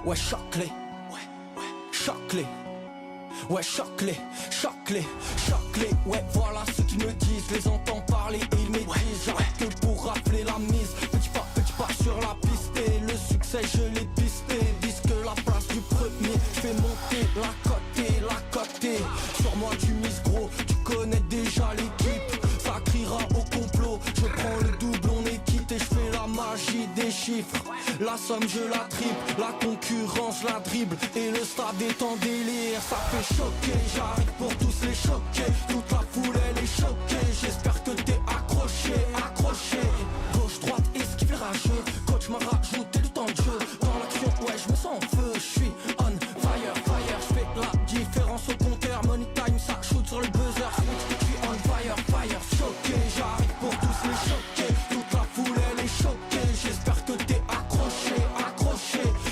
Ouais, choc-les. Choc-les. Ouais, choc-les, choc-les, choc-les. Ouais, voilà ce qu'ils me disent. Les entends parler et ils m'édisent. J'arrête que pour rafler la mise. Petit pas sur la piste. Et le succès, je l'ai pisté. Disque la place du premier. Je fais monter la côté. Sur moi, tu mises gros. Tu connais déjà l'équipe. Ça criera au complot. Je prends le double, on est quitté. Je fais la magie des chiffres. La somme, je la triple. La concurrence, la dribble. Et le stade est en délire. Ça fait choquer. J'arrive pour tous les choquer. Toute la foule, elle est choquée. J'espère que t'es accroché. Gauche, droite, esquive rageux. Coach m'a rajouté du temps de jeu. Dans l'action, ouais, je me sens en feu. Je suis on fire. Je fais la différence au compteur. Money time, ça shoot sur le buzzer. Je suis on fire. Choqué, j'arrive pour tous les choquer. Toute la foule, elle est choquée. J'espère que t'es accroché.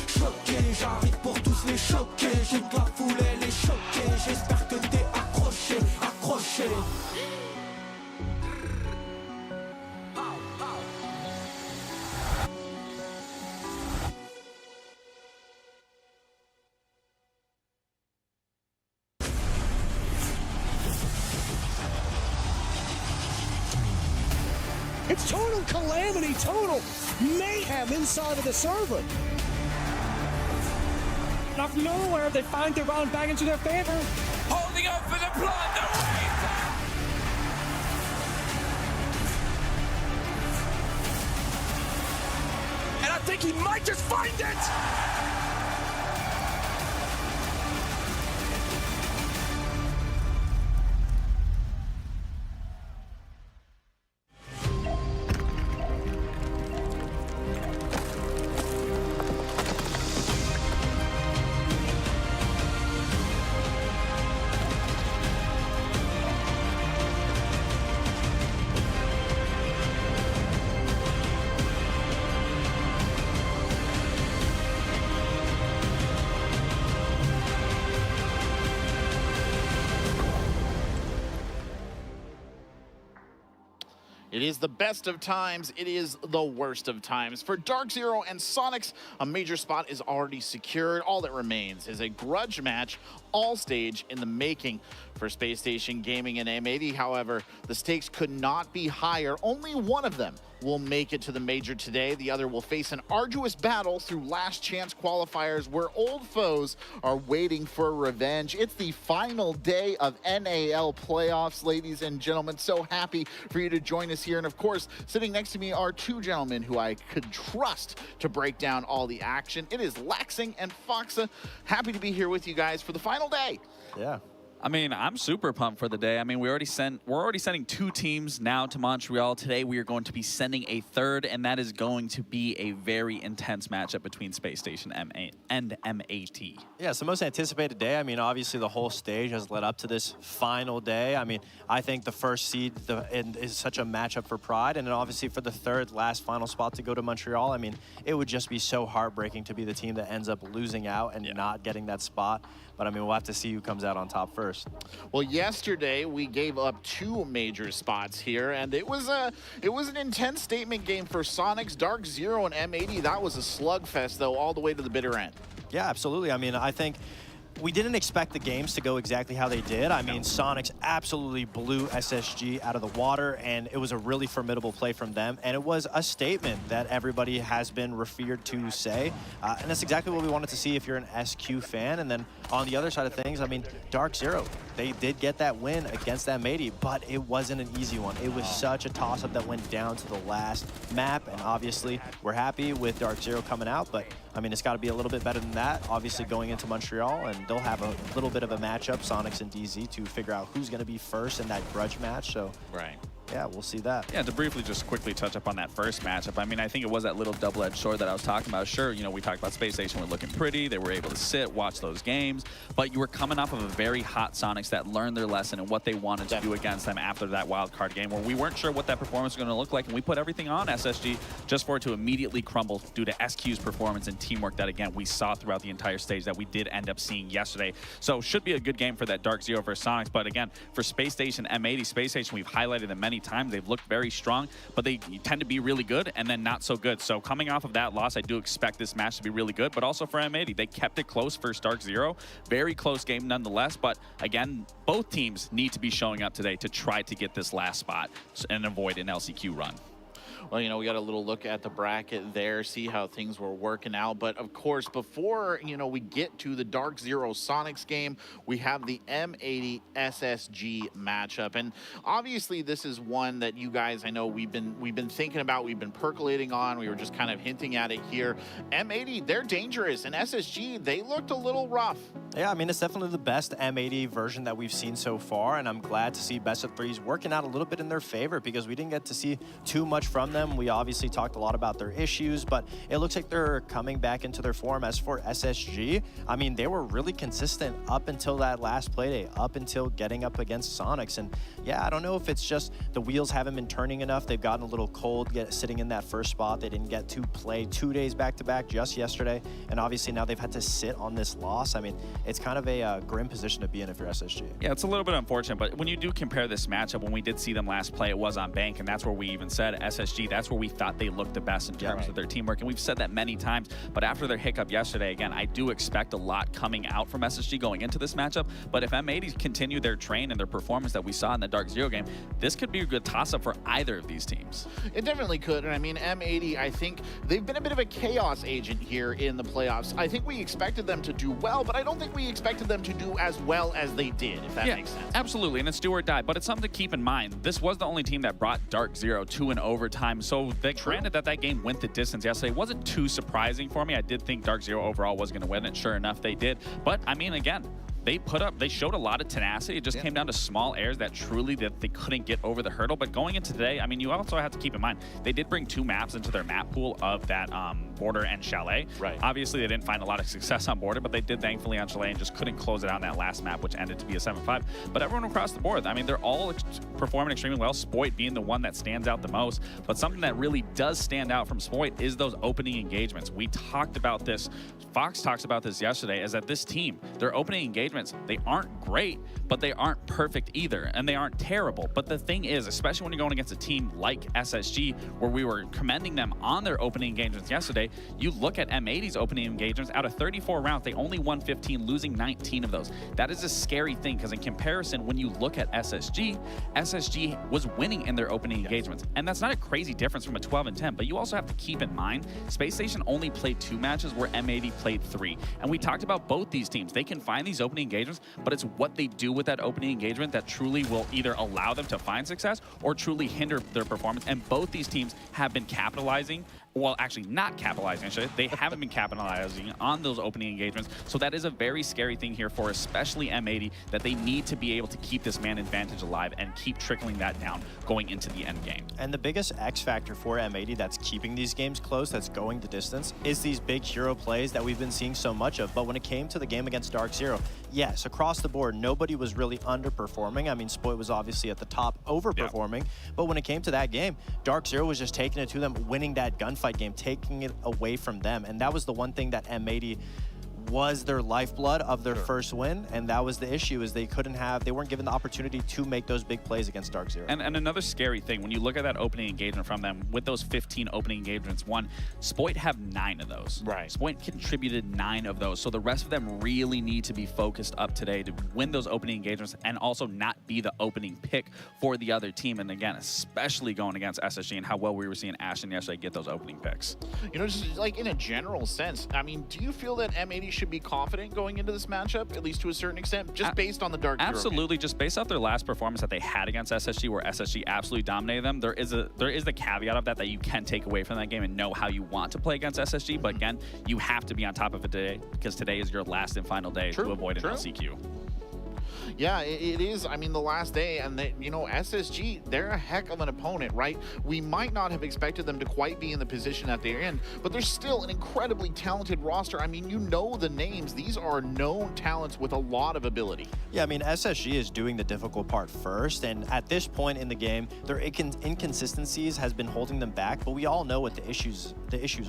Choqué, j'arrive pour tous les choquer. Toute la foule, elle est choquée. J'espère que t'es accroché. It's total calamity, total mayhem inside of the server. Out of nowhere, they find their round back into their favor. Holding up for the blood, the wave! And I think he might just find it! It is the best of times. It is the worst of times. For DarkZero and Sonics, a major spot is already secured. All that remains is a grudge match, all stage in the making. For Space Station Gaming and M80, however, the stakes could not be higher. Only one of them will make it to the major today. The other will face an arduous battle through last chance qualifiers where old foes are waiting for revenge. It's the final day of NAL playoffs, ladies and gentlemen. So happy for you to join us here. And of course, sitting next to me are two gentlemen who I could trust to break down all the action. It is Laxing and Foxa. Happy to be here with you guys for the final day. Yeah. I mean, I'm super pumped for the day. I mean, we're already sending 2 teams now to Montreal. Today, we are going to be sending a third, and that is going to be a very intense matchup between Space Station and MAT. Yeah, it's the most anticipated day. I mean, obviously, the whole stage has led up to this final day. I mean, I think the first seed is such a matchup for pride, and then obviously for the third last final spot to go to Montreal, I mean, it would just be so heartbreaking to be the team that ends up losing out and not getting that spot. But I mean, we'll have to see who comes out on top first. Well, yesterday we gave up 2 major spots here, and it was an intense statement game for Sonics, DarkZero, and M80. That was a slugfest, though, all the way to the bitter end. Yeah, absolutely. I mean, I think we didn't expect the games to go exactly how they did. I mean, Sonics absolutely blew SSG out of the water, and it was a really formidable play from them. And it was a statement that everybody has been revered to say. And that's exactly what we wanted to see if you're an SQ fan. And then on the other side of things, I mean, DarkZero, they did get that win against that Matey, but it wasn't an easy one. It was such a toss-up that went down to the last map. And obviously, we're happy with DarkZero coming out, but I mean, it's got to be a little bit better than that, obviously going into Montreal, and they'll have a little bit of a matchup, Sonics and DZ, to figure out who's going to be first in that grudge match. So, right. Yeah, we'll see that. Yeah, to briefly just quickly touch up on that first matchup, I mean, I think it was that little double-edged sword that I was talking about. Sure, you know, we talked about Space Station were looking pretty. They were able to sit, watch those games. But you were coming off of a very hot Sonics that learned their lesson and what they wanted to do against them after that wild card game where we weren't sure what that performance was going to look like. And we put everything on SSG just for it to immediately crumble due to SQ's performance and teamwork that, again, we saw throughout the entire stage that we did end up seeing yesterday. So should be a good game for that DarkZero versus Sonics. But again, for Space Station M80, Space Station, we've highlighted them many many times. They've looked very strong, but they tend to be really good and then not so good. So coming off of that loss, I do expect this match to be really good, but also for M80, they kept it close for DarkZero. Very close game nonetheless, but again, both teams need to be showing up today to try to get this last spot and avoid an LCQ run. Well, you know, we got a little look at the bracket there, see how things were working out. But of course, before, you know, we get to the DarkZero Sonics game, we have the M80 SSG matchup. And obviously this is one that you guys, I know we've been thinking about, we've been percolating on, we were just kind of hinting at it here. M80, they're dangerous, and SSG, they looked a little rough. Yeah, I mean, it's definitely the best M80 version that we've seen so far, and I'm glad to see best of threes working out a little bit in their favor because we didn't get to see too much from them. We obviously talked a lot about their issues, but it looks like they're coming back into their form. As for SSG, I mean, they were really consistent up until that last playdate, up until getting up against Sonics. And yeah, I don't know if it's just the wheels haven't been turning enough. They've gotten a little cold sitting in that first spot. They didn't get to play 2 days back-to-back just yesterday, and obviously now they've had to sit on this loss. I mean, it's kind of a grim position to be in if you're SSG. Yeah, it's a little bit unfortunate, but when you do compare this matchup, when we did see them last play, it was on Bank, and that's where we even said SSG, that's where we thought they looked the best in terms of their teamwork, and we've said that many times. But after their hiccup yesterday, again, I do expect a lot coming out from SSG going into this matchup. But if M80 continue their train and their performance that we saw in the DarkZero game, this could be a good toss-up for either of these teams. It definitely could, and I mean, M80, I think they've been a bit of a chaos agent here in the playoffs. I think we expected them to do well, but I don't think we expected them to do as well as they did, if that makes sense. Absolutely, and it's do or die, but it's something to keep in mind. This was the only team that brought DarkZero to an overtime, so granted that game went the distance yesterday, wasn't too surprising for me. I did think DarkZero overall was going to win, and sure enough, they did. But, I mean, again, they showed a lot of tenacity. It just came down to small errors that they couldn't get over the hurdle. But going into today, I mean, you also have to keep in mind, they did bring 2 maps into their map pool of that Border and Chalet. Right. Obviously, they didn't find a lot of success on Border, but they did thankfully on Chalet and just couldn't close it out in that last map, which ended to be a 7-5. But everyone across the board, I mean, they're all performing extremely well. Spoit being the one that stands out the most. But something that really does stand out from Spoit is those opening engagements. We talked about this. Fox talks about this yesterday, is that this team, their opening engagements, they aren't great, but they aren't perfect either, and they aren't terrible. But the thing is, especially when you're going against a team like SSG, where we were commending them on their opening engagements yesterday, you look at M80's opening engagements, out of 34 rounds, they only won 15, losing 19 of those. That is a scary thing, because in comparison, when you look at SSG was winning in their opening engagements. And that's not a crazy difference from a 12 and 10, but you also have to keep in mind, Space Station only played 2 matches where M80 played 3. And we talked about both these teams. They can find these opening engagements, but it's what they do with that opening engagement that truly will either allow them to find success or truly hinder their performance. And both these teams have been capitalizing, well, actually not capitalizing, actually. They haven't been capitalizing on those opening engagements. So that is a very scary thing here for especially M80, that they need to be able to keep this man advantage alive and keep trickling that down going into the end game. And the biggest X factor for M80 that's keeping these games close, that's going the distance, is these big hero plays that we've been seeing so much of. But when it came to the game against DarkZero, yes, across the board, nobody was really underperforming. I mean, Spoit was obviously at the top overperforming. But when it came to that game, DarkZero was just taking it to them, winning that gunfight game, taking it away from them. And that was the one thing that M80 was their lifeblood of their first win, and that was the issue, is they weren't given the opportunity to make those big plays against DarkZero. And another scary thing, when you look at that opening engagement from them, with those 15 opening engagements won, Spoit have 9 of those. Right. Spoit contributed 9 of those, so the rest of them really need to be focused up today to win those opening engagements and also not be the opening pick for the other team. And again, especially going against SSG and how well we were seeing Ashton yesterday get those opening picks. You know, just like in a general sense, I mean, do you feel that M80 should be confident going into this matchup, at least to a certain extent, just based on the DarkZero Absolutely, just based off their last performance that they had against SSG, where SSG absolutely dominated them. There is the caveat of that you can take away from that game and know how you want to play against SSG. But again, you have to be on top of it today, because today is your last and final day to avoid an LCQ. Yeah, it is. I mean, the last day, and you know, SSG, they're a heck of an opponent, right? We might not have expected them to quite be in the position that they're in, but they're still an incredibly talented roster. I mean, you know the names. These are known talents with a lot of ability. Yeah, I mean, SSG is doing the difficult part first, and at this point in the game, their inconsistencies has been holding them back, but we all know what the issues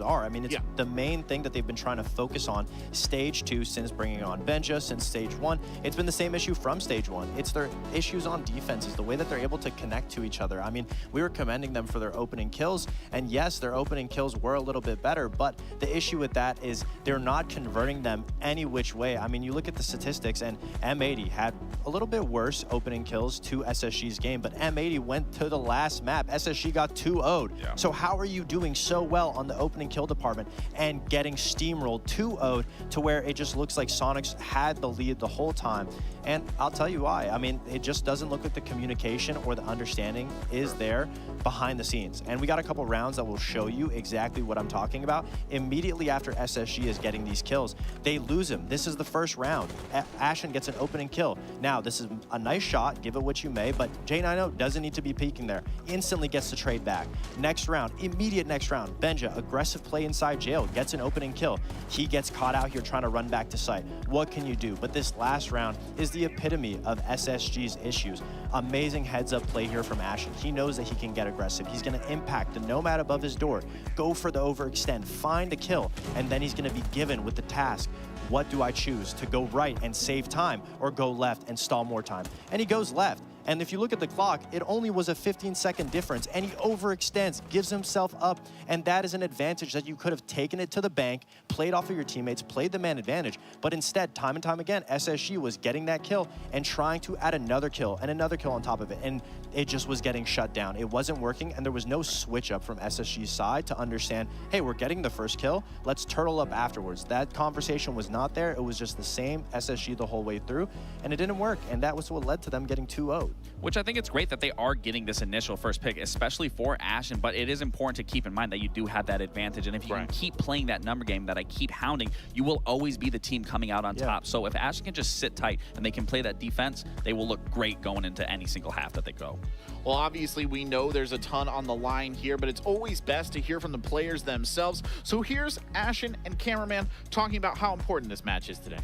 are. I mean, it's the main thing that they've been trying to focus on stage 2 since bringing on Benja, since stage 1. It's been the same issue issue from stage 1. It's their issues on defenses, the way that they're able to connect to each other. I mean, we were commending them for their opening kills, and yes, their opening kills were a little bit better, but the issue with that is they're not converting them any which way. I mean, you look at the statistics, and M80 had a little bit worse opening kills to SSG's game, but M80 went to the last map. SSG got 2-0'd. Yeah. So how are you doing so well on the opening kill department and getting steamrolled 2-0'd to where it just looks like Sonics had the lead the whole time? And I'll tell you why. I mean, it just doesn't look like the communication or the understanding is there behind the scenes. And we got a couple rounds that will show you exactly what I'm talking about. Immediately after SSG is getting these kills, they lose him. This is the first round. Ashen gets an opening kill. Now, this is a nice shot, give it what you may, but J90 doesn't need to be peeking there. Instantly gets the trade back. Next round, immediate next round, Benja, aggressive play inside jail, gets an opening kill. He gets caught out here trying to run back to site. What can you do? But this last round is the epitome of SSG's issues. Amazing heads up play here from Ashen. He knows that he can get aggressive. He's going to impact the nomad above his door, go for the overextend, find a kill, and then he's going to be given with the task. What do I choose? To go right and save time, or go left and stall more time? And he goes left. And if you look at the clock, it only was a 15-second difference, and he overextends, gives himself up, and that is an advantage that you could have taken it to the bank, played off of your teammates, played the man advantage, but instead, time and time again, SSG was getting that kill and trying to add another kill and another kill on top of it, and it just was getting shut down. It wasn't working, and there was no switch up from SSG's side to understand, hey, we're getting the first kill, let's turtle up afterwards. That conversation was not there. It was just the same SSG the whole way through, and it didn't work, and that was what led to them getting 2-0. Which I think it's great that they are getting this initial first pick, especially for Ashen, but it is important to keep in mind that you do have that advantage, and if you can keep playing that number game that I keep hounding, you will always be the team coming out on top. So if Ashen can just sit tight and they can play that defense, they will look great going into any single half that they go. Well, obviously, we know there's a ton on the line here, but it's always best to hear from the players themselves. So here's Ashen and Cameraman talking about how important this match is today.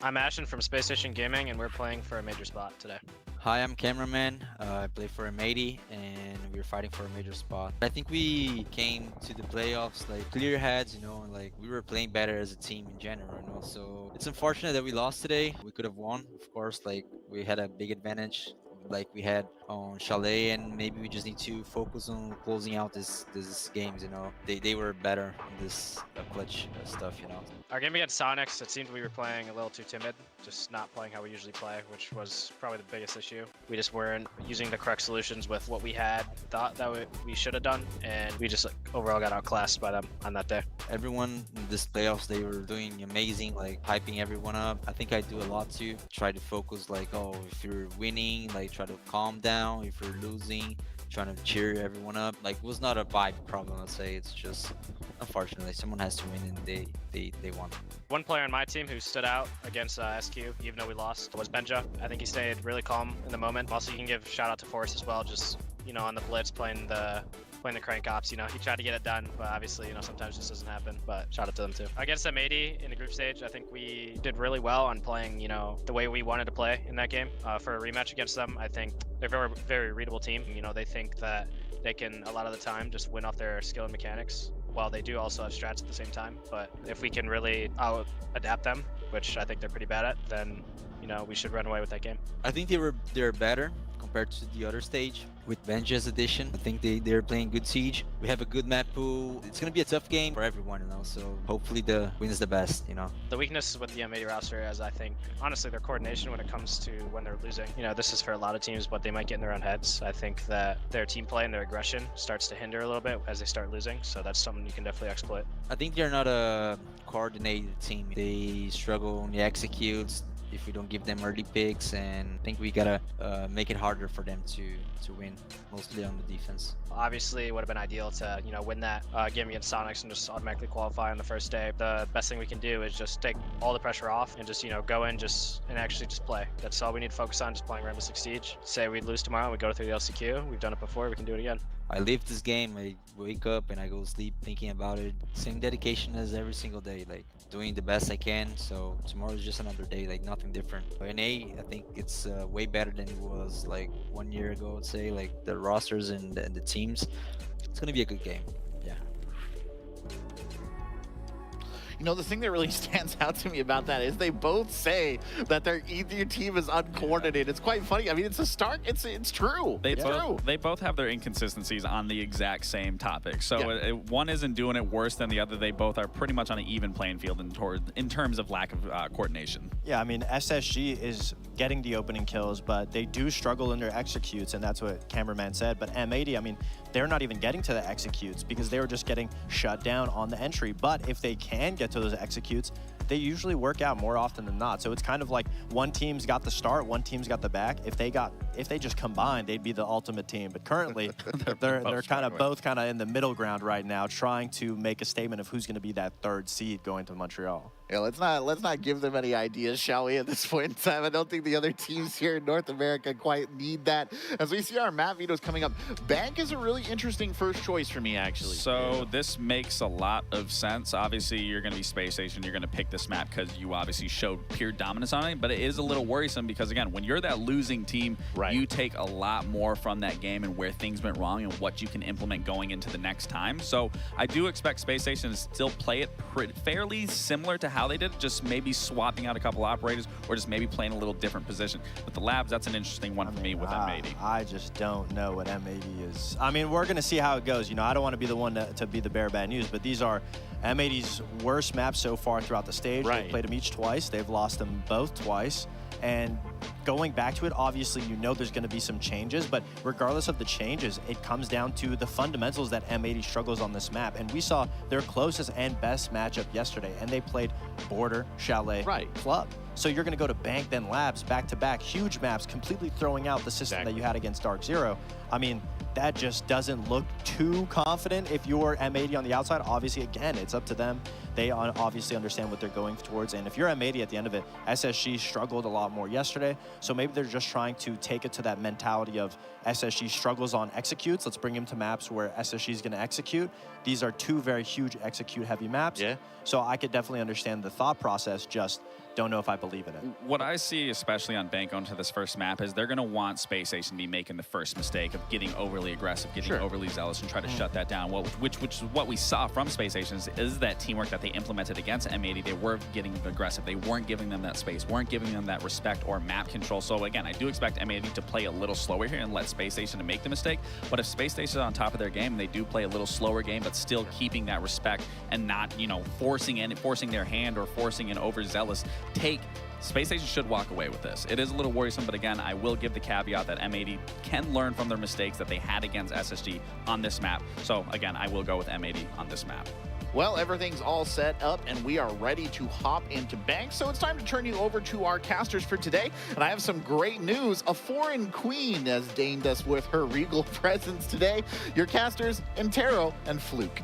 I'm Ashen from Space Station Gaming, and we're playing for a major spot today. Hi, I'm Cameraman. I play for M80, and we're fighting for a major spot. I think we came to the playoffs like clear heads, you know, and like we were playing better as a team in general, you know. So it's unfortunate that we lost today. We could have won, of course. Like we had a big advantage, like we had on Chalet, and maybe we just need to focus on closing out this games, you know. They were better in this clutch stuff, you know. Our game against Sonics, it seemed we were playing a little too timid, just not playing how we usually play, which was probably the biggest issue. We just weren't using the correct solutions with what we had thought that we should have done, and we just overall got outclassed by them on that day. Everyone in this playoffs, they were doing amazing, like hyping everyone up. I think I do a lot too. Try to focus like, oh, if you're winning, like try to calm down. If you're losing, trying to cheer everyone up. Like, it was not a vibe problem, let's say. It's just, unfortunately, someone has to win, and they won. One player on my team who stood out against SQ, even though we lost, was Benja. I think he stayed really calm in the moment. Also, you can give shout out to Force as well, just, you know, on the blitz, playing the crank ops, you know. He tried to get it done, but obviously, you know, sometimes this doesn't happen, but shout out to them too. Against M80 in the group stage, I think we did really well on playing, you know, the way we wanted to play in that game. For a rematch against them, I think they're a very, very readable team. You know, they think that they can, a lot of the time, just win off their skill and mechanics, while they do also have strats at the same time. But if we can really adapt them, which I think they're pretty bad at, then, you know, we should run away with that game. I think they're better compared to the other stage with Benja's addition. I think they're playing good siege. We have a good map pool. It's gonna be a tough game for everyone, you know, so hopefully the win is the best, you know. The weakness with the M80 roster is, I think, honestly, their coordination when it comes to when they're losing. You know, this is for a lot of teams, but they might get in their own heads. I think that their team play and their aggression starts to hinder a little bit as they start losing, so that's something you can definitely exploit. I think they're not a coordinated team. They struggle on the executes if we don't give them early picks, and I think we gotta make it harder for them to win, mostly on the defense. Obviously, it would have been ideal to, you know, win that game against Sonics and just automatically qualify on the first day. The best thing we can do is just take all the pressure off and just, you know, go in and actually just play. That's all we need to focus on, just playing Rainbow Six Siege. Say we lose tomorrow, we go through the LCQ. We've done it before, we can do it again. I live this game. I wake up and I go sleep thinking about it. Same dedication as every single day, like doing the best I can. So tomorrow is just another day, like nothing different. But NA, I think it's way better than it was like 1 year ago, I'd say. Like the rosters and the teams, it's gonna be a good game. Yeah. You know, the thing that really stands out to me about that is they both say that their team is uncoordinated. It's quite funny. I mean, it's true. They both have their inconsistencies on the exact same topic. So one isn't doing it worse than the other. They both are pretty much on an even playing field in terms of lack of coordination. Yeah, I mean, SSG is getting the opening kills, but they do struggle in their executes, and that's what Cameraman said. But M80, I mean, they're not even getting to the executes because they were just getting shut down on the entry. But if they can get to those executes, they usually work out more often than not. So it's kind of like one team's got the start, one team's got the back. If they just combined, they'd be the ultimate team. But currently, they're kind of both kind of in the middle ground right now, trying to make a statement of who's going to be that third seed going to Montreal. Yeah, let's not give them any ideas, shall we, at this point in time. I don't think the other teams here in North America quite need that. As we see our map vetoes coming up, Bank is a really interesting first choice for me, actually. So this makes a lot of sense. Obviously, you're going to be Space Station. You're going to pick this map because you obviously showed pure dominance on it, but it is a little worrisome because, again, when you're that losing team, you take a lot more from that game and where things went wrong and what you can implement going into the next time. So I do expect Space Station to still play it fairly similar to how they did it, just maybe swapping out a couple operators or just maybe playing a little different position. But the Labs, that's an interesting one for me with M80. I just don't know what M80 is. I mean, we're going to see how it goes. You know, I don't want to be the one to be the bearer of bad news, but these are M80's worst maps so far throughout the stage. They've played them each twice. They've lost them both twice. And going back to it, obviously, you know there's going to be some changes, but regardless of the changes, it comes down to the fundamentals that M80 struggles on this map. And we saw their closest and best matchup yesterday, and they played Border, Chalet, Club. So you're going to go to Bank, then Labs, back-to-back, huge maps, completely throwing out the system that you had against DarkZero. I mean, that just doesn't look too confident if you're M80 on the outside. Obviously, again, it's up to them. They obviously understand what they're going towards. And if you're M80 at the end of it, SSG struggled a lot more yesterday. So maybe they're just trying to take it to that mentality of SSG struggles on executes. Let's bring him to maps where SSG is going to execute. These are two very huge execute-heavy maps. So I could definitely understand the thought process, just don't know if I believe in it. What I see, especially on Bank onto this first map, is they're going to want Space Station to be making the first mistake of getting overly aggressive, getting overly zealous, and try to shut that down. Which is what we saw from Space Station is that teamwork that they implemented against M80. They were getting aggressive. They weren't giving them that space, weren't giving them that respect or map control. So again, I do expect M80 to play a little slower here and let Space Station to make the mistake. But if Space Station is on top of their game, they do play a little slower game, but still keeping that respect and not, you know, forcing their hand or forcing an overzealous take. Space Station should walk away with this. It is a little worrisome, but again, I will give the caveat that M80 can learn from their mistakes that they had against SSG on this map. So again, I will go with M80 on this map. Well, everything's all set up and we are ready to hop into Bank. So it's time to turn you over to our casters for today. And I have some great news. A foreign queen has deigned us with her regal presence today. Your casters, Intero and Fluke.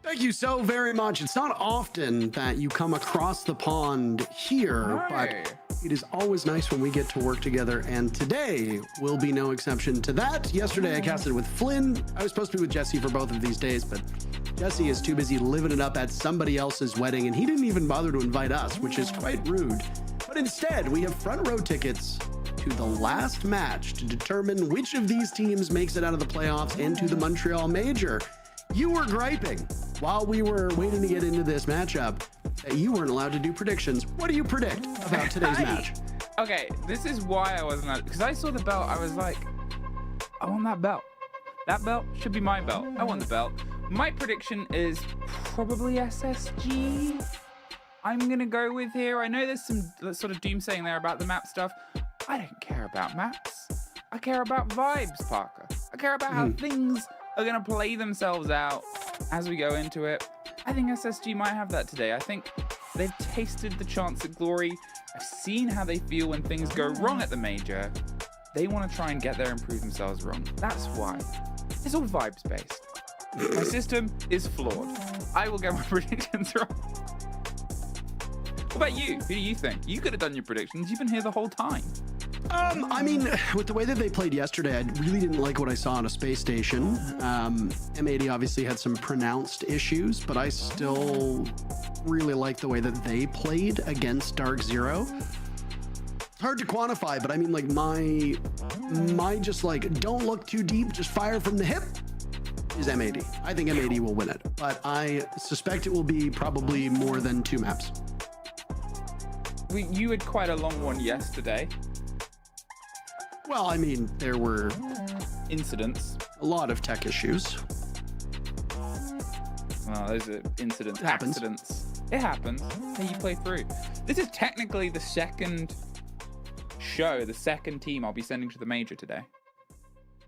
Thank you so very much. It's not often that you come across the pond here, but it is always nice when we get to work together, and today will be no exception to that. Yesterday I casted with Flynn. I was supposed to be with Jesse for both of these days, but Jesse is too busy living it up at somebody else's wedding, and he didn't even bother to invite us, which is quite rude. But instead, we have front row tickets to the last match to determine which of these teams makes it out of the playoffs and to the Montreal Major. You were griping while we were waiting to get into this matchup that you weren't allowed to do predictions. What do you predict about today's match? Okay, this is why I wasn't allowed, because I saw the belt, I was like, I want that belt. That belt should be my belt. I want the belt. My prediction is probably SSG. I'm gonna go with here. I know there's some sort of doomsaying there about the map stuff. I don't care about maps. I care about vibes, Parker. I care about how things are going to play themselves out as we go into it. I think SSG might have that today. I think they've tasted the chance at glory. I've seen how they feel when things go wrong at the major. They want to try and get there and prove themselves wrong. That's why. It's all vibes based. My system is flawed. I will get my predictions wrong. What about you? Who do you think? You could have done your predictions. You've been here the whole time. I mean, with the way that they played yesterday, I really didn't like what I saw on a Space Station. M80 obviously had some pronounced issues, but I still really like the way that they played against DarkZero. Hard to quantify, but I mean, like, my just like, don't look too deep, just fire from the hip. is M80. I think M80 will win it, but I suspect it will be probably more than 2 maps. You had quite a long one yesterday. Well, I mean, there were Incidents. a lot of tech issues. Well, those are incidents, It happens. accidents. It happens. Hey, you play through. This is technically the second show, the second team I'll be sending to the major today.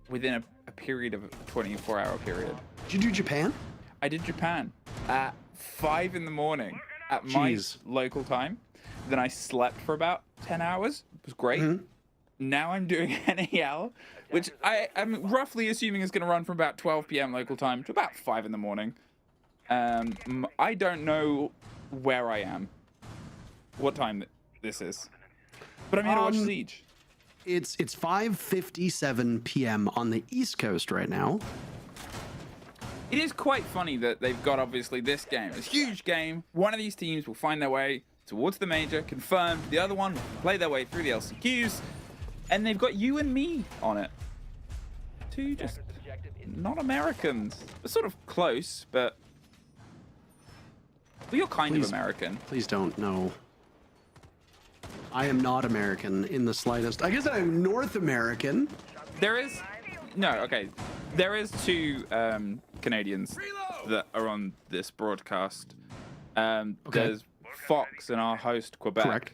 Within a period of a 24-hour period. Did you do Japan? I did Japan at 5 in the morning at my local time. Then I slept for about 10 hours. It was great. Now I'm doing NAL, which I'm roughly assuming is going to run from about 12 p.m. local time to about 5 in the morning. I don't know where I am, what time this is, but I'm here to watch Siege. It's 5:57 p.m. on the East Coast right now. It is quite funny that they've got obviously this game, this huge game. One of these teams will find their way towards the major, confirmed. The other one will play their way through the LCQs, and they've got you and me on it. Two just not Americans. We're sort of close, but well, you're kind of American. Please don't, no. I am not American in the slightest. I guess I'm North American. There is, no, okay. There is 2 Canadians that are on this broadcast. There's Fox and our host, Quebec. Correct.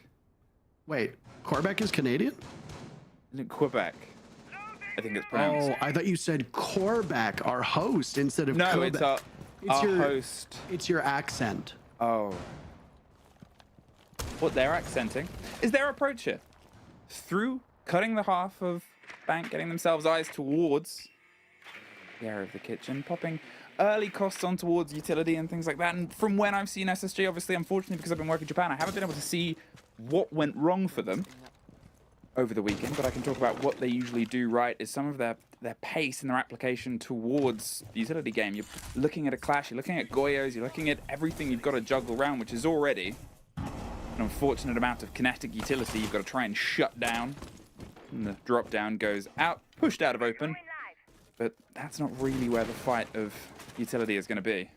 Wait, Quebec is Canadian? Quebec, I think it's pronounced. Oh, I thought you said Corback, our host, instead of No, Quebec. it's our host. It's your accent. Oh. What they're accenting is their approach here. Through cutting the half of bank, getting themselves eyes towards the area of the kitchen, popping early costs on towards utility and things like that. And from when I've seen SSG, obviously, unfortunately, because I've been working in Japan, I haven't been able to see what went wrong for them over the weekend, but I can talk about what they usually do right is some of their pace and their application towards the utility game. You're looking at a Clash, you're looking at Goyos, you're looking at everything you've got to juggle around, which is already an unfortunate amount of kinetic utility you've got to try and shut down. And the drop down goes out, pushed out of open, but that's not really where the fight of utility is going to be.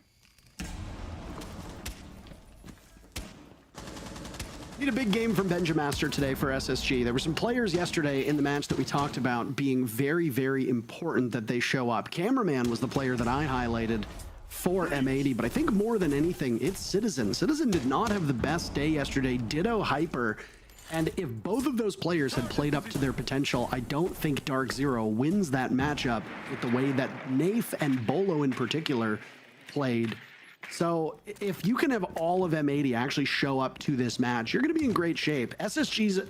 Need a big game from Benjamaster today for SSG. There were some players yesterday in the match that we talked about being very, very important that they show up. Cameraman was the player that I highlighted for M80, but I think more than anything, it's Citizen. Citizen did not have the best day yesterday. Ditto Hyper. And if both of those players had played up to their potential, I don't think DarkZero wins that matchup with the way that Nafe and Bolo in particular played. So if you can have all of M80 actually show up to this match, you're going to be in great shape. SSG's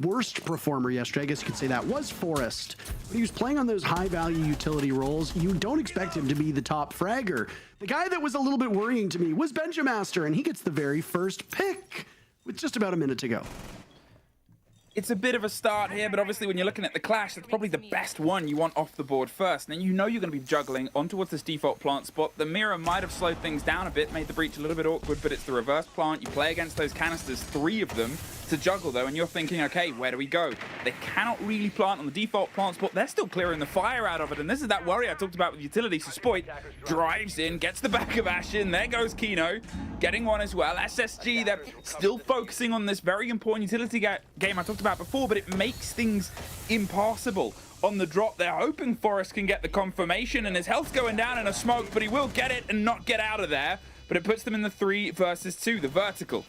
worst performer yesterday, I guess you could say that, was Forrest. When he was playing on those high-value utility roles, you don't expect him to be the top fragger. The guy that was a little bit worrying to me was Benjamaster, and he gets the very first pick with just about a minute to go. It's a bit of a start here, but obviously when you're looking at the Clash, that's probably the best one you want off the board first. And then you know you're going to be juggling on towards this default plant spot. The mirror might have slowed things down a bit, made the breach a little bit awkward, but it's the reverse plant. You play against those canisters, 3 of them to juggle though, and you're thinking, okay, where do we go? They cannot really plant on the default plant spot. They're still clearing the fire out of it, and this is that worry I talked about with utility. So Spoit drives in, gets the back of Ashen. There goes Kino, getting one as well. SSG, they're still focusing on this very important utility game I talked about before, but it makes things impossible. On the drop, they're hoping Forrest can get the confirmation, and his health's going down in a smoke, but he will get it and not get out of there. But it puts them in the 3 versus 2. The vertical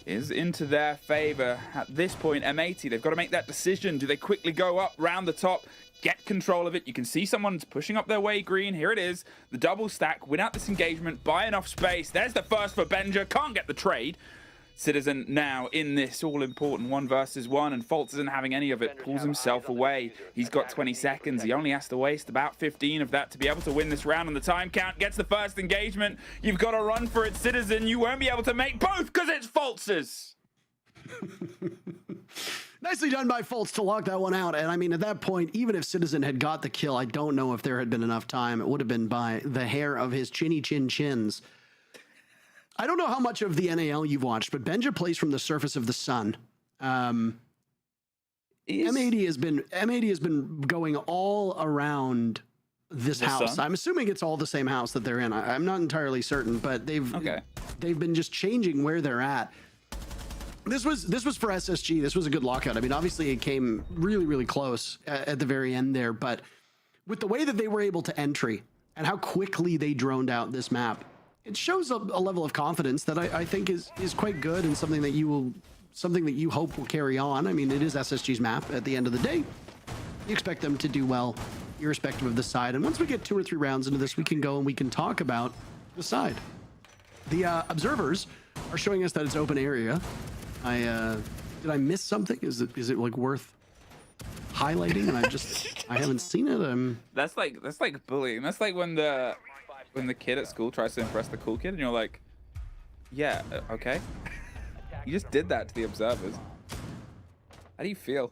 is into their favor at this point. M80, they've got to make that decision. Do they quickly go up round the top, get control of it? You can see someone's pushing up their way green. Here it is, the double stack, win out this engagement, buy enough space. There's the first for Benja, can't get the trade. Citizen now in this all-important 1 versus 1, and Fultz isn't having any of it, pulls himself away. He's got 20 seconds. He only has to waste about 15 of that to be able to win this round, and the time count gets the first engagement. You've got to run for it, Citizen. You won't be able to make both because it's Fultz's. Nicely done by Fultz to lock that one out. And I mean, at that point, even if Citizen had got the kill, I don't know if there had been enough time. It would have been by the hair of his chinny chin chins. I don't know how much of the NAL you've watched, but Benja plays from the surface of the sun. M80 has been going all around this The house. Sun? I'm assuming it's all the same house that they're in. I'm not entirely certain, but they've been just changing where they're at. This was for SSG. This was a good lockout. I mean, obviously it came really, really close at the very end there, but with the way that they were able to entry and how quickly they droned out this map, it shows a level of confidence that I think is quite good and something that you hope will carry on. I mean, it is SSG's map at the end of the day. You expect them to do well, irrespective of the side. And once we get 2 or 3 rounds into this, we can go and we can talk about the side. The observers are showing us that it's open area. Did I miss something? Is it like worth highlighting? And I haven't seen it. That's like bullying. That's like when the kid at school tries to impress the cool kid, and you're like, yeah, okay. You just did that to the observers. How do you feel?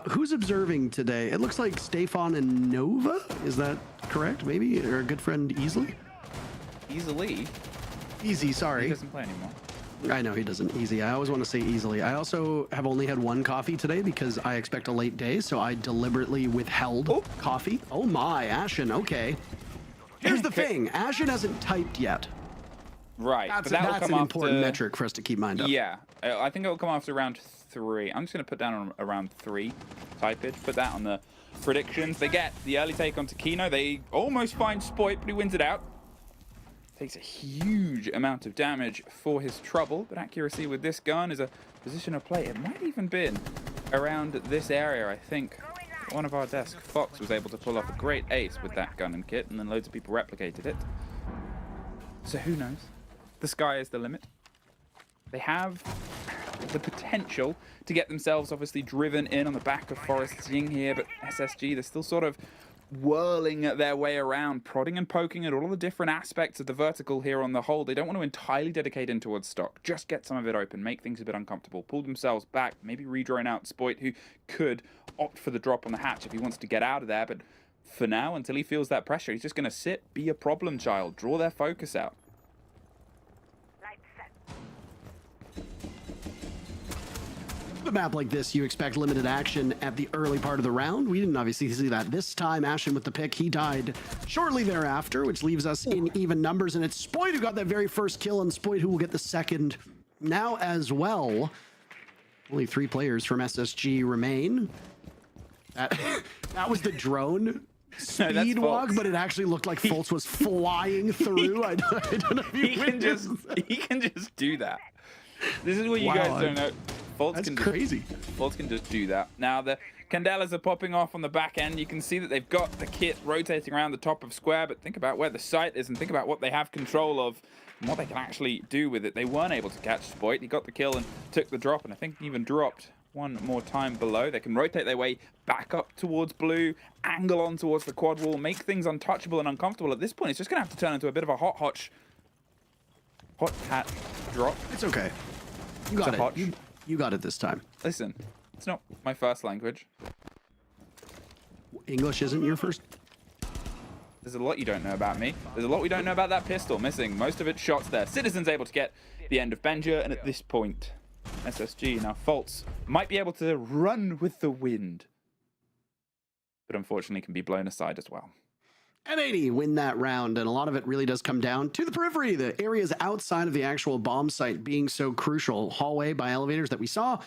Who's observing today? It looks like Stefan and Nova. Is that correct? Maybe, or a good friend Easily. Easy. Sorry. He doesn't play anymore. I know he doesn't. Easy. I always want to say Easily. I also have only had 1 coffee today because I expect a late day, so I deliberately withheld coffee. Oh my, Ashen. Okay. Here's the thing. Ashen hasn't typed yet. Right. That's but an important metric for us to keep mind of. Yeah. I think it'll come after round 3. I'm just going to put down on around 3 typage. Put that on the predictions. They get the early take onto Kino. They almost find Spoit, but he wins it out. Takes a huge amount of damage for his trouble, but accuracy with this gun is a position of play. It might even been around this area. I think one of our desk, Fox, was able to pull off a great ace with that gun and kit, and then loads of people replicated it. So who knows? The sky is the limit. They have the potential to get themselves obviously driven in on the back of Forest's Ying here, but SSG, they're still sort of whirling their way around, prodding and poking at all of the different aspects of the vertical here on the whole. They don't want to entirely dedicate in towards stock. Just get some of it open, make things a bit uncomfortable, pull themselves back, maybe redrone out Spoit, who could opt for the drop on the hatch if he wants to get out of there. But for now, until he feels that pressure, he's just going to sit, be a problem child, draw their focus out. A map like this, you expect limited action at the early part of the round. We didn't obviously see that this time. Ashen with the pick, he died shortly thereafter, which leaves us in even numbers. And it's Spoit who got that very first kill, and Spoit who will get the second now as well. Only 3 players from SSG remain. That was the drone speed walk, but it actually looked like Fultz was flying through. I don't know if you he can just do that. This is what you guys don't know. That's crazy. Fultz can just do that. Now the Candelas are popping off on the back end. You can see that they've got the kit rotating around the top of square, but think about where the site is and think about what they have control of and what they can actually do with it. They weren't able to catch Spoit. He got the kill and took the drop, and I think even dropped one more time below. They can rotate their way back up towards blue, angle on towards the quad wall, make things untouchable and uncomfortable. At this point, it's just going to have to turn into a bit of a hot hat drop. It's okay. You got it. You got it this time. Listen, it's not my first language. English isn't your first? There's a lot you don't know about me. There's a lot we don't know about that pistol. Missing most of its shots there. Citizen's able to get the end of Benja, and at this point, SSG now Fultz might be able to run with the wind, but unfortunately can be blown aside as well. M80 win that round, and a lot of it really does come down to the periphery, the areas outside of the actual bomb site being so crucial. Hallway by elevators that we saw,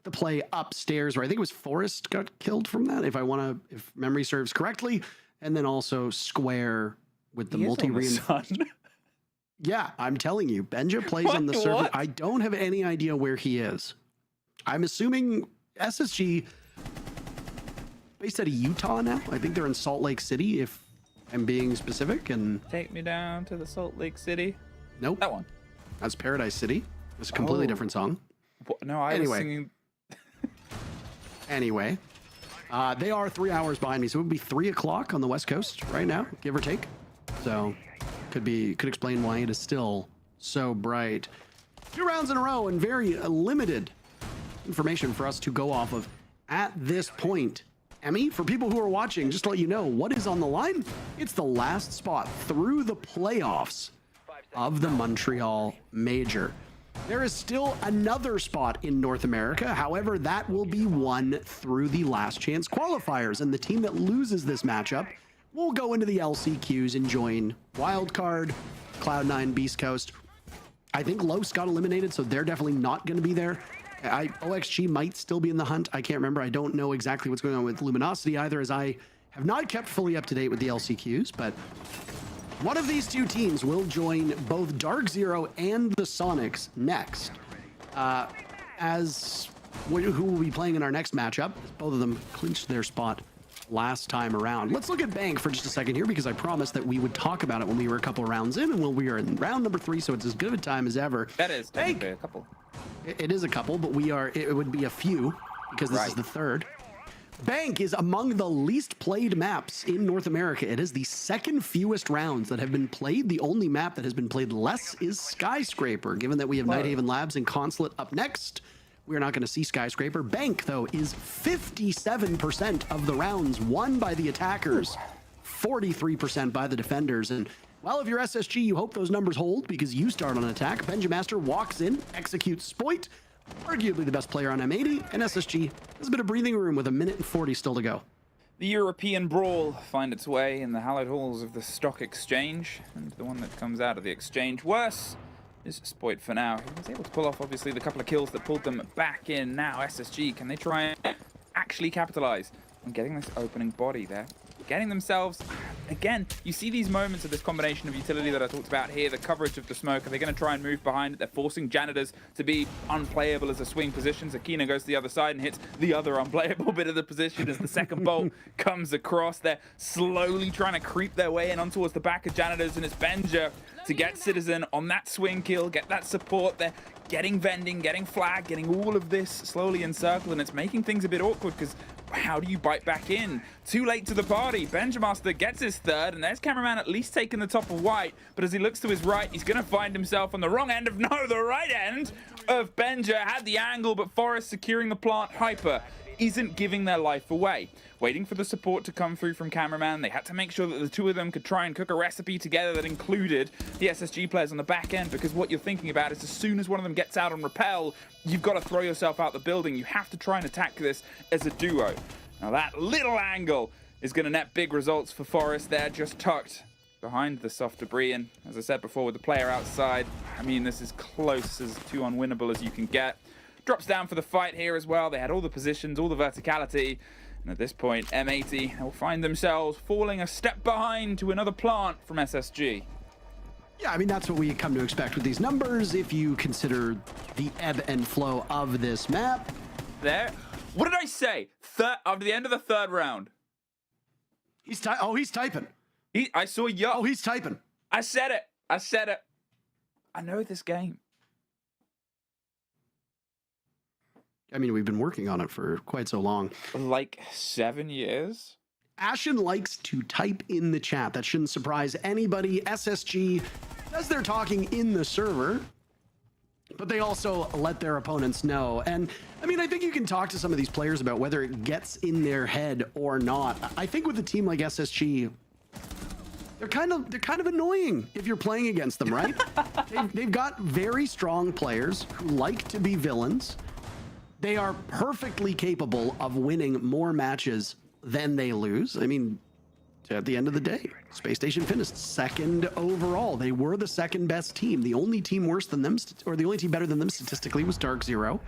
the play upstairs where I think it was Forrest got killed from that, if memory serves correctly, and then also square with the multi-reinforcement. Yeah, I'm telling you, Benja plays on the server. I don't have any idea where he is. I'm assuming SSG based out of Utah now. I think they're in Salt Lake City, if I'm being specific. And take me down to the Salt Lake City. Nope. That one. That's Paradise City. It's a completely different song. No, I was singing. Anyway, they are 3 hours behind me, so it would be 3 o'clock on the West Coast right now, give or take. So could explain why it is still so bright. 2 rounds in a row and very limited information for us to go off of at this point. Emmy, for people who are watching, just to let you know what is on the line. It's the last spot through the playoffs of the Montreal Major. There is still another spot in North America. However, that will be won through the last chance qualifiers. And the team that loses this matchup will go into the LCQs and join Wildcard, Cloud9, Beast Coast. I think Los got eliminated, so they're definitely not going to be there. OXG might still be in the hunt. I can't remember. I don't know exactly what's going on with Luminosity either, as I have not kept fully up to date with the LCQs, but one of these two teams will join both DarkZero and the Sonics next. Who will be playing in our next matchup. Both of them clinched their spot last time around. Let's look at Bank for just a second here, because I promised that we would talk about it when we were a couple rounds in, and when we are in round number 3, so it's as good of a time as ever. That is Bank. A couple. It is a couple, but it would be a few, because this is the third. Bank is among the least played maps in North America. It is the second fewest rounds that have been played. The only map that has been played less is Skyscraper. Given that we have Nighthaven Labs and Consulate up next, we're not going to see Skyscraper. Bank, though, is 57% of the rounds won by the attackers, 43% by the defenders. And well, if you're SSG, you hope those numbers hold, because you start on attack. Benjamaster walks in, executes Spoit, arguably the best player on M80, and SSG has a bit of breathing room with 1:40 still to go. The European brawl find its way in the hallowed halls of the stock exchange, and the one that comes out of the exchange worse is Spoit for now. He was able to pull off, obviously, the couple of kills that pulled them back in. Now SSG, can they try and actually capitalize on getting this opening body there? Getting themselves, again, you see these moments of this combination of utility that I talked about here, the coverage of the smoke. Are they going to try and move behind it? They're forcing Janitors to be unplayable as a swing position. Akina goes to the other side and hits the other unplayable bit of the position as the second bolt comes across. They're slowly trying to creep their way in on towards the back of Janitors, and it's Benja to get Citizen on that swing kill, get that support. They're getting vending, getting flag, getting all of this slowly encircled, and it's making things a bit awkward, because how do you bite back in? Too late to the party. Benjamaster gets his third, and there's Cameraman at least taking the top of White, but as he looks to his right, he's going to find himself on the wrong end of, no, the right end of Benja. Had the angle, but Forest securing the plant. Hyper isn't giving their life away. Waiting for the support to come through from Cameraman. They had to make sure that the two of them could try and cook a recipe together that included the SSG players on the back end, because what you're thinking about is as soon as one of them gets out on rappel, you've got to throw yourself out the building. You have to try and attack this as a duo. Now that little angle is going to net big results for Forest there, just tucked behind the soft debris. And as I said before, with the player outside, I mean, this is close as to unwinnable as you can get. Drops down for the fight here as well. They had all the positions, all the verticality. And at this point, M80 will find themselves falling a step behind to another plant from SSG. Yeah, I mean, that's what we come to expect with these numbers, if you consider the ebb and flow of this map. There. What did I say? After the end of the third round. He's typing. I saw yo. Oh, he's typing. I said it. I know this game. I mean, we've been working on it for quite so long. Like 7 years? Ashen likes to type in the chat. That shouldn't surprise anybody. SSG does their talking in the server, but they also let their opponents know. And I mean, I think you can talk to some of these players about whether it gets in their head or not. I think with a team like SSG, they're kind of annoying if you're playing against them, right? They've got very strong players who like to be villains. They are perfectly capable of winning more matches than they lose. I mean, at the end of the day, Space Station finished second overall. They were the second best team. The only team worse than them, or the only team better than them statistically, was DarkZero.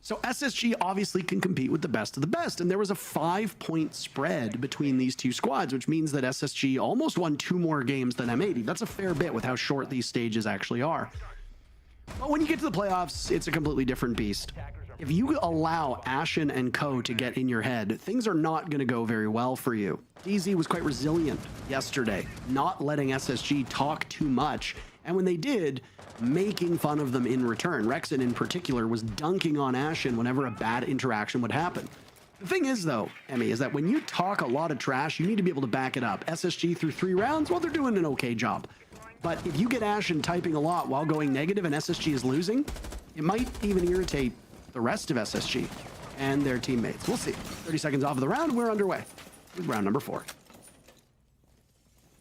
So SSG obviously can compete with the best of the best. And there was a 5-point spread between these two squads, which means that SSG almost won 2 more games than M80. That's a fair bit with how short these stages actually are. But when you get to the playoffs, it's a completely different beast. If you allow Ashen and Co to get in your head, things are not going to go very well for you. DZ was quite resilient yesterday, not letting SSG talk too much. And when they did, making fun of them in return. Rexon in particular was dunking on Ashen whenever a bad interaction would happen. The thing is, though, Emmy, is that when you talk a lot of trash, you need to be able to back it up. SSG through 3 rounds, well, they're doing an okay job. But if you get Ashen typing a lot while going negative and SSG is losing, it might even irritate the rest of SSG and their teammates. We'll see. 30 seconds off of the round, we're underway with round number 4.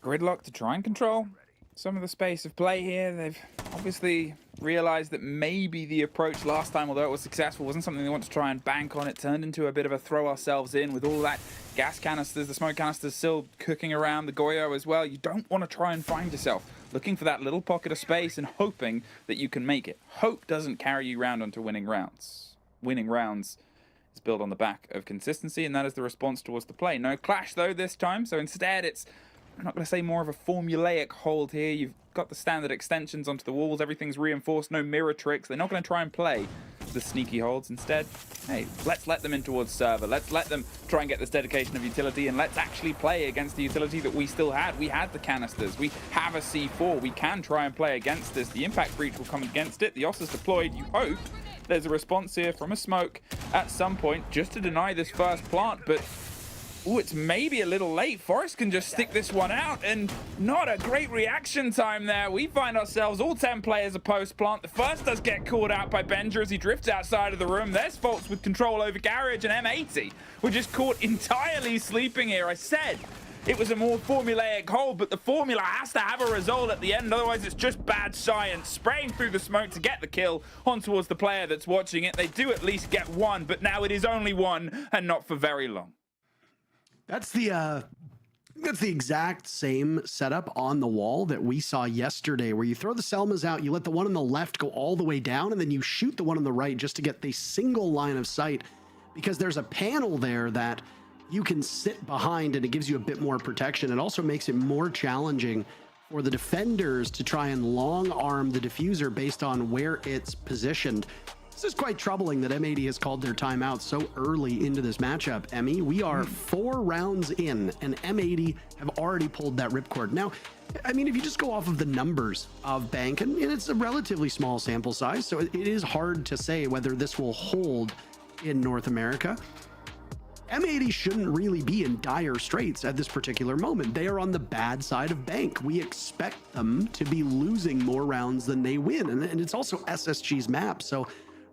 Gridlock to try and control some of the space of play here. They've obviously realized that maybe the approach last time, although it was successful, wasn't something they want to try and bank on. It turned into a bit of a throw ourselves in with all that gas canisters, the smoke canisters still cooking around, the Goyo as well. You don't want to try and find yourself looking for that little pocket of space and hoping that you can make it. Hope doesn't carry you round onto winning rounds. Winning rounds is built on the back of consistency, and that is the response towards the play. No clash, though, this time, so instead it's, I'm not going to say more of a formulaic hold here. You've got the standard extensions onto the walls, everything's reinforced, no mirror tricks. They're not going to try and play the sneaky holds. Instead, hey, let's let them in towards server. Let's let them try and get this dedication of utility, and let's actually play against the utility that we still had. We had the canisters. We have a C4. We can try and play against this. The impact breach will come against it. The OS is deployed. You hope there's a response here from a smoke at some point just to deny this first plant, but ooh, it's maybe a little late. Forest can just stick this one out, and not a great reaction time there. We find ourselves all 10 players a post-plant. The first does get called out by Benja as he drifts outside of the room. There's Faults with control over Garage, and M80 were just caught entirely sleeping here. I said it was a more formulaic hold, but the formula has to have a result at the end, otherwise it's just bad science. Spraying through the smoke to get the kill on towards the player that's watching it. They do at least get one, but now it is only one, and not for very long. That's the exact same setup on the wall that we saw yesterday, where you throw the Selmas out, you let the one on the left go all the way down, and then you shoot the one on the right just to get the single line of sight, because there's a panel there that you can sit behind and it gives you a bit more protection. It also makes it more challenging for the defenders to try and long arm the diffuser based on where it's positioned. This is quite troubling that M80 has called their timeout so early into this matchup, Emmy. We are 4 rounds in, and M80 have already pulled that ripcord. Now, I mean, if you just go off of the numbers of Bank, and it's a relatively small sample size, so it is hard to say whether this will hold in North America. M80 shouldn't really be in dire straits at this particular moment. They are on the bad side of Bank. We expect them to be losing more rounds than they win, and it's also SSG's map, so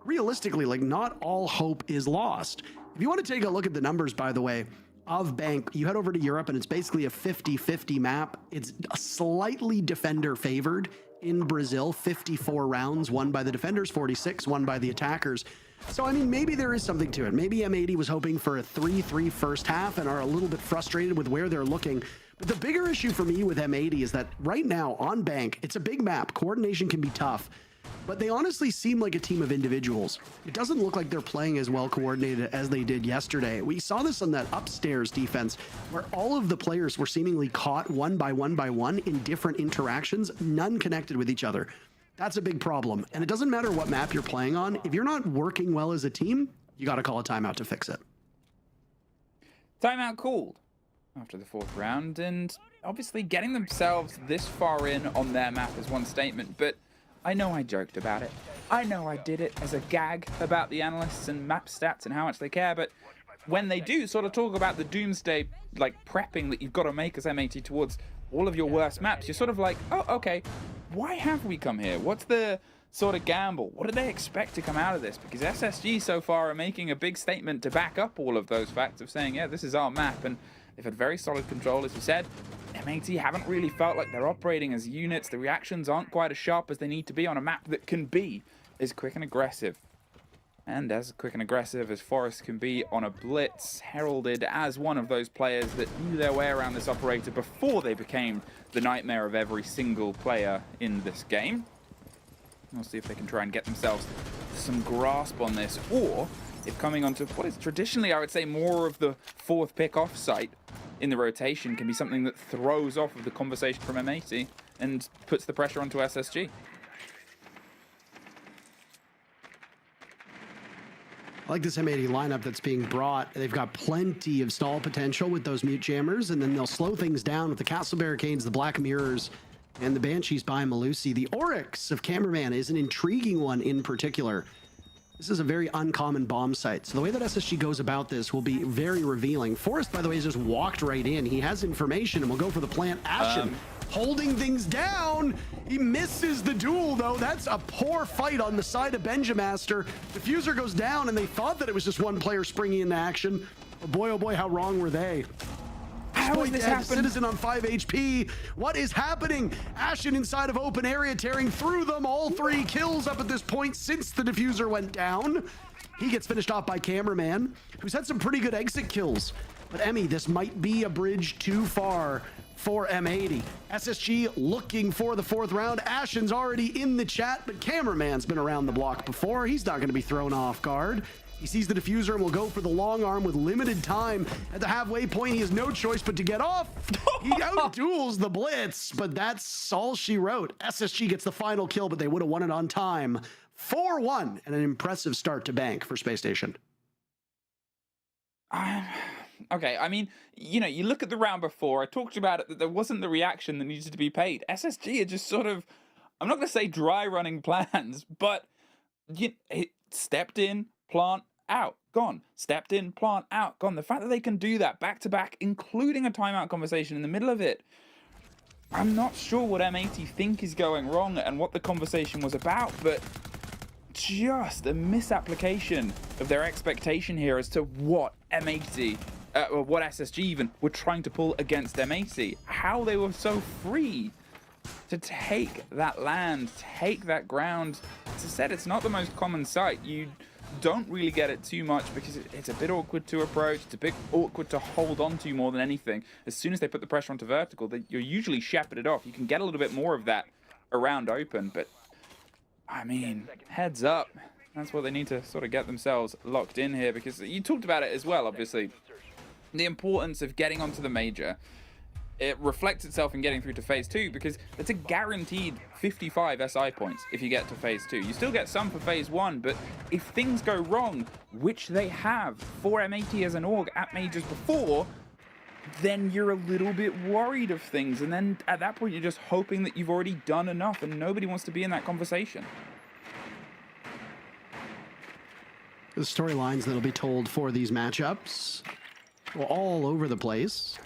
realistically, like, not all hope is lost. If you want to take a look at the numbers, by the way, of Bank, you head over to Europe and it's basically a 50-50 map. It's slightly defender favored in Brazil, 54 rounds won by the defenders, 46 won by the attackers. So, I mean, maybe there is something to it. Maybe M80 was hoping for a 3-3 first half and are a little bit frustrated with where they're looking. But the bigger issue for me with M80 is that right now on Bank, it's a big map. Coordination can be tough, but they honestly seem like a team of individuals. It doesn't look like they're playing as well coordinated as they did yesterday. We saw this on that upstairs defense, where all of the players were seemingly caught one by one in different interactions, none connected with each other. That's a big problem. And it doesn't matter what map you're playing on. If you're not working well as a team, you got to call a timeout to fix it. Timeout called after the 4th round, and obviously getting themselves this far in on their map is one statement, but I know I joked about it. I know I did it as a gag about the analysts and map stats and how much they care, but when they do sort of talk about the doomsday, like, prepping that you've got to make as M80 towards all of your worst maps, you're sort of like, oh, okay, why have we come here? What's the sort of gamble? What do they expect to come out of this? Because SSG so far are making a big statement to back up all of those facts of saying, yeah, this is our map, and they've had very solid control, as we said. M80 haven't really felt like they're operating as units. The reactions aren't quite as sharp as they need to be on a map that can be as quick and aggressive. And as quick and aggressive as Forest can be on a blitz, heralded as one of those players that knew their way around this operator before they became the nightmare of every single player in this game. We'll see if they can try and get themselves some grasp on this, or if coming onto what is traditionally, I would say, more of the 4th pick off site in the rotation can be something that throws off of the conversation from M80 and puts the pressure onto SSG. I like this M80 lineup that's being brought. They've got plenty of stall potential with those mute jammers, and then they'll slow things down with the castle barricades, the black mirrors, and the Banshees by Malusi. The Oryx of Cameraman is an intriguing one in particular. This is a very uncommon bomb site. So the way that SSG goes about this will be very revealing. Forrest, by the way, has just walked right in. He has information and will go for the plant. Ashen holding things down. He misses the duel, though. That's a poor fight on the side of Benjamaster. Diffuser goes down, and they thought that it was just one player springing into action. Oh boy, how wrong were they? Match point this dead. happen? Citizen on 5 HP. What is happening? Ashen inside of open area, tearing through them. All 3 kills up at this point since the diffuser went down. He gets finished off by Cameraman, who's had some pretty good exit kills. But Emmy, this might be a bridge too far for M80. SSG looking for the 4th round. Ashen's already in the chat, but Cameraman's been around the block before. He's not going to be thrown off guard. He sees the diffuser and will go for the long arm with limited time. At the halfway point, he has no choice but to get off. He outduels the Blitz, but that's all she wrote. SSG gets the final kill, but they would have won it on time. 4-1 and an impressive start to Bank for Space Station. Okay, I mean, you know, you look at the round before, I talked about it, that there wasn't the reaction that needed to be paid. SSG are just sort of, I'm not going to say dry running plans, but it stepped in, plant, out, gone. Stepped in, plant, out, gone. The fact that they can do that back to back, including a timeout conversation in the middle of it, I'm not sure what M80 think is going wrong and what the conversation was about, but just a misapplication of their expectation here as to what M80, or what SSG even, were trying to pull against M80. How they were so free to take that land, take that ground. As I said, it's not the most common sight. You don't really get it too much because it's a bit awkward to approach. It's a bit awkward to hold on to more than anything. As soon as they put the pressure onto vertical, you're usually shepherded off. You can get a little bit more of that around open, but I mean, heads up. That's what they need to sort of get themselves locked in here, because you talked about it as well, obviously. The importance of getting onto the major. It reflects itself in getting through to phase 2, because it's a guaranteed 55 SI points if you get to phase 2. You still get some for phase 1, but if things go wrong, which they have for M80 as an org at majors before, then you're a little bit worried of things. And then at that point, you're just hoping that you've already done enough, and nobody wants to be in that conversation. The storylines that'll be told for these matchups, well, all over the place.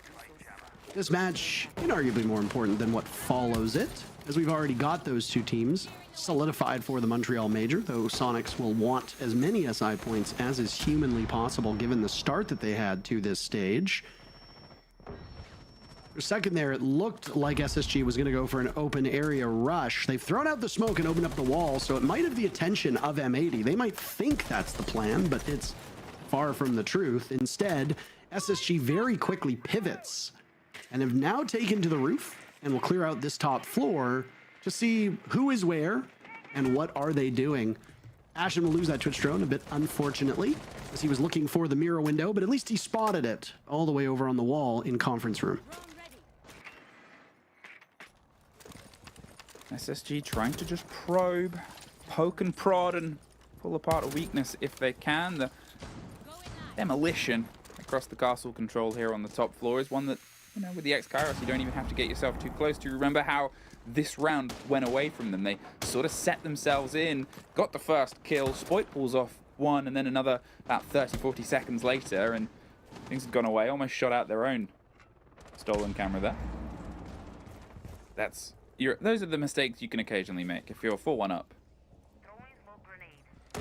This match, inarguably more important than what follows it, as we've already got those 2 teams solidified for the Montreal Major, though Sonics will want as many SI points as is humanly possible given the start that they had to this stage. For a second there, it looked like SSG was going to go for an open area rush. They've thrown out the smoke and opened up the wall, so it might have the attention of M80. They might think that's the plan, but it's far from the truth. Instead, SSG very quickly pivots and have now taken to the roof and will clear out this top floor to see who is where and what are they doing. Ashen will lose that Twitch drone a bit, unfortunately, as he was looking for the mirror window, but at least he spotted it all the way over on the wall in conference room. SSG trying to just probe, poke and prod, and pull apart a weakness if they can. The demolition across the castle control here on the top floor is one that, you know, with the X-Kairos, you don't even have to get yourself too close to. Remember how this round went away from them. They sort of set themselves in, got the first kill, Spoit pulls off one, and then another about 30, 40 seconds later, and things had gone away, almost shot out their own stolen camera there. Those are the mistakes you can occasionally make if you're 4-1 up.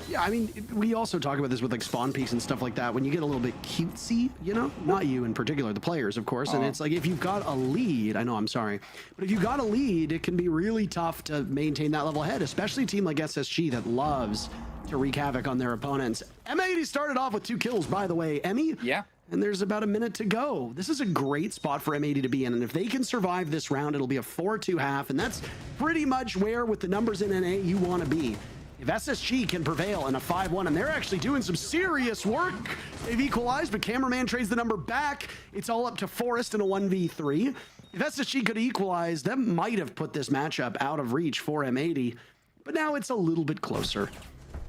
Yeah, I mean, we also talk about this with like spawn peaks and stuff like that. When you get a little bit cutesy, you know, not you in particular, the players, of course. And it's like, if you've got a lead, I know, I'm sorry, but if you've got a lead, it can be really tough to maintain that level head, especially a team like SSG that loves to wreak havoc on their opponents. M80 started off with 2 kills, by the way, Emmy. Yeah. And there's about a minute to go. This is a great spot for M80 to be in, and if they can survive this round, it'll be a 4-2 half, and that's pretty much where, with the numbers in NA, you want to be. If SSG can prevail in a 5-1, and they're actually doing some serious work, they've equalized, but Cameraman trades the number back. It's all up to Forrest in a 1v3. If SSG could equalize, that might have put this matchup out of reach for M80, but now it's a little bit closer.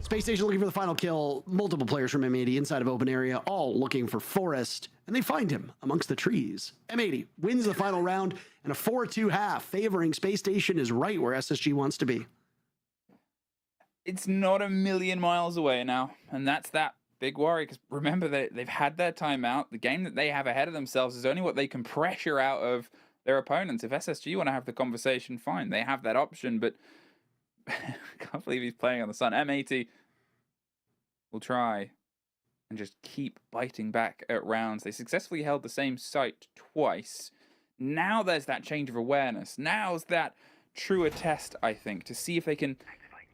Space Station looking for the final kill. Multiple players from M80 inside of open area, all looking for Forrest, and they find him amongst the trees. M80 wins the final round, and a 4-2 half, favoring Space Station is right where SSG wants to be. It's not a million miles away now, and that's that big worry, because remember, they've had their timeout. The game that they have ahead of themselves is only what they can pressure out of their opponents. If SSG want to have the conversation, fine, they have that option, but I can't believe he's playing on the sun. M80 will try and just keep biting back at rounds. They successfully held the same site twice. Now there's that change of awareness. Now's that truer test, I think, to see if they can,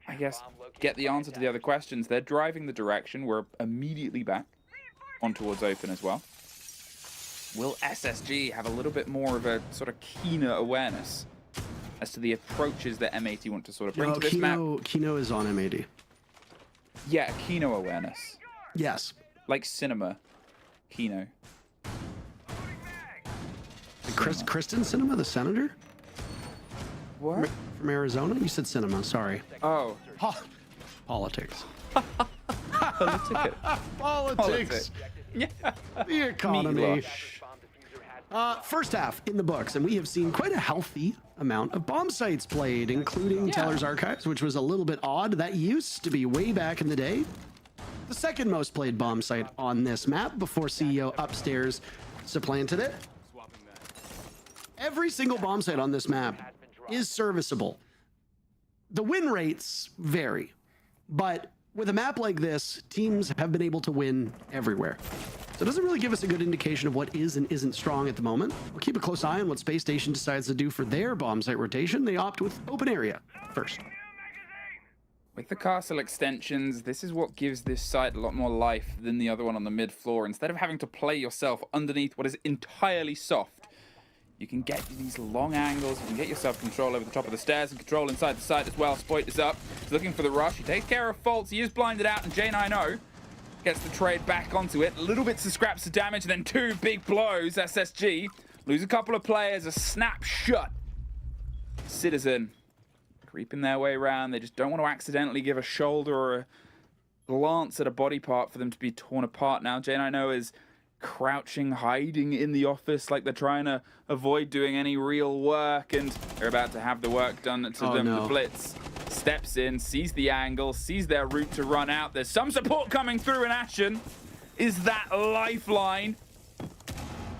I guess, get the answer to the other questions. They're driving the direction. We're immediately back on towards open as well. Will SSG have a little bit more of a sort of keener awareness as to the approaches that M80 want to sort of bring to this map? Kino is on M80. Yeah, Kino awareness. Yes. Like cinema. Kino. Kristen Cinema, the senator? What? From Arizona? You said cinema, sorry. Oh. Politics. Politics. Politics. Yeah. The economy. First half in the books, and we have seen quite a healthy amount of bomb sites played, including Teller's Archives, which was a little bit odd. That used to be way back in the day the second most played bomb site on this map before CEO Upstairs supplanted it. Every single bomb site on this map is serviceable. The win rates vary, but with a map like this, teams have been able to win everywhere. So it doesn't really give us a good indication of what is and isn't strong at the moment. We'll keep a close eye on what Space Station decides to do for their bomb site rotation. They opt with open area first. With the castle extensions, this is what gives this site a lot more life than the other one on the mid floor. Instead of having to play yourself underneath what is entirely soft, you can get these long angles, you can get yourself control over the top of the stairs and control inside the site as well. Spoit is up, he's looking for the rush, he takes care of faults, he is blinded out, and J90 gets the trade back onto it. Little bits of scraps of damage, and then two big blows. SSG lose a couple of players, a snap shut. Citizen creeping their way around. They just don't want to accidentally give a shoulder or a glance at a body part for them to be torn apart. Now J90 is crouching, hiding in the office like they're trying to avoid doing any real work, and they're about to have the work done to them. No. The Blitz steps in, sees the angle, sees their route to run out. There's some support coming through, and Ashen is that lifeline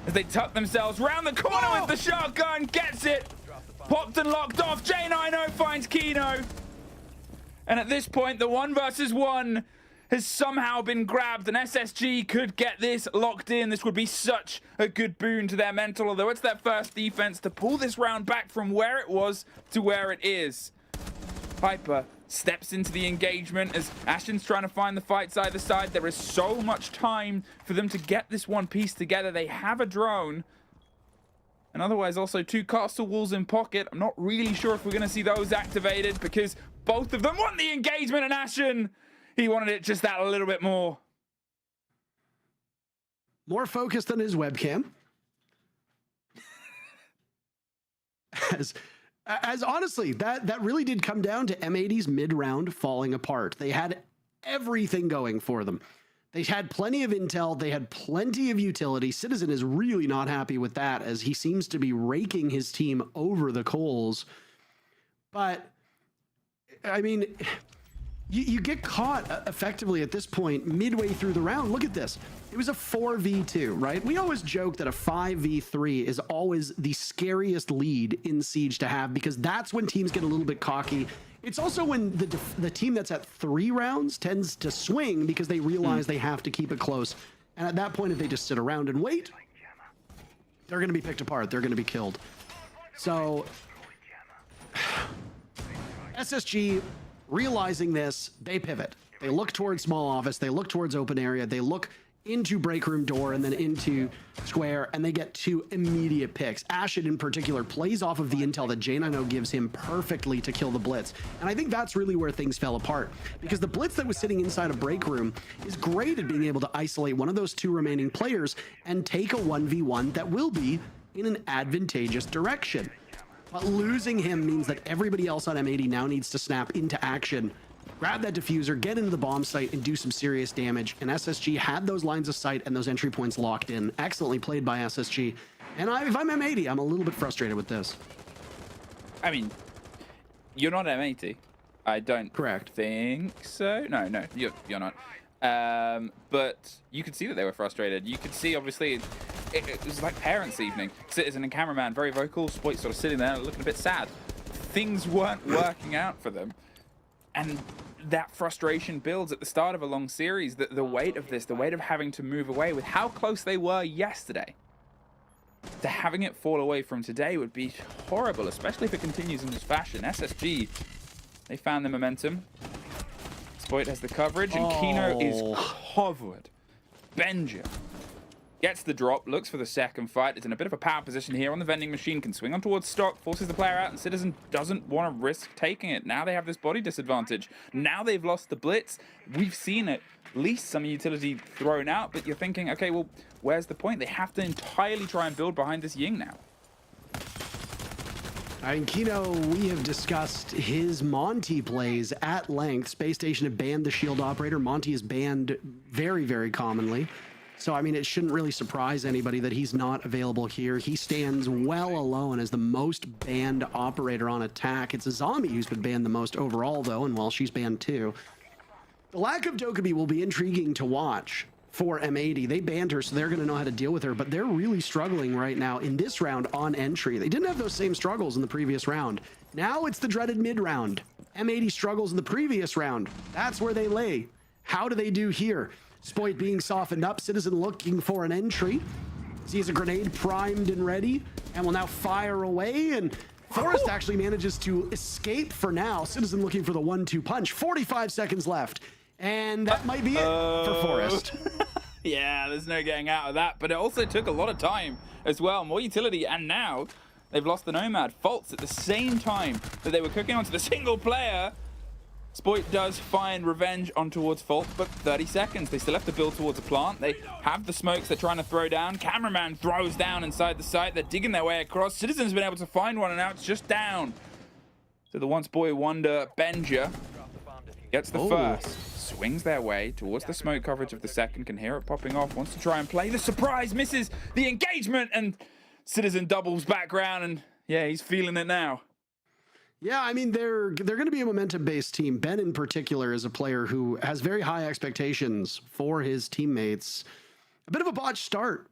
as they tuck themselves round the corner with the shotgun, gets it, popped and locked off. J90 finds Kino, and at this point the 1 versus 1 has somehow been grabbed, and SSG could get this locked in. This would be such a good boon to their mental, although it's their first defense to pull this round back from where it was to where it is. Piper steps into the engagement as Ashen's trying to find the fights either side. There is so much time for them to get this one piece together. They have a drone, and otherwise also 2 castle walls in pocket. I'm not really sure if we're going to see those activated because both of them want the engagement, and Ashen, he wanted it just that a little bit more. More focused on his webcam. As honestly, that really did come down to M80's mid-round falling apart. They had everything going for them. They had plenty of intel. They had plenty of utility. Citizen is really not happy with that, as he seems to be raking his team over the coals. But, I mean, you get caught effectively at this point midway through the round. Look at this. It was a 4v2, right? We always joke that a 5v3 is always the scariest lead in Siege to have, because that's when teams get a little bit cocky. It's also when the team that's at 3 rounds tends to swing because they realize they have to keep it close. And at that point, if they just sit around and wait, they're going to be picked apart. They're going to be killed. So SSG, realizing this, they pivot. They look towards small office. They look towards open area. They look into break room door and then into square, and they get 2 immediate picks. Ashen in particular plays off of the intel that J90 gives him perfectly to kill the Blitz. And I think that's really where things fell apart, because the Blitz that was sitting inside a break room is great at being able to isolate one of those 2 remaining players and take a 1v1 that will be in an advantageous direction. But losing him means that everybody else on M80 now needs to snap into action, grab that diffuser, get into the bomb site, and do some serious damage. And SSG had those lines of sight and those entry points locked in. Excellently played by SSG. And if I'm M80, I'm a little bit frustrated with this. I mean, you're not M80. I don't think so. No, you're not. But you could see that they were frustrated. You could see, obviously, it was like parents' evening. Citizen and cameraman, very vocal. Spoit sort of sitting there looking a bit sad. Things weren't working out for them. And that frustration builds at the start of a long series, the weight of this, the weight of having to move away with how close they were yesterday. To having it fall away from today would be horrible, especially if it continues in this fashion. SSG, they found the momentum. Spoit has the coverage, and Kino is covered. Benja gets the drop, looks for the second fight. It's in a bit of a power position here on the vending machine, can swing on towards stock, forces the player out, and Citizen doesn't want to risk taking it. Now they have this body disadvantage. Now they've lost the blitz. We've seen at least some utility thrown out, but you're thinking, okay, well, where's the point? They have to entirely try and build behind this Ying now. And Kino, we have discussed his Monty plays at length. Space Station have banned the shield operator. Monty is banned very, very commonly. So, I mean, it shouldn't really surprise anybody that he's not available here. He stands well alone as the most banned operator on attack. It's a zombie who's been banned the most overall, though, and well, she's banned too. The lack of Dokkaebi will be intriguing to watch for M80. They banned her, so they're going to know how to deal with her, but they're really struggling right now in this round on entry. They didn't have those same struggles in the previous round. Now it's the dreaded mid-round. M80 struggles in the previous round. That's where they lay. How do they do here? Spoit being softened up, Citizen looking for an entry. Sees a grenade primed and ready, and will now fire away, and Forrest actually manages to escape for now. Citizen looking for the 1-2 punch. 45 seconds left, and that might be it for Forrest. Yeah, there's no getting out of that, but it also took a lot of time as well. More utility, and now they've lost the Nomad. Faults at the same time that they were cooking onto the single player. Spoit does find revenge on towards Fault, but 30 seconds. They still have to build towards a plant. They have the smokes they're trying to throw down. Cameraman throws down inside the site. They're digging their way across. Citizen's been able to find one, and now it's just down. So the once boy wonder, Benja, gets the first. Swings their way towards the smoke coverage of the second. Can hear it popping off. Wants to try and play the surprise. Misses the engagement, and Citizen doubles back round, and yeah, he's feeling it now. Yeah, I mean, they're going to be a momentum-based team. Ben, in particular, is a player who has very high expectations for his teammates. A bit of a botched start.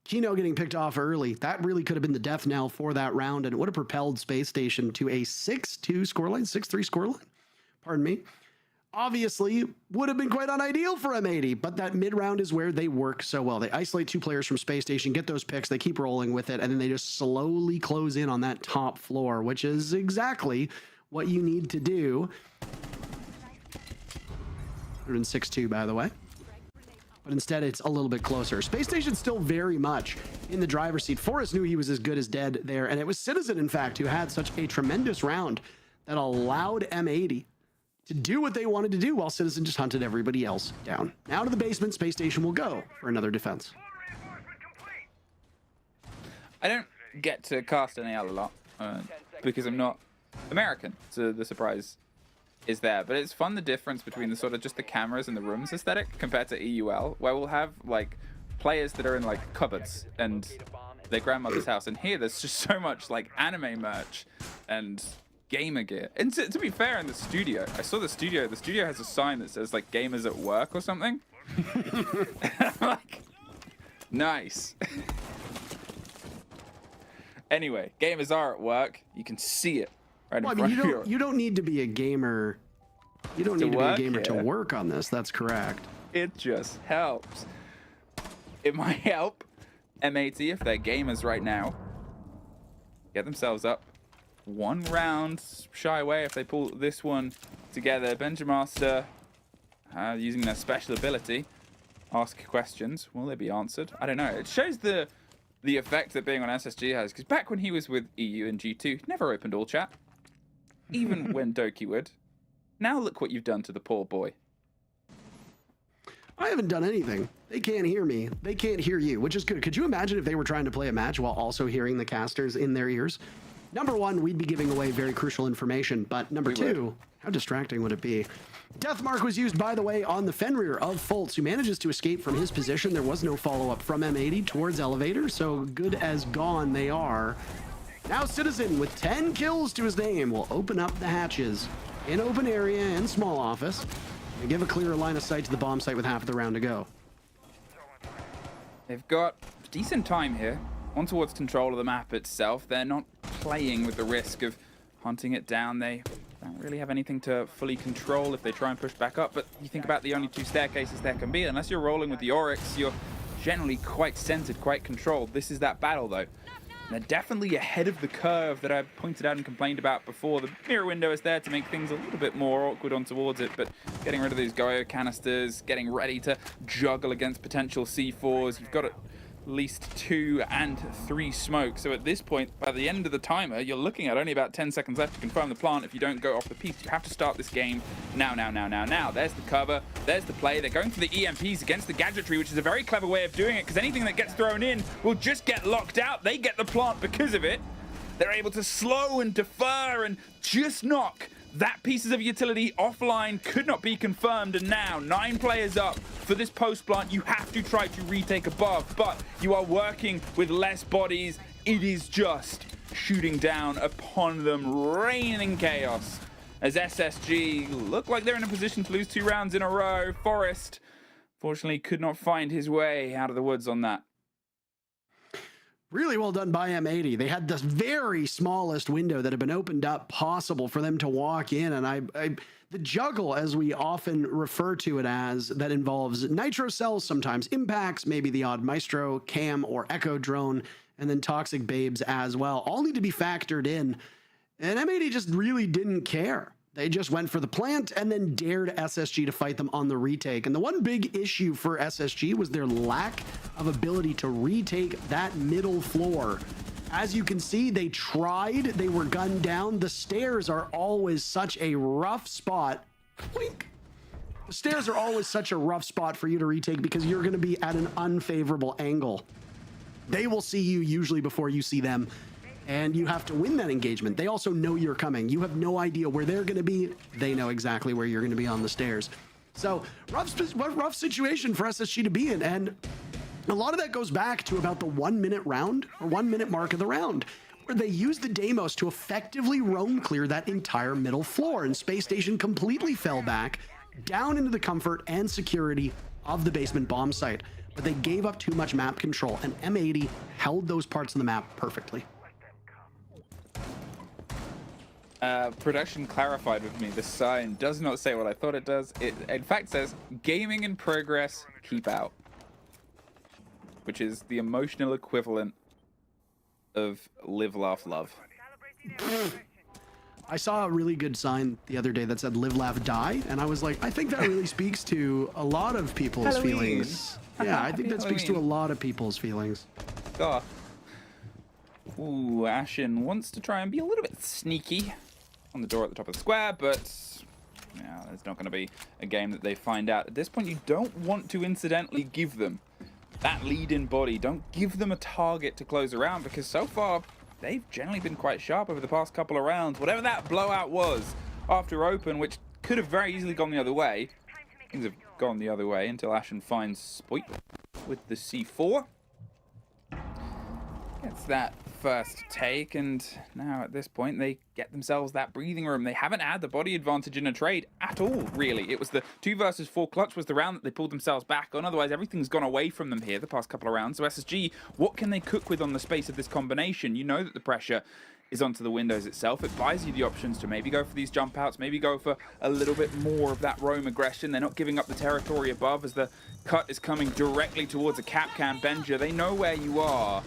Kino getting picked off early. That really could have been the death knell for that round, and it would have propelled Space Station to a 6-2 scoreline, 6-3 scoreline. Pardon me. Obviously, would have been quite unideal for M80, but that mid-round is where they work so well. They isolate two players from Space Station, get those picks, they keep rolling with it, and then they just slowly close in on that top floor, which is exactly what you need to do. 106-2, by the way. But instead, it's a little bit closer. Space Station's still very much in the driver's seat. Forrest knew he was as good as dead there, and it was Citizen, in fact, who had such a tremendous round that allowed M80 to do what they wanted to do while Citizen just hunted everybody else down. Now to the basement, Space Station will go for another defense. I don't get to cast NAL a lot because I'm not American, so the surprise is there. But it's fun, the difference between the sort of just the cameras and the rooms aesthetic compared to EUL, where we'll have like players that are in like cupboards and their grandmother's house, and here there's just so much like anime merch and gamer gear. And to be fair, in the studio, I saw the studio has a sign that says like gamers at work or something. Like, nice. Anyway, gamers are at work. You can see it right in front of you. You don't need to be a gamer. You don't need to be a gamer to work on this. That's correct. It just helps. It might help M80 if they're gamers right now. Get themselves up. One round shy away if they pull this one together. Benjamaster using their special ability. Ask questions. Will they be answered? I don't know. It shows the effect that being on SSG has. Because back when he was with EU and G2, he never opened all chat. Even when Doki would. Now look what you've done to the poor boy. I haven't done anything. They can't hear me. They can't hear you, which is good. Could you imagine if they were trying to play a match while also hearing the casters in their ears? Number one, we'd be giving away very crucial information, but number two, how distracting would it be? Deathmark was used, by the way, on the Fenrir of Fultz, who manages to escape from his position. There was no follow-up from M80 towards Elevator, so good as gone they are. Now Citizen, with 10 kills to his name, will open up the hatches in open area and small office and give a clearer line of sight to the bomb site with half of the round to go. They've got decent time here. On towards control of the map itself. They're not playing with the risk of hunting it down. They don't really have anything to fully control if they try and push back up. But you think about the only 2 staircases there can be. Unless you're rolling with the Oryx, you're generally quite centered, quite controlled. This is that battle, though. They're definitely ahead of the curve that I pointed out and complained about before. The mirror window is there to make things a little bit more awkward on towards it, but getting rid of these Goyo canisters, getting ready to juggle against potential C4s. You've got at least 2 and 3 smokes. So at this point, by the end of the timer, you're looking at only about 10 seconds left to confirm the plant if you don't go off the piece. You have to start this game now. There's the cover, there's the play. They're going for the EMPs against the gadgetry, which is a very clever way of doing it, because anything that gets thrown in will just get locked out. They get the plant because of it. They're able to slow and defer and just knock that pieces of utility offline. Could not be confirmed, and now 9 players up for this post plant. You have to try to retake above, but you are working with less bodies. It is just shooting down upon them, raining chaos as SSG look like they're in a position to lose 2 rounds in a row. Forrest, fortunately, could not find his way out of the woods on that. Really well done by M80. They had the very smallest window that had been opened up possible for them to walk in. And the juggle, as we often refer to it as, that involves nitro cells, sometimes impacts, maybe the odd Maestro, Cam, or Echo drone, and then Toxic Babes as well, all need to be factored in. And M80 just really didn't care. They just went for the plant and then dared SSG to fight them on the retake. And the one big issue for SSG was their lack of ability to retake that middle floor. As you can see, they tried, they were gunned down. The stairs are always such a rough spot. Blink. The stairs are always such a rough spot for you to retake because you're going to be at an unfavorable angle. They will see you usually before you see them, and you have to win that engagement. They also know you're coming. You have no idea where they're going to be. They know exactly where you're going to be on the stairs. So rough situation for SSG to be in. And a lot of that goes back to about the 1 minute round, or 1 minute mark of the round, where they used the Deimos to effectively roam clear that entire middle floor. And Space Station completely fell back down into the comfort and security of the basement bomb site. But they gave up too much map control, and M80 held those parts of the map perfectly. Production clarified with me. The sign does not say what I thought it does. It, in fact, says gaming in progress, keep out, which is the emotional equivalent of live, laugh, love. I saw a really good sign the other day that said live, laugh, die, and I was like, I think that really speaks to a lot of people's feelings. Yeah, I think that speaks to a lot of people's feelings. God. Ooh, Ashen wants to try and be a little bit sneaky on the door at the top of the square, but yeah, there's not going to be a game that they find out. At this point, you don't want to incidentally give them that lead-in body. Don't give them a target to close around, because so far, they've generally been quite sharp over the past couple of rounds. Whatever that blowout was after open, which could have very easily gone the other way, things have gone the other way until Ashen finds Spoit with the C4. Gets that first take, and now at this point they get themselves that breathing room. They haven't had the body advantage in a trade at all, really. It was the 2 versus 4 clutch was the round that they pulled themselves back on. Otherwise, everything's gone away from them here the past couple of rounds. So SSG, what can they cook with on the space of this combination? You know that the pressure is onto the windows itself. It buys you the options to maybe go for these jump outs, maybe go for a little bit more of that roam aggression. They're not giving up the territory above as the cut is coming directly towards a cap cam. Benja, they know where you are.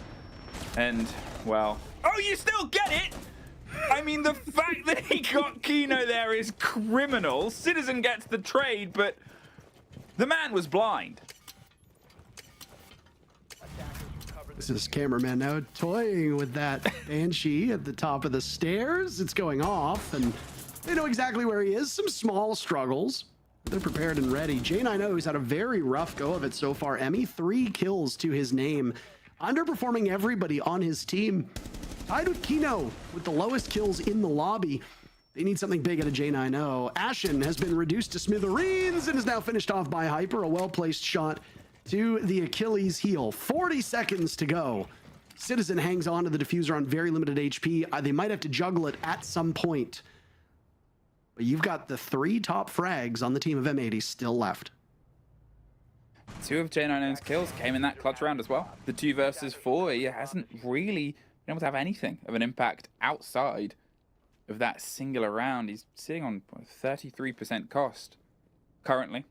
And, well... Oh, you still get it? I mean, the fact that he got Kino there is criminal. Citizen gets the trade, but the man was blind. This is cameraman now toying with that Banshee at the top of the stairs. It's going off, and they know exactly where he is. Some small struggles. They're prepared and ready. J90's had a very rough go of it so far. Emmy, 3 kills to his name. Underperforming everybody on his team. Tied with Kino with the lowest kills in the lobby. They need something big out of J90. Ashen has been reduced to smithereens and is now finished off by Hyper. A well-placed shot to the Achilles heel. 40 seconds to go. Citizen hangs on to the diffuser on very limited HP. They might have to juggle it at some point. But you've got the 3 top frags on the team of M80 still left. 2 of J90's kills came in that clutch round as well. The 2 versus 4, he hasn't really been able to have anything of an impact outside of that singular round. He's sitting on 33% cost currently.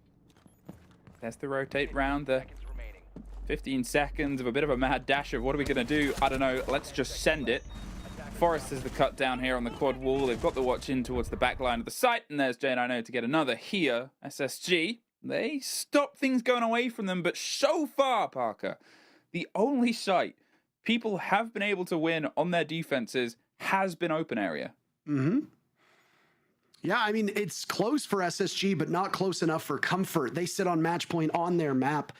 There's the rotate round, the 15 seconds of a bit of a mad dash of what are we going to do? I don't know. Let's just send it. Forest is the cut down here on the quad wall. They've got the watch in towards the back line of the site, and there's J90 to get another here. SSG, they stop things going away from them, but so far, Parker, the only site people have been able to win on their defenses has been open area. Mm-hmm. Yeah, I mean, it's close for SSG, but not close enough for Comfort. They sit on match point on their map.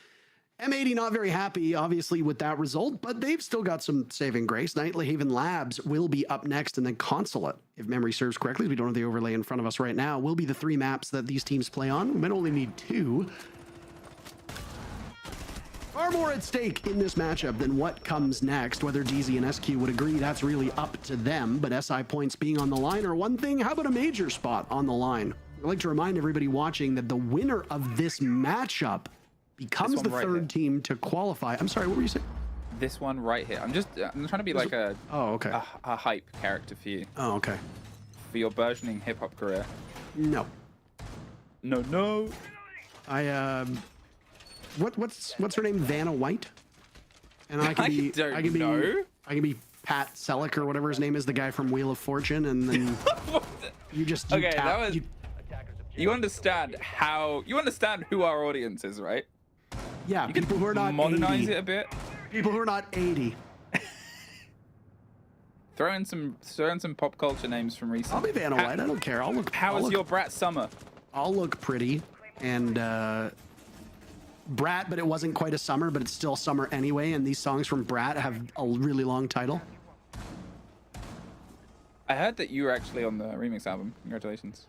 M80 not very happy, obviously, with that result, but they've still got some saving grace. Nightly Haven Labs will be up next, and then Consulate, if memory serves correctly, we don't have the overlay in front of us right now, will be the 3 maps that these teams play on. We might only need 2. Far more at stake in this matchup than what comes next. Whether DZ and SQ would agree, that's really up to them, but SI points being on the line are one thing. How about a major spot on the line? I'd like to remind everybody watching that the winner of this matchup becomes the third team to qualify. I'm sorry, what were you saying? This one right here. I'm trying to be like a hype character for you. Oh, okay. For your burgeoning hip hop career. No. No. What's her name? Vanna White? And I can be Pat Selleck or whatever his name is, the guy from Wheel of Fortune, and then you understand who our audience is, right? Yeah, you people who are not modernize 80. it a bit. People who are not 80. Throw in some pop culture names from recent. I'll be Vanna White. I don't care. How was your Brat summer? I'll look pretty and Brat, but it wasn't quite a summer, but it's still summer anyway. And these songs from Brat have a really long title. I heard that you were actually on the remix album. Congratulations.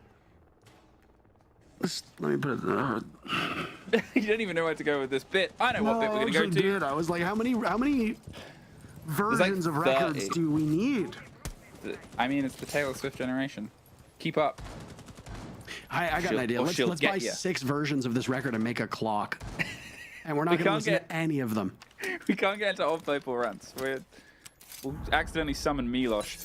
Let me put it. You don't even know where to go with this bit. I know what bit we're gonna go to. I was like, how many versions of records do we need? I mean, it's the Taylor Swift generation. Keep up. I got an idea. Let's buy 6 versions of this record and make a clock. And we're not going to listen to any of them. We can't get into off-playful rants. We'll accidentally summon Milosh.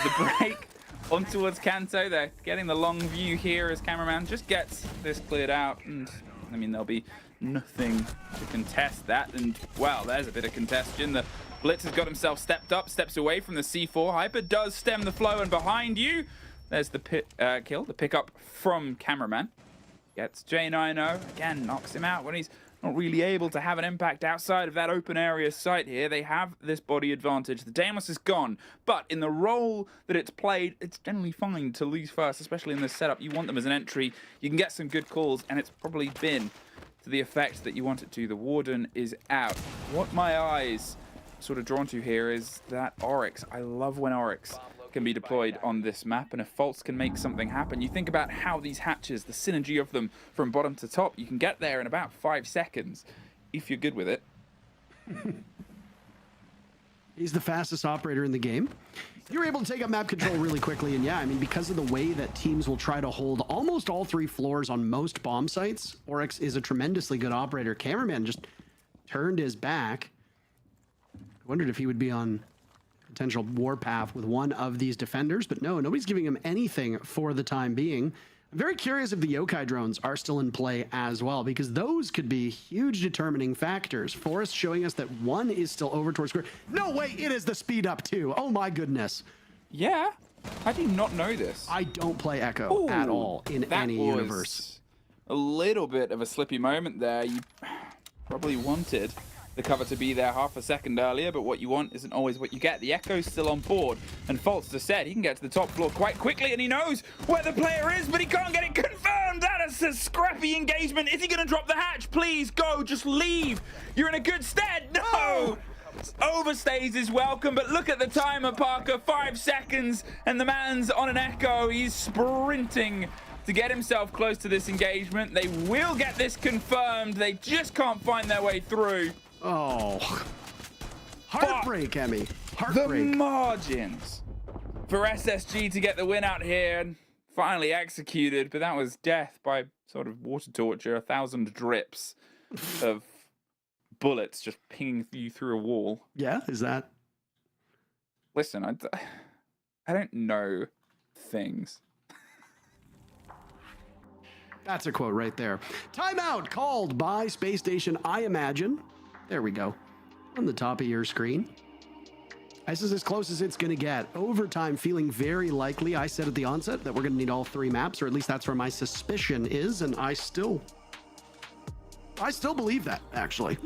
The break on towards Kanto. They're getting the long view here as cameraman just gets this cleared out. And, I mean, there'll be nothing to contest that. And, well, there's a bit of congestion. The Blitz has got himself stepped up, steps away from the C4. Hyper does stem the flow, and behind you, there's the kill, the pickup from cameraman. Gets J90, again, knocks him out when he's not really able to have an impact outside of that open area site here. They have this body advantage. The Damus is gone, but in the role that it's played, it's generally fine to lose first, especially in this setup. You want them as an entry. You can get some good calls, and it's probably been to the effect that you want it to. The Warden is out. What my eyes sort of drawn to here is that Oryx. I love when Oryx can be deployed on this map, and if Faults can make something happen. You think about how these hatches, the synergy of them from bottom to top, you can get there in about 5 seconds if you're good with it. He's the fastest operator in the game. You're able to take up map control really quickly, and yeah, I mean, because of the way that teams will try to hold almost all 3 floors on most bomb sites, Oryx is a tremendously good operator. Cameraman just turned his back. I wondered if he would be on potential warpath with one of these defenders, but no, nobody's giving him anything for the time being. I'm very curious if the yokai drones are still in play as well, because those could be huge determining factors. Forrest showing us that one is still over towards square. No way, it is the speed up too. Oh my goodness. Yeah, how do you not know this? I don't play Echo at all in any universe. A little bit of a slippy moment there. You probably wanted the cover to be there half a second earlier, but what you want isn't always what you get. The Echo's still on board, and Faults just said he can get to the top floor quite quickly, and he knows where the player is, but he can't get it confirmed. That is a scrappy engagement. Is he going to drop the hatch? Please go, just leave. You're in a good stead. No! Overstays is welcome, but look at the timer, Parker. 5 seconds, and the man's on an Echo. He's sprinting to get himself close to this engagement. They will get this confirmed. They just can't find their way through. Oh, heartbreak, Emmy. Heartbreak. The margins for SSG to get the win out here, and finally executed, but that was death by sort of water torture. 1,000 drips of bullets just pinging you through a wall. Yeah, is that? Listen, I don't know things. That's a quote right there. Timeout called by Space Station, I imagine. There we go. On the top of your screen. This is as close as it's going to get. Overtime feeling very likely. I said at the onset that we're going to need all 3 maps, or at least that's where my suspicion is, and I still believe that, actually.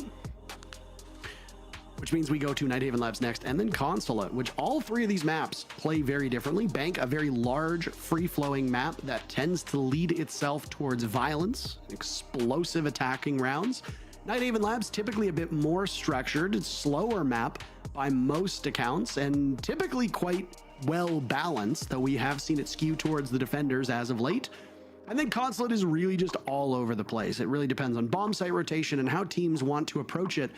Which means we go to Nighthaven Labs next, and then Consulate, which all 3 of these maps play very differently. Bank, a very large, free-flowing map that tends to lead itself towards violence, explosive attacking rounds. Nighthaven Labs, typically a bit more structured, slower map by most accounts, and typically quite well balanced, though we have seen it skew towards the defenders as of late. I think Consulate is really just all over the place. It really depends on bomb site rotation and how teams want to approach it.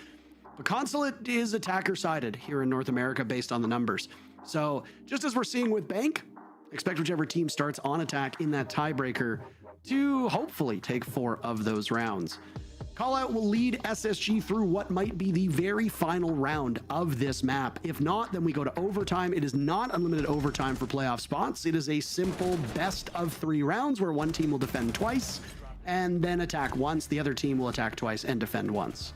But Consulate is attacker-sided here in North America based on the numbers. So just as we're seeing with Bank, expect whichever team starts on attack in that tiebreaker to hopefully take 4 of those rounds. Callout will lead SSG through what might be the very final round of this map. If not, then we go to overtime. It is not unlimited overtime for playoff spots. It is a simple best of 3 rounds where one team will defend twice and then attack once. The other team will attack twice and defend once.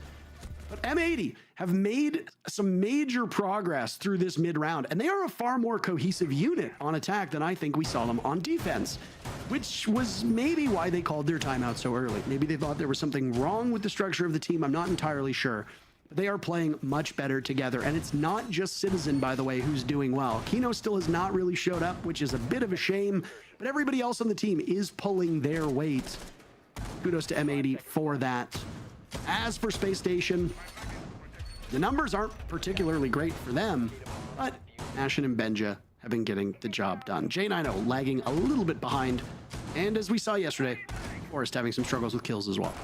But M80 have made some major progress through this mid-round, and they are a far more cohesive unit on attack than I think we saw them on defense, which was maybe why they called their timeout so early. Maybe they thought there was something wrong with the structure of the team. I'm not entirely sure. But they are playing much better together, and it's not just Citizen, by the way, who's doing well. Kino still has not really showed up, which is a bit of a shame, but everybody else on the team is pulling their weight. Kudos to M80 for that. As for Space Station, the numbers aren't particularly great for them, but Ashen and Benja have been getting the job done. J90 lagging a little bit behind, and as we saw yesterday, Forrest having some struggles with kills as well.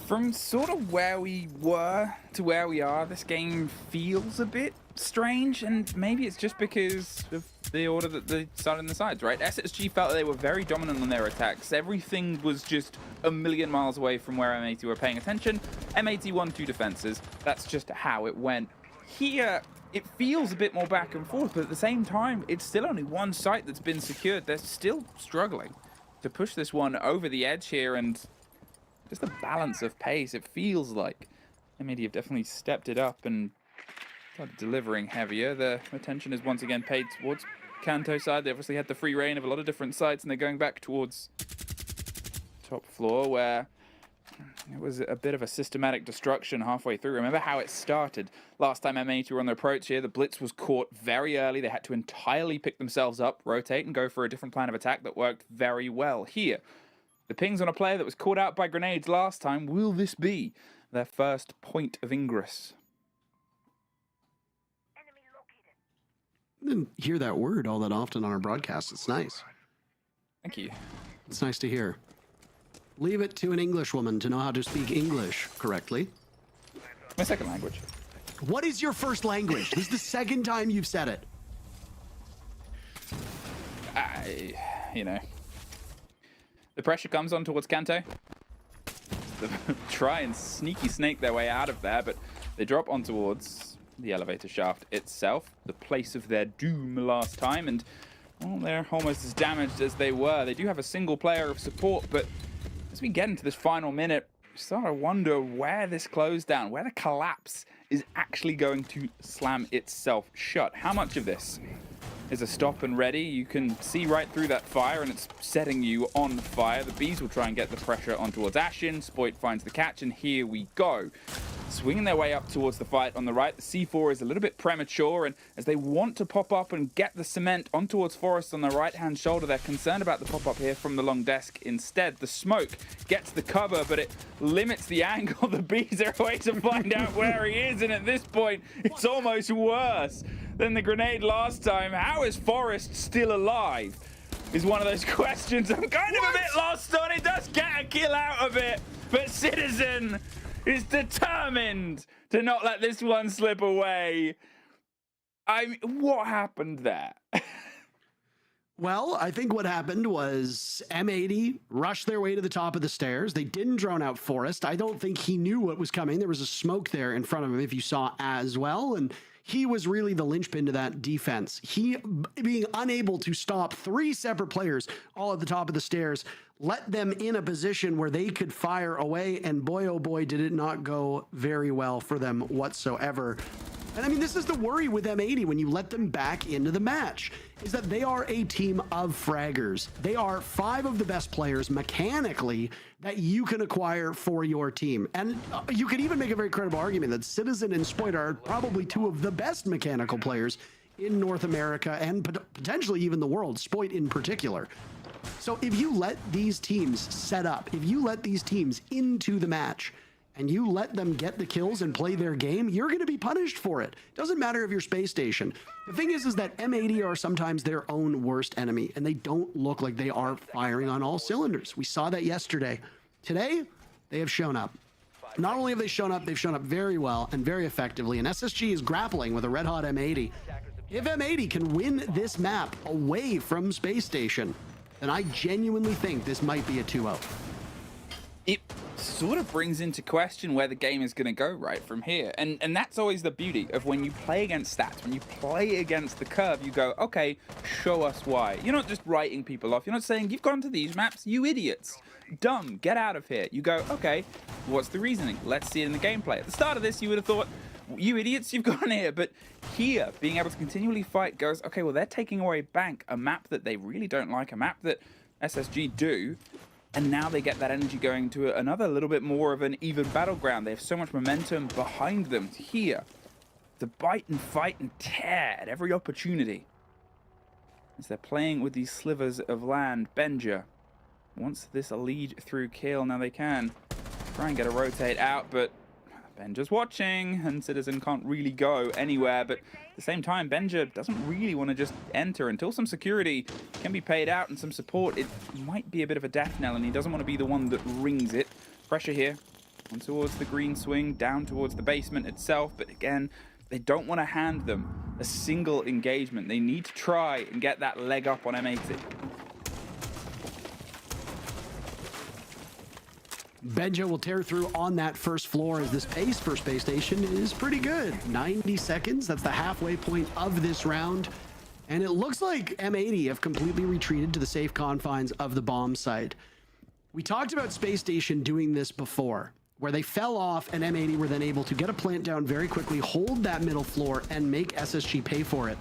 From sort of where we were to where we are, this game feels a bit strange, and maybe it's just because of the order that they started in the sides, right? SSG felt they were very dominant on their attacks. Everything was just a million miles away from where M80 were paying attention. M80 won 2 defenses. That's just how it went. Here, it feels a bit more back and forth, but at the same time, it's still only one site that's been secured. They're still struggling to push this one over the edge here, and just the balance of pace, it feels like M80 have definitely stepped it up and started delivering heavier. The attention is once again paid towards Kanto side. They obviously had the free reign of a lot of different sites, and they're going back towards top floor where it was a bit of a systematic destruction halfway through. Remember how it started? Last time M80 were on the approach here, the blitz was caught very early. They had to entirely pick themselves up, rotate, and go for a different plan of attack that worked very well here. The pings on a player that was caught out by grenades last time. Will this be their first point of ingress? I didn't hear that word all that often on our broadcast. It's nice. Thank you. It's nice to hear. Leave it to an English woman to know how to speak English correctly. My second language. What is your first language? This is the second time you've said it. You know. The pressure comes on towards Kanto. They try and sneaky snake their way out of there, but they drop on towards the elevator shaft itself, the place of their doom last time, and well, they're almost as damaged as they were. They do have a single player of support, but as we get into this final minute, we start to wonder where this close down, where the collapse is actually going to slam itself shut. How much of this is a stop and ready? You can see right through that fire, and it's setting you on fire. The bees will try and get the pressure on towards Ashen. Spoit finds the catch, and here we go. Swinging their way up towards the fight on the right. The C4 is a little bit premature, and as they want to pop up and get the cement on towards Forrest on the right-hand shoulder, they're concerned about the pop-up here from the long desk. Instead, the smoke gets the cover, but it limits the angle. The bees are away to find out where he is, and at this point, it's almost worse than the grenade last time. How is Forrest still alive? Is one of those questions I'm kind of a bit lost on. It does get a kill out of it, but Citizen is determined to not let this one slip away. I mean, what happened there? Well, I think what happened was M80 rushed their way to the top of the stairs. They didn't drone out Forrest. I don't think he knew what was coming. There was a smoke there in front of him, if you saw as well. And he was really the linchpin to that defense. He, being unable to stop 3 separate players all at the top of the stairs, let them in a position where they could fire away. And boy, oh boy, did it not go very well for them whatsoever. And I mean, this is the worry with M80 when you let them back into the match, is that they are a team of fraggers. They are 5 of the best players mechanically that you can acquire for your team. And you could even make a very credible argument that Citizen and Spoit are probably 2 of the best mechanical players in North America and potentially even the world, Spoit in particular. So if you let these teams set up, if you let these teams into the match, and you let them get the kills and play their game, you're going to be punished for it. Doesn't matter if you're Space Station. The thing is that M80 are sometimes their own worst enemy, and they don't look like they are firing on all cylinders. We saw that yesterday. Today, they have shown up. Not only have they shown up, they've shown up very well and very effectively, and SSG is grappling with a red-hot M80. If M80 can win this map away from Space Station, then I genuinely think this might be a 2-0. It sort of brings into question where the game is going to go right from here. And that's always the beauty of when you play against stats, when you play against the curve, you go, okay, show us why. You're not just writing people off. You're not saying, you've gone to these maps, you idiots. Dumb, get out of here. You go, okay, what's the reasoning? Let's see it in the gameplay. At the start of this, you would have thought, you idiots, you've gone here. But here, being able to continually fight goes, okay, well, they're taking away Bank, a map that they really don't like, a map that SSG do. And now they get that energy going to another little bit more of an even battleground. They have so much momentum behind them here to bite and fight and tear at every opportunity. As they're playing with these slivers of land, Benja wants this a lead through kill. Now they can try and get a rotate out, but Benja's watching, and Citizen can't really go anywhere. But at the same time, Benja doesn't really want to just enter until some security can be paid out and some support. It might be a bit of a death knell, and he doesn't want to be the one that rings it. Pressure here on towards the green swing, down towards the basement itself. But again, they don't want to hand them a single engagement. They need to try and get that leg up on M80. Benja will tear through on that first floor as this pace for Space Station is pretty good. 90 seconds, that's the halfway point of this round. And it looks like M80 have completely retreated to the safe confines of the bomb site. We talked about Space Station doing this before, where they fell off and M80 were then able to get a plant down very quickly, hold that middle floor, and make SSG pay for it.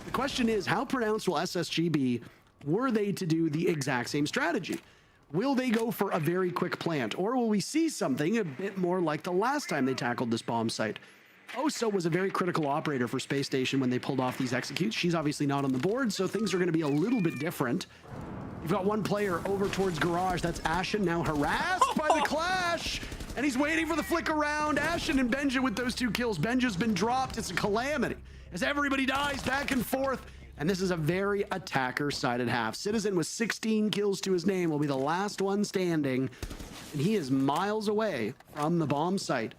The question is, how pronounced will SSG be were they to do the exact same strategy? Will they go for a very quick plant, or will we see something a bit more like the last time they tackled this bomb site? Oso was a very critical operator for Space Station when they pulled off these executes. She's obviously not on the board, so things are going to be a little bit different. You've got one player over towards Garage. That's Ashen, now harassed by the clash, and he's waiting for the flick around. Ashen and Benja with those 2 kills. Benja's been dropped. It's a calamity as everybody dies back and forth. And this is a very attacker-sided half. Citizen with 16 kills to his name will be the last one standing, and he is miles away from the bomb site.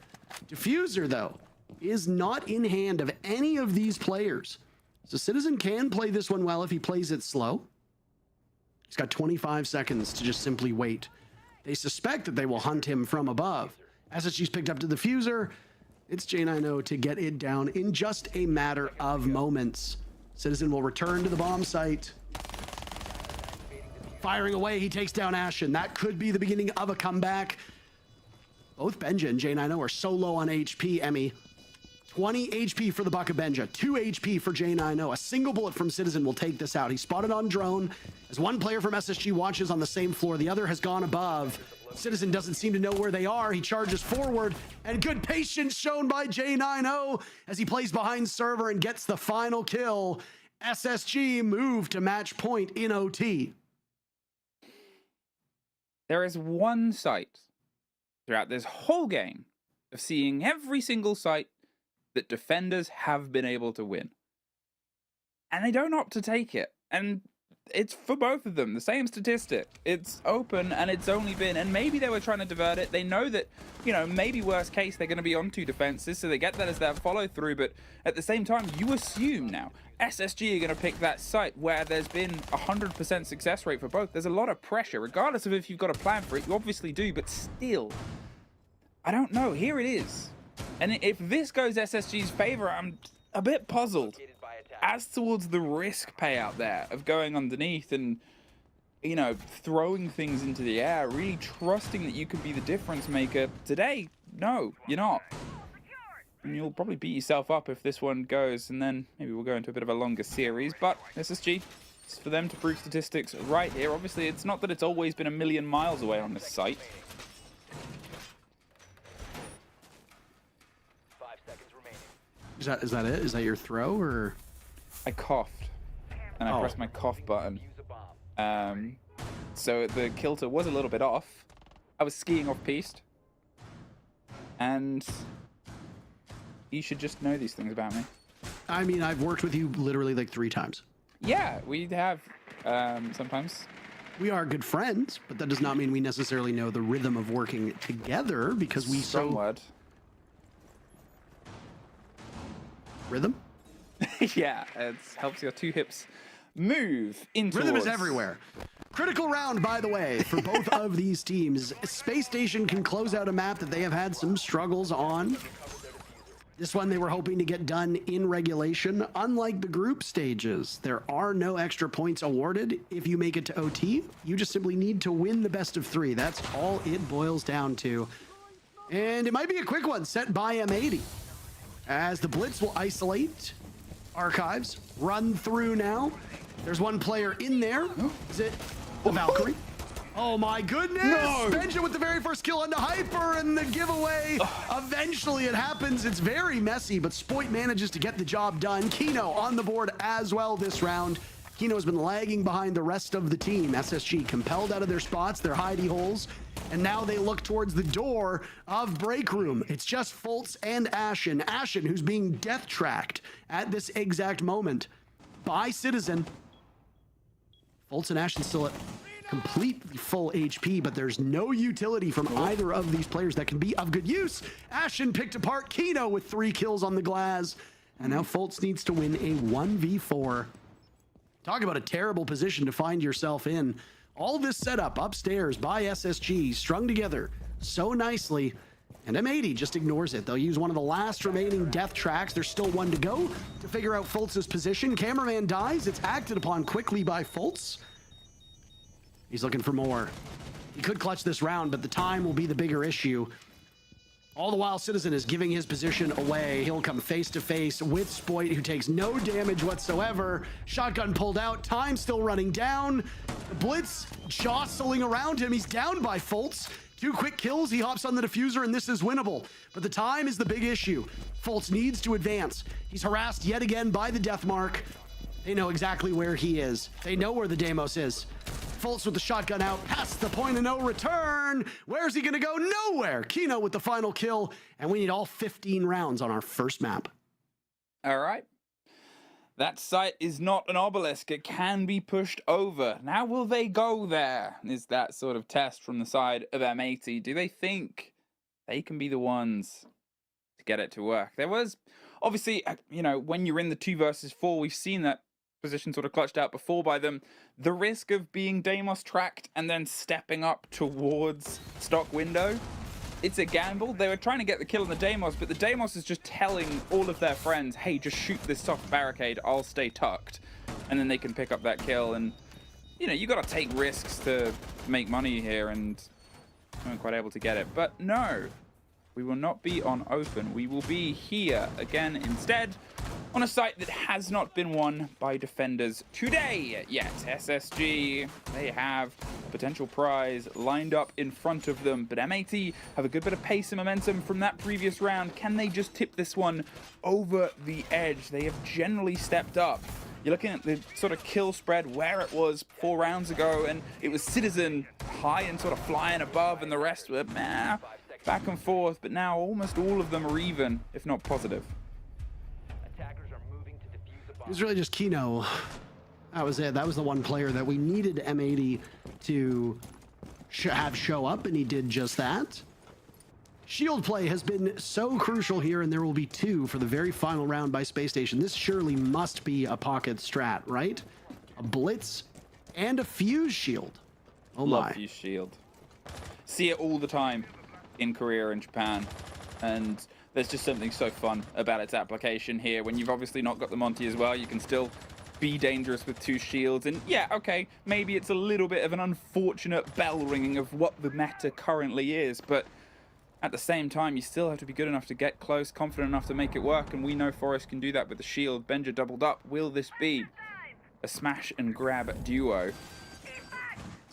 Diffuser, though, is not in hand of any of these players. So Citizen can play this one well if he plays it slow. He's got 25 seconds to just simply wait. They suspect that they will hunt him from above. SSG's picked up to the diffuser. It's J90 to get it down in just a matter of moments. Citizen will return to the bomb site. Firing away, he takes down Ashen. That could be the beginning of a comeback. Both Benja and J90 are so low on HP, Emmy. 20 HP for the Buck of Benja, 2 HP for J90. A single bullet from Citizen will take this out. He's spotted on drone. As one player from SSG watches on the same floor, the other has gone above. Citizen doesn't seem to know where they are. He charges forward, and good patience shown by J90 as he plays behind server and gets the final kill. SSG move to match point in OT. There is one site throughout this whole game of seeing every single site that defenders have been able to win. And they don't opt to take it. And it's for both of them, the same statistic. It's open, and it's only been, and maybe they were trying to divert it. They know that, you know, maybe worst case, they're going to be on 2 defenses, so they get that as their follow-through, but at the same time, you assume now, SSG are going to pick that site where there's been 100% success rate for both. There's a lot of pressure, regardless of if you've got a plan for it, you obviously do, but still, I don't know, here it is. And if this goes SSG's favor, I'm a bit puzzled as towards the risk payout there of going underneath and, you know, throwing things into the air, really trusting that you can be the difference maker. Today, no, you're not. And you'll probably beat yourself up if this one goes, and then maybe we'll go into a bit of a longer series. But SSG, it's for them to prove statistics right here. Obviously, it's not that it's always been a million miles away on this site. Is that it? Is that your throw, or? I coughed, and I pressed my cough button. So the kilter was a little bit off. I was skiing off piste, and you should just know these things about me. I mean, I've worked with you literally like 3 times. Yeah, we have sometimes. We are good friends, but that does not mean we necessarily know the rhythm of working together, because we Somewhat. Rhythm? Yeah, it helps your 2 hips move into Rhythm is everywhere. Critical round, by the way, for both of these teams. Space Station can close out a map that they have had some struggles on. This one they were hoping to get done in regulation. Unlike the group stages, there are no extra points awarded if you make it to OT. You just simply need to win the best of 3. That's all it boils down to. And it might be a quick one set by M80. As the Blitz will isolate. Archives run through now. There's one player in there. Is it the Valkyrie? Oh my goodness! No! Benja with the very first kill onto Hyper, and the giveaway. Eventually it happens. It's very messy, but Spoit manages to get the job done. Kino on the board as well this round. Kino has been lagging behind the rest of the team. SSG compelled out of their spots, their hidey holes, and now they look towards the door of Break Room. It's just Fultz and Ashen. Ashen, who's being death tracked at this exact moment by Citizen. Fultz and Ashen still at completely full HP, but there's no utility from either of these players that can be of good use. Ashen picked apart Kino with 3 kills on the glass, and now Fultz needs to win a 1v4. Talk about a terrible position to find yourself in. All this setup upstairs by SSG, strung together so nicely, and M80 just ignores it. They'll use one of the last remaining death tracks. There's still one to go to figure out Fultz's position. Cameraman dies. It's acted upon quickly by Fultz. He's looking for more. He could clutch this round, but the time will be the bigger issue. All the while, Citizen is giving his position away. He'll come face to face with Spoit, who takes no damage whatsoever. Shotgun pulled out, time still running down. The Blitz jostling around him. He's down by Fultz. 2 quick kills, he hops on the diffuser, and this is winnable. But the time is the big issue. Fultz needs to advance. He's harassed yet again by the death mark. They know exactly where he is. They know where the Deimos is. Fultz with the shotgun out, past the point of no return. Where's he gonna go? Nowhere. Kino with the final kill, and we need all 15 rounds on our first map. All right. That site is not an obelisk. It can be pushed over. Now will they go there? Is that sort of test from the side of M80. Do they think they can be the ones to get it to work? There was, obviously, you know, when you're in the 2 versus 4, we've seen that position sort of clutched out before by them. The risk of being Deimos tracked and then stepping up towards stock window, it's a gamble. They were trying to get the kill on the Deimos, but the Deimos is just telling all of their friends, hey, just shoot this soft barricade, I'll stay tucked. And then they can pick up that kill. And, you know, you got to take risks to make money here, and I weren't quite able to get it. But no, we will not be on open. We will be here again instead, on a site that has not been won by defenders today yet. SSG, they have a potential prize lined up in front of them, but M80 have a good bit of pace and momentum from that previous round. Can they just tip this one over the edge? They have generally stepped up. You're looking at the sort of kill spread where it was 4 rounds ago, and it was Citizen high and sort of flying above, and the rest were back and forth, but now almost all of them are even, if not positive. It was really just Kino That was it. That was the one player that we needed M80 to have show up, and he did just that. Shield play has been so crucial here, and there will be 2 for the very final round by Space Station. This surely must be a pocket strat, right? A blitz and a fuse shield. Oh Love my. fuse shield. See it all the time in Korea and Japan, and there's just something so fun about its application here. When you've obviously not got the Monty as well, you can still be dangerous with 2 shields. And yeah, okay, maybe it's a little bit of an unfortunate bell ringing of what the meta currently is, but at the same time, you still have to be good enough to get close, confident enough to make it work, and we know Forest can do that with the shield. Benja doubled up. Will this be a smash and grab duo?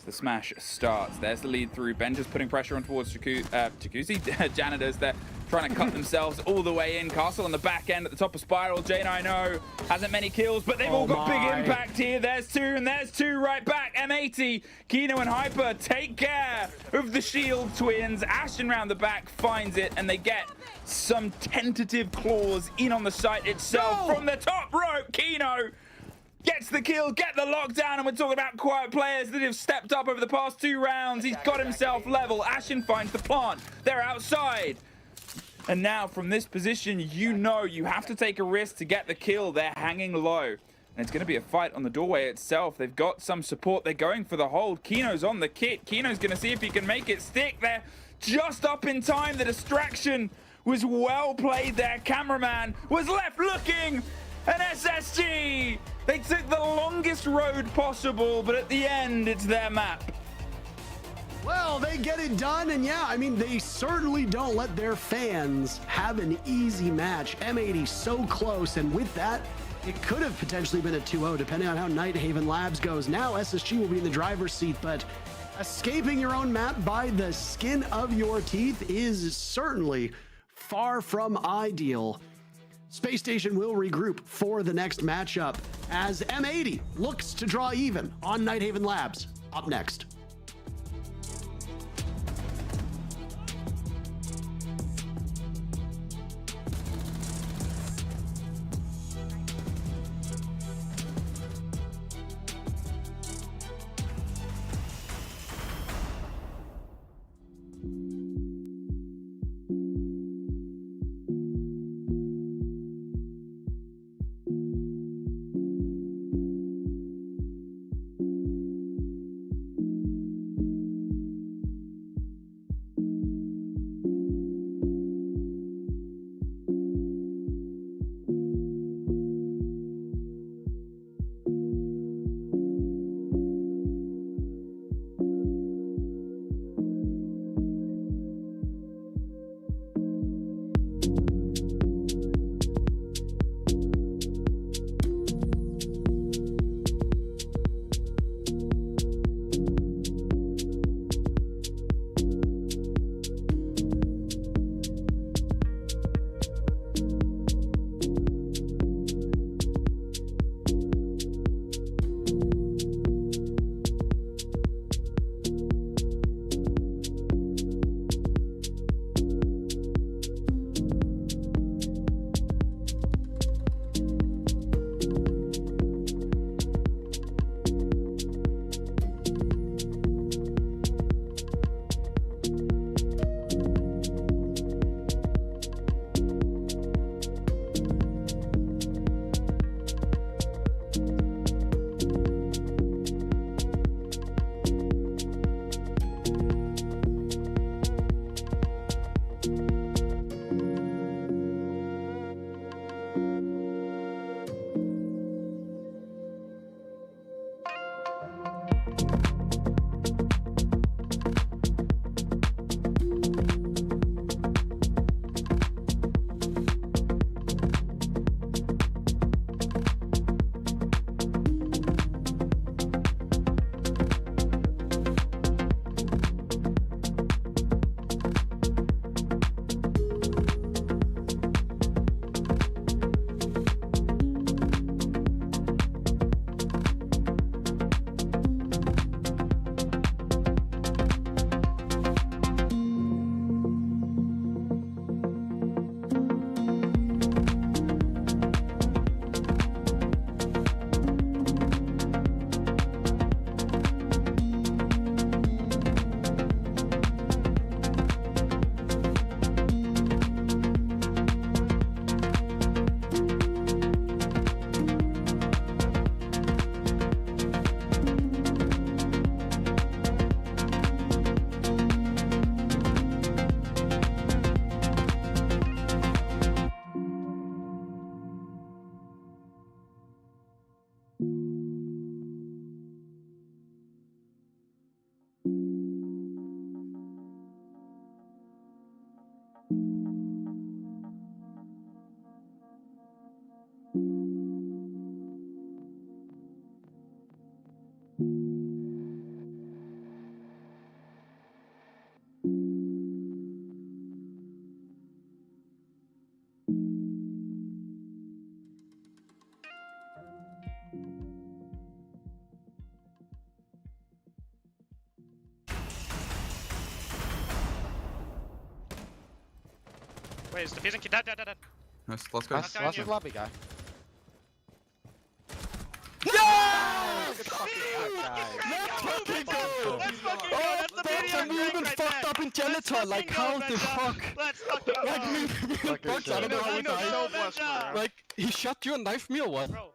The smash starts. There's the lead through. Benja's putting pressure on towards Jacuzzi. Janitors, they're trying to cut themselves all the way in. Castle on the back end at the top of Spiral. J90 hasn't many kills, but they've all got big impact here. There's 2, and there's 2 right back. M80, Kino and Hyper take care of the Shield twins. Ashton round the back finds it, and they get some tentative claws in on the site itself. From the top rope. Kino gets the kill, get the lockdown, and we're talking about quiet players that have stepped up over the past 2 rounds. He's got himself level. Ashen finds the plant. They're outside. And now from this position, you know you have to take a risk to get the kill. They're hanging low. And it's going to be a fight on the doorway itself. They've got some support. They're going for the hold. Kino's on the kit. Kino's going to see if he can make it stick. They're just up in time. The distraction was well played there. Cameraman was left looking. An SSG! They took the longest road possible, but at the end, it's their map. Well, they get it done, and yeah, I mean, they certainly don't let their fans have an easy match. M80 so close, and with that, it could have potentially been a 2-0, depending on how Nighthaven Labs goes. Now, SSG will be in the driver's seat, but escaping your own map by the skin of your teeth is certainly far from ideal. Space Station will regroup for the next matchup as M80 looks to draw even on Nighthaven Labs. Up next. Wait, is defusing? Dead. Let's go. Last lobby guy. Let's fucking go! That's the video I'm even fucked up in genital. Like, how the fuck? Let's fucking go! I don't know how he died. Like, he shot you and knifed me or what? Bro.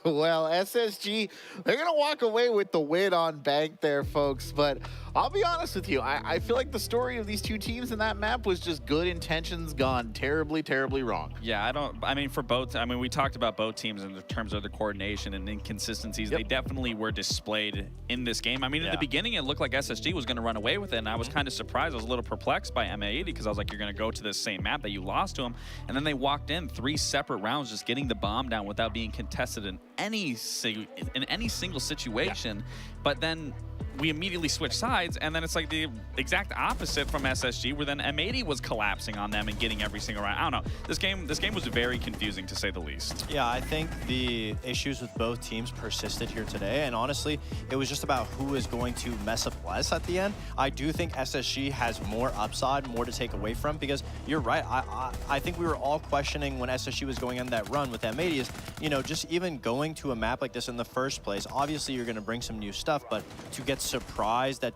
Well, SSG, they're going to walk away with the win on Bank there, folks. But I'll be honest with you. I feel like the story of these two teams in that map was just good intentions gone terribly, terribly wrong. Yeah, I mean, for both, I mean, we talked about both teams in terms of their coordination and inconsistencies. They definitely were displayed in this game. I mean, in the beginning, it looked like SSG was going to run away with it, and I was kind of surprised. I was a little perplexed by MA80 because I was like, you're going to go to this same map that you lost to them. And then they walked in 3 separate rounds just getting the bomb down without being contested in any single situation. But then we immediately switched sides, and then it's like the exact opposite from SSG, where then M80 was collapsing on them and getting every single round. I don't know. This game was very confusing, to say the least. Yeah, I think the issues with both teams persisted here today, and honestly, it was just about who is going to mess up less at the end. I do think SSG has more upside, more to take away from, because you're right. I think we were all questioning when SSG was going on that run with M80 is, you know, just even going to a map like this in the first place, obviously you're going to bring some new stuff, but to get surprised that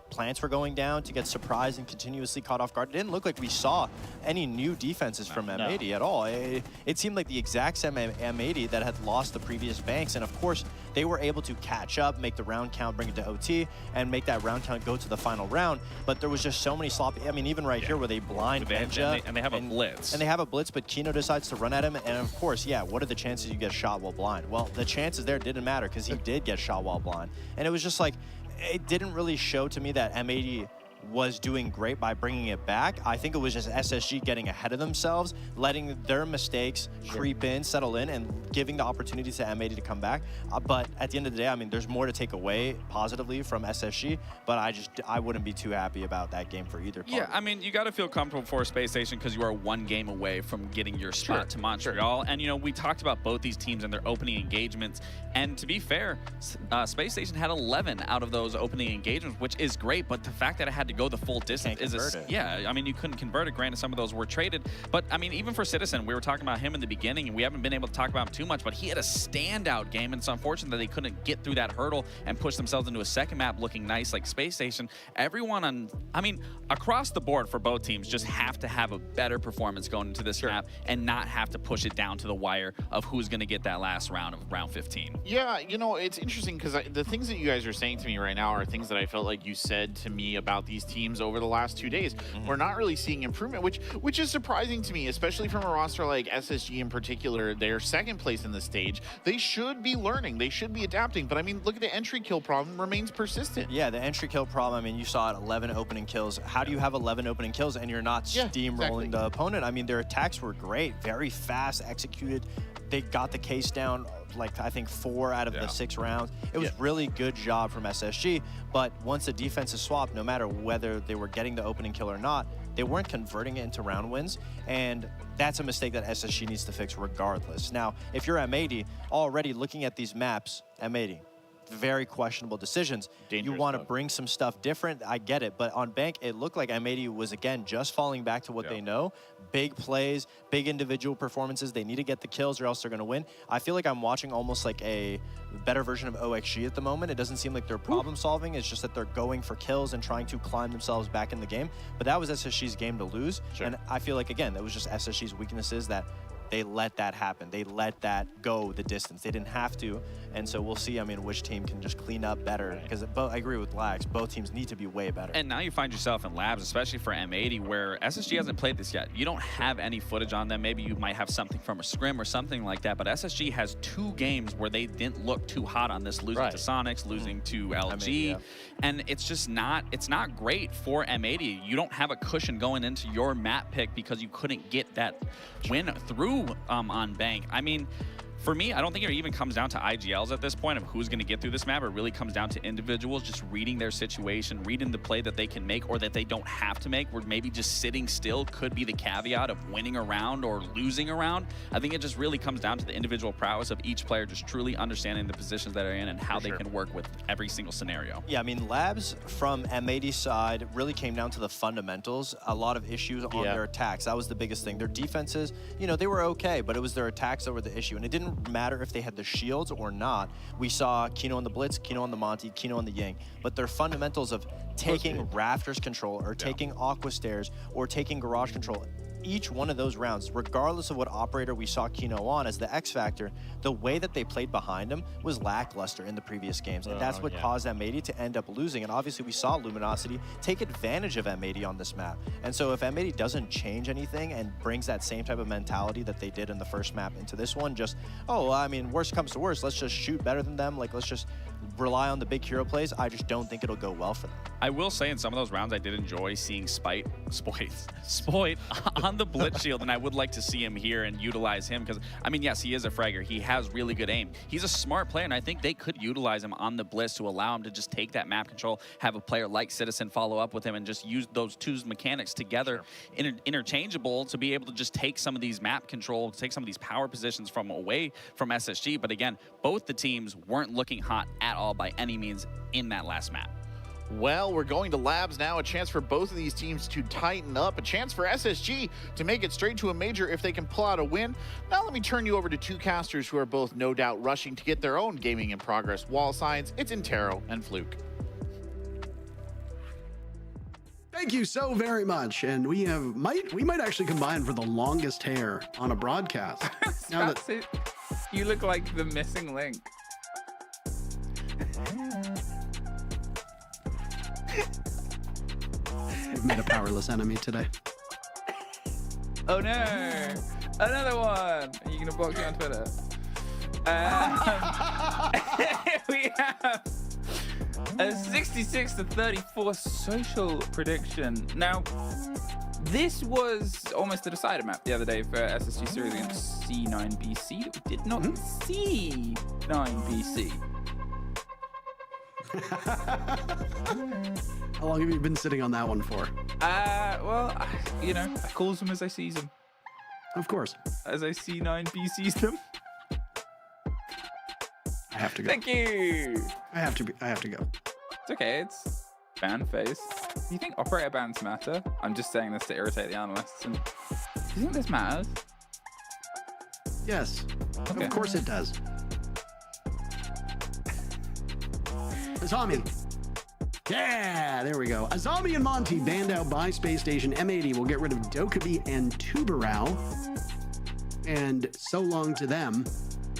plants were going down, to get surprised and continuously caught off guard. It didn't look like we saw any new defenses from M80 at all. It seemed like the exact same M80 that had lost the previous banks, and of course they were able to catch up, make the round count, bring it to OT, and make that round count go to the final round. But there was just so many sloppy, I mean, even right here where they blind Benja. And they have a blitz. And they have a blitz, but Kino decides to run at him, and of course, yeah, what are the chances you get shot while blind? Well, the chances there didn't matter because he did get shot while blind. And it was just like, it didn't really show to me that M80 was doing great by bringing it back. I think it was just SSG getting ahead of themselves, letting their mistakes creep in, settle in, and giving the opportunity to M80 to come back. But at the end of the day, I mean, there's more to take away positively from SSG, but I wouldn't be too happy about that game for either party. Yeah, I mean, you got to feel comfortable for Space Station because you are 1 game away from getting your spot to Montreal. And, you know, we talked about both these teams and their opening engagements. And to be fair, Space Station had 11 out of those opening engagements, which is great. But the fact that it had to go the full distance yeah, I mean, you couldn't convert it. Granted, some of those were traded, but I mean, even for Citizen, we were talking about him in the beginning, and we haven't been able to talk about him too much, but he had a standout game, and it's unfortunate that they couldn't get through that hurdle and push themselves into a second map looking nice like Space Station. Everyone on, I mean, across the board for both teams just have to have a better performance going into this map and not have to push it down to the wire of who's going to get that last round of round 15. Yeah, you know, it's interesting because the things that you guys are saying to me right now are things that I felt like you said to me about these teams over the last 2 days. We're not really seeing improvement, which is surprising to me, especially from a roster like SSG in particular. They're second place in the stage. They should be learning. They should be adapting. But I mean, look at the entry kill problem remains persistent. Yeah, the entry kill problem, I mean, you saw it, 11 opening kills. How do you have 11 opening kills and you're not steamrolling the opponent? I mean, their attacks were great, very fast executed. They got the case down, like, I think 4 out of the 6 rounds. It was really good job from SSG, but once the defense is swapped, no matter whether they were getting the opening kill or not, they weren't converting it into round wins, and that's a mistake that SSG needs to fix regardless. Now, if you're M80, already looking at these maps, M80, very questionable decisions. You want to bring some stuff different, I get it, but on Bank, it looked like M80 was, again, just falling back to what they know. Big plays, big individual performances. They need to get the kills or else they're going to win. I feel like I'm watching almost like a better version of OXG at the moment. It doesn't seem like they're problem solving. It's just that they're going for kills and trying to climb themselves back in the game. But that was SSG's game to lose. And I feel like, again, that was just SSG's weaknesses that they let that happen. They let that go the distance. They didn't have to. And so we'll see, I mean, which team can just clean up better. Because I agree with Lax, both teams need to be way better. And now you find yourself in labs, especially for M80, where SSG hasn't played this yet. You don't have any footage on them. Maybe you might have something from a scrim or something like that. But SSG has 2 games where they didn't look too hot on this, losing to Sonics, losing to LG. And it's just not, it's not great for M80. You don't have a cushion going into your map pick because you couldn't get that win through on Bank. I mean, For me, I don't think it even comes down to IGLs at this point of who's going to get through this map. It really comes down to individuals just reading their situation, reading the play that they can make or that they don't have to make, where maybe just sitting still could be the caveat of winning a round or losing a round. I think it just really comes down to the individual prowess of each player just truly understanding the positions that are in and how they can work with every single scenario. Yeah, I mean, Labs from M80's side really came down to the fundamentals. A lot of issues on their attacks. That was the biggest thing. Their defenses, you know, they were okay, but it was their attacks that were the issue. And it didn't matter if they had the shields or not. We saw Kino on the Blitz, Kino on the Monty, Kino on the Ying. But their fundamentals of taking Rafters control or taking Aqua Stairs or taking Garage control, each one of those rounds, regardless of what operator we saw Kino on as the X Factor, the way that they played behind him was lackluster in the previous games. And that's what caused M80 to end up losing. And obviously we saw Luminosity take advantage of M80 on this map. And so if M80 doesn't change anything and brings that same type of mentality that they did in the first map into this one, just, oh, I mean, worst comes to worst, let's just shoot better than them. Like, let's just rely on the big hero plays. I just don't think it'll go well for them. I will say in some of those rounds, I did enjoy seeing Spoit on the Blitz shield, and I would like to see him here and utilize him because, I mean, yes, he is a fragger. He has really good aim. He's a smart player, and I think they could utilize him on the Blitz to allow him to just take that map control, have a player like Citizen follow up with him, and just use those two mechanics together, interchangeable, to be able to just take some of these map control, take some of these power positions from away from SSG. But again, both the teams weren't looking hot at all by any means in that last map. Well, we're going to Labs now. A chance for both of these teams to tighten up. A chance for SSG to make it straight to a major if they can pull out a win. Now let me turn you over to two casters who are both no doubt rushing to get their own gaming in progress wall signs. It's Intero and Fluke. Thank you so very much. And we might actually combine for the longest hair on a broadcast. Now that you look like the missing link. We've made a powerless enemy today. Oh no! Another one! Are you gonna block me on Twitter? We have a 66-34 social prediction. Now, this was almost a decided map the other day for SSG Series against C9BC that we did not see 9BC. How long have you been sitting on that one for? Well, you know, I calls them as I sees them. Of course. As I see 9BCs them. I have to go. Thank you. I have to go. It's okay. It's ban phase. Do you think operator bans matter? I'm just saying this to irritate the analysts. And do you think this matters? Yes. Okay. Of course it does. Azami. Yeah, there we go. Azami and Monty banned out by Space Station. M80 will get rid of Dokkaebi and Tubarão. And so long to them,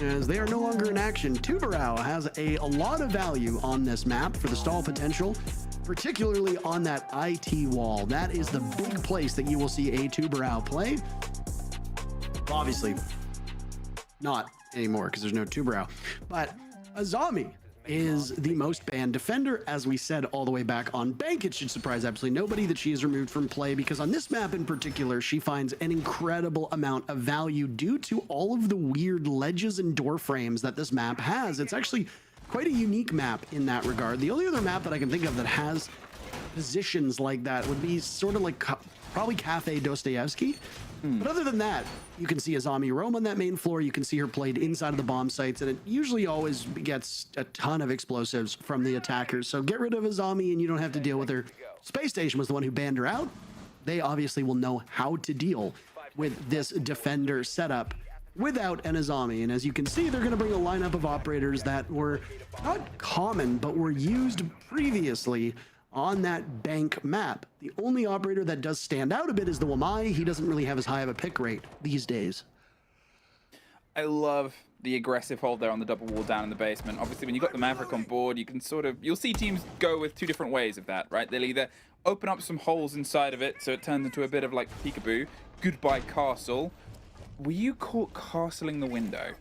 as they are no longer in action. Tubarão has a lot of value on this map for the stall potential, particularly on that IT wall. That is the big place that you will see a Tubarão play. Obviously, not anymore because there's no Tubarão. But Azami is the most banned defender, as we said all the way back on Bank. It should surprise absolutely nobody that she is removed from play, because on this map in particular, she finds an incredible amount of value due to all of the weird ledges and door frames that this map has. It's actually quite a unique map in that regard. The only other map that I can think of that has positions like that would be sort of like probably Cafe Dostoevsky. But other than that, you can see Azami roam on that main floor. You can see her played inside of the bomb sites, and it usually always gets a ton of explosives from the attackers. So get rid of Azami and you don't have to deal with her. Space Station was the one who banned her out. They obviously will know how to deal with this defender setup without an Azami. And as you can see, they're going to bring a lineup of operators that were not common, but were used previously on that Bank map. The only operator that does stand out a bit is the Wamai. He doesn't really have as high of a pick rate these days. I love the aggressive hold there on the double wall down in the basement. Obviously, when you've got the Maverick on board, you can you'll see teams go with two different ways of that, right? They'll either open up some holes inside of it, so it turns into a bit of like peekaboo. Goodbye, castle. Were you caught castling the window?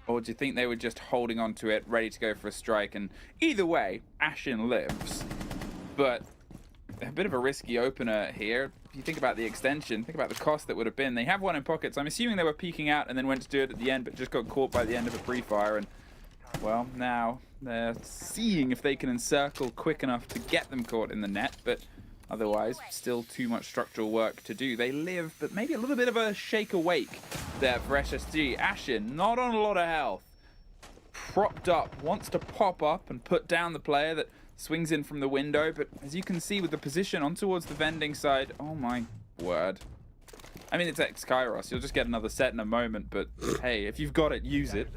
Or do you think they were just holding onto it, ready to go for a strike? And either way, Ashen lives. But a bit of a risky opener here. If you think about the extension, think about the cost that would have been. They have one in pockets. I'm assuming they were peeking out and then went to do it at the end, but just got caught by the end of a pre-fire. And, well, now they're seeing if they can encircle quick enough to get them caught in the net, but otherwise, still too much structural work to do. They live, but maybe a little bit of a shake awake there for SSG. Ashen, not on a lot of health. Propped up, wants to pop up and put down the player that swings in from the window, but as you can see with the position on towards the vending side, oh my word. I mean, it's ex-Kairos, you'll just get another set in a moment, but hey, if you've got it, use it.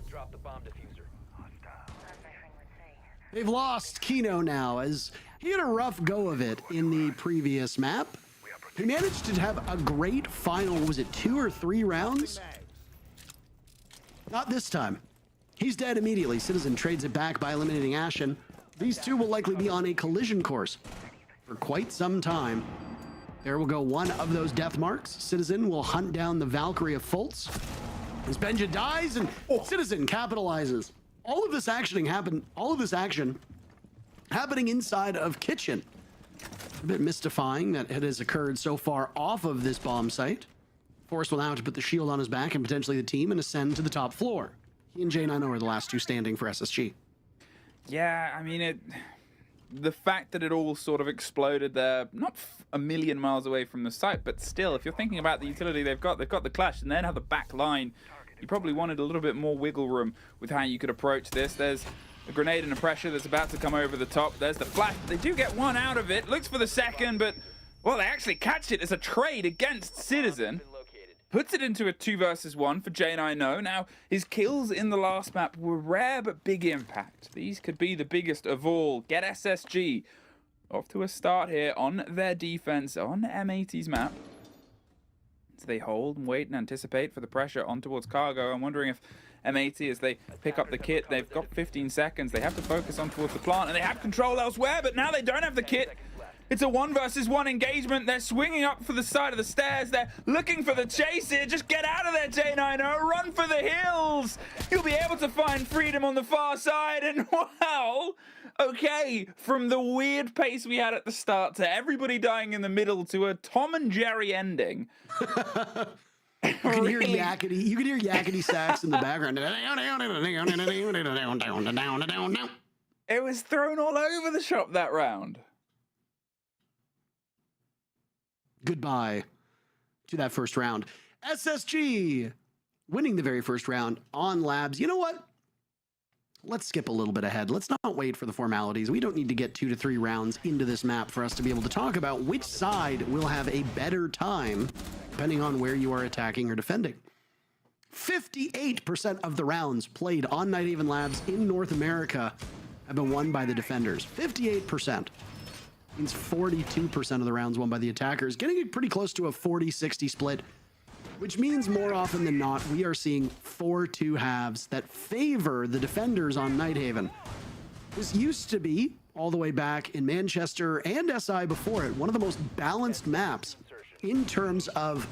They've lost Kino now, as he had a rough go of it in the previous map. He managed to have a great final, was it 2 or 3 rounds? Not this time. He's dead immediately. Citizen trades it back by eliminating Ashen. These two will likely be on a collision course for quite some time. There will go one of those death marks. Citizen will hunt down the Valkyrie of Fultz. As Benja dies and Citizen capitalizes. All of this action happening inside of Kitchen. A bit mystifying that it has occurred so far off of this bomb site. Forrest will now have to put the shield on his back and potentially the team and ascend to the top floor. He and J9O are the last two standing for SSG. Yeah, I mean, the fact that it all sort of exploded there, not a million miles away from the site, but still, if you're thinking about the utility they've got the clash, and then have the back line, you probably wanted a little bit more wiggle room with how you could approach this. There's a grenade and a pressure that's about to come over the top. There's the flash. They do get one out of it. Looks for the second, but, well, they actually catch it as a trade against Citizen. Puts it into a 2 versus 1 for J9O. Now, his kills in the last map were rare but big impact. These could be the biggest of all. Get SSG off to a start here on their defense on M80's map. So they hold and wait and anticipate for the pressure on towards Cargo. I'm wondering if M80, as they pick up the kit, they've got 15 seconds. They have to focus on towards the plant, and they have control elsewhere, but now they don't have the kit. It's a 1 versus 1 engagement. They're swinging up for the side of the stairs. They're looking for the chase here. Just get out of there, J9O. Run for the hills. You'll be able to find freedom on the far side. And, well, okay, from the weird pace we had at the start to everybody dying in the middle to a Tom and Jerry ending. You can hear yakety sax in the background. It was thrown all over the shop that round. Goodbye to that first round. SSG winning the very first round on Labs. You know what? Let's skip a little bit ahead. Let's not wait for the formalities. We don't need to get 2 to 3 rounds into this map for us to be able to talk about which side will have a better time, depending on where you are attacking or defending. 58% of the rounds played on Nighthaven Labs in North America have been won by the defenders. 58%. Means 42% of the rounds won by the attackers, getting it pretty close to a 40-60 split, which means more often than not, we are seeing 4-2 halves that favor the defenders on Nighthaven. This used to be, all the way back in Manchester and SI before it, one of the most balanced maps in terms of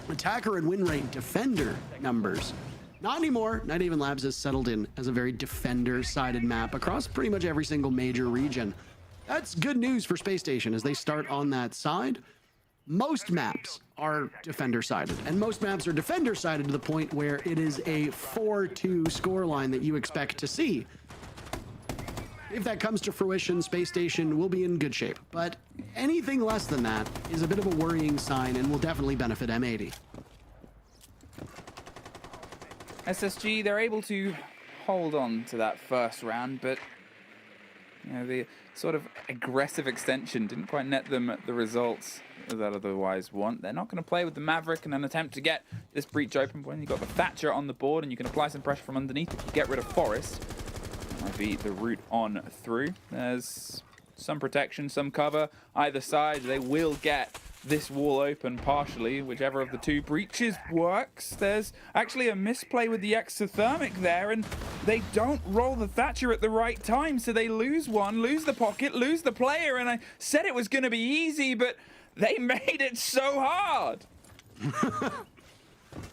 attacker and win rate defender numbers. Not anymore. Nighthaven Labs has settled in as a very defender-sided map across pretty much every single major region. That's good news for Space Station as they start on that side. Most maps are defender-sided, and most maps are defender-sided to the point where it is a 4-2 scoreline that you expect to see. If that comes to fruition, Space Station will be in good shape, but anything less than that is a bit of a worrying sign and will definitely benefit M80. SSG, they're able to hold on to that first round, but you know, the sort of aggressive extension didn't quite net them the results that otherwise want. They're not going to play with the Maverick in an attempt to get this breach open. When you've got the Thatcher on the board and you can apply some pressure from underneath, if you get rid of Forest, that might be the route on through. There's some protection, some cover either side. They will get this wall open partially, whichever of the two breaches works. There's actually a misplay with the exothermic there, and they don't roll the Thatcher at the right time, so they lose one, lose the pocket, lose the player, and I said it was going to be easy, but they made it so hard.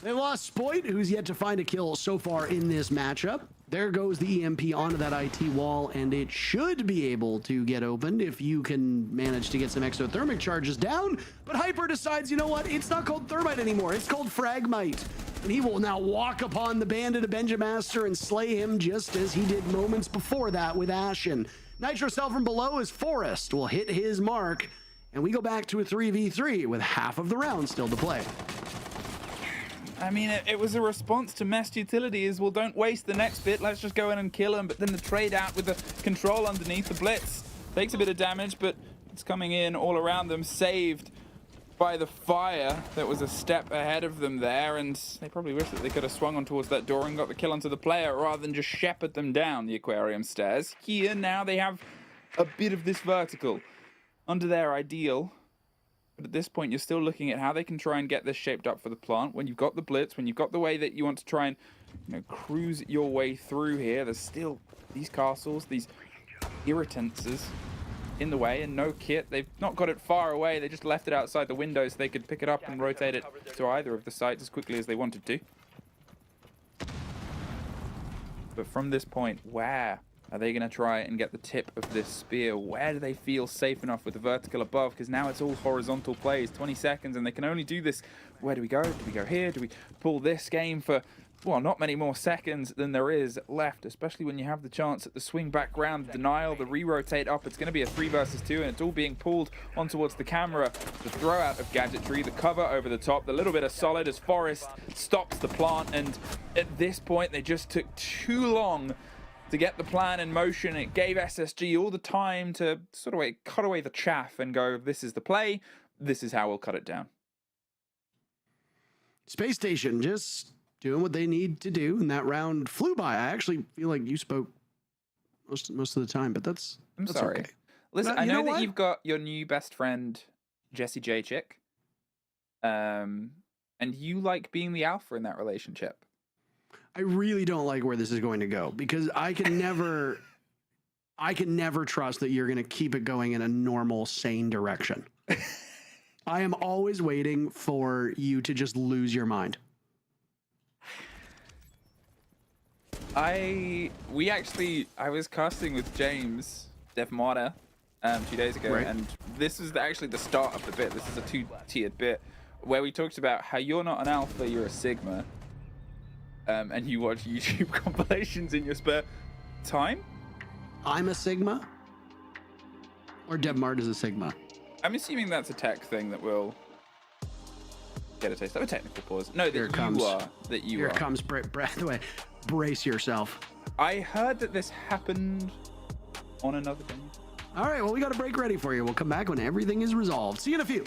They lost Spoit, who's yet to find a kill so far in this matchup. There goes the EMP onto that IT wall, and it should be able to get opened if you can manage to get some exothermic charges down. But Hyper decides, you know what? It's not called Thermite anymore. It's called Fragmite. And he will now walk upon the bandit of Benjamaster and slay him just as he did moments before that with Ashen. Nitro Cell from below as Forrest will hit his mark, and we go back to a 3v3 with half of the round still to play. I mean, it was a response to messed utility is, well, don't waste the next bit, let's just go in and kill him. But then the trade out with the control underneath the blitz takes a bit of damage, but it's coming in all around them, saved by the fire that was a step ahead of them there, and they probably wish that they could have swung on towards that door and got the kill onto the player rather than just shepherd them down the aquarium stairs. Here now they have a bit of this vertical under their ideal. But at this point, you're still looking at how they can try and get this shaped up for the plant. When you've got the blitz, when you've got the way that you want to try and, you know, cruise your way through here, there's still these castles, these irritances in the way, and no kit. They've not got it far away. They just left it outside the window so they could pick it up and rotate it to either of the sites as quickly as they wanted to. But from this point, where are they going to try and get the tip of this spear? Where do they feel safe enough with the vertical above? Because now it's all horizontal plays, 20 seconds, and they can only do this. Where do we go? Do we go here? Do we pull this game for, well, not many more seconds than there is left, especially when you have the chance at the swing back round, the denial, the re-rotate up. It's going to be a 3 versus 2, and it's all being pulled on towards the camera. The throw out of gadgetry, the cover over the top, the little bit of solid as Forrest stops the plant, and at this point, they just took too long to get the plan in motion. It gave SSG all the time to sort of cut away the chaff and go, this is the play, this is how we'll cut it down. Space Station just doing what they need to do, and that round flew by. I actually feel like you spoke most of the time, but that's sorry. Okay. Listen, I know that you've got your new best friend, Jessie J Chick, and you like being the alpha in that relationship. I really don't like where this is going to go, because I can never trust that you're going to keep it going in a normal, sane direction. I am always waiting for you to just lose your mind. I was casting with James Devmata 2 days ago, right. And this is actually the start of the bit. This is a 2-tiered bit where we talked about how you're not an alpha, you're a sigma. And you watch YouTube compilations in your spare time? I'm a Sigma? Or Devmart is a Sigma? I'm assuming that's a tech thing that will get a taste of a technical pause. No, that Here it comes. By the way, brace yourself. I heard that this happened on another day. All right, well, we got a break ready for you. We'll come back when everything is resolved. See you in a few.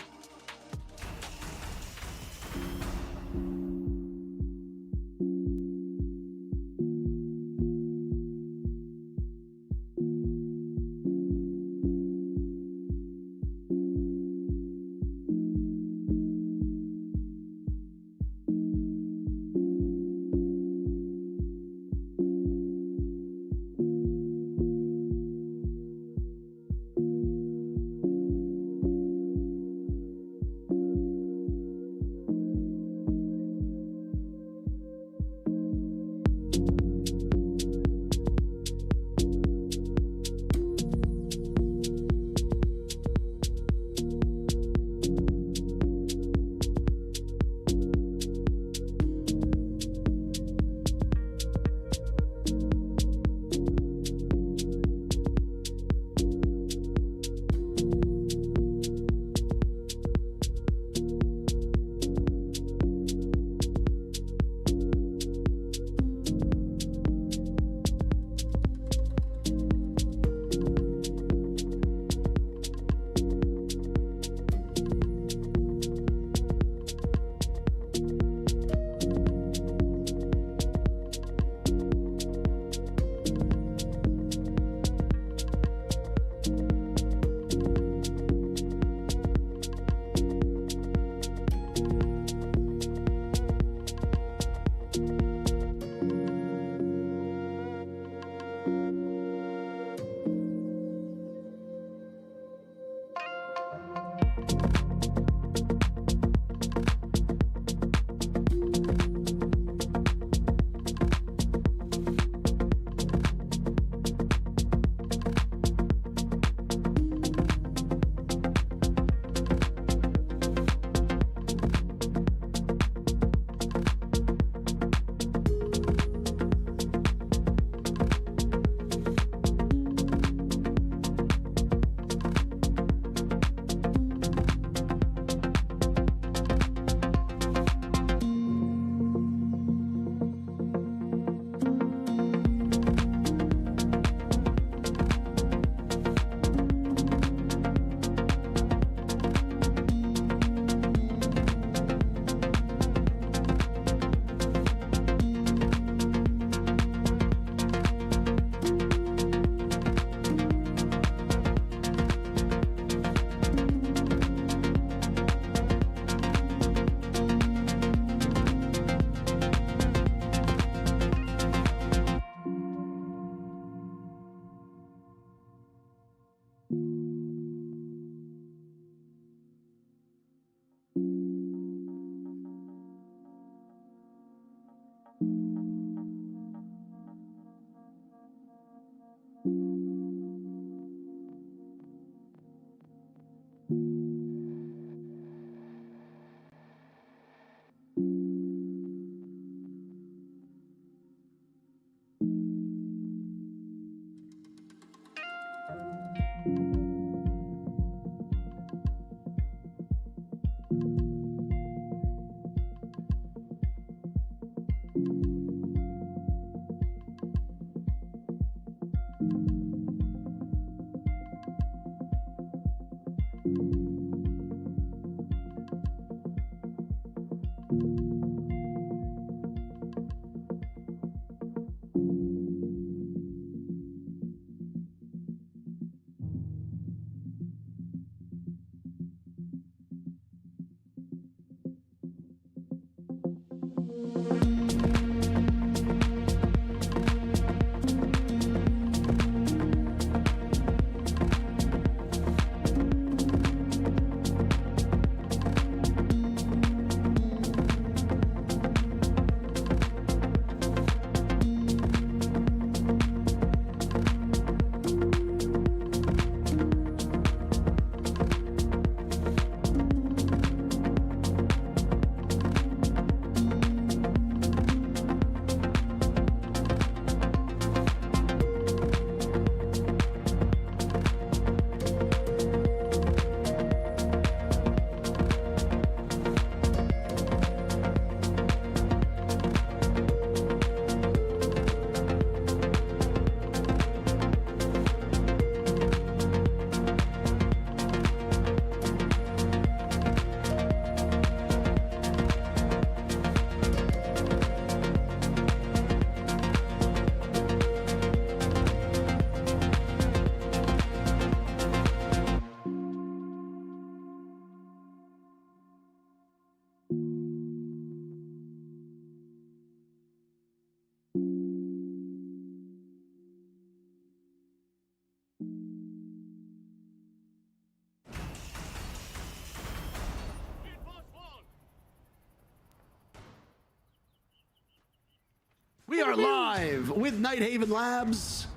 We are live with Nighthaven Labs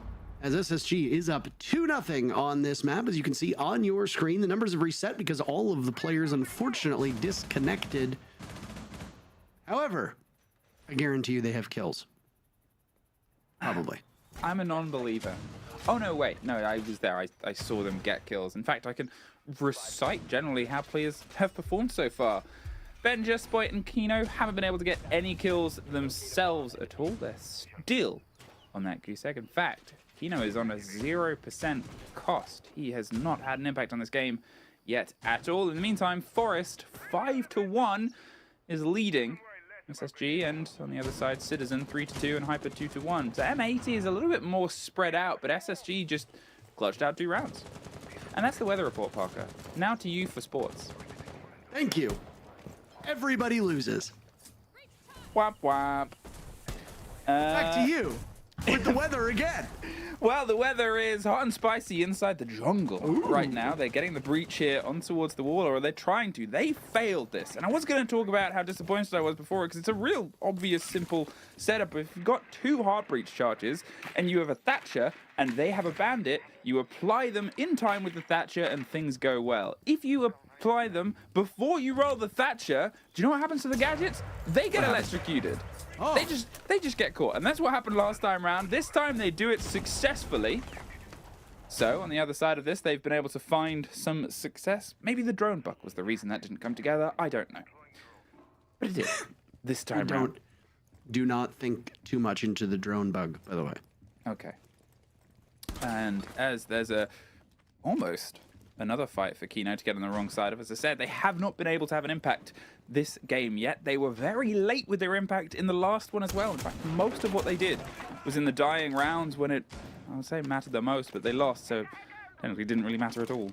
as SSG is up 2-0 on this map. As you can see on your screen, the numbers have reset because all of the players unfortunately disconnected. However, I guarantee you they have kills. Probably. I'm a non-believer. Oh, no, wait. No, I was there. I saw them get kills. In fact, I can recite generally how players have performed so far. Benja, Spoit, and Kino haven't been able to get any kills themselves at all. They're still on that goose egg. In fact, Kino is on a 0% cost. He has not had an impact on this game yet at all. In the meantime, Forest, 5-1, is leading SSG, and on the other side, Citizen, 3-2, and Hyper, 2-1. So M80 is a little bit more spread out, but SSG just clutched out 2 rounds. And that's the weather report, Parker. Now to you for sports. Thank you. Everybody loses. Whap whap. Back to you with the weather again. Well, the weather is hot and spicy inside the jungle right now. They're getting the breach here on towards the wall, or they're trying to. They failed this. And I was going to talk about how disappointed I was before, because it's a real obvious, simple setup. If you've got 2 hard breach charges and you have a Thatcher and they have a bandit, you apply them in time with the Thatcher and things go well. If you apply them before you roll the Thatcher, do you know what happens to the gadgets? They get electrocuted. Oh. They just get caught, and that's what happened last time round. This time they do it successfully. So on the other side of this, they've been able to find some success. Maybe the drone bug was the reason that didn't come together. I don't know, but it did this time round. Do not think too much into the drone bug, by the way. Okay. And as there's almost another fight for Kino to get on the wrong side of. As I said, they have not been able to have an impact this game yet. They were very late with their impact in the last one as well. In fact, most of what they did was in the dying rounds when it, I would say, mattered the most, but they lost, so technically didn't really matter at all.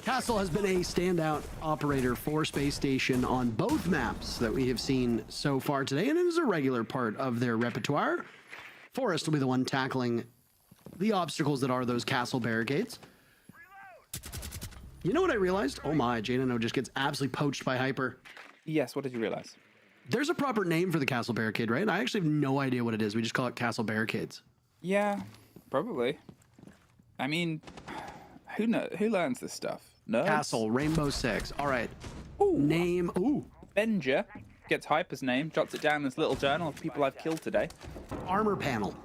Castle has been a standout operator for Space Station on both maps that we have seen so far today, and it is a regular part of their repertoire. Forest will be the one tackling the obstacles that are those castle barricades. You know what I realized? Oh my, Janino just gets absolutely poached by Hyper. Yes, what did you realize? There's a proper name for the castle barricade, right? I actually have no idea what it is. We just call it castle barricades. Yeah, probably. I mean, who learns this stuff? Nerds? Castle, Rainbow Six. All right. Ooh. Name. Ooh. Benja gets Hyper's name, jots it down in this little journal of people I've killed today. Armor panel.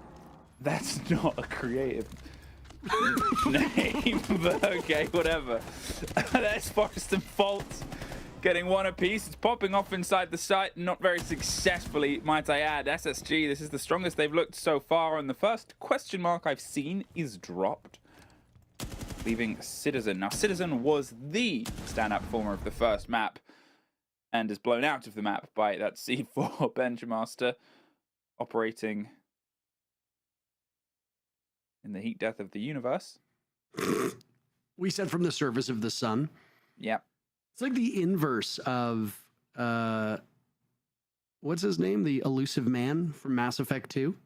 That's not a creative name, but okay, whatever. There's Forest and Fault getting one apiece. It's popping off inside the site, not very successfully, might I add. SSG, this is the strongest they've looked so far, and the first question mark I've seen is dropped, leaving Citizen. Now, Citizen was the standout performer of the first map, and is blown out of the map by that C4 Benjamaster operating in the heat death of the universe. We said from the surface of the sun. Yep. It's like the inverse of, what's his name? The elusive man from Mass Effect 2.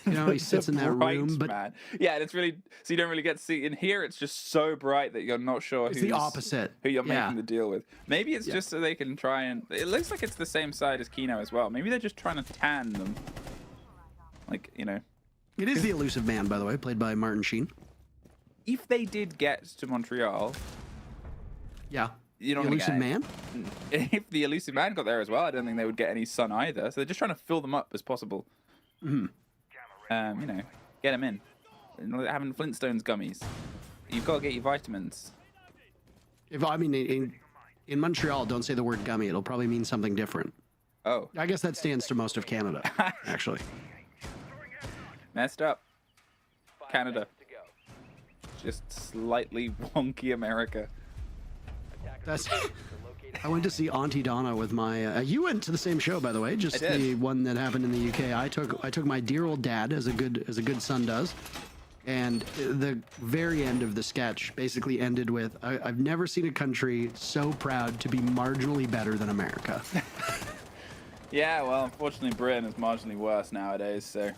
You know, he sits in that room, but man. Yeah, and it's really, so you don't really get to see. In here, it's just so bright that you're not sure it's the opposite. Who you're making the deal with. Maybe it's just so they can try and, it looks like it's the same side as Kino as well. Maybe they're just trying to tan them. Like, you know. It is the elusive man, by the way, played by Martin Sheen. If they did get to Montreal, yeah, you know, the elusive man. If the elusive man got there as well, I don't think they would get any sun either. So they're just trying to fill them up as possible. Mm-hmm. You know, get them in. Having Flintstones gummies. You've got to get your vitamins. If I mean in Montreal, don't say the word gummy. It'll probably mean something different. Oh, I guess that stands to most of Canada, actually. Messed up. Canada. Just slightly wonky America. That's. I went to see Auntie Donna with my. You went to the same show, by the way, just the one that happened in the UK. I took my dear old dad, as a good son does, and the very end of the sketch basically ended with, "I've never seen a country so proud to be marginally better than America." Yeah, well, unfortunately, Britain is marginally worse nowadays. So.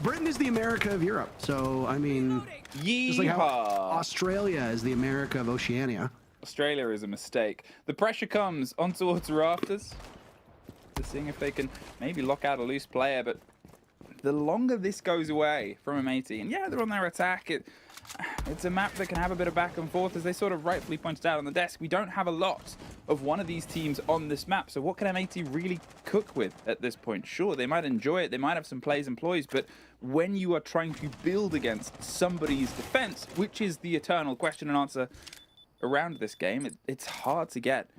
Britain is the America of Europe. So I mean, just like how Australia is the America of Oceania. Australia is a mistake. The pressure comes on towards Rafters. They're seeing if they can maybe lock out a loose player, but the longer this goes away from M80, and yeah, they're on their attack, it's a map that can have a bit of back and forth, as they sort of rightfully pointed out on the desk. We don't have a lot of one of these teams on this map, so what can M80 really cook with at this point? Sure, they might enjoy it, they might have some plays and ploys, but when you are trying to build against somebody's defense, which is the eternal question and answer around this game, it's hard to get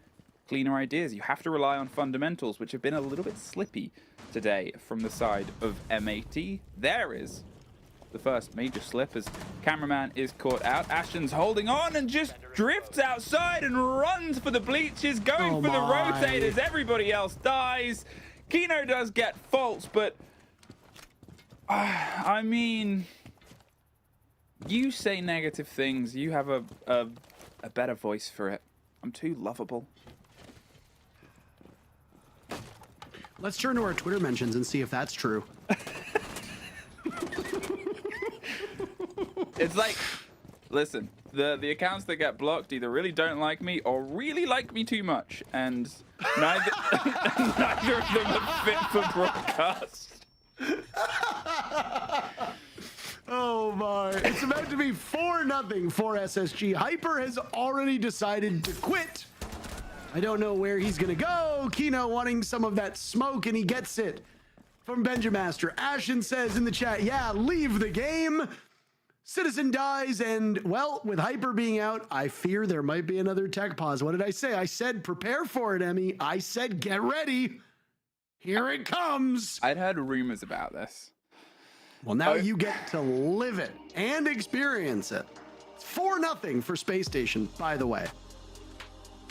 cleaner ideas. You have to rely on fundamentals, which have been a little bit slippy today from the side of M80. There is the first major slip as cameraman is caught out. Ashton's holding on and just drifts outside and runs for the bleachers, going for the rotators. Everybody else dies. Kino does get faults, but I mean, you say negative things. You have a better voice for it. I'm too lovable. Let's turn to our Twitter mentions and see if that's true. It's like, listen, the accounts that get blocked either really don't like me or really like me too much, and neither of them are fit for broadcast. Oh my, it's about to be 4-0 for SSG. Hyper has already decided to quit. I don't know where he's gonna go. Kino wanting some of that smoke, and he gets it from Benjamaster. Ashen says in the chat, yeah, leave the game. Citizen dies, and well, with Hyper being out, I fear there might be another tech pause. What did I say? I said prepare for it, Emmy. I said get ready. Here it comes. I'd heard rumors about this. Well, now you get to live it and experience it. It's 4-0 for Space Station, by the way.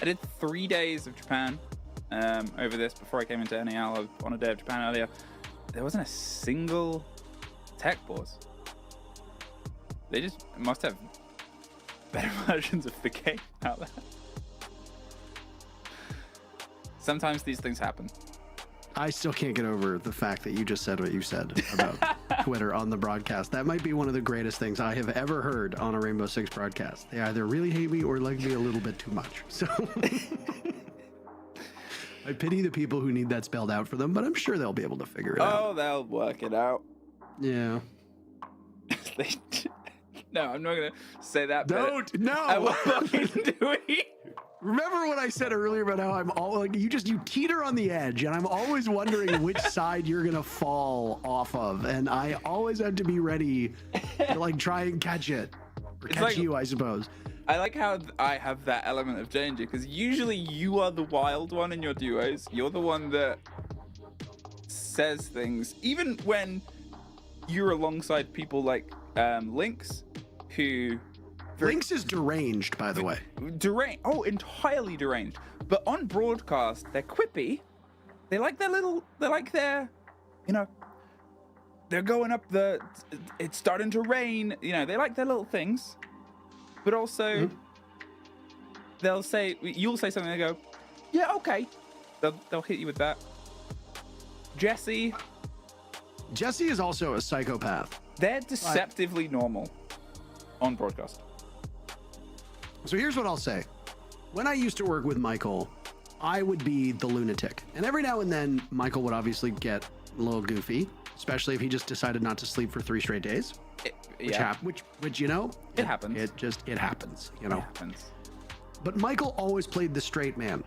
I did 3 days of Japan over this before I came into NAL. I was on a day of Japan earlier. There wasn't a single tech pause. They just must have better versions of the game out there. Sometimes these things happen. I still can't get over the fact that you just said what you said about Twitter on the broadcast. That might be one of the greatest things I have ever heard on a Rainbow Six broadcast. They either really hate me or like me a little bit too much. So I pity the people who need that spelled out for them, but I'm sure they'll be able to figure it out. Oh, they'll work it out. Yeah. No, I'm not gonna say that. Don't. No. I will fucking do it. Remember what I said earlier about how I'm all like you teeter on the edge, and I'm always wondering which side you're gonna fall off of, and I always have to be ready to like try and catch it or catch you, I suppose. I like how I have that element of danger because usually you are the wild one in your duos. You're the one that says things, even when you're alongside people like Lynx, who. Lynx is deranged, by the way. Deranged. Oh, entirely deranged. But on broadcast, they're quippy. They like their little. They're like their, you know. They're going up the. It's starting to rain. You know, they like their little things. But also, they'll say. You'll say something. They go, yeah, okay. They'll hit you with that. Jesse is also a psychopath. They're deceptively normal on broadcast. So here's what I'll say. When I used to work with Michael, I would be the lunatic. And every now and then, Michael would obviously get a little goofy, especially if he just decided not to sleep for 3 straight days. Which you know, it happens. It happens, you know. It happens. But Michael always played the straight man.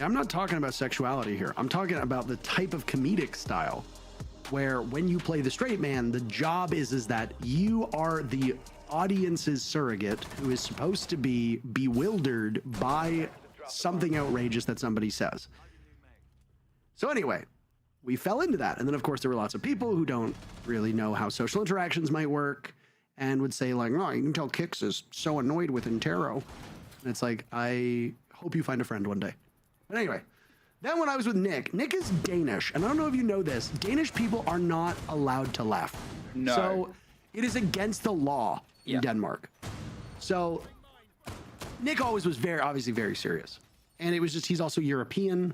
I'm not talking about sexuality here. I'm talking about the type of comedic style where when you play the straight man, the job is that you are the audience's surrogate who is supposed to be bewildered by something outrageous that somebody says. So anyway, we fell into that. And then of course there were lots of people who don't really know how social interactions might work and would say like, oh, you can tell Kix is so annoyed with Intero. And it's like, I hope you find a friend one day. But anyway, then when I was with Nick is Danish. And I don't know if you know this, Danish people are not allowed to laugh. No. So it is against the law in Denmark. So Nick always was obviously very serious. And it was just, he's also European.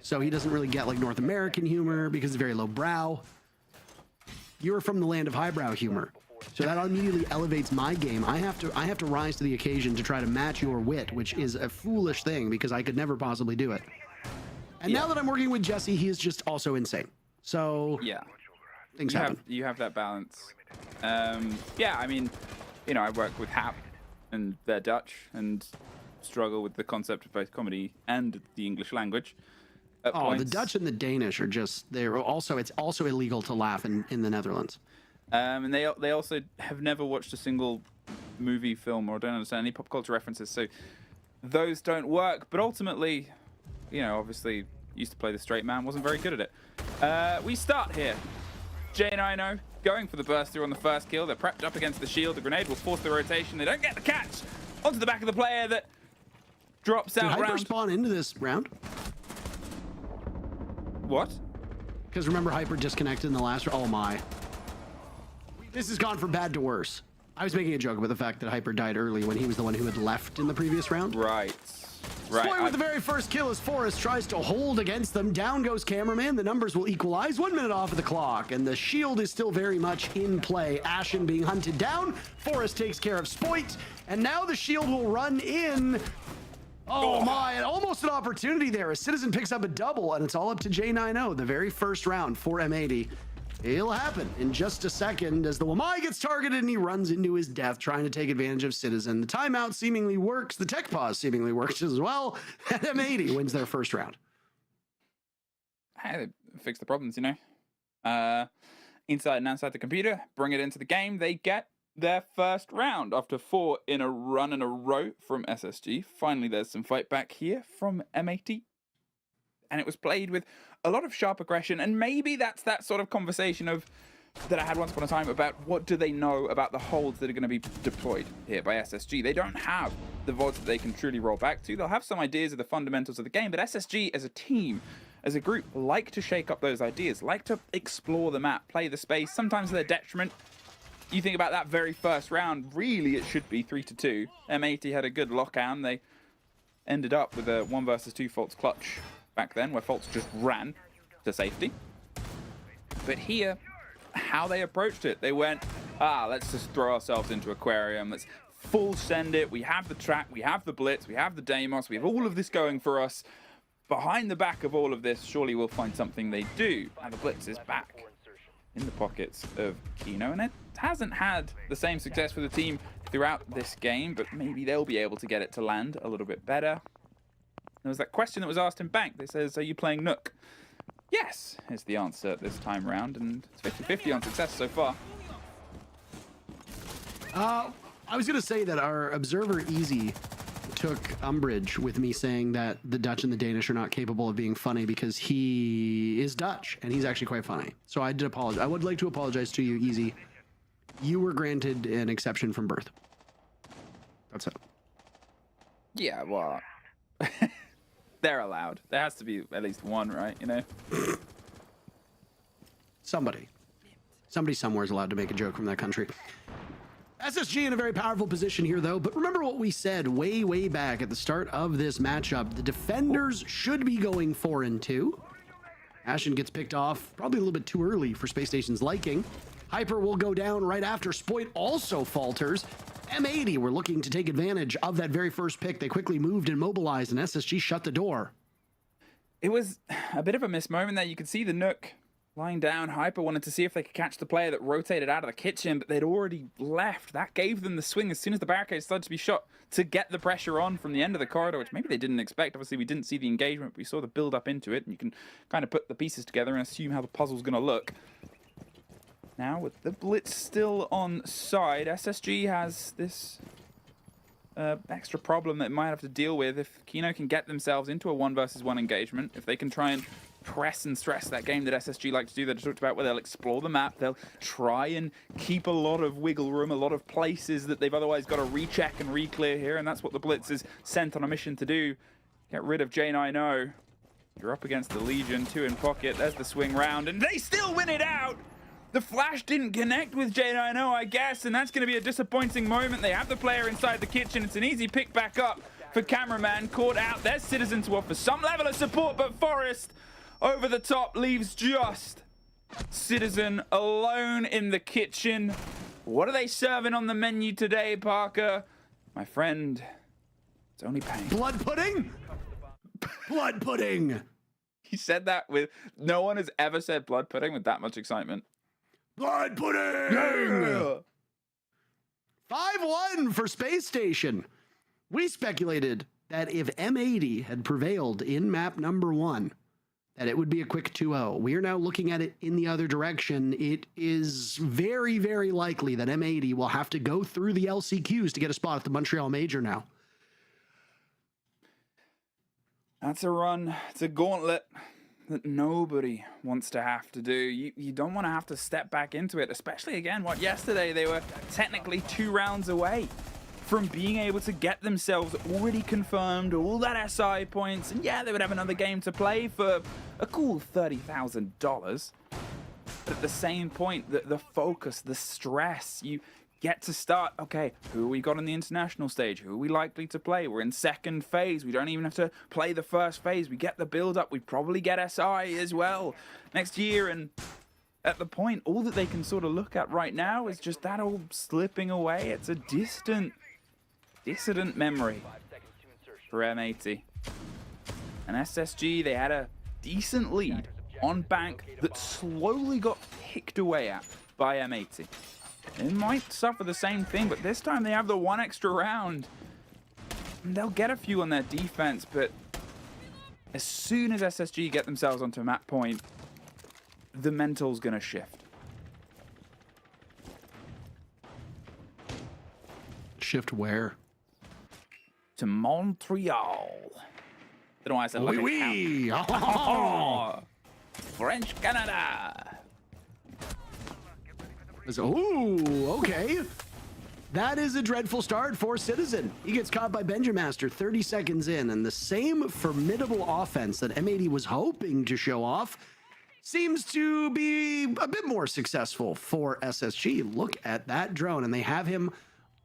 So he doesn't really get like North American humor because it's very low brow. You're from the land of highbrow humor. So that immediately elevates my game. I have to rise to the occasion to try to match your wit, which is a foolish thing because I could never possibly do it. And now that I'm working with Jesse, he is just also insane. So things happen. You have that balance. I mean, you know, I work with Hap and they're Dutch and struggle with the concept of both comedy and the English language. The Dutch and the Danish are just, it's also illegal to laugh in the Netherlands. And they also have never watched a single movie, film, or don't understand any pop culture references. So those don't work. But ultimately, you know, obviously used to play the straight man, wasn't very good at it. We start here. J9O going for the burst through on the first kill. They're prepped up against the shield. The grenade will force the rotation. They don't get the catch onto the back of the player that drops out. Did Hyper spawn into this round? What? Because remember, Hyper disconnected in the last round. Oh my. This has gone from bad to worse. I was making a joke about the fact that Hyper died early when he was the one who had left in the previous round. Right. Spoiler with the very first kill as Forrest tries to hold against them. Down goes Cameraman. The numbers will equalize. 1 minute off of the clock, and the shield is still very much in play. Ashen being hunted down. Forrest takes care of Spoit, and now the shield will run in. Oh my, almost an opportunity there. A Citizen picks up a double, and it's all up to J9O. The very first round for M80. It'll happen in just a second as the Wamai gets targeted and he runs into his death trying to take advantage of Citizen. The timeout seemingly works. The tech pause seemingly works as well. And M80 wins their first round. Hey, they fix the problems, you know. Inside and outside the computer, bring it into the game. They get their first round after 4 in a run in a row from SSG. Finally, there's some fight back here from M80. And it was played with a lot of sharp aggression, and maybe that's that sort of conversation that I had once upon a time about what do they know about the holds that are going to be deployed here by SSG. They don't have the VODs that they can truly roll back to. They'll have some ideas of the fundamentals of the game, but SSG as a team, as a group, like to shake up those ideas, like to explore the map, play the space, sometimes to their detriment. You think about that very first round, really it should be 3-2. M80 had a good lockdown. They ended up with a 1 versus 2 Faults clutch back then, where Faults just ran to safety. But here, how they approached it, they went, let's just throw ourselves into Aquarium. Let's full send it. We have the track, we have the blitz, we have the Deimos, we have all of this going for us. Behind the back of all of this, surely we'll find something they do. And the blitz is back in the pockets of Kino, and it hasn't had the same success for the team throughout this game, but maybe they'll be able to get it to land a little bit better. There was that question that was asked in Bank that says, are you playing Nook? Yes, is the answer this time around, and it's 50-50 on success so far. I was going to say that our observer Easy took umbrage with me saying that the Dutch and the Danish are not capable of being funny because he is Dutch and he's actually quite funny. So I did apologize. I would like to apologize to you, Easy. You were granted an exception from birth. That's it. Yeah, well, they're allowed. There has to be at least one, right? You know? Somebody somewhere is allowed to make a joke from that country. SSG in a very powerful position here, though. But remember what we said way back at the start of this matchup. The defenders should be going 4-2. Ashen gets picked off probably a little bit too early for Space Station's liking. Hyper will go down right after. Spoit also falters. M80 were looking to take advantage of that very first pick. They quickly moved and mobilized, and SSG shut the door. It was a bit of a missed moment there. You could see the Nook lying down. Hyper wanted to see if they could catch the player that rotated out of the kitchen, but they'd already left. That gave them the swing as soon as the barricade started to be shot to get the pressure on from the end of the corridor, which maybe they didn't expect. Obviously, we didn't see the engagement, but we saw the build up into it, and you can kind of put the pieces together and assume how the puzzle's going to look. Now, with the blitz still on side, SSG has this extra problem that it might have to deal with if Kino can get themselves into a 1 versus 1 engagement, if they can try and press and stress that game that SSG like to do that I talked about, where they'll explore the map, they'll try and keep a lot of wiggle room, a lot of places that they've otherwise got to recheck and re-clear here, and that's what the blitz is sent on a mission to do. Get rid of J90. You're up against the Legion, 2 in pocket, there's the swing round, and they still win it out! The flash didn't connect with J90, I guess, and that's going to be a disappointing moment. They have the player inside the kitchen. It's an easy pick back up for Cameraman. Caught out. There's Citizen to offer some level of support, but Forest over the top leaves just Citizen alone in the kitchen. What are they serving on the menu today, Parker? My friend, it's only pain. Blood pudding? Blood pudding! He said that with... No one has ever said blood pudding with that much excitement. Blood pudding! 5-1 for Space Station. We speculated that if M80 had prevailed in map number 1, that it would be a quick 2-0. We are now looking at it in the other direction. It is very, very likely that M80 will have to go through the LCQs to get a spot at the Montreal Major now. That's a run. It's a gauntlet that nobody wants to have to do. You don't want to have to step back into it, especially again, yesterday they were technically 2 rounds away from being able to get themselves already confirmed all that SI points, and yeah, they would have another game to play for a cool $30,000. But at the same point, the focus, the stress, you get to start, okay, who we got on the international stage? Who are we likely to play? We're in second phase. We don't even have to play the first phase. We get the build-up. We probably get SI as well next year. And at the point, all that they can sort of look at right now is just that all slipping away. It's a distant memory for M80. And SSG, they had a decent lead on Bank that slowly got picked away at by M80. They might suffer the same thing, but this time they have the 1 extra round. And they'll get a few on their defense, but as soon as SSG get themselves onto map point, the mental's gonna shift. Shift where? To Montreal. Don't know why I said like oui. French Canada. Ooh, okay. That is a dreadful start for Citizen. He gets caught by Benjamaster 30 seconds in, and the same formidable offense that M80 was hoping to show off seems to be a bit more successful for SSG. Look at that drone, and they have him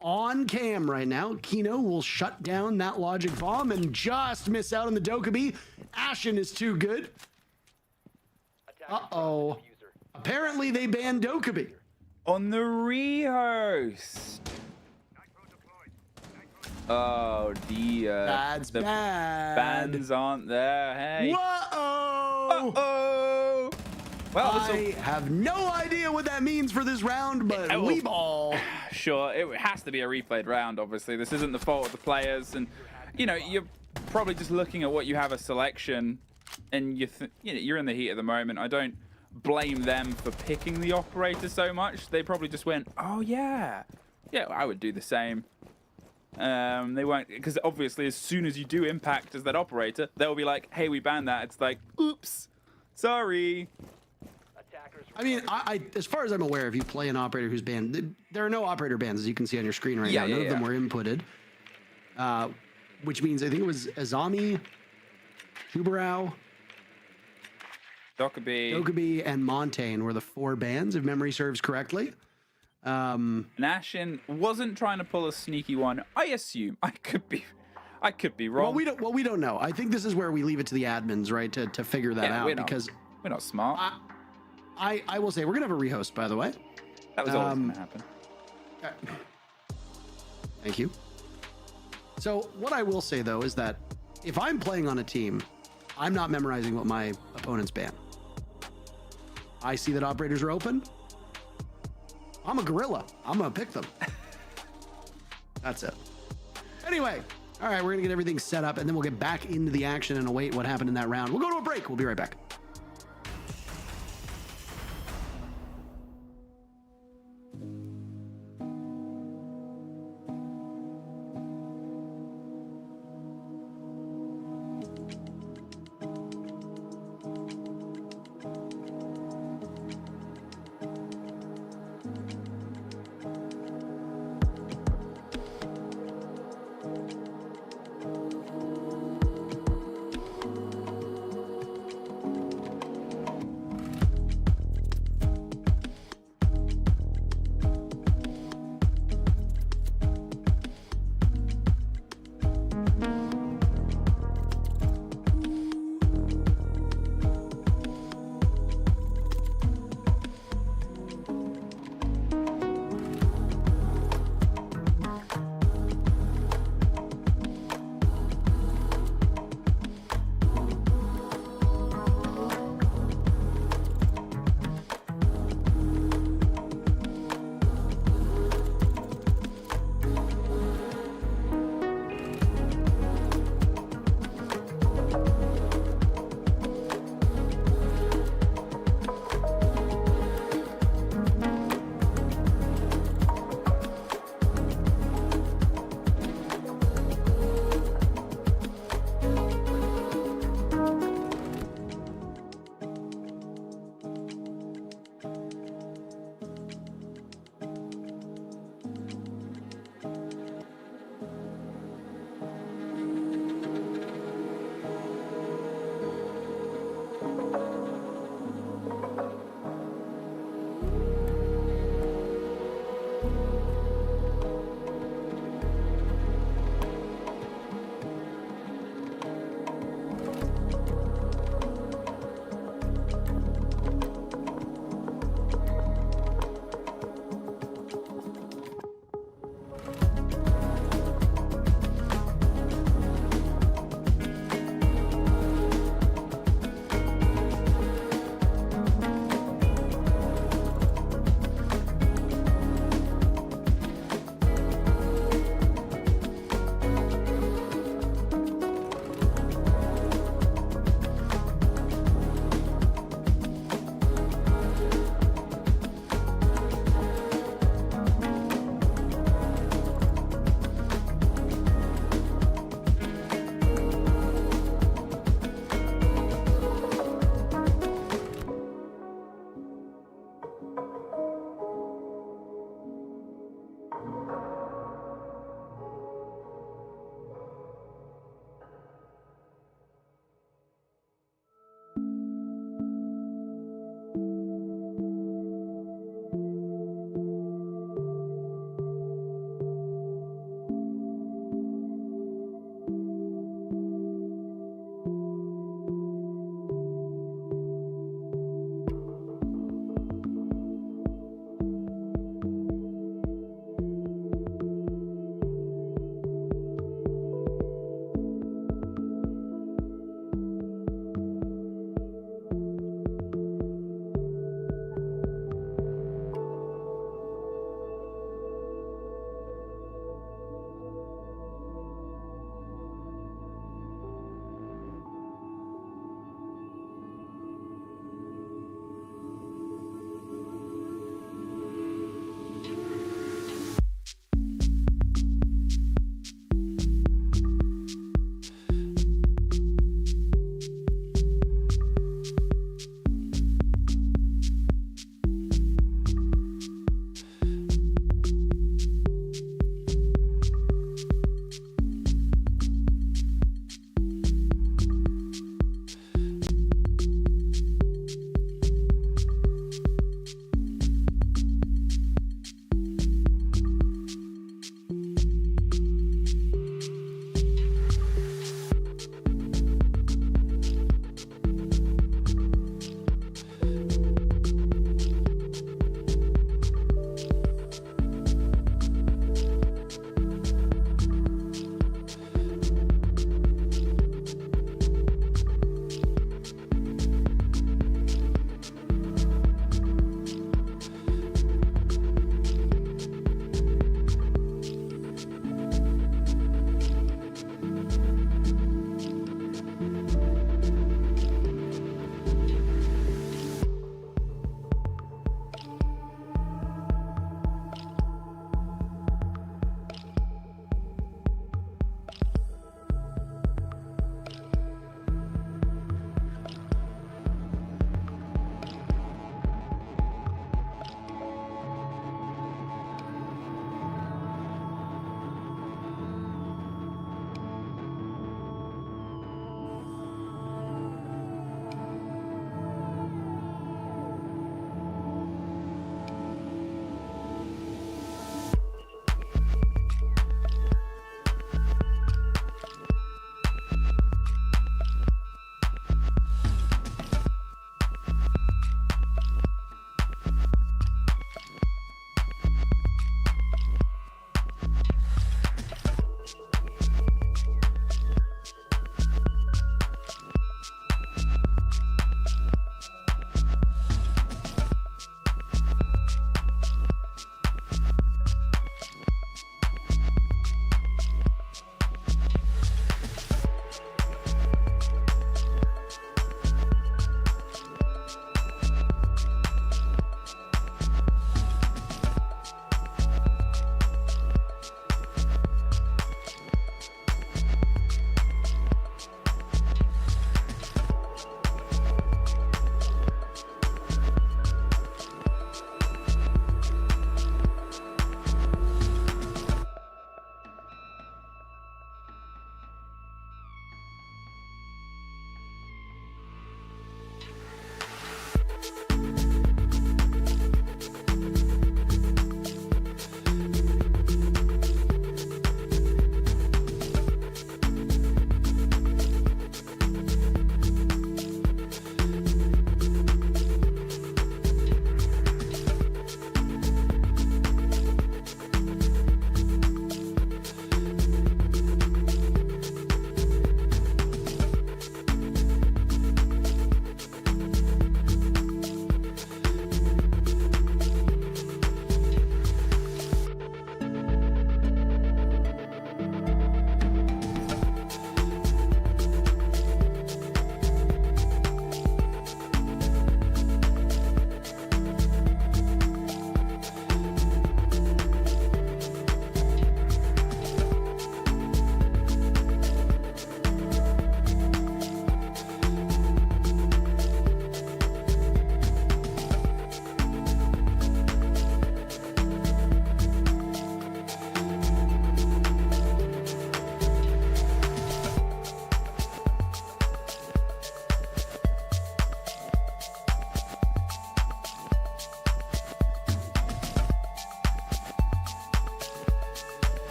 on cam right now. Kino will shut down that logic bomb and just miss out on the Dokkaebi. Ashen is too good. Uh-oh. Apparently they banned Dokkaebi. On the rehost. Oh dear. That's the bad. Bans aren't there. Hey. Whoa! Uh-oh. Well, I have no idea what that means for this round, but we ball. Sure, it has to be a replayed round, obviously. This isn't the fault of the players. And, you know, you're probably just looking at what you have a selection, and you're in the heat of the moment. I don't blame them for picking the operator so much. They probably just went, oh, yeah. Yeah, I would do the same. They won't, because obviously as soon as you do impact as that operator, they'll be like, hey, we banned that. It's like, oops, sorry. I mean, I as far as I'm aware, if you play an operator who's banned, there are no operator bans, as you can see on your screen right now. None of them were inputted, which means I think it was Azami, Huberau, Dokkaebi, and Montaigne were the 4 bans, if memory serves correctly. Nashin wasn't trying to pull a sneaky one. I assume. I could be wrong. Well, we don't know. I think this is where we leave it to the admins, right, to figure that out, because we're not smart. I will say we're gonna have a rehost, by the way. That was always gonna happen. Thank you. So what I will say though is that if I'm playing on a team, I'm not memorizing what my opponents ban. I see that operators are open. I'm a gorilla. I'm gonna pick them. That's it. Anyway, all right, we're gonna get everything set up and then we'll get back into the action and await what happened in that round. We'll go to a break. We'll be right back.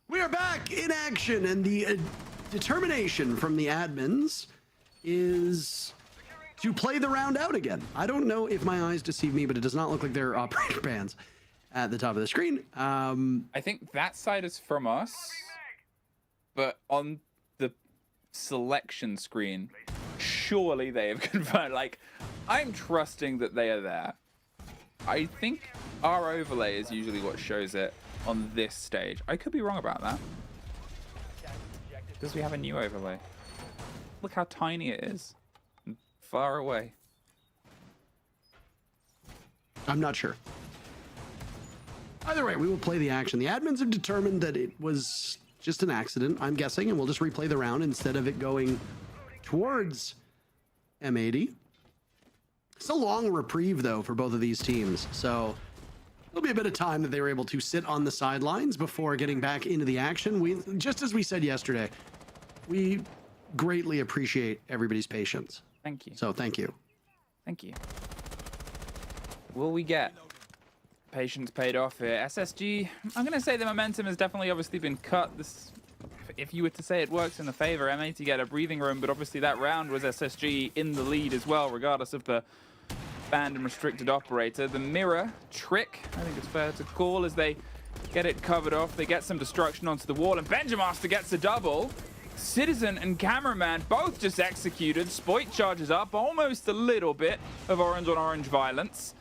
We are back in action, and the determination from the admins is to play the round out again. I don't know if my eyes deceive me, but it does not look like there are operator bands at the top of the screen. I think that side is from us, but on the selection screen, surely they have confirmed. Like, I'm trusting that they are there. I think our overlay is usually what shows it on this stage. I could be wrong about that. Because we have a new overlay. Look how tiny it is. And far away. I'm not sure. Either way, we will play the action. The admins have determined that it was just an accident, I'm guessing, and we'll just replay the round instead of it going towards M80. It's a long reprieve, though, for both of these teams, so there'll be a bit of time that they were able to sit on the sidelines before getting back into the action. Just as we said yesterday, we greatly appreciate everybody's patience. Thank you. So thank you. Thank you. Will we get patience paid off here? SSG, I'm going to say the momentum has definitely obviously been cut. This, if you were to say it works in the favor, M80 get a breathing room, but obviously that round was SSG in the lead as well, regardless of the banned and restricted operator. The mirror trick, I think it's fair to call, as they get it covered off. They get some destruction onto the wall, and Benjamaster gets a double. Citizen and Cameraman both just executed. Spoit charges up almost a little bit of orange on orange violence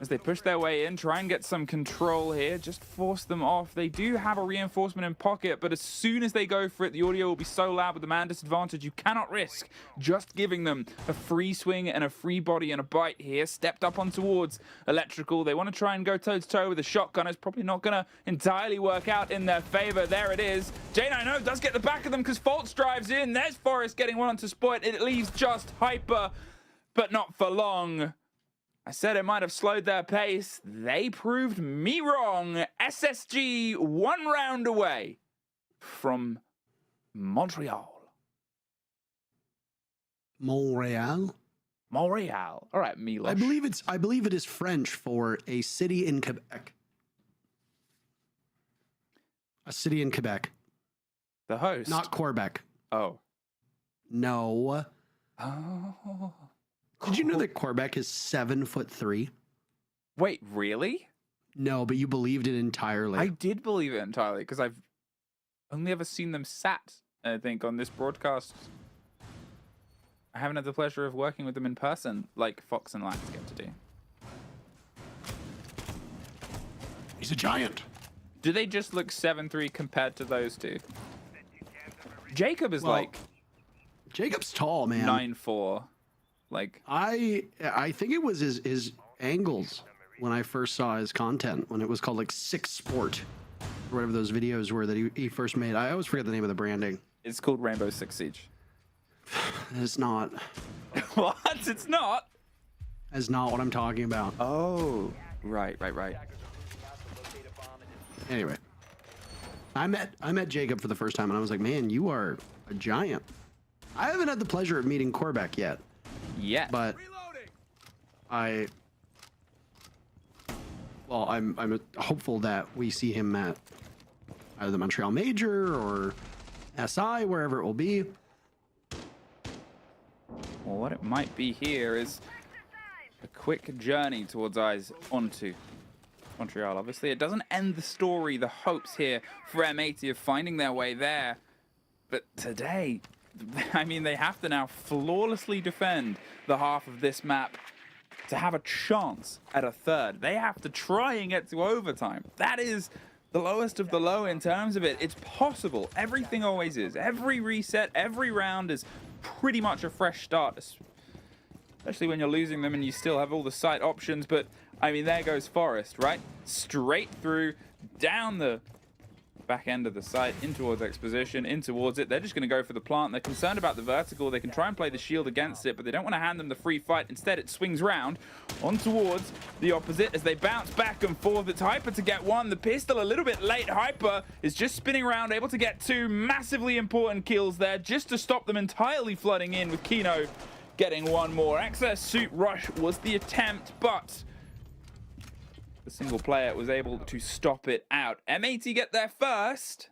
as they push their way in, try and get some control here, just force them off. They do have a reinforcement in pocket, but as soon as they go for it, the audio will be so loud with the man disadvantage, you cannot risk just giving them a free swing and a free body and a bite here. Stepped up on towards Electrical. They want to try and go toe-to-toe with a shotgun. It's probably not going to entirely work out in their favor. There it is. J90 does get the back of them because Faults drives in. There's Forrest getting one onto Spoit. It leaves just Hyper, but not for long. I said it might have slowed their pace. They proved me wrong. SSG 1 round away from Montreal. Montreal? Montreal. All right, Milos. I believe it is French for a city in Quebec. A city in Quebec. The host. Not Quebec. Oh. No. Oh. Did you know that Quebec is 7'3"? Wait, really? No, but you believed it entirely. I did believe it entirely because I've only ever seen them sat, I think, on this broadcast. I haven't had the pleasure of working with them in person like Fox and Lax get to do. He's a giant. Do they just look 7'3" compared to those two? Jacob is like... Jacob's tall, man. 9'4". Like, I think it was his angles when I first saw his content, when it was called like Six Sport, or whatever those videos were that he first made. I always forget the name of the branding. It's called Rainbow Six Siege. It's not. What? It's not? That's not what I'm talking about. Oh, right. Anyway, I met Jacob for the first time, and I was like, man, you are a giant. I haven't had the pleasure of meeting Corbeck yet. Yeah, but I'm hopeful that we see him at either the Montreal Major or SI, wherever it will be. Well, what it might be here is a quick journey towards eyes onto Montreal. Obviously, it doesn't end the story, the hopes here for M80 of finding their way there. But today, I mean, they have to now flawlessly defend the half of this map to have a chance at a third. They have to try and get to overtime. That is the lowest of the low in terms of it. It's possible. Everything always is. Every reset, every round is pretty much a fresh start, especially when you're losing them and you still have all the site options. But, I mean, there goes Forrest, right? Straight through, down the back end of the site, in towards exposition, in towards it. They're just going to go for the plant. They're concerned about the vertical. They can try and play the shield against it, but they don't want to hand them the free fight. Instead, it swings round on towards the opposite as they bounce back and forth. It's Hyper to get one. The pistol a little bit late. Hyper is just spinning around, able to get two massively important kills there just to stop them entirely flooding in, with Kino getting one more. Excess Suit Rush was the attempt, but the single player was able to stop it out. M80 get there first.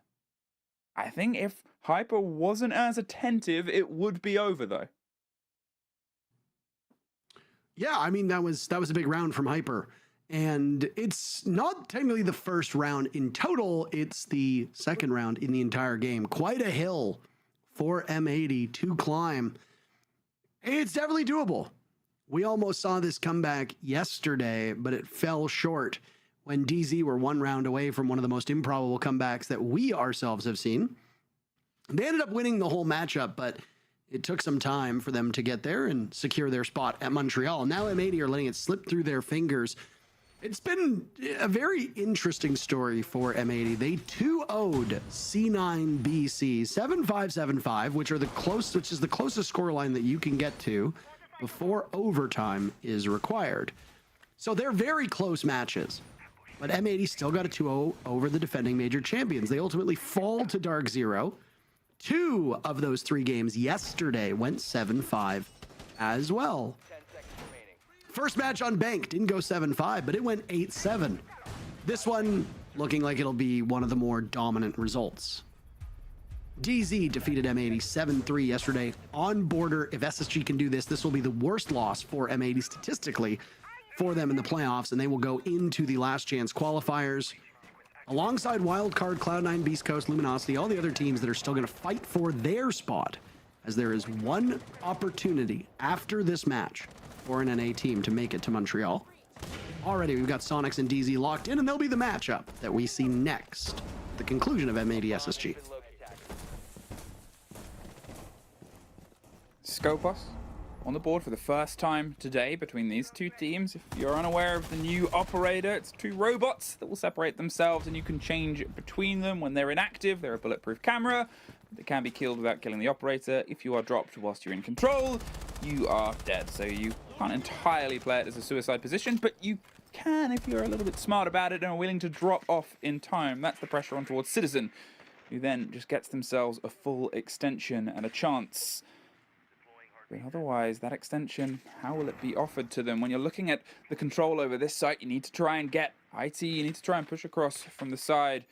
I think if Hyper wasn't as attentive, it would be over though. Yeah, I mean, that was a big round from Hyper. And it's not technically the first round in total, it's the second round in the entire game. Quite a hill for M80 to climb. It's definitely doable. We almost saw this comeback yesterday, but it fell short when DZ were one round away from one of the most improbable comebacks that we ourselves have seen. They ended up winning the whole matchup, but it took some time for them to get there and secure their spot at Montreal. Now M80 are letting it slip through their fingers. It's been a very interesting story for M80. They 2-0'd C9BC 7-5-7-5, which is the closest scoreline that you can get to before overtime is required. So they're very close matches. But M80 still got a 2-0 over the defending major champions. They ultimately fall to DarkZero. 2 of those 3 games yesterday went 7-5 as well. First match on Bank didn't go 7-5, but it went 8-7. This one looking like it'll be one of the more dominant results. DZ defeated M80 7-3 yesterday on border. If SSG can do this, this will be the worst loss for M80 statistically for them in the playoffs, and they will go into the last chance qualifiers alongside Wildcard, Cloud9, Beast Coast, Luminosity, all the other teams that are still going to fight for their spot, as there is one opportunity after this match for an NA team to make it to Montreal. Already, we've got Sonics and DZ locked in, and they'll be the matchup that we see next, the conclusion of M80 SSG. Skopos on the board for the first time today between these two teams. If you're unaware of the new operator, it's 2 robots that will separate themselves, and you can change between them when they're inactive. They're a bulletproof camera. They can be killed without killing the operator. If you are dropped whilst you're in control, you are dead. So you can't entirely play it as a suicide position, but you can if you're a little bit smart about it and are willing to drop off in time. That's the pressure on towards Citizen, who then just gets themselves a full extension and a chance. But otherwise, that extension, how will it be offered to them? When you're looking at the control over this site, you need to try and get IT, you need to try and push across from the side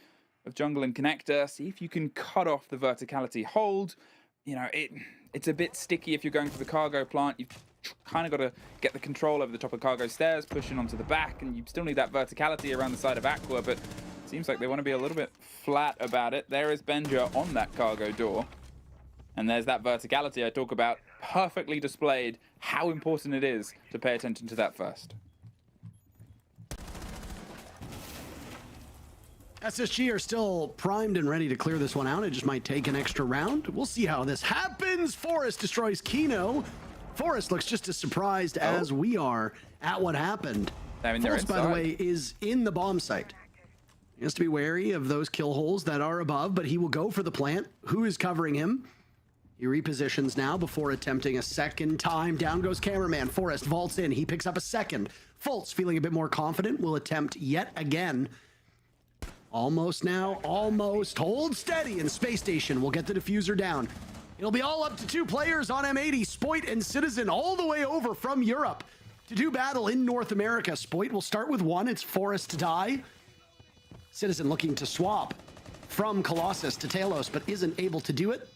of jungle and connector, see if you can cut off the verticality hold. You know, it's a bit sticky if you're going for the cargo plant. You've kind of got to get the control over the top of cargo stairs, pushing onto the back, and you still need that verticality around the side of Aqua, but it seems like they want to be a little bit flat about it. There is Benja on that cargo door. And there's that verticality I talk about, perfectly displayed how important it is to pay attention to that first. SSG are still primed and ready to clear this one out. It just might take an extra round. We'll see how this happens. Forest destroys Kino. Forest looks just as surprised as we are at what happened. Forest, by the way, is in the bomb site. He has to be wary of those kill holes that are above, but he will go for the plant. Who is covering him? He repositions now before attempting a second time. Down goes cameraman. Forest vaults in. He picks up a second. Fultz, feeling a bit more confident, will attempt yet again. Almost now. Almost. Hold steady, and Space Station will get the diffuser down. It'll be all up to 2 players on M80. Spoit and Citizen all the way over from Europe to do battle in North America. Spoit will start with 1. It's Forest to die. Citizen looking to swap from Colossus to Talos, but isn't able to do it.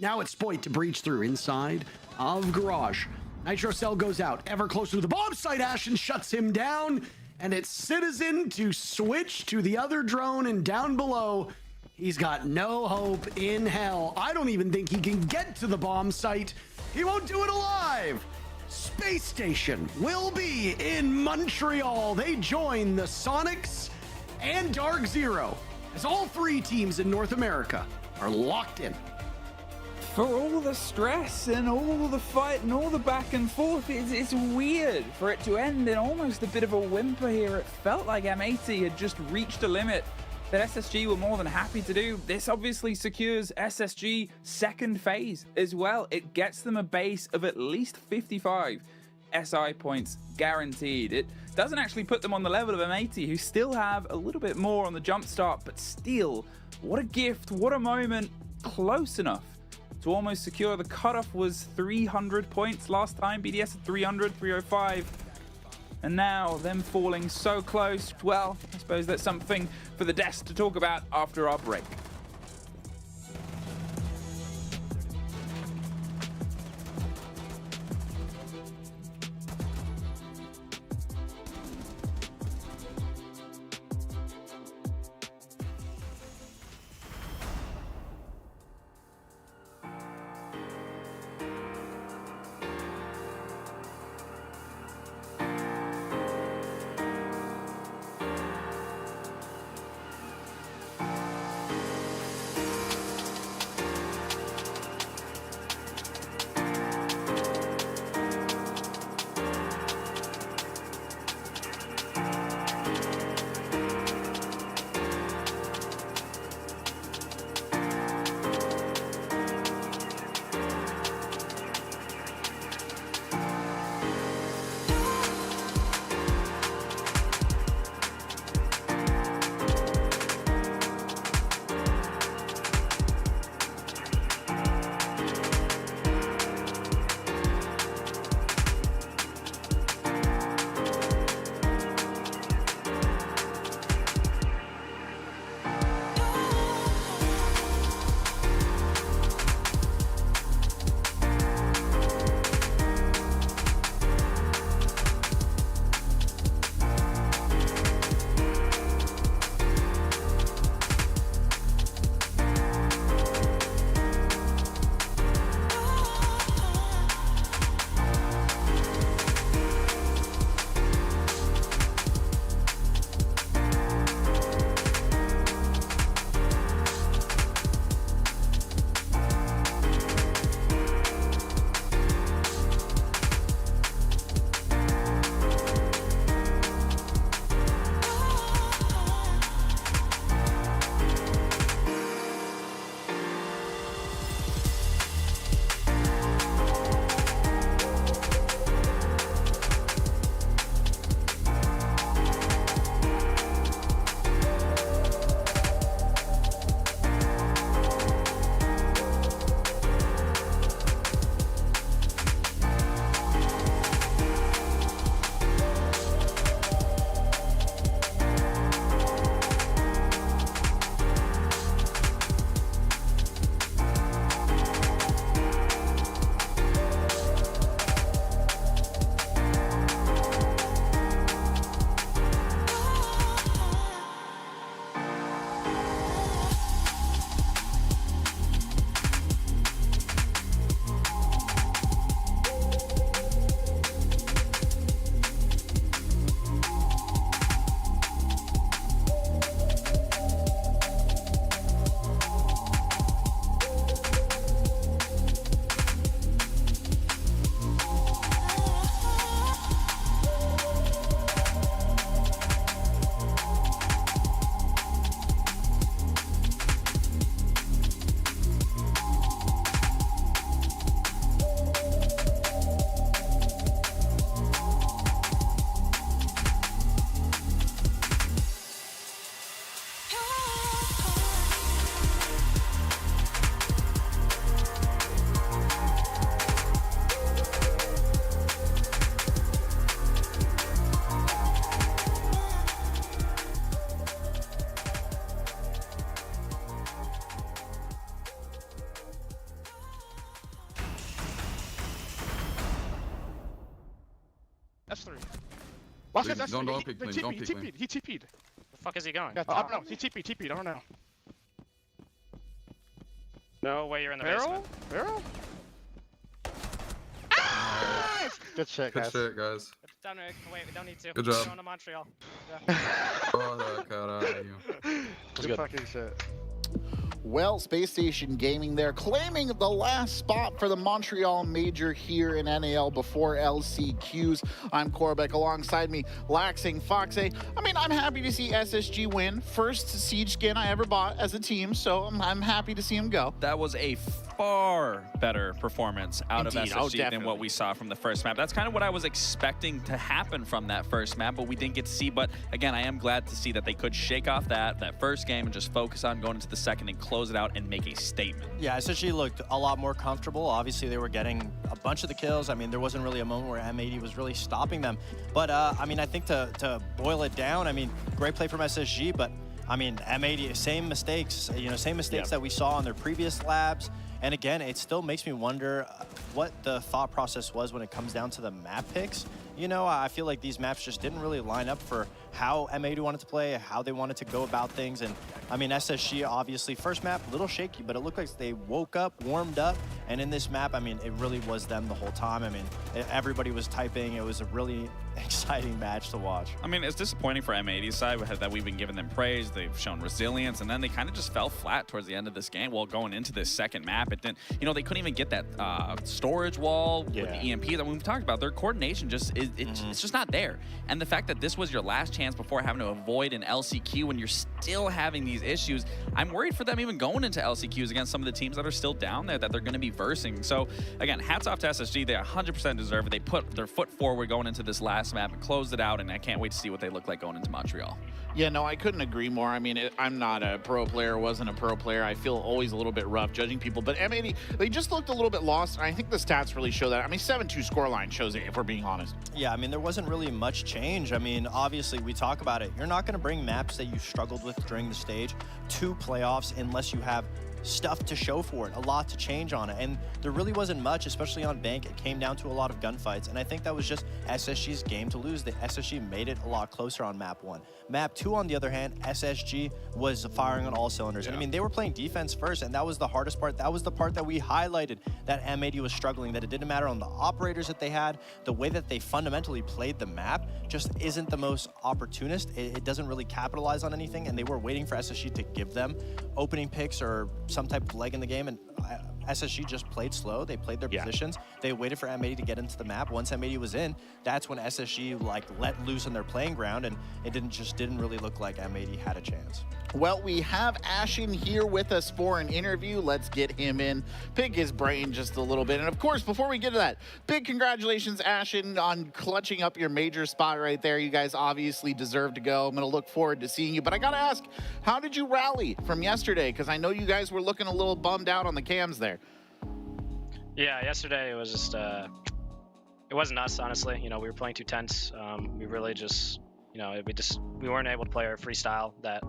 Now it's Spoit to breach through inside of Garage. Nitro Cell goes out, ever closer to the bomb site. Ashen shuts him down, and it's Citizen to switch to the other drone, and down below, he's got no hope in hell. I don't even think he can get to the bomb site. He won't do it alive. Space Station will be in Montreal. They join the Sonics and DarkZero, as all 3 teams in North America are locked in. For all the stress and all the fight and all the back and forth, it's weird for it to end in almost a bit of a whimper here. It felt like M80 had just reached a limit that SSG were more than happy to do. This obviously secures SSG second phase as well. It gets them a base of at least 55 SI points guaranteed. It doesn't actually put them on the level of M80, who still have a little bit more on the jump start, but still, what a gift, what a moment, close enough to almost secure. The cutoff was 300 points last time. BDS at 300, 305. And now, them falling so close, well, I suppose that's something for the desk to talk about after our break. S3. Last guy's S3. Don't pick me, don't pick me. He TP'd. The fuck is he going? I don't know. He TP'd. I don't know. No way you're in the Barrel? basement. Barrel? Good shit, guys. Good shit, guys. Done, Rick. Wait, we don't need to. Good job. We're going to Montreal. Oh, that cat out of you. Good fucking shit. Well, Space Station Gaming there, claiming the last spot for the Montreal Major here in NAL before LCQs. I'm Korbeck, alongside me, Laxing, Foxe. I mean, I'm happy to see SSG win. First Siege skin I ever bought as a team, so I'm happy to see him go. That was a far better performance out Indeed. of Oh, SSG than what we saw from the first map. That's kind of what I was expecting to happen from that first map, but we didn't get to see. But again, I am glad to see that they could shake off that first game and just focus on going into the second and close it out and make a statement. Yeah, SSG looked a lot more comfortable. Obviously, they were getting a bunch of the kills. I mean, there wasn't really a moment where M80 was really stopping them. But, I mean, I think to boil it down, I mean, great play from SSG, but, I mean, M80, same mistakes, same mistakes that we saw on their previous labs. And again, it still makes me wonder what the thought process was when it comes down to the map picks. I feel like these maps just didn't really line up for how M80 wanted to play, how they wanted to go about things. And I mean, SSG, obviously, first map, a little shaky, but it looked like they woke up, warmed up. And in this map, I mean, it really was them the whole time. I mean, everybody was typing. It was a really exciting match to watch. I mean, it's disappointing for M80's side that we've been giving them praise. They've shown resilience, and then they kind of just fell flat towards the end of this game. Well, going into this second map, it didn't, they couldn't even get that storage wall with the EMP that we've talked about. Their coordination just it's just not there. And the fact that this was your last chance before having to avoid an LCQ when you're still having these issues, I'm worried for them even going into LCQs against some of the teams that are still down there that they're going to be versing. So again, hats off to SSG. They 100% deserve it. They put their foot forward going into this last map and closed it out, and I can't wait to see what they look like going into Montreal. Yeah, no, I couldn't agree more. I mean, I'm not a pro player, wasn't a pro player. I feel always a little bit rough judging people, but M80, they just looked a little bit lost, and I think the stats really show that. I mean, 7-2 scoreline shows it, if we're being honest. Yeah, I mean, there wasn't really much change. I mean, obviously, we talk about it. You're not going to bring maps that you struggled with during the stage to playoffs unless you have stuff to show for it, a lot to change on it. And there really wasn't much, especially on Bank. It came down to a lot of gunfights, and I think that was just SSG's game to lose. The SSG made it a lot closer on map 1. Map 2, on the other hand, SSG was firing on all cylinders. And I mean, they were playing defense first, and that was the hardest part. That was the part that we highlighted, that M80 was struggling, that it didn't matter on the operators that they had. The way that they fundamentally played the map just isn't the most opportunist. It doesn't really capitalize on anything, and they were waiting for SSG to give them opening picks or some type of leg in the game, and SSG just played slow. They played their positions. They waited for M80 to get into the map. Once M80 was in, that's when SSG let loose on their playing ground, and it didn't really look like M80 had a chance. Well, we have Ashen here with us for an interview. Let's get him in, pick his brain just a little bit. And of course, before we get to that, big congratulations, Ashen, on clutching up your major spot right there. You guys obviously deserve to go. I'm going to look forward to seeing you. But I got to ask, how did you rally from yesterday? Because I know you guys were looking a little bummed out on the cams there. Yeah, yesterday it was just, it wasn't us, honestly. We were playing too tense. We really just, we weren't able to play our freestyle that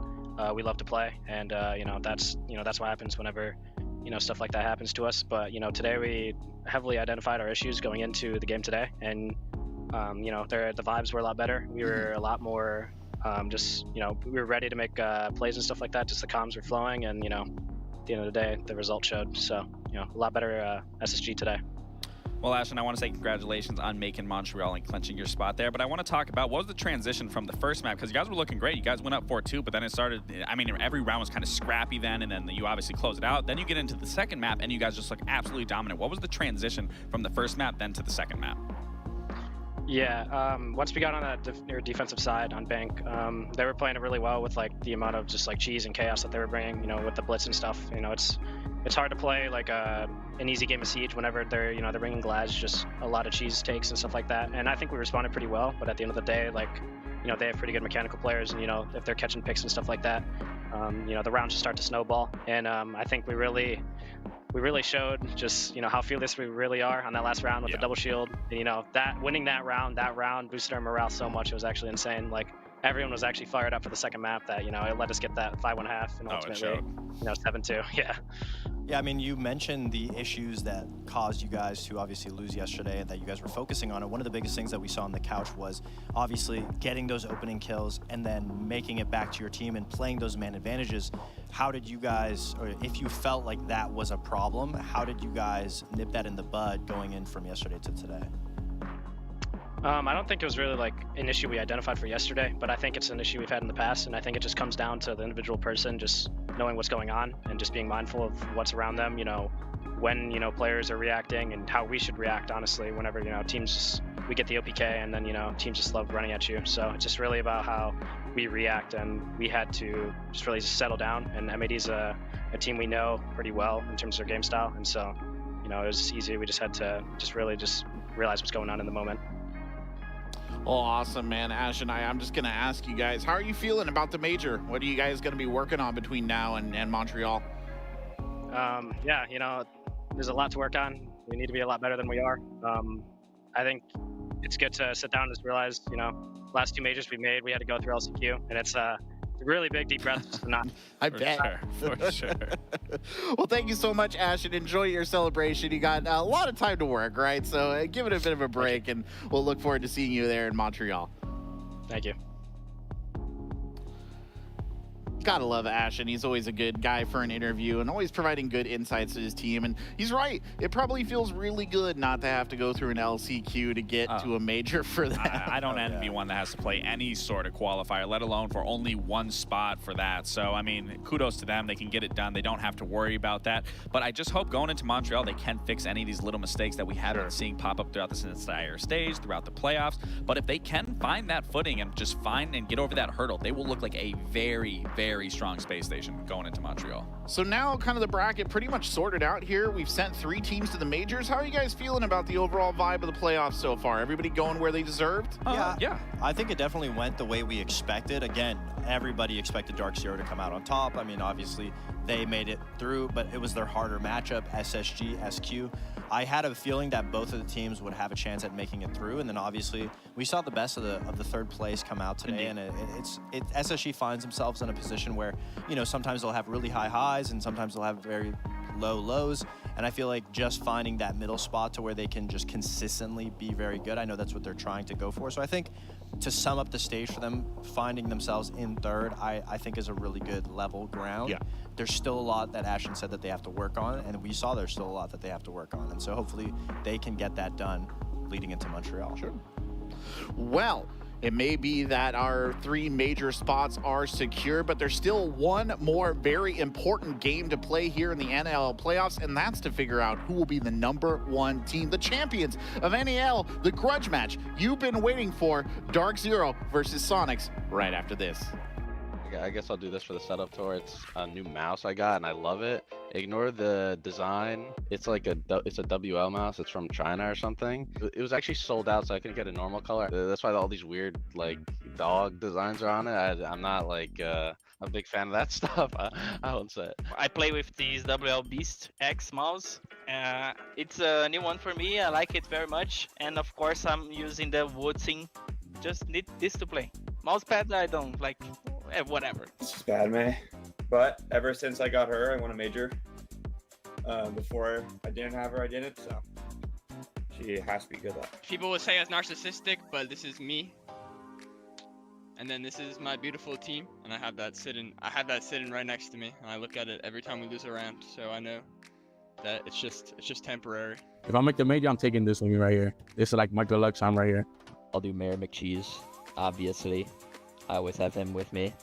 we love to play, and that's what happens whenever stuff like that happens to us. But today we heavily identified our issues going into the game today, and the vibes were a lot better. We were a lot more we were ready to make plays and stuff like that. Just the comms were flowing, and at the end of the day, the result showed. So a lot better SSG today. Well, Ashton, I want to say congratulations on making Montreal and clinching your spot there. But I want to talk about what was the transition from the first map, because you guys were looking great. You guys went up 4-2, but then it started, I mean, every round was kind of scrappy then, and then you obviously close it out. Then you get into the second map, and you guys just look absolutely dominant. What was the transition from the first map then to the second map? Yeah, once we got on that defensive side on Bank, they were playing it really well with the amount of just cheese and chaos that they were bringing, with the blitz and stuff. It's hard to play an easy game of Siege whenever they're bringing Glads, just a lot of cheese takes and stuff like that. And I think we responded pretty well, but at the end of the day, they have pretty good mechanical players, and if they're catching picks and stuff like that, the rounds just start to snowball. And I think we really showed just how fearless we really are on that last round with the double shield. And, that winning that round boosted our morale so much. It was actually insane. Everyone was actually fired up for the second map that it let us get that 5-1.5 and ultimately 7-2. Yeah, I mean, you mentioned the issues that caused you guys to obviously lose yesterday and that you guys were focusing on it. One of the biggest things that we saw on the couch was obviously getting those opening kills and then making it back to your team and playing those man advantages. How did you guys, or if you felt like that was a problem, how did you guys nip that in the bud going in from yesterday to today? I don't think it was really an issue we identified for yesterday, but I think it's an issue we've had in the past, and I think it just comes down to the individual person just knowing what's going on and just being mindful of what's around them, when players are reacting and how we should react, honestly, whenever teams we get the OPK and then teams just love running at you. So it's just really about how we react, and we had to just really settle down. And M80's a a team we know pretty well in terms of their game style, and so it was easy. We just had to really realize what's going on in the moment. Oh, awesome, man. Ash and I'm just going to ask you guys, how are you feeling about the major? What are you guys going to be working on between now and Montreal? Yeah, there's a lot to work on. We need to be a lot better than we are. I think it's good to sit down and just realize, last 2 majors we made, we had to go through LCQ, and it's a really big deep breath just to not. I bet. For sure. Well, thank you so much, Ash, and enjoy your celebration. You got a lot of time to work, right? So give it a bit of a break, and we'll look forward to seeing you there in Montreal. Thank you. Gotta love Ash, and he's always a good guy for an interview and always providing good insights to his team. And he's right. It probably feels really good not to have to go through an LCQ to get to a major for that. I don't envy one that has to play any sort of qualifier, let alone for only 1 spot for that. So, I mean, kudos to them. They can get it done. They don't have to worry about that. But I just hope going into Montreal, they can fix any of these little mistakes that we have been seeing pop up throughout this entire stage, throughout the playoffs. But if they can find that footing and just find and get over that hurdle, they will look like a very, very strong space station going into Montreal. So now kind of the bracket pretty much sorted out here. We've sent 3 teams to the majors. How are you guys feeling about the overall vibe of the playoffs so far? Everybody going where they deserved? Yeah. I think it definitely went the way we expected. Again, everybody expected DarkZero to come out on top. I mean, obviously they made it through, but it was their harder matchup, SSG, SQ. I had a feeling that both of the teams would have a chance at making it through, and then obviously we saw the best of the 3rd place come out today. Indeed. And SSG finds themselves in a position where, sometimes they'll have really high highs and sometimes they'll have very low lows, and I feel like just finding that middle spot to where they can just consistently be very good, I know that's what they're trying to go for. So I think to sum up the stage for them, finding themselves in 3rd, I think is a really good level ground. Yeah. There's still a lot that Ashton said that they have to work on, and we saw there's still a lot that they have to work on, and so hopefully they can get that done leading into Montreal. Sure. Well, it may be that our 3 major spots are secure, but there's still one more very important game to play here in the NAL playoffs, and that's to figure out who will be the #1 team, the champions of NAL, the grudge match you've been waiting for, DarkZero versus Sonics, right after this. I guess I'll do this for the setup tour. It's a new mouse I got and I love it. Ignore the design. It's like it's a WL mouse. It's from China or something. It was actually sold out, so I couldn't get a normal color. That's why all these weird like dog designs are on it. I'm not like a big fan of that stuff. I won't say it. I play with this WL Beast X mouse. It's a new one for me. I like it very much, and of course I'm using the Woodsing. Just need this to play. Mousepad I don't like. Whatever. It's just bad, man. But ever since I got her, I won a major. Before I didn't have her, I didn't. So she has to be good luck. People would say I was narcissistic, but this is me. And then this is my beautiful team, and I have that sitting right next to me. And I look at it every time we lose a round, so I know that it's just temporary. If I make the major, I'm taking this with me right here. This is like my deluxe time right here. I'll do Mayor McCheese, obviously. I always have him with me.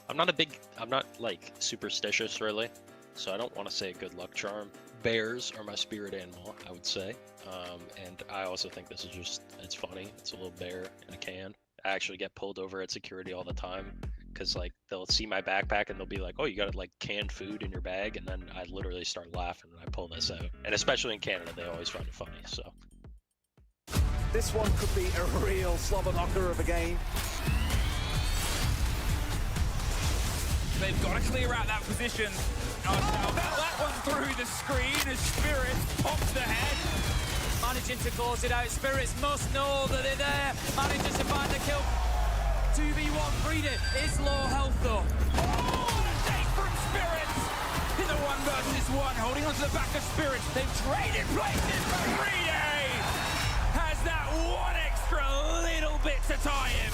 I'm not like superstitious really, so I don't want to say good luck charm. Bears are my spirit animal, I would say. And I also think this is it's funny. It's a little bear in a can. I actually get pulled over at security all the time because like they'll see my backpack and they'll be like, oh, you got like canned food in your bag, and then I literally start laughing when I pull this out. And especially in Canada, they always find it funny. So this one could be a real slobber knocker of a game. They've got to clear out that position. That one through the screen as Spirit pops the head. Managing to close it out. Spirits must know that they're there. Manages to find the kill. 2v1 Greedy is low health though. Oh, what a take from Spirits! In the 1 versus 1, holding onto the back of Spirits. They've traded places, but Greedy has that one extra little bit to tie him.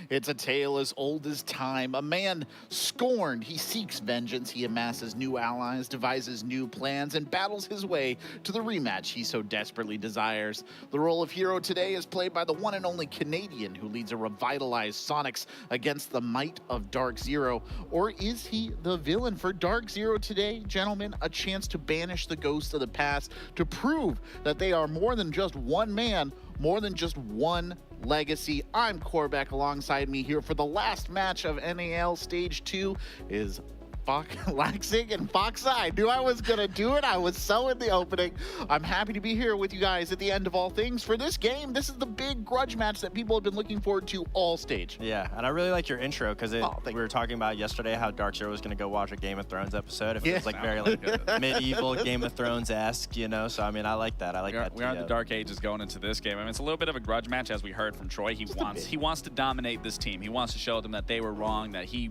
It's a tale as old as time. A man scorned, he seeks vengeance. He amasses new allies, devises new plans, and battles his way to the rematch he so desperately desires. The role of hero today is played by the one and only Canadian who leads a revitalized Sonics against the might of DarkZero. Or is he the villain? For DarkZero today, gentlemen, a chance to banish the ghosts of the past, to prove that they are more than just one man, more than just one legacy. I'm Corbeck. Alongside me here for the last match of NAL Stage 2 is Laxing and Fox. I knew I was gonna do it. I was so in the opening. I'm happy to be here with you guys at the end of all things for this game. This is the big grudge match that people have been looking forward to all stage. Yeah, and I really like your intro because we were talking about yesterday how DarkZero was gonna go watch a Game of Thrones episode. It feels like very like medieval Game of Thrones-esque, you know. So I mean, I like that. I like that. We are in the dark ages going into this game. I mean, it's a little bit of a grudge match, as we heard from Troy. He wants to dominate this team. He wants to show them that they were wrong, that he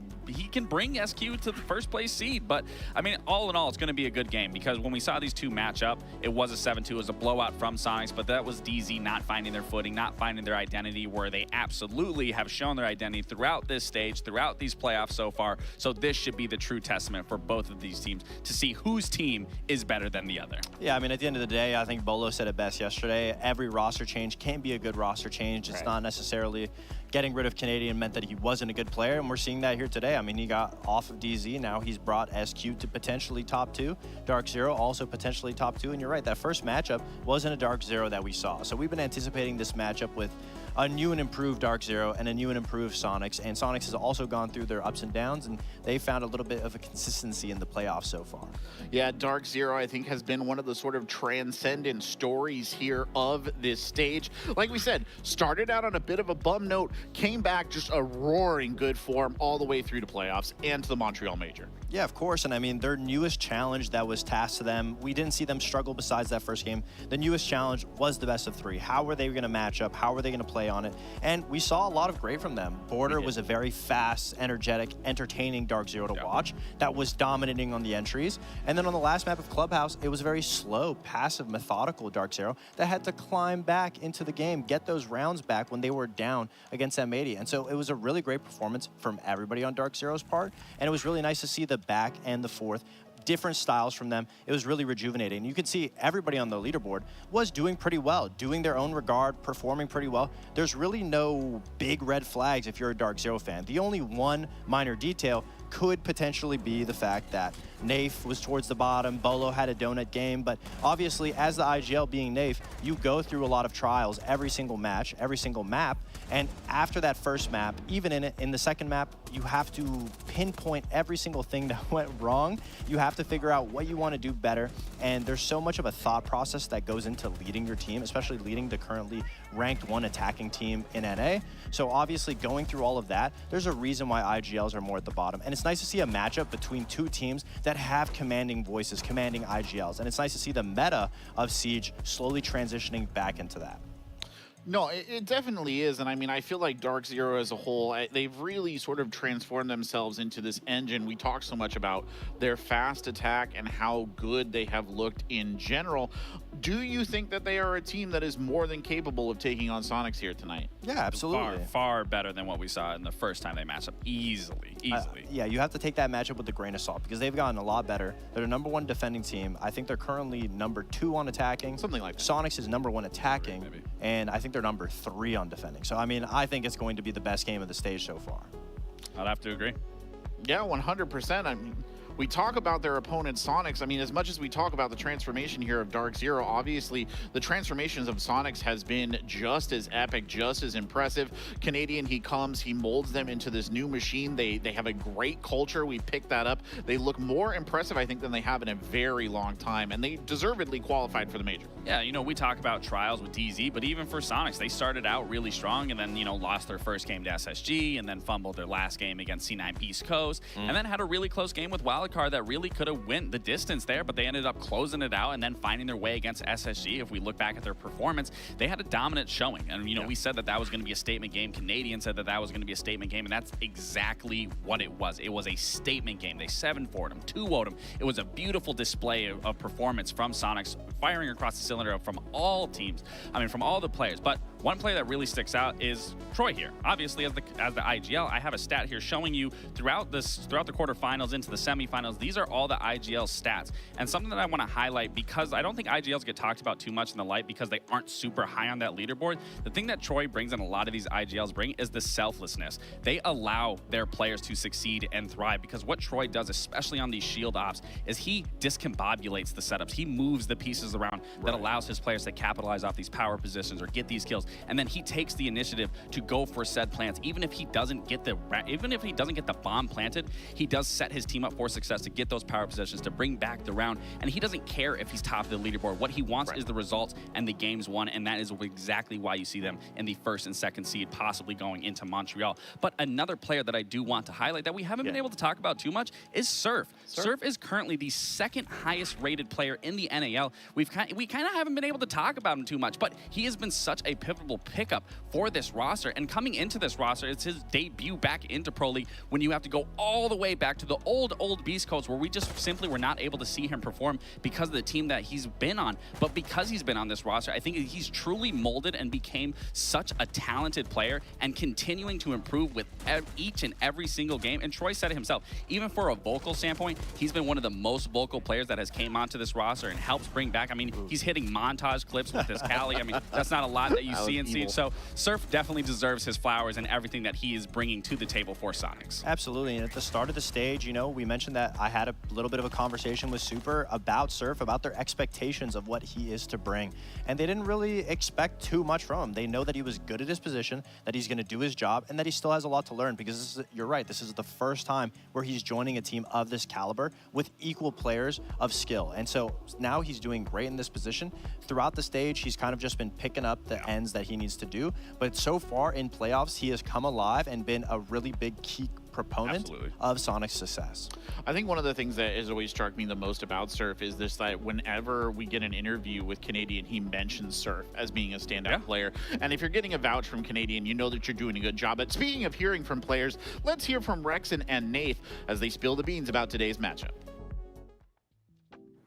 can bring SQ to the first place seed. But I mean, all in all, it's going to be a good game because when we saw these two match up, it was a 7-2. It was a blowout from Sonics, but that was DZ not finding their footing, not finding their identity, where they absolutely have shown their identity throughout this stage, throughout these playoffs so far. So this should be the true testament for both of these teams to see whose team is better than the other. Yeah, I mean, at the end of the day, I think Bolo said it best yesterday. Every roster change can be a good roster change. It's not necessarily getting rid of Canadian meant that he wasn't a good player, and we're seeing that here today. I mean, he got off of DZ. Now he's brought SQ to potentially top 2. DarkZero also potentially top 2. And you're right, that first matchup wasn't a DarkZero that we saw. So we've been anticipating this matchup with a new and improved DarkZero and a new and improved Sonics. And Sonics has also gone through their ups and downs, and they found a little bit of a consistency in the playoffs so far. Yeah, DarkZero, I think, has been one of the sort of transcendent stories here of this stage. Like we said, started out on a bit of a bum note, came back just a roaring good form all the way through to playoffs and to the Montreal Major. Yeah, of course. And I mean, their newest challenge that was tasked to them, we didn't see them struggle besides that first game. The newest challenge was the best of 3. How were they going to match up? How were they going to play on it? And we saw a lot of great from them. Border was a very fast, energetic, entertaining DarkZero to watch that was dominating on the entries. And then on the last map of Clubhouse, it was a very slow, passive, methodical DarkZero that had to climb back into the game, get those rounds back when they were down against M80. And so it was a really great performance from everybody on DarkZero's part. And it was really nice to see the back and the fourth different styles from them. It was really rejuvenating. You could see everybody on the leaderboard was doing pretty well, doing their own regard, performing pretty well. There's really no big red flags if you're a DarkZero fan. The only one minor detail could potentially be the fact that Nafe was towards the bottom, Bolo had a donut game, but obviously as the IGL being Nafe, you go through a lot of trials every single match, every single map, and after that first map, even in the second map, you have to pinpoint every single thing that went wrong. You have to figure out what you want to do better, and there's so much of a thought process that goes into leading your team, especially leading the currently ranked 1 attacking team in NA. So obviously going through all of that, there's a reason why IGLs are more at the bottom, and it's nice to see a matchup between 2 teams that have commanding voices, commanding IGLs, and it's nice to see the meta of Siege slowly transitioning back into that. No, it definitely is. And I mean, I feel like DarkZero as a whole, they've really sort of transformed themselves into this engine. We talk so much about their fast attack and how good they have looked in general. Do you think that they are a team that is more than capable of taking on Sonics here tonight? Yeah, absolutely. Far better than what we saw in the first time they matched up. Easily. Yeah, you have to take that matchup with a grain of salt because they've gotten a lot better. They're the #1 defending team. I think they're currently #2 on attacking. Something like that. Sonics is #1 attacking, and I think they're #3 on defending. So, I mean, I think it's going to be the best game of the stage so far. I'd have to agree. Yeah, 100%. I mean, we talk about their opponent Sonics. I mean, as much as we talk about the transformation here of DarkZero, obviously the transformations of Sonics has been just as epic, just as impressive. Canadian, he comes, he molds them into this new machine. They have a great culture. We picked that up. They look more impressive, I think, than they have in a very long time, and they deservedly qualified for the major. Yeah, you know, we talk about trials with DZ, but even for Sonics, they started out really strong and then, you know, lost their first game to SSG and then fumbled their last game against C9 East Coast and then had a really close game with Wildcard that really could have went the distance there, but they ended up closing it out and then finding their way against SSG. If we look back at their performance, they had a dominant showing. And, you know, we said that that was going to be a statement game. Canadian said that that was going to be a statement game, and that's exactly what it was. It was a statement game. They 7-4'd them, 2-0'd them. It was a beautiful display of performance from Sonics, firing across the cylinder from all teams. I mean, from all the players. But One player that really sticks out is Troy here. Obviously, as the IGL, I have a stat here showing you throughout the quarterfinals into the semifinals, these are all the IGL stats. And something that I want to highlight, because I don't think IGLs get talked about too much in the light because they aren't super high on that leaderboard. The thing that Troy brings and a lot of these IGLs bring is the selflessness. They allow their players to succeed and thrive, because what Troy does, especially on these shield ops, is he discombobulates the setups. He moves the pieces around that allows his players to capitalize off these power positions or get these kills. And then he takes the initiative to go for said plants. Even if he doesn't get the bomb planted, he does set his team up for success to get those power positions, to bring back the round. And he doesn't care if he's top of the leaderboard. What he wants is the results and the games won, and that is exactly why you see them in the first and second seed, possibly going into Montreal. But another player that I do want to highlight that we haven't been able to talk about too much is Surf. Surf is currently the second highest rated player in the NAL. We kind of haven't been able to talk about him too much, but he has been such a pivotal pickup for this roster. And coming into this roster, it's his debut back into Pro League when you have to go all the way back to the old Beast Coast, where we just simply were not able to see him perform because of the team that he's been on. But because he's been on this roster, I think he's truly molded and became such a talented player and continuing to improve with each and every single game. And Troy said it himself, even for a vocal standpoint, he's been one of the most vocal players that has came onto this roster and helps bring back. I mean, he's hitting montage clips with this Cali. I mean, that's not a lot that you see in Siege. So Surf definitely deserves his flowers and everything that he is bringing to the table for Sonics. Absolutely. And at the start of the stage, you know, we mentioned that I had a little bit of a conversation with Super about Surf, about their expectations of what he is to bring. And they didn't really expect too much from him. They know that he was good at his position, that he's going to do his job, and that he still has a lot to learn, because this is, you're right, this is the first time where he's joining a team of this caliber with equal players of skill. And so now he's doing great in this position. Throughout the stage, he's kind of just been picking up the ends that he needs to do. But so far in playoffs, he has come alive and been a really big key proponent of Sonic's success. I think one of the things that has always struck me the most about Surf is this, that whenever we get an interview with Canadian, he mentions Surf as being a standout player. And if you're getting a vouch from Canadian, you know that you're doing a good job. But speaking of hearing from players, let's hear from Rexon and Nath as they spill the beans about today's matchup.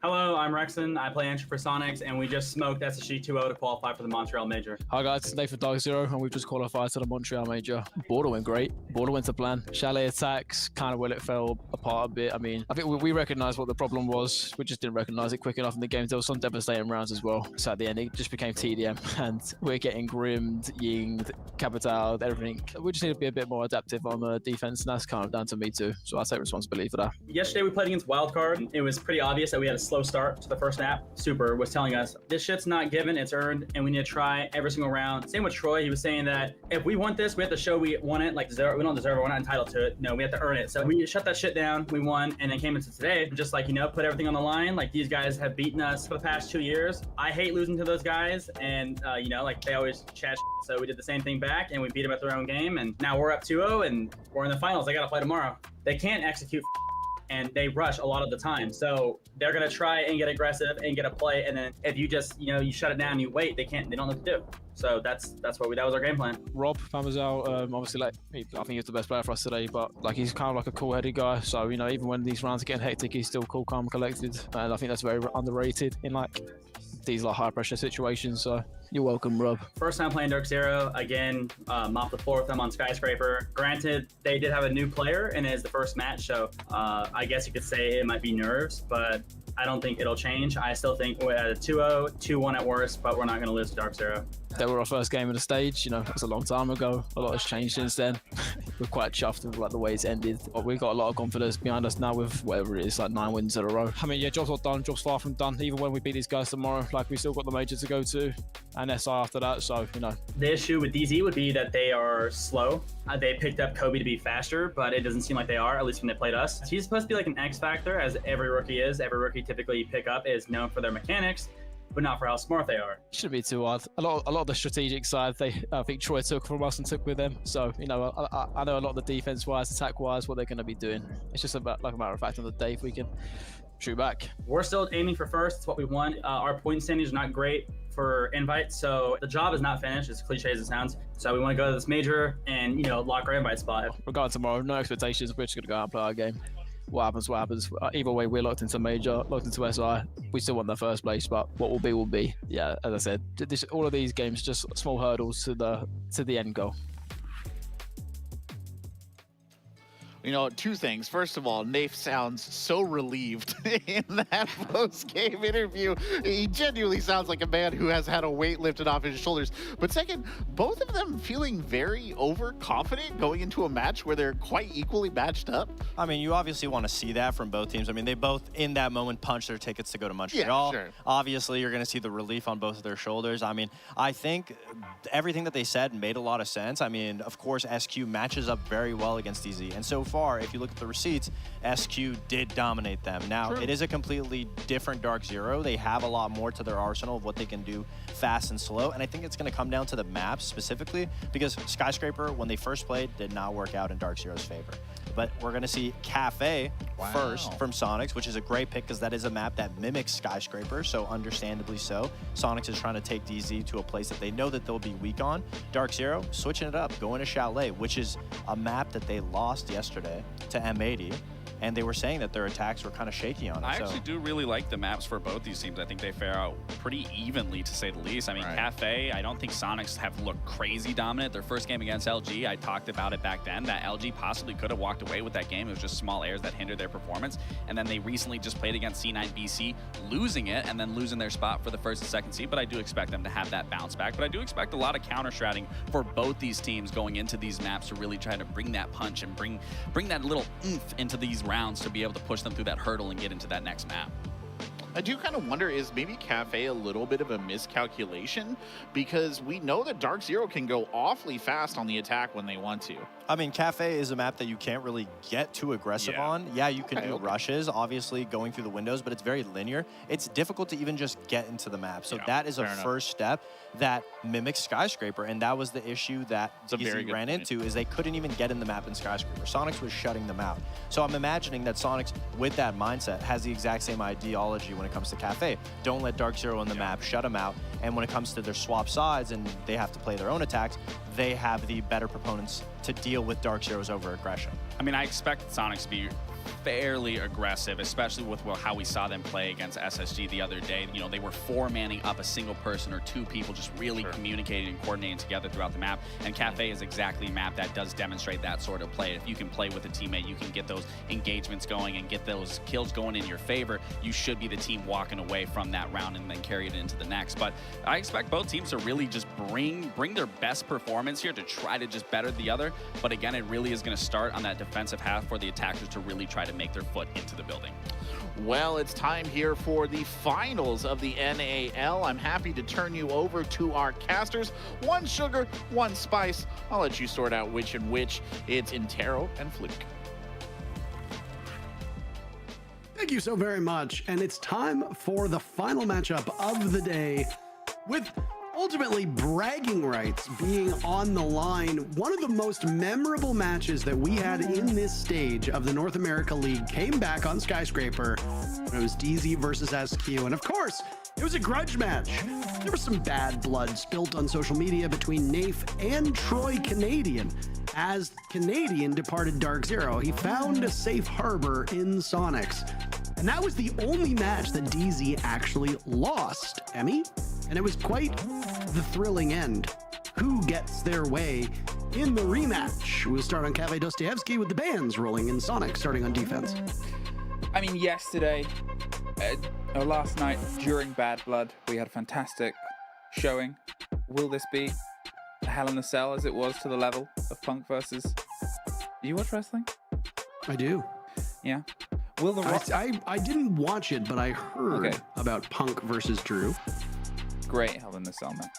Hello, I'm Rexon. I play entry for Sonics, and we just smoked SSG 2-0 to qualify for the Montreal Major. Hi guys, it's Nate for DarkZero, and we've just qualified to the Montreal Major. Border went great. Border went to plan. Chalet attacks, kind of where it fell apart a bit. I mean, I think we recognized what the problem was. We just didn't recognize it quick enough in the game. There was some devastating rounds as well. So at the end, it just became TDM, and we're getting grimmed, yinged, capitaled, everything. We just need to be a bit more adaptive on the defense, and that's kind of down to me too. So I take responsibility for that. Yesterday we played against Wildcard. It was pretty obvious that we had a slow start to the first snap. Super was telling us, this shit's not given, it's earned, and we need to try every single round. Same with Troy. He was saying that if we want this, we have to show we won it. Like, we don't deserve it. We're not entitled to it. No, we have to earn it. So we shut that shit down. We won, and then came into today, just like, you know, put everything on the line. Like, these guys have beaten us for the past 2 years. I hate losing to those guys, and, you know, like, they always chat shit. So we did the same thing back, and we beat them at their own game, and now we're up 2-0, and we're in the finals. They got to play tomorrow. They can't execute, and they rush a lot of the time. So they're going to try and get aggressive and get a play. And then if you just, you know, you shut it down and you wait, they don't know what to do. So that was our game plan. Rob Famazel, obviously, like, I think he's the best player for us today, but like, he's kind of like a cool-headed guy. So, you know, even when these rounds are getting hectic, he's still cool, calm, collected. And I think that's very underrated in like these like high pressure situations. So you're welcome, Rob. First time playing DarkZero, again, mopped the floor with them on Skyscraper. Granted, they did have a new player and it is the first match, so I guess you could say it might be nerves, but I don't think it'll change. I still think we're at a 2-0, 2-1 at worst, but we're not going to lose to DarkZero. They were our first game of the stage, you know, that's a long time ago. A lot has changed since then. We're quite chuffed with like the way it's ended. But we've got a lot of confidence behind us now with whatever it is, like 9 wins in a row. I mean, yeah, job's not done, job's far from done. Even when we beat these guys tomorrow, like, we still got the major to go to and SI after that, so, you know. The issue with DZ would be that they are slow. They picked up Kobe to be faster, but it doesn't seem like they are, at least when they played us. He's supposed to be like an X factor, as every rookie is. Every rookie typically you pick up is known for their mechanics, but not for how smart they are. Shouldn't be too hard. A lot of the strategic side, I think Troy took from us and took with them. So, you know, I know a lot of the defense-wise, attack-wise, what they're going to be doing. It's just about, like a matter of fact, on the day if we can shoot back. We're still aiming for first. It's what we want. Our point standing is not great for invites, so the job is not finished, as cliche as it sounds. So we want to go to this major and, you know, lock our invite spot. We're going tomorrow, no expectations. We're just going to go out and play our game. what happens, what happens. Either way, we're locked into Major, locked into SI. We still want the first place, but what will be will be. Yeah, as I said, all of these games just small hurdles to the end goal. You know, two things. First of all, Nafe sounds so relieved in that post-game interview. He genuinely sounds like a man who has had a weight lifted off his shoulders. But second, both of them feeling very overconfident going into a match where they're quite equally matched up. I mean, you obviously want to see that from both teams. I mean, they both, in that moment, punched their tickets to go to Montreal. Yeah, sure. Obviously, you're going to see the relief on both of their shoulders. I mean, I think everything that they said made a lot of sense. I mean, of course, SQ matches up very well against DZ. And so far, if you look at the receipts, SQ did dominate them. Now, it is a completely different DarkZero. They have a lot more to their arsenal of what they can do fast and slow, and I think it's going to come down to the maps specifically, because Skyscraper, when they first played, did not work out in DarkZero's favor. But we're going to see Cafe first from Sonics, which is a great pick because that is a map that mimics Skyscraper, so understandably so. Sonics is trying to take DZ to a place that they know that they'll be weak on. DarkZero, switching it up, going to Chalet, which is a map that they lost yesterday to M80. And they were saying that their attacks were kind of shaky on it. I actually do really like the maps for both these teams. I think they fare out pretty evenly, to say the least. I mean, Cafe, I don't think Sonics have looked crazy dominant. Their first game against LG, I talked about it back then, that LG possibly could have walked away with that game. It was just small errors that hindered their performance. And then they recently just played against C9BC, losing it, and then losing their spot for the first and second seed. But I do expect them to have that bounce back. But I do expect a lot of counter-stratting for both these teams going into these maps to really try to bring that punch and bring that little oomph into these rounds to be able to push them through that hurdle and get into that next map. I do kind of wonder, is maybe Cafe a little bit of a miscalculation? Because we know that DarkZero can go awfully fast on the attack when they want to. I mean, Cafe is a map that you can't really get too aggressive on. Yeah, you can do rushes, obviously, going through the windows, but it's very linear. It's difficult to even just get into the map. So that is a first step that mimics Skyscraper, and that was the issue that DZ ran into, is they couldn't even get in the map in Skyscraper. Sonics was shutting them out. So I'm imagining that Sonics, with that mindset, has the exact same ideology when it comes to Cafe. Don't let DarkZero on the map, shut them out. And when it comes to their swap sides and they have to play their own attacks, they have the better proponents to deal with DarkZero's over-aggression. I mean, I expect Sonics to be fairly aggressive, especially with how we saw them play against SSG the other day. You know, they were four-manning up a single person or two people, just really communicating and coordinating together throughout the map. And Cafe is exactly a map that does demonstrate that sort of play. If you can play with a teammate, you can get those engagements going and get those kills going in your favor. You should be the team walking away from that round and then carry it into the next. But I expect both teams to really just bring their best performance here to try to just better the other. But again, it really is going to start on that defensive half for the attackers to really try to make their foot into the building. Well, it's time here for the finals of the NAL. I'm happy to turn you over to our casters. One sugar, one spice. I'll let you sort out which and which. It's Intero and Fluke. Thank you so very much. And it's time for the final matchup of the day, with ultimately bragging rights being on the line. One of the most memorable matches that we had in this stage of the North America League came back on Skyscraper. It was DZ versus SQ, and of course, it was a grudge match. There was some bad blood spilt on social media between Nafe and Troy Canadian. As Canadian departed DarkZero, he found a safe harbor in Sonics. And that was the only match that DZ actually lost, Emmy. And it was quite the thrilling end. Who gets their way in the rematch? We'll start on Cafe Dostoevsky with the bands rolling in Sonic, starting on defense. I mean, yesterday, or last night during Bad Blood, we had a fantastic showing. Will this be a Hell in a Cell as it was to the level of Punk versus... Do you watch wrestling? I do. Yeah. Will the I didn't watch it, but I heard about Punk versus Drew. Great Hell in a Cell match.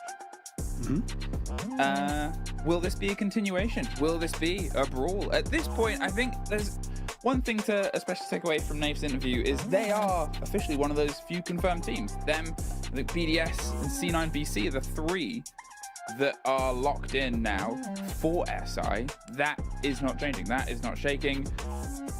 Will this be a continuation? Will this be a brawl? At this point, I think there's one thing to especially take away from Nafe's interview is they are officially one of those few confirmed teams. Them, I think BDS and C9BC are the three that are locked in now for SI. That is not changing. That is not shaking.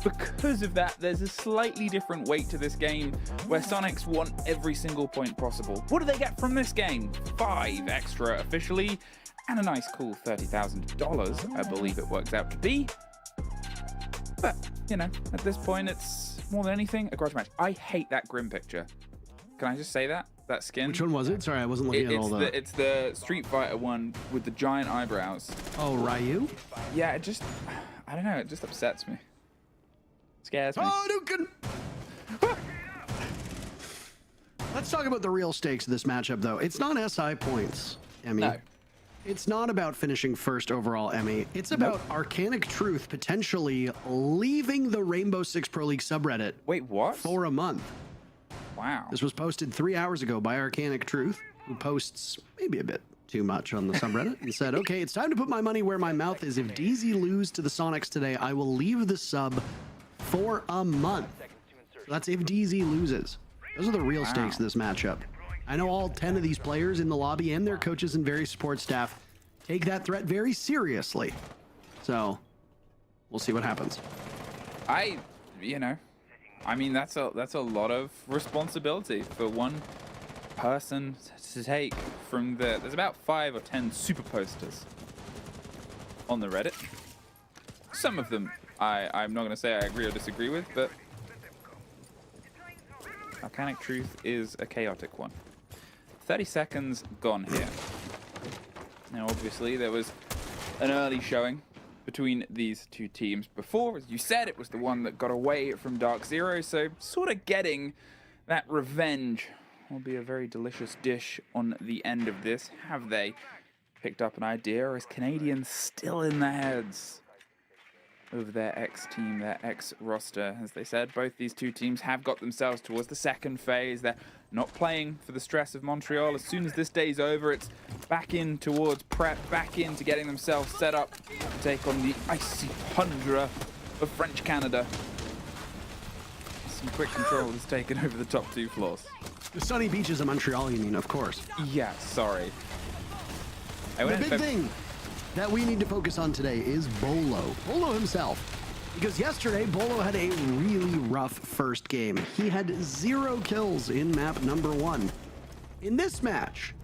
Because of that, there's a slightly different weight to this game where Sonics want every single point possible. What do they get from this game? 5 extra officially, and a nice cool $30,000, I believe it works out to be. But, you know, at this point, it's more than anything a grudge match. I hate that Grim picture. Can I just say that? That skin? Which one was it? Sorry, I wasn't looking at all that. It's the Street Fighter one with the giant eyebrows. Oh, Ryu? Yeah, it just, I don't know, it just upsets me. Scares me. Oh, Dukin! Let's talk about the real stakes of this matchup, though. It's not SI points, Emmy. No. It's not about finishing first overall, Emmy. It's about Arcanic Truth potentially leaving the Rainbow Six Pro League subreddit. Wait, what? For a month. Wow. This was posted 3 hours ago by Arcanic Truth, who posts maybe a bit too much on the subreddit, and said, okay, it's time to put my money where my mouth is. If DZ lose to the Sonics today, I will leave the sub for a month. So that's if DZ loses. Those are the real stakes of this matchup. I know all 10 of these players in the lobby and their coaches and various support staff take that threat very seriously. So we'll see what happens. You know, I mean, that's a lot of responsibility for one person to take from there's about 5 or 10 super posters on the Reddit. Some of them I'm not going to say I agree or disagree with, but Arcanic Truth is a chaotic one. 30 seconds gone here. Now, obviously, there was an early showing between these two teams before. As you said, it was the one that got away from DarkZero, so sort of getting that revenge will be a very delicious dish on the end of this. Have they picked up an idea, or is Canadian still in the heads of their ex-team, their ex-roster? As they said, both these two teams have got themselves towards the second phase. They're not playing for the stress of Montreal. As soon as this day's over, it's back in towards prep, back into getting themselves set up to take on the icy tundra of French Canada. Some quick control has taken over the top 2 floors. The sunny beaches of Montreal, you mean, of course. Yeah, sorry. The big thing that we need to focus on today is Bolo. Bolo himself. Because yesterday, Bolo had a really rough first game. He had 0 kills in map number 1. In this match,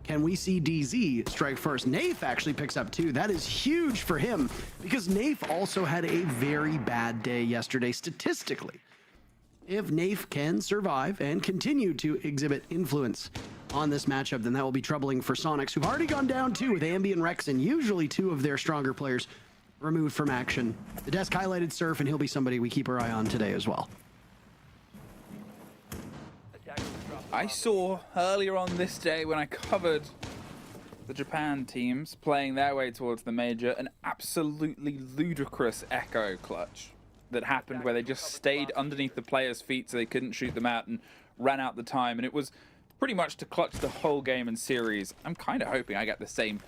can we see DZ strike first? Naif actually picks up 2. That is huge for him because Naif also had a very bad day yesterday statistically. If Naif can survive and continue to exhibit influence on this matchup, then that will be troubling for Sonics, who've already gone down 2 with Ambi and Rex, and usually 2 of their stronger players removed from action. The desk highlighted Surf, and he'll be somebody we keep our eye on today as well. I saw earlier on this day when I covered the Japan teams playing their way towards the major an absolutely ludicrous echo clutch that happened where they just stayed underneath the players' feet so they couldn't shoot them out and ran out the time, and it was pretty much to clutch the whole game and series. I'm kind of hoping I get the same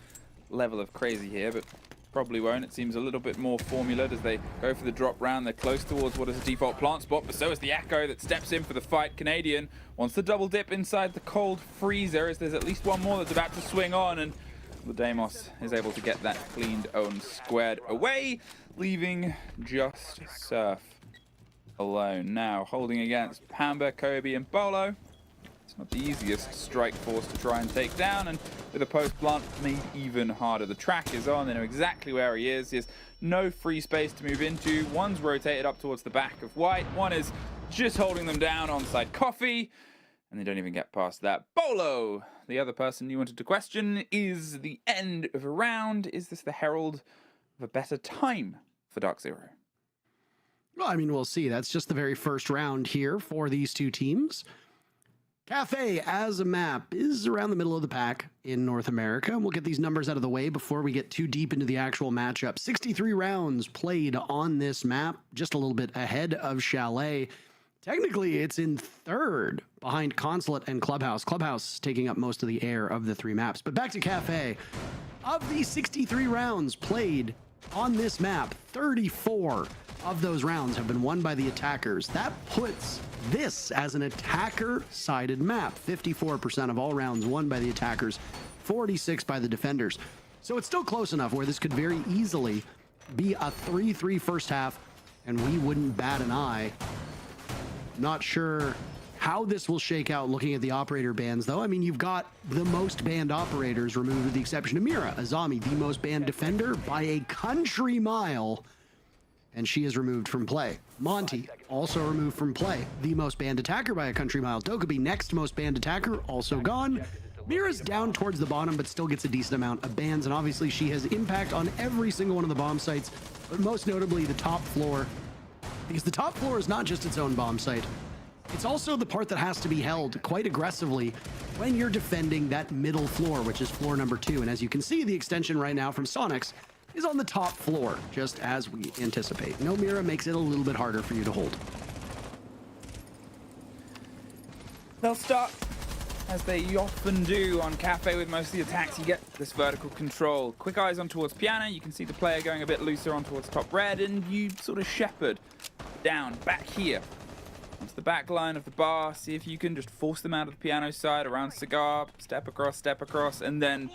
level of crazy here, but probably won't. It seems a little bit more formulated as they go for the drop round. They're close towards what is a default plant spot, but so is the Echo that steps in for the fight. Canadian wants to double dip inside the cold freezer as there's at least one more that's about to swing on, and the Deimos is able to get that cleaned and squared away, leaving just Surf alone. Now holding against Pamba, Kobe, and Bolo. It's not the easiest strike force to try and take down, and with a post plant made even harder. The track is on, they know exactly where he is. There's no free space to move into. One's rotated up towards the back of White, one is just holding them down onside Coffee, and they don't even get past that. Bolo, the other person you wanted to question, is the end of a round. Is this the herald of a better time for DarkZero? Well, I mean, we'll see. That's just the very first round here for these two teams. Cafe as a map is around the middle of the pack in North America. We'll get these numbers out of the way before we get too deep into the actual matchup. 63 rounds played on this map, just a little bit ahead of Chalet. Technically, it's in third behind Consulate and Clubhouse. Clubhouse taking up most of the air of the 3 maps. But back to Cafe. Of the 63 rounds played on this map, 34 of those rounds have been won by the attackers. That puts this as an attacker-sided map. 54% of all rounds won by the attackers, 46% by the defenders. So it's still close enough where this could very easily be a 3-3 first half, and we wouldn't bat an eye. Not sure how this will shake out looking at the operator bans, though. I mean, you've got the most banned operators removed with the exception of Mira. Azami, the most banned defender by a country mile. and she is removed from play. Monty, also removed from play. The most banned attacker by a country mile. Dokkaebi, next most banned attacker, also gone. Mira's down towards the bottom, but still gets a decent amount of bans, and obviously she has impact on every single one of the bomb sites, but most notably the top floor, because the top floor is not just its own bomb site. It's also the part that has to be held quite aggressively when you're defending that middle floor, which is floor number 2. And as you can see, the extension right now from Sonics is on the top floor, just as we anticipate. No Mira makes it a little bit harder for you to hold. They'll start, as they often do on Cafe with most of the attacks. You get this vertical control. Quick eyes on towards Piano. You can see the player going a bit looser on towards top red, and you sort of shepherd down, back here. Onto the back line of the bar, see if you can just force them out of the Piano side, around Cigar, step across, and then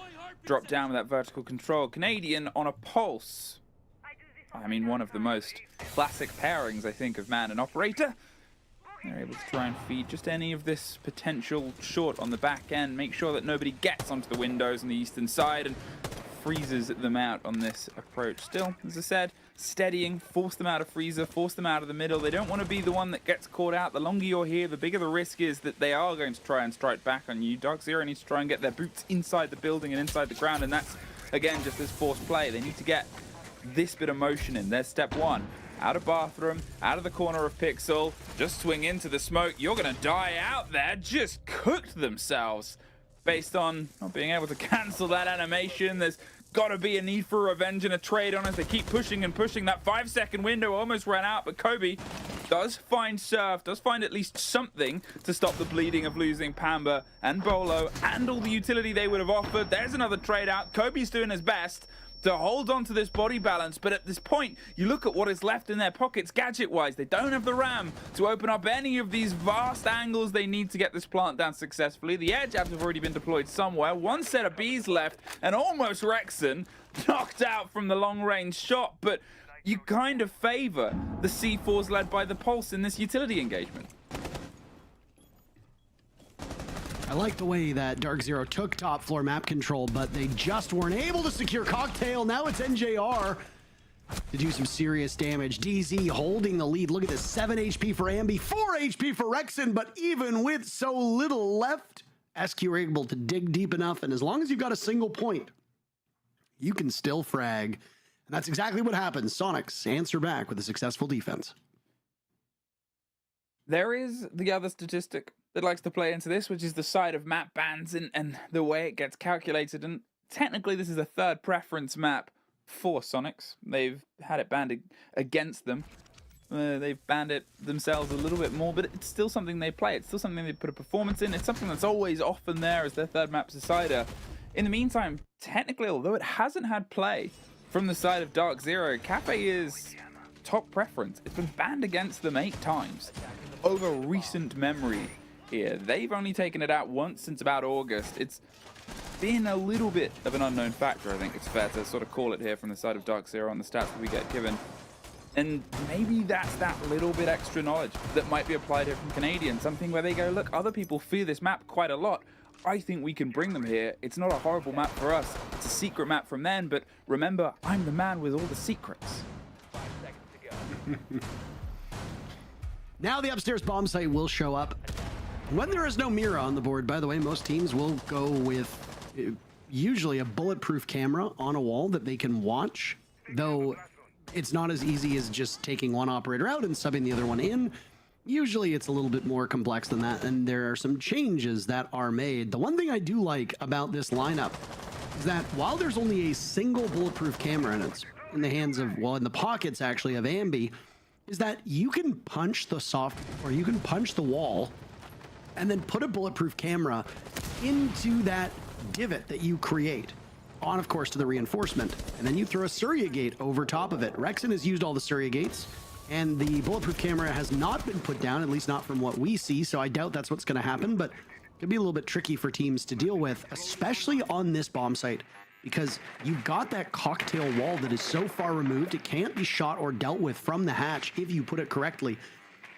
drop down with that vertical control. Canadian on a pulse. I mean, one of the most classic pairings, I think, of man and operator. They're able to try and feed just any of this potential short on the back end, make sure that nobody gets onto the windows on the eastern side, and freezes them out on this approach. Still, as I said, steadying, force them out of freezer, force them out of the middle. They don't want to be the one that gets caught out. The longer you're here, the bigger the risk is that they are going to try and strike back on you. DarkZero needs to try and get their boots inside the building and inside the ground, and that's, again, just this forced play. They need to get this bit of motion in. There's step 1. Out of bathroom, out of the corner of Pixel, just swing into the smoke. You're going to die out there. Just cooked themselves based on not being able to cancel that animation. There's got to be a need for revenge and a trade on as they keep pushing and pushing. That 5-second window almost ran out, but Kobe does find Surf, does find at least something to stop the bleeding of losing Pamba and Bolo and all the utility they would have offered. There's another trade out. Kobe's doing his best to hold on to this body balance, but at this point, you look at what is left in their pockets gadget-wise. They don't have the RAM to open up any of these vast angles they need to get this plant down successfully. The air jabs have already been deployed somewhere. One set of Bs left, and almost Rexon knocked out from the long-range shot, but you kind of favor the C4s led by the Pulse in this utility engagement. I like the way that DarkZero took top floor map control, but they just weren't able to secure Cocktail. Now it's NJR to do some serious damage. DZ holding the lead. Look at this, 7 HP for Ambi, 4 HP for Rexon, but even with so little left, SQ are able to dig deep enough, and as long as you've got a single point, you can still frag. And that's exactly what happens. Sonics answer back with a successful defense. There is the other statistic that likes to play into this, which is the side of map bans and the way it gets calculated. And technically, this is a third preference map for Sonics. They've had it banned against them. They've banned it themselves a little bit more, but it's still something they play. It's still something they put a performance in. It's something that's always often there as their third map decider. In the meantime, technically, although it hasn't had play from the side of DarkZero, Cafe is top preference. It's been banned against them 8 times over recent memory here. They've only taken it out once since about August. It's been a little bit of an unknown factor, I think it's fair to sort of call it here from the side of DarkZero on the stats that we get given. And maybe that's that little bit extra knowledge that might be applied here from Canadian. Something where they go, look, other people fear this map quite a lot. I think we can bring them here. It's not a horrible map for us. It's a secret map from them, but remember, I'm the man with all the secrets. 5 seconds to go. Now the upstairs bomb site will show up. When there is no Mira on the board, by the way, most teams will go with usually a bulletproof camera on a wall that they can watch, though it's not as easy as just taking one operator out and subbing the other one in. Usually it's a little bit more complex than that, and there are some changes that are made. The one thing I do like about this lineup is that while there's only a single bulletproof camera, and it's in the hands of, well, in the pockets actually of Ambi, is that you can punch the wall and then put a bulletproof camera into that divot that you create on, of course, to the reinforcement, and then you throw a Surya gate over top of it. Rexon has used all the Surya gates, and the bulletproof camera has not been put down, at least not from what we see, so I doubt that's what's going to happen, but it could be a little bit tricky for teams to deal with, especially on this bomb site, because you've got that cocktail wall that is so far removed, it can't be shot or dealt with from the hatch if you put it correctly.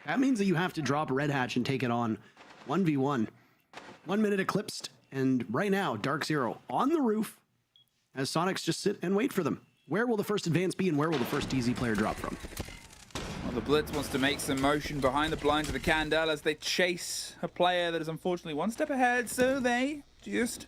That means that you have to drop red hatch and take it on 1v1. 1 minute eclipsed, and right now, DarkZero on the roof as Sonics just sit and wait for them. Where will the first advance be, and where will the first DZ player drop from? Well, the Blitz wants to make some motion behind the blinds of the Candle as they chase a player that is unfortunately one step ahead, so they just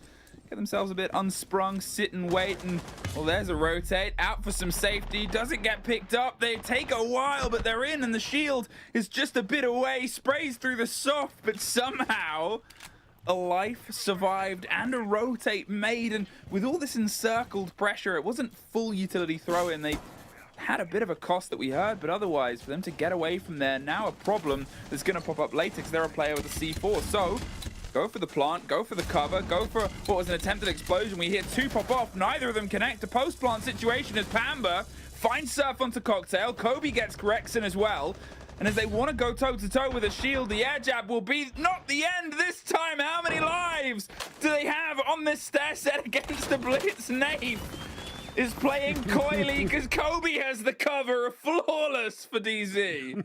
get themselves a bit unsprung, sit and wait, and well, there's a rotate, out for some safety, doesn't get picked up, they take a while, but they're in, and the shield is just a bit away, sprays through the soft, but somehow a life survived and a rotate made, and with all this encircled pressure, it wasn't full utility throw-in. They had a bit of a cost that we heard, but otherwise, for them to get away from there, now a problem that's going to pop up later because they're a player with a C4. So, go for the plant, go for the cover, go for what was an attempted explosion. We hear two pop off, neither of them connect. A post-plant situation as Pamba finds Surf onto Cocktail. Kobe gets Rexon as well. And as they want to go toe-to-toe with a shield, the air jab will be not the end this time. How many lives do they have on this stair set against the Blitz? Nate is playing coyly because Kobe has the cover. Flawless for DZ.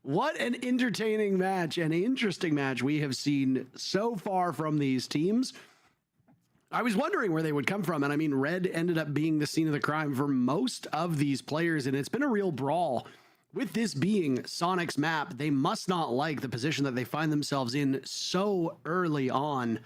What an entertaining match and interesting match we have seen so far from these teams. I was wondering where they would come from, and I mean, Red ended up being the scene of the crime for most of these players, and it's been a real brawl. With this being Sonic's map, they must not like the position that they find themselves in so early on.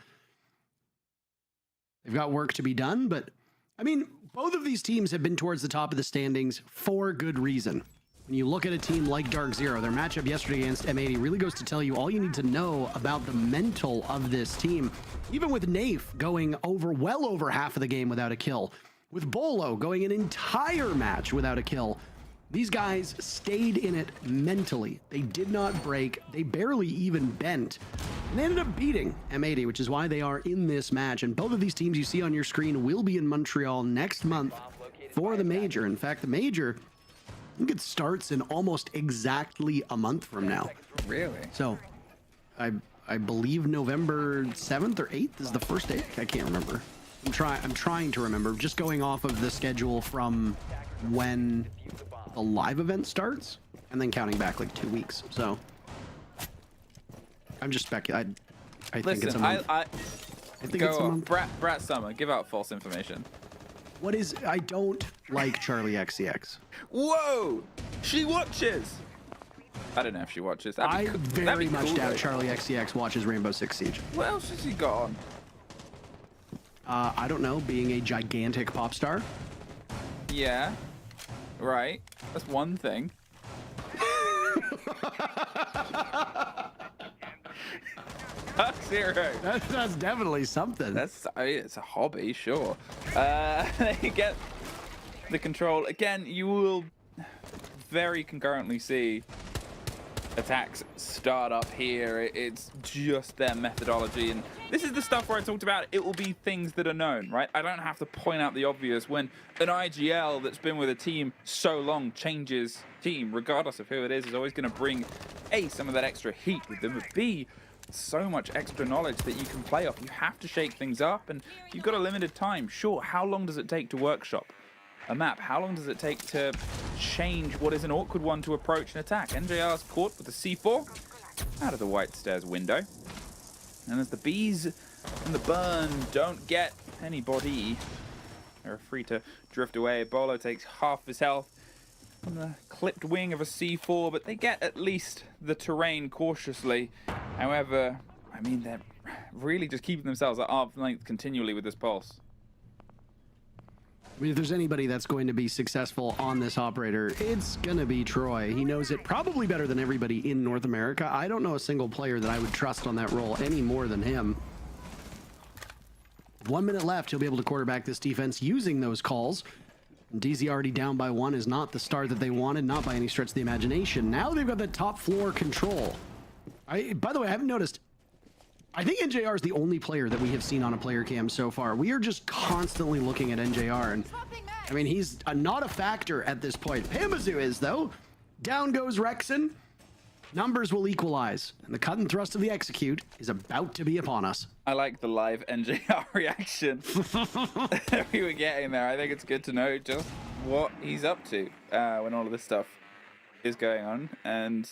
They've got work to be done, but I mean, both of these teams have been towards the top of the standings for good reason. When you look at a team like DarkZero, their matchup yesterday against M80 really goes to tell you all you need to know about the mental of this team. Even with Nafe going well over half of the game without a kill, with Bolo going an entire match without a kill, these guys stayed in it mentally. They did not break. They barely even bent. And they ended up beating M80, which is why they are in this match. And both of these teams you see on your screen will be in Montreal next month for the Major. In fact, the Major, I think it starts in almost exactly a month from now. Really? So, I believe November 7th or 8th is the first day. I can't remember. I'm trying to remember. Just going off of the schedule from when the live event starts, and then counting back like 2 weeks. So, I'm just speculating. I think it's a month. I think it's a month. Brat Summer, give out false information. What is? I don't like Charlie XCX. Whoa! She watches! I don't know if she watches. I very much doubt Charlie XCX watches Rainbow Six Siege. What else has he got on? I don't know, being a gigantic pop star. Yeah. Right. That's one thing. DarkZero. That's definitely something. It's a hobby, sure. They get the control. Again, you will very concurrently see attacks start up here. It's just their methodology, and this is the stuff where I talked about it will be things that are known, right? I don't have to point out the obvious when an IGL that's been with a team so long changes team, regardless of who it is always going to bring A, some of that extra heat with them, but B, so much extra knowledge that you can play off. You have to shake things up, and you've got a limited time. Sure, how long does it take to workshop a map? How long does it take to change what is an awkward one to approach an attack? NJR's caught with the C4 out of the white stairs window. And as the bees and the burn don't get anybody, they're free to drift away. Bolo takes half his health on the clipped wing of a C4, but they get at least the terrain cautiously. However, I mean, they're really just keeping themselves at arm's length continually with this pulse. I mean, if there's anybody that's going to be successful on this operator, it's going to be Troy. He knows it probably better than everybody in North America. I don't know a single player that I would trust on that role any more than him. 1 minute left, he'll be able to quarterback this defense using those calls. DZ already down by 1 is not the start that they wanted, not by any stretch of the imagination. Now they've got the top floor control. By the way, I haven't noticed, I think NJR is the only player that we have seen on a player cam so far. We are just constantly looking at NJR, and I mean, he's not a factor at this point. Pamazoo is, though. Down goes Rexon. Numbers will equalize, and the cut and thrust of the execute is about to be upon us. I like the live NJR reaction we were getting there. I think it's good to know just what he's up to when all of this stuff is going on. And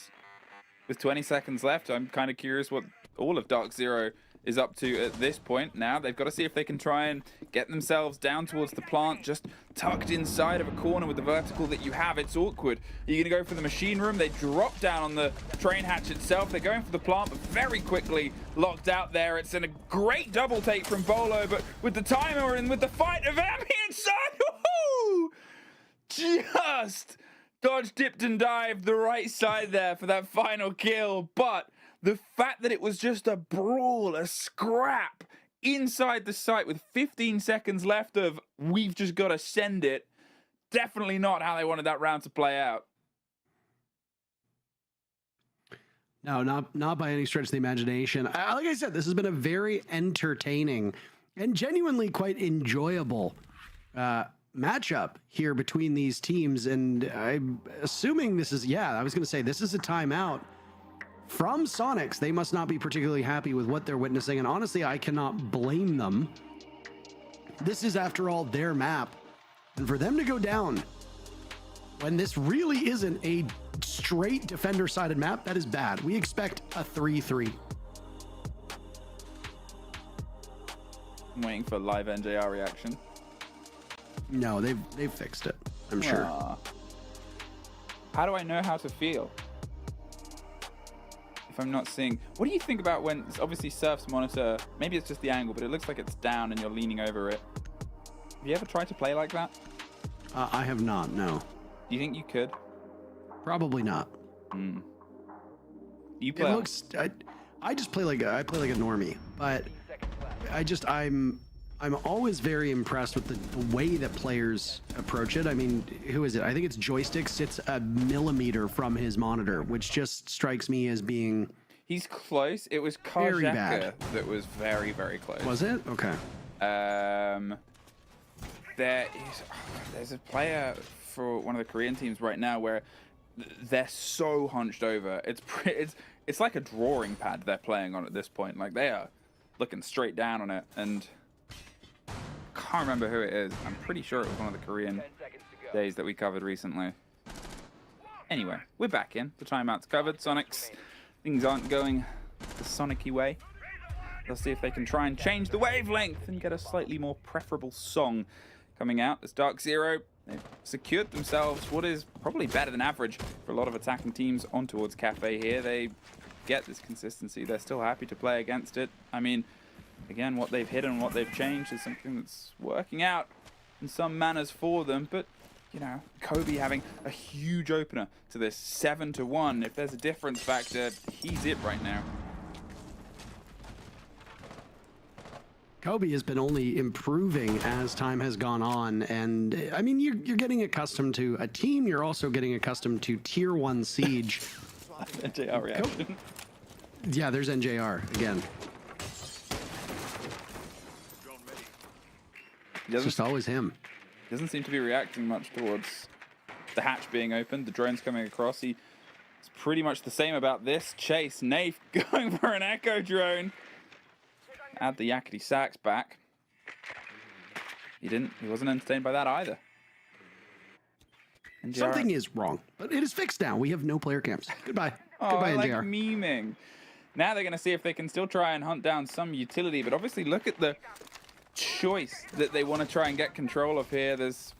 with 20 seconds left, I'm kind of curious what all of DarkZero is up to at this point. Now they've got to see if they can try and get themselves down towards the plant, just tucked inside of a corner with the vertical that you have. It's awkward. Are you going to go for the machine room? They drop down on the train hatch itself. They're going for the plant, but very quickly locked out there. It's a great double take from Bolo, but with the timer and with the fight of Ami inside, woohoo! Just dodge, dipped, and dived the right side there for that final kill. But the fact that it was just a brawl, a scrap inside the site with 15 seconds left of we've just got to send it, definitely not how they wanted that round to play out. No, not by any stretch of the imagination. Like I said, this has been a very entertaining and genuinely quite enjoyable matchup here between these teams. And I'm assuming this is, I was going to say, this is a timeout from Sonics. They must not be particularly happy with what they're witnessing. And honestly, I cannot blame them. This is, after all, their map. And for them to go down when this really isn't a straight defender-sided map, that is bad. We expect a 3-3. I'm waiting for live NJR reaction. No, they've fixed it, I'm sure. How do I know how to feel if I'm not seeing? What do you think about when, obviously Surf's monitor, maybe it's just the angle, but it looks like it's down and you're leaning over it. Have you ever tried to play like that? I have not, no. Do you think you could? Probably not. You play. It looks, I just play like a normie, but I'm always very impressed with the way that players approach it. I mean, who is it? I think it's Joystick sits a millimeter from his monitor, which just strikes me as being... He's close. It was very bad. That was very, very close. Was it? Okay. There's a player for one of the Korean teams right now where they're so hunched over. It's like a drawing pad they're playing on at this point. Like, they are looking straight down on it, and can't remember who it is. I'm pretty sure it was one of the Korean days that we covered recently. Anyway, we're back in. The timeout's covered. Sonics, things aren't going the Sonic-y way. They'll see if they can try and change the wavelength and get a slightly more preferable song coming out. As DarkZero, they've secured themselves what is probably better than average for a lot of attacking teams on towards Cafe here. They get this consistency. They're still happy to play against it. I mean, again, what they've hidden and what they've changed is something that's working out in some manners for them. But, you know, Kobe having a huge opener to this 7-1. If there's a difference factor, he's it right now. Kobe has been only improving as time has gone on, and I mean, you're getting accustomed to a team. You're also getting accustomed to Tier 1 Siege. NJR reaction. Yeah, there's NJR again. It's just always him. He doesn't seem to be reacting much towards the hatch being opened, the drones coming across. He's pretty much the same about this. Chase, Nafe going for an Echo drone. Add the Yakety Sax back. He wasn't entertained by that either. NJR. Something is wrong, but it is fixed now. We have no player camps. Goodbye. Goodbye, I like NJR. memeing. Now they're going to see if they can still try and hunt down some utility, but obviously look at the choice that they want to try and get control of here. There's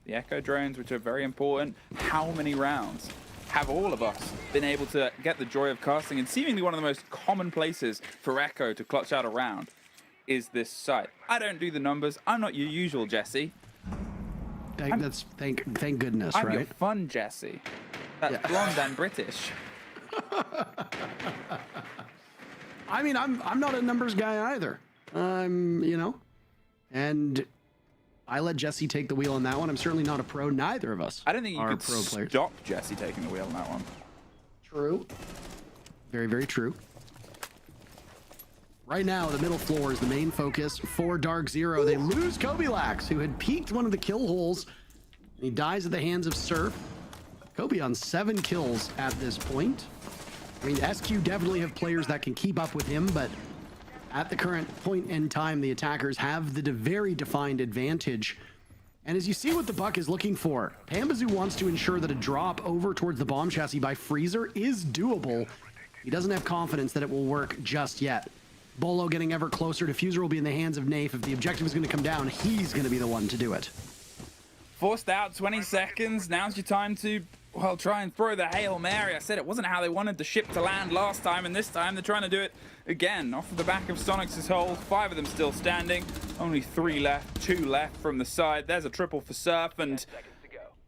the Echo drones, which are very important. How many rounds have all of us been able to get the joy of casting? And seemingly one of the most common places for Echo to clutch out a round is this site. I don't do the numbers. I'm not your usual Jesse. Thank goodness, I'm right? your fun Jesse. That's blonde and British. I mean, I'm not a numbers guy either. You know, and I let Jesse take the wheel on that one. I'm certainly not a pro. Neither of us. I don't think you could pro players. stop Jesse taking the wheel on that one. True. Very, very true. Right now, the middle floor is the main focus for DarkZero. They lose Kobe-Lax, who had peaked one of the kill holes. And he dies at the hands of Surf. Kobe on 7 kills at this point. I mean, SQ definitely have players that can keep up with him, but at the current point in time, the attackers have the very defined advantage. And as you see what the Buck is looking for, Pambazoo wants to ensure that a drop over towards the bomb chassis by Freezer is doable. He doesn't have confidence that it will work just yet. Bolo getting ever closer. Diffuser will be in the hands of Nafe. If the objective is going to come down, he's going to be the one to do it. Forced out 20 seconds. Now's your time to, well, try and throw the Hail Mary. I said it wasn't how they wanted the ship to land last time, and this time they're trying to do it again. Off of the back of Sonic's hold. 5 of them still standing. Only 3 left, 2 left from the side. There's a triple for Surf, and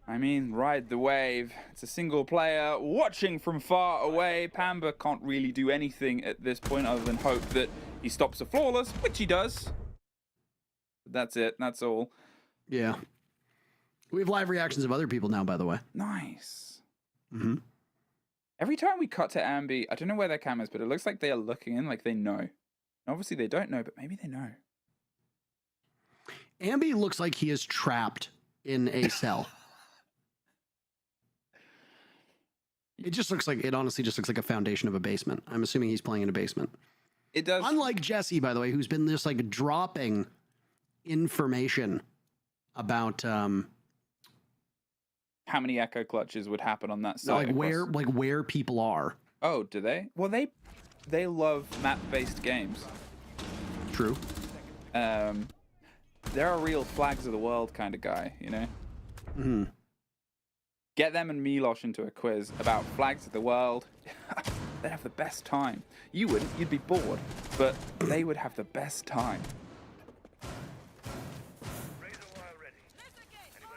I mean, ride the wave. It's a single player watching from far away. Pamba can't really do anything at this point other than hope that he stops a flawless, which he does. That's it. That's all. Yeah. We have live reactions of other people now, by the way. Nice. Mm-hmm. Every time we cut to Ambi, I don't know where their cam is, but it looks like they are looking in like they know. Obviously, they don't know, but maybe they know. Ambi looks like he is trapped in a cell. It just looks like, it honestly just looks like a foundation of a basement. I'm assuming he's playing in a basement. It does. Unlike Jesse, by the way, who's been just like dropping information about how many echo clutches would happen on that side. Like where people are. Oh, do they? Well, they love map-based games. True. They're a real flags of the world kind of guy, you know? Mm-hmm. Get them and Milosh into a quiz about flags of the world. They'd have the best time. You wouldn't, you'd be bored, but they would have the best time.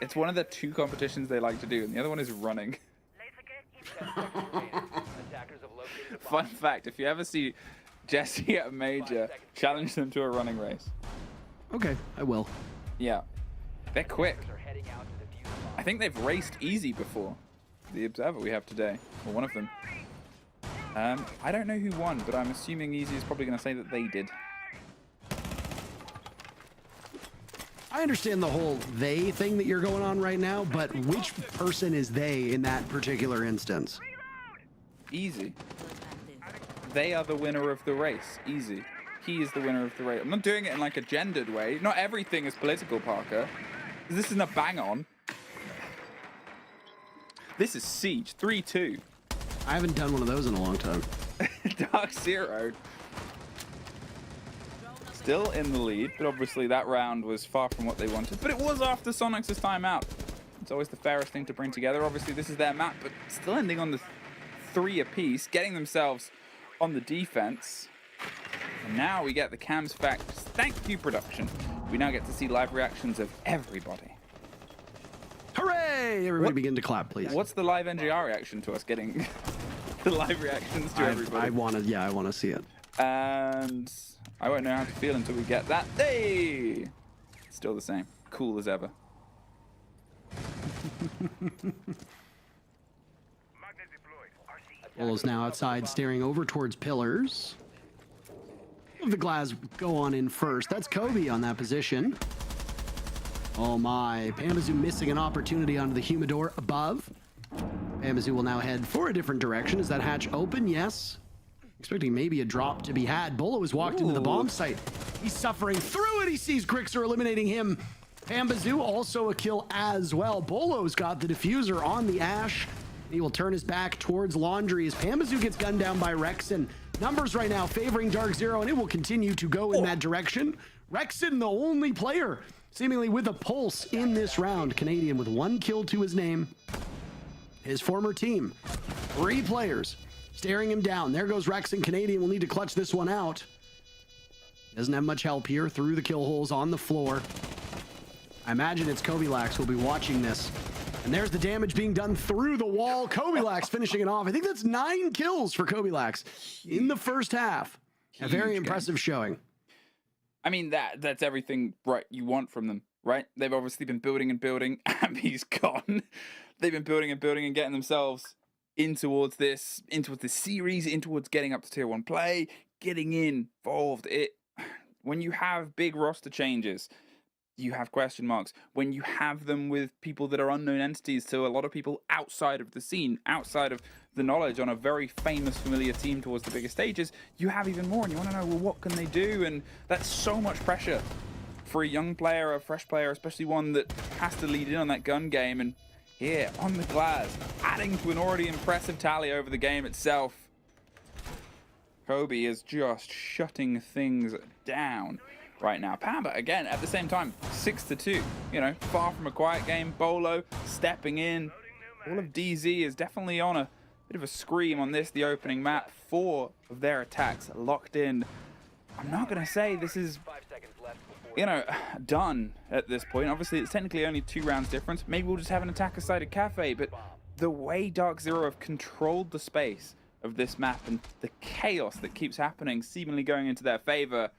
It's one of the 2 competitions they like to do, and the other one is running. Fun fact, if you ever see Jesse at a major, challenge them to a running race. Okay, I will. Yeah. They're quick. I think they've raced easy before. The observer we have today, or one of them. I don't know who won, but I'm assuming Easy is probably going to say that they did. I understand the whole they thing that you're going on right now, but which person is they in that particular instance? Easy. They are the winner of the race. Easy. He is the winner of the race. I'm not doing it in like a gendered way. Not everything is political, Parker. This isn't a bang-on. This is Siege 3-2. I haven't done one of those in a long time. DarkZero. Still in the lead, but obviously that round was far from what they wanted. But it was after Sonic's timeout. It's always the fairest thing to bring together. Obviously this is their map, but still ending on the 3 apiece, getting themselves on the defense. And now we get the cams facts. Thank you, production. We now get to see live reactions of everybody. Hooray! Everybody begin to clap, please. What's the live NGR reaction to us getting the live reactions to everybody? I want to see it. And I won't know how to feel until we get that. Hey! Still the same. Cool as ever. Bolo's now outside, staring over towards pillars. The Glass go on in first. That's Kobe on that position. Oh my, Pamazoo missing an opportunity onto the Humidor above. Pamazoo will now head for a different direction. Is that hatch open? Yes. Expecting maybe a drop to be had. Bolo has walked into the bomb site. He's suffering through it. He sees Grixer eliminating him. Pamazoo also a kill as well. Bolo's got the diffuser on the Ash. He will turn his back towards Laundry as Pamazoo gets gunned down by Rexon. Numbers right now favoring DarkZero, and it will continue to go in that direction. Rexon, the only player seemingly with a pulse in this round. Canadian with 1 kill to his name. His former team, 3 players staring him down. There goes Rexon. Canadian will need to clutch this one out. Doesn't have much help here through the kill holes on the floor. I imagine it's Kobilax who'll be watching this. And there's the damage being done through the wall. Kobilax finishing it off. I think that's 9 kills for Kobilax in the first half. A very impressive showing. I mean, that's everything right you want from them, right? They've obviously been building and building. Abby's gone. They've been building and building and getting themselves in towards this series, in towards getting up to tier 1 play, getting involved. When you have big roster changes, you have question marks. When you have them with people that are unknown entities to a lot of people outside of the scene, outside of the knowledge on a very famous, familiar team towards the bigger stages, you have even more, and you want to know, well, what can they do? And that's so much pressure for a young player, a fresh player, especially one that has to lead in on that gun game. And here, on the glass, adding to an already impressive tally over the game itself. Kobe is just shutting things down right now. Pamba, again, at the same time, 6-2. You know, far from a quiet game. Bolo stepping in. All of DZ is definitely on a bit of a scream on this, the opening map. 4 of their attacks locked in. I'm not going to say this is, you know, done at this point. Obviously, it's technically only 2 rounds difference. Maybe we'll just have an attacker-sided cafe, but the way DarkZero have controlled the space of this map and the chaos that keeps happening, seemingly going into their favor,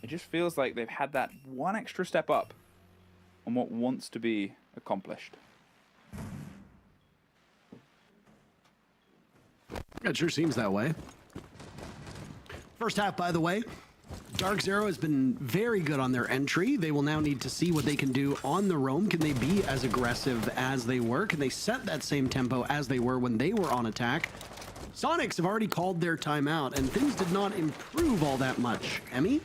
it just feels like they've had that one extra step up on what wants to be accomplished. It sure seems that way. First half, by the way, DarkZero has been very good on their entry. They will now need to see what they can do on the roam. Can they be as aggressive as they were? Can they set that same tempo as they were when they were on attack? Sonics have already called their timeout, and things did not improve all that much. Emmy?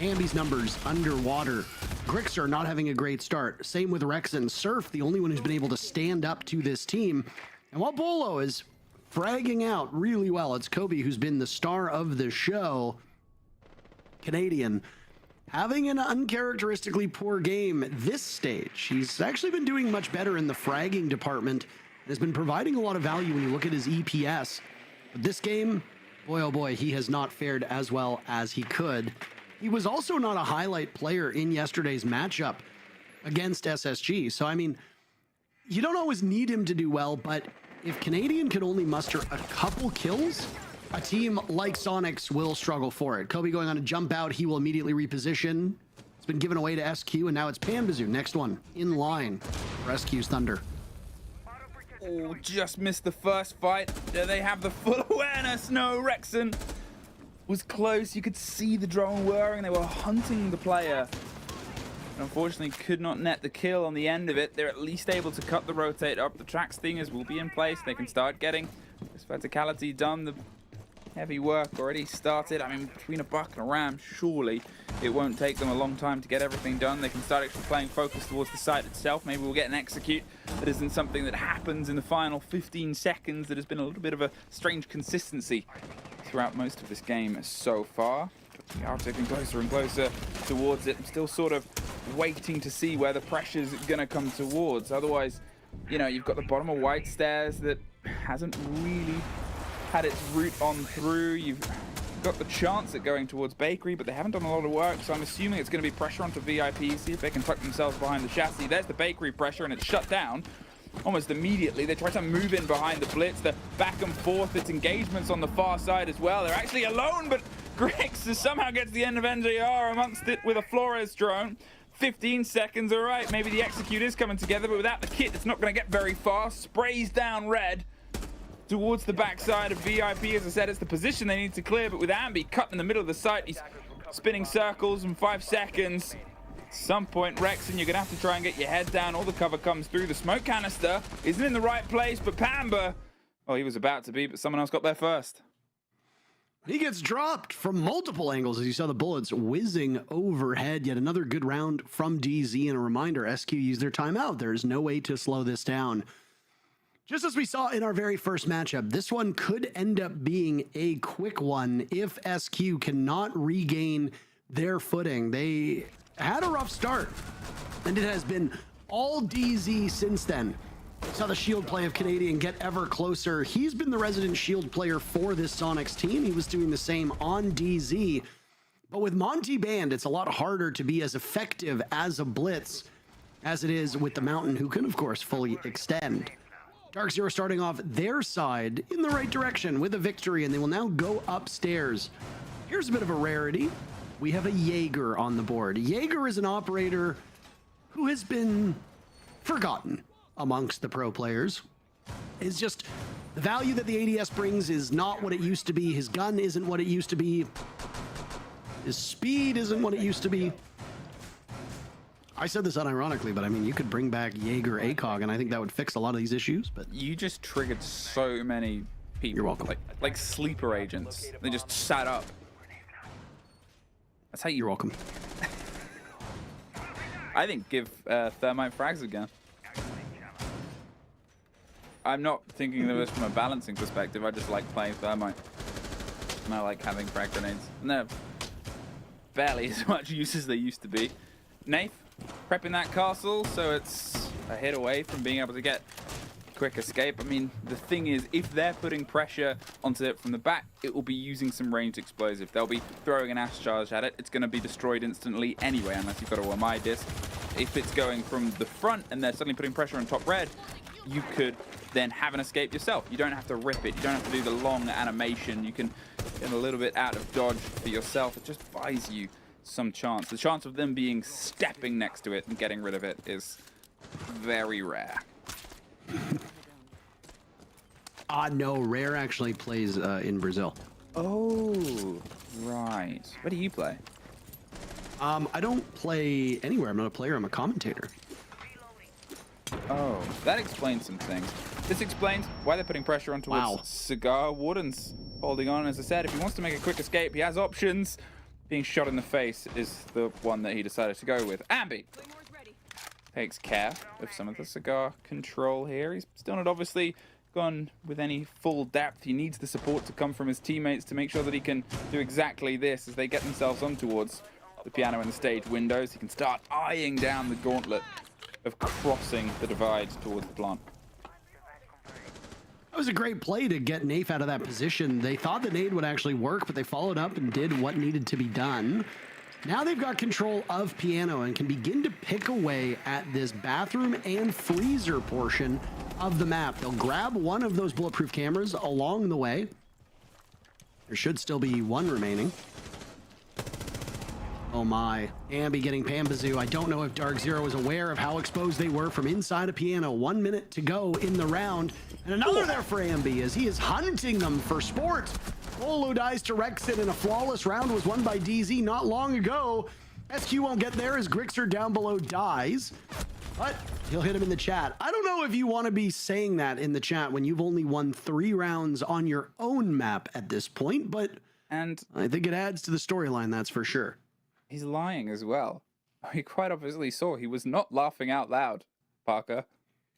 Ambi's numbers underwater. Grixer not having a great start. Same with Rex and Surf, the only one who's been able to stand up to this team. And while Bolo is fragging out really well, it's Kobe who's been the star of the show. Canadian having an uncharacteristically poor game this stage. He's actually been doing much better in the fragging department and has been providing a lot of value when you look at his EPS. But this game, boy oh boy, he has not fared as well as he could. He was also not a highlight player in yesterday's matchup against SSG. So, I mean, you don't always need him to do well, but if Canadian can only muster a couple kills, a team like Sonics will struggle for it. Kobe going on a jump out, he will immediately reposition. It's been given away to SQ, and now it's Panbazoo, next one, in line for SQ's Thunder. Oh, just missed the first fight. There they have the full awareness. No, Rexon was close. You could see the drone whirring. They were hunting the player. Unfortunately, could not net the kill on the end of it. They're at least able to cut the rotate up. The track stingers will be in place. They can start getting this verticality done. The heavy work already started. I mean, between a buck and a ram, surely it won't take them a long time to get everything done. They can start actually playing focus towards the site itself. Maybe we'll get an execute that isn't something that happens in the final 15 seconds. That has been a little bit of a strange consistency throughout most of this game so far. But we are taking closer and closer towards it. I'm still sort of waiting to see where the pressure's going to come towards. Otherwise, you know, you've got the bottom of White Stairs that hasn't really had its route on through. You've got the chance at going towards Bakery, but they haven't done a lot of work, so I'm assuming it's going to be pressure onto VIP, see if they can tuck themselves behind the chassis. There's the Bakery pressure, and it's shut down almost immediately. They try to move in behind the Blitz, the back and forth, its engagements on the far side as well. They're actually alone, but Grix somehow gets the end of NJR amongst it with a Flores drone. 15 seconds, all right, maybe the execute is coming together, but without the kit, it's not going to get very far. Sprays down red towards the backside of VIP. As I said, it's the position they need to clear, but with Ambi cut in the middle of the site, he's spinning circles in 5 seconds. At some point, Rexon, you're going to have to try and get your head down. All the cover comes through. The smoke canister isn't in the right place, but Pamba, oh, he was about to be, but someone else got there first. He gets dropped from multiple angles as you saw the bullets whizzing overhead. Yet another good round from DZ, and a reminder, SQ used their timeout. There is no way to slow this down. Just as we saw in our very first matchup, this one could end up being a quick one if SQ cannot regain their footing. They had a rough start, and it has been all DZ since then. Saw the shield play of Canadian get ever closer. He's been the resident shield player for this Sonics team. He was doing the same on DZ. But with Monty banned, it's a lot harder to be as effective as a Blitz as it is with the Mountain, who can, of course, fully extend. DarkZero starting off their side in the right direction with a victory, and they will now go upstairs. Here's a bit of a rarity. We have a Jaeger on the board. Jaeger is an operator who has been forgotten amongst the pro players. It's just the value that the ADS brings is not what it used to be. His gun isn't what it used to be. His speed isn't what it used to be. I said this unironically, but I mean, you could bring back Jaeger ACOG, and I think that would fix a lot of these issues. But you just triggered so many people. You're welcome. Like sleeper agents. They just sat up. That's how you're welcome. I think give Thermite frags again. I'm not thinking of this from a balancing perspective. I just like playing Thermite. smell like having frag grenades. And they're barely as much use as they used to be. Nath, prepping that castle, so it's a hit away from being able to get quick escape. I mean, the thing is, if they're putting pressure onto it from the back, it will be using some ranged explosive. They'll be throwing an ash charge at it. It's going to be destroyed instantly anyway, unless you've got a Wamai disc. If it's going from the front and they're suddenly putting pressure on top red, you could then have an escape yourself. You don't have to rip it. You don't have to do the long animation. You can get a little bit out of dodge for yourself. It just buys you some chance. The chance of them stepping next to it and getting rid of it is very rare. No, Rare actually plays in Brazil. Oh, right. Where do you play? I don't play anywhere. I'm not a player. I'm a commentator. Oh, that explains some things. This explains why they're putting pressure on towards Cigar. Warden's holding on. As I said, if he wants to make a quick escape, he has options. Being shot in the face is the one that he decided to go with. Ambi takes care of some of the Cigar control here. He's still not obviously gone with any full depth. He needs the support to come from his teammates to make sure that he can do exactly this as they get themselves on towards the piano and the stage windows. He can start eyeing down the gauntlet of crossing the divide towards the plant. That was a great play to get Nafe out of that position. They thought the nade would actually work, but they followed up and did what needed to be done. Now they've got control of piano and can begin to pick away at this bathroom and freezer portion of the map. They'll grab one of those bulletproof cameras along the way. There should still be one remaining. Oh my, Ambi getting Pambazoo. I don't know if DarkZero is aware of how exposed they were from inside a piano. 1 minute to go in the round. And another there for Ambi as he is hunting them for sport. Bolo dies to Rexit and a flawless round was won by DZ not long ago. SQ won't get there as Grixer down below dies, but he'll hit him in the chat. I don't know if you want to be saying that in the chat when you've only won 3 rounds on your own map at this point, but I think it adds to the storyline, that's for sure. He's lying as well. We quite obviously saw he was not laughing out loud, Parker.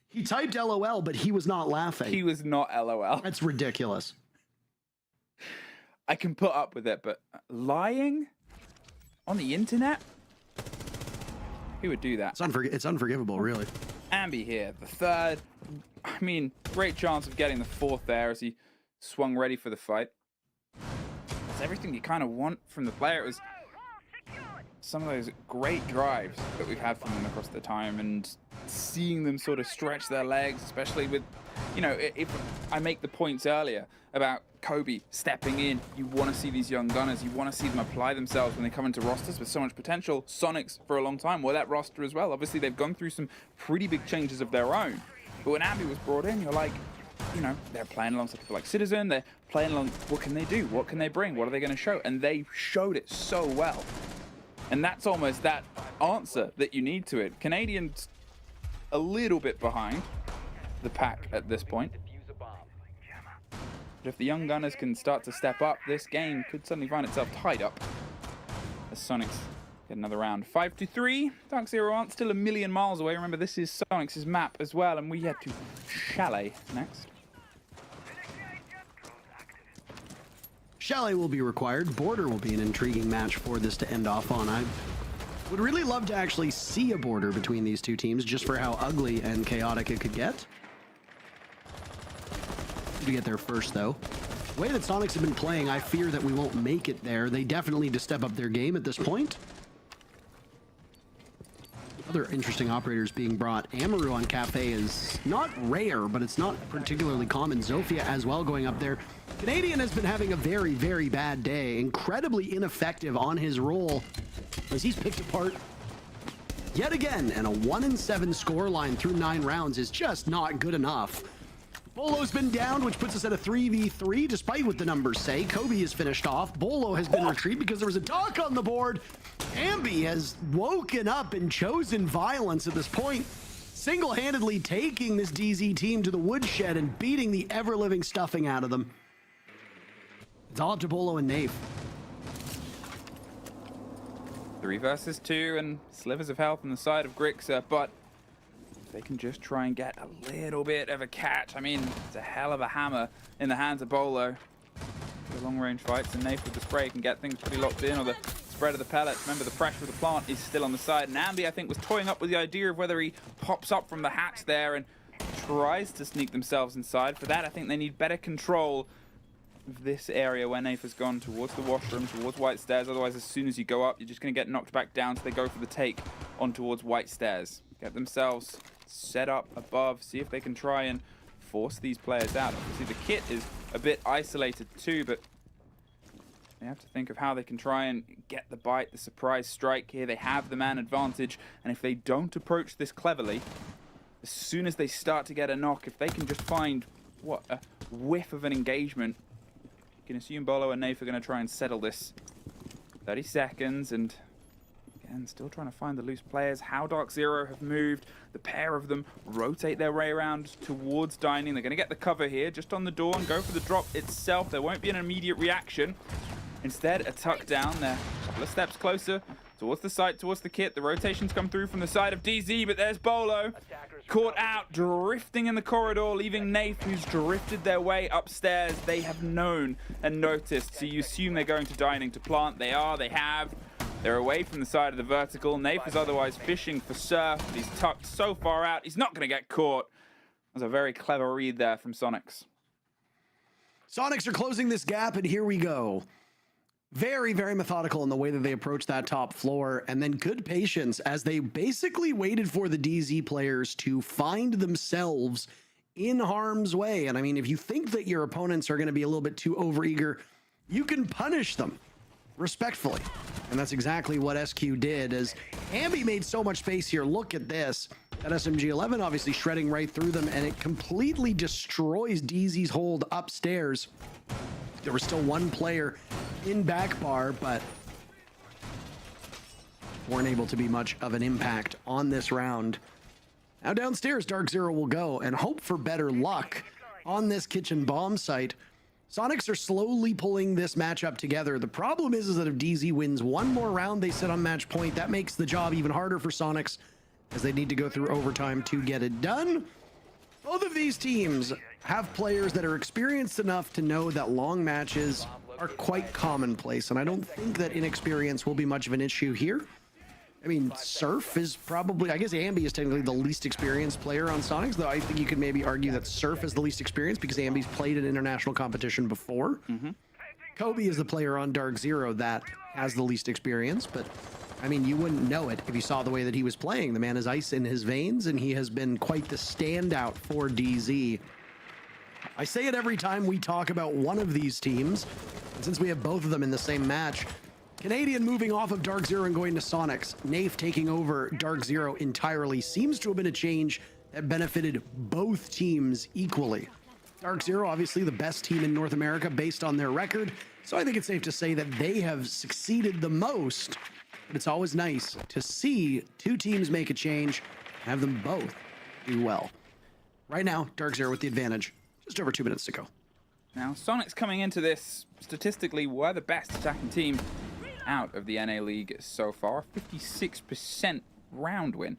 He typed LOL, but he was not laughing. He was not LOL. That's ridiculous. I can put up with it, but lying on the internet? Who would do that? It's unforgivable, really. Ambi here, the third. I mean, great chance of getting the fourth there as he swung ready for the fight. It's everything you kind of want from the player. It was some of those great drives that we've had from them across the time, and seeing them sort of stretch their legs, especially with, you know, if I make the points earlier about Kobe stepping in, you want to see these young gunners, you want to see them apply themselves when they come into rosters with so much potential. Sonics for a long time were that roster as well. Obviously they've gone through some pretty big changes of their own, but when Ambi was brought in, you're like, you know, they're playing alongside people like Citizen, they're playing along, what can they do, what can they bring, what are they going to show, and they showed it so well. And that's almost that answer that you need to it. Canadians a little bit behind the pack at this point. But if the young gunners can start to step up, this game could suddenly find itself tied up as Sonics get another round. 5-3. DarkZero aren't still a million miles away. Remember, this is Sonics' map as well, and we head to Chalet next. Chalet will be required. Border will be an intriguing match for this to end off on. I would really love to actually see a border between these two teams just for how ugly and chaotic it could get. To get there first, though. The way that Sonics have been playing, I fear that we won't make it there. They definitely need to step up their game at this point. Other interesting operators being brought. Amaru on Cafe is not rare, but it's not particularly common. Zofia as well going up there. Canadian has been having a very, very bad day. Incredibly ineffective on his role as he's picked apart yet again. And a 1-7 scoreline through 9 rounds is just not good enough. Bolo's been downed, which puts us at a 3v3, despite what the numbers say. Kobe is finished off. Bolo has been retrieved because there was a dock on the board. Ambi has woken up and chosen violence at this point, single-handedly taking this DZ team to the woodshed and beating the ever-living stuffing out of them. It's all up to Bolo and Nave. 3 versus 2 and slivers of health on the side of Grixer, but they can just try and get a little bit of a catch. I mean, it's a hell of a hammer in the hands of Bolo. the long-range fights, and Nath with the spray can get things pretty locked in, or the spread of the pellets. Remember, the pressure of the plant is still on the side, and Ambi, I think, was toying up with the idea of whether he pops up from the hatch there and tries to sneak themselves inside. For that, I think they need better control of this area where Nath has gone towards the washroom, towards White Stairs. Otherwise, as soon as you go up, you're just going to get knocked back down, so they go for the take on towards White Stairs. Get themselves set up above, see if they can try and force these players out. Obviously, the kit is a bit isolated too, but they have to think of how they can try and get the bite, the surprise strike here. They have the man advantage, and if they don't approach this cleverly, as soon as they start to get a knock, if they can just find, what, a whiff of an engagement, you can assume Bolo and Nath are going to try and settle this. 30 seconds, and again, still trying to find the loose players. How DarkZero have moved. The pair of them rotate their way around towards dining. They're going to get the cover here, just on the door, and go for the drop itself. There won't be an immediate reaction. Instead, a tuck down there. A couple of steps closer towards the site, towards the kit. The rotations come through from the side of DZ, but there's Bolo. Caught out, drifting in the corridor, leaving Nath, who's drifted their way upstairs. They have known and noticed, so you assume they're going to dining to plant. They are, they have. They're away from the side of the vertical. Nath is otherwise fishing for Surf, but he's tucked so far out, he's not going to get caught. That was a very clever read there from Sonics. Sonics are closing this gap, and here we go. Very, very methodical in the way that they approach that top floor, and then good patience as they basically waited for the DZ players to find themselves in harm's way. And I mean, if you think that your opponents are going to be a little bit too overeager, you can punish them respectfully. And that's exactly what SQ did, as Ambi made so much space here. Look at this. That SMG-11 obviously shredding right through them, and it completely destroys DZ's hold upstairs. There was still one player in back bar, but weren't able to be much of an impact on this round. Now downstairs, DarkZero will go and hope for better luck on this kitchen bomb site. Sonics are slowly pulling this matchup together. The problem is that if DZ wins one more round, they sit on match point. That makes the job even harder for Sonics, as they need to go through overtime to get it done. Both of these teams have players that are experienced enough to know that long matches are quite commonplace, and I don't think that inexperience will be much of an issue here. I mean, Surf is probably, I guess Ambi is technically the least experienced player on Sonics, though I think you could maybe argue that Surf is the least experienced because Ambi's played in international competition before. Kobe is the player on DarkZero that has the least experience, but I mean, you wouldn't know it if you saw the way that he was playing. The man has ice in his veins, and he has been quite the standout for DZ. I say it every time we talk about one of these teams, and since we have both of them in the same match, Canadian moving off of DarkZero and going to Sonics, Nath taking over DarkZero entirely seems to have been a change that benefited both teams equally. DarkZero, obviously the best team in North America based on their record, so I think it's safe to say that they have succeeded the most. But it's always nice to see two teams make a change, have them both do well. Right now, DarkZero with the advantage. Just over 2 minutes to go. Now, Sonics coming into this, statistically, were the best attacking team out of the NA League so far. 56% round win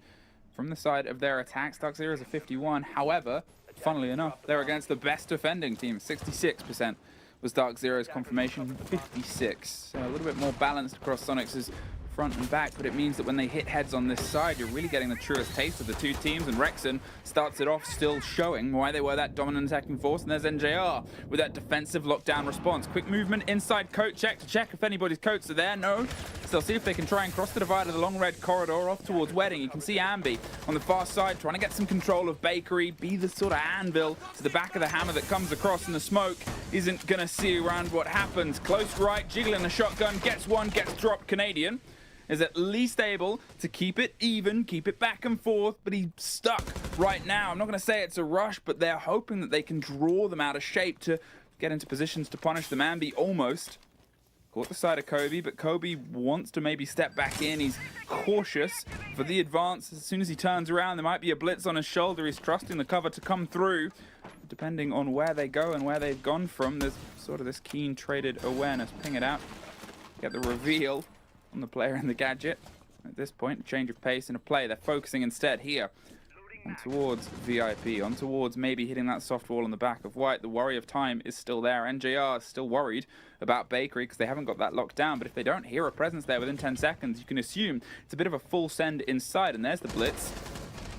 from the side of their attacks. DarkZero is a 51. However, funnily enough, they're against the best defending team. 66% was DarkZero's confirmation, 56. So a little bit more balanced across Sonics' front and back, but it means that when they hit heads on this side, you're really getting the truest taste of the two teams, and Rexon starts it off still showing why they were that dominant attacking force, and there's NJR with that defensive lockdown response. Quick movement inside coat check to check if anybody's coats are there. No. So they'll see if they can try and cross the divide of the long red corridor off towards Wedding. You can see Ambi on the far side trying to get some control of Bakery, be the sort of anvil to the back of the hammer that comes across, and the smoke isn't gonna see around what happens. Close right, jiggling the shotgun, gets one, gets dropped. Canadian is at least able to keep it even, keep it back and forth, but he's stuck right now. I'm not going to say it's a rush, but they're hoping that they can draw them out of shape to get into positions to punish them. Ambi almost caught the side of Kobe, but Kobe wants to maybe step back in. He's cautious for the advance. As soon as he turns around, there might be a blitz on his shoulder. He's trusting the cover to come through. Depending on where they go and where they've gone from, there's sort of this keen traded awareness. Ping it out, get the reveal on the player and the gadget. At this point, a change of pace and a play. They're focusing instead here on towards VIP, on towards maybe hitting that soft wall on the back of White. The worry of time is still there. NJR is still worried about Bakery because they haven't got that locked down, but if they don't hear a presence there within 10 seconds, you can assume it's a bit of a full send inside, and there's the Blitz.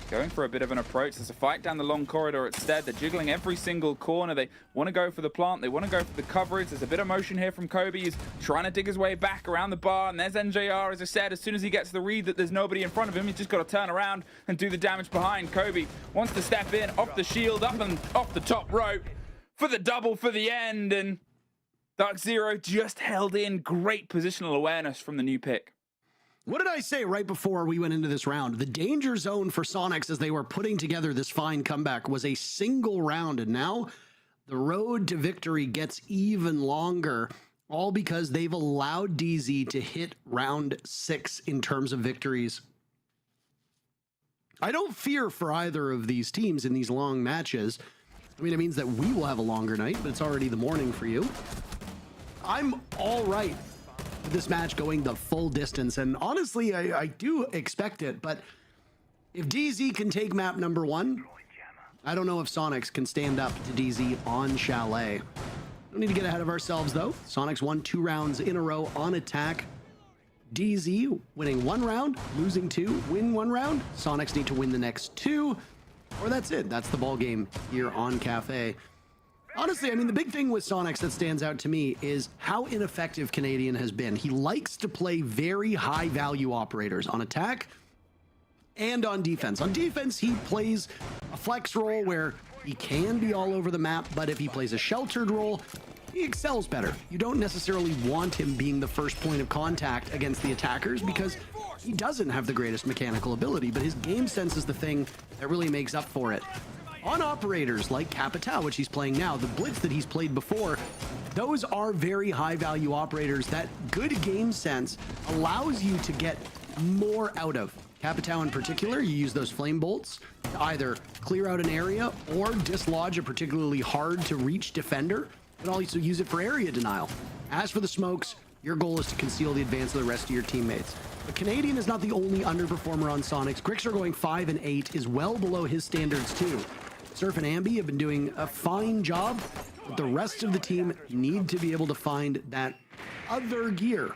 Going for a bit of an approach. There's a fight down the long corridor instead. They're jiggling every single corner. They want to go for the plant. They want to go for the coverage. There's a bit of motion here from Kobe. He's trying to dig his way back around the bar. And there's NJR, as I said. As soon as he gets the read that there's nobody in front of him, he's just got to turn around and do the damage behind. Kobe wants to step in, off the shield, up and off the top rope for the double for the end. And DarkZero just held in. Great positional awareness from the new pick. What did I say right before we went into this round? The danger zone for Sonics as they were putting together this fine comeback was a single round, and now the road to victory gets even longer, all because they've allowed DZ to hit round 6 in terms of victories. I don't fear for either of these teams in these long matches. I mean, it means that we will have a longer night, but it's already the morning for you. I'm all right with this match going the full distance, and honestly, I do expect it, but if DZ can take map number 1, I don't know if Sonics can stand up to DZ on Chalet. Don't need to get ahead of ourselves, though. Sonics won 2 rounds in a row on attack. DZ winning 1 round, losing 2, win 1 round. Sonics need to win the next 2, or that's it. That's the ball game here on Cafe. Honestly, I mean, the big thing with Sonics that stands out to me is how ineffective Canadian has been. He likes to play very high-value operators on attack and on defense. On defense, he plays a flex role where he can be all over the map, but if he plays a sheltered role, he excels better. You don't necessarily want him being the first point of contact against the attackers because he doesn't have the greatest mechanical ability, but his game sense is the thing that really makes up for it. On operators like Capitao, which he's playing now, the Blitz that he's played before, those are very high-value operators that good game sense allows you to get more out of. Capitao in particular, you use those flame bolts to either clear out an area or dislodge a particularly hard-to-reach defender, and also use it for area denial. As for the smokes, your goal is to conceal the advance of the rest of your teammates. But Canadian is not the only underperformer on Sonics. Grixer going 5 and 8 is well below his standards too. Surf and Ambi have been doing a fine job, but the rest of the team need to be able to find that other gear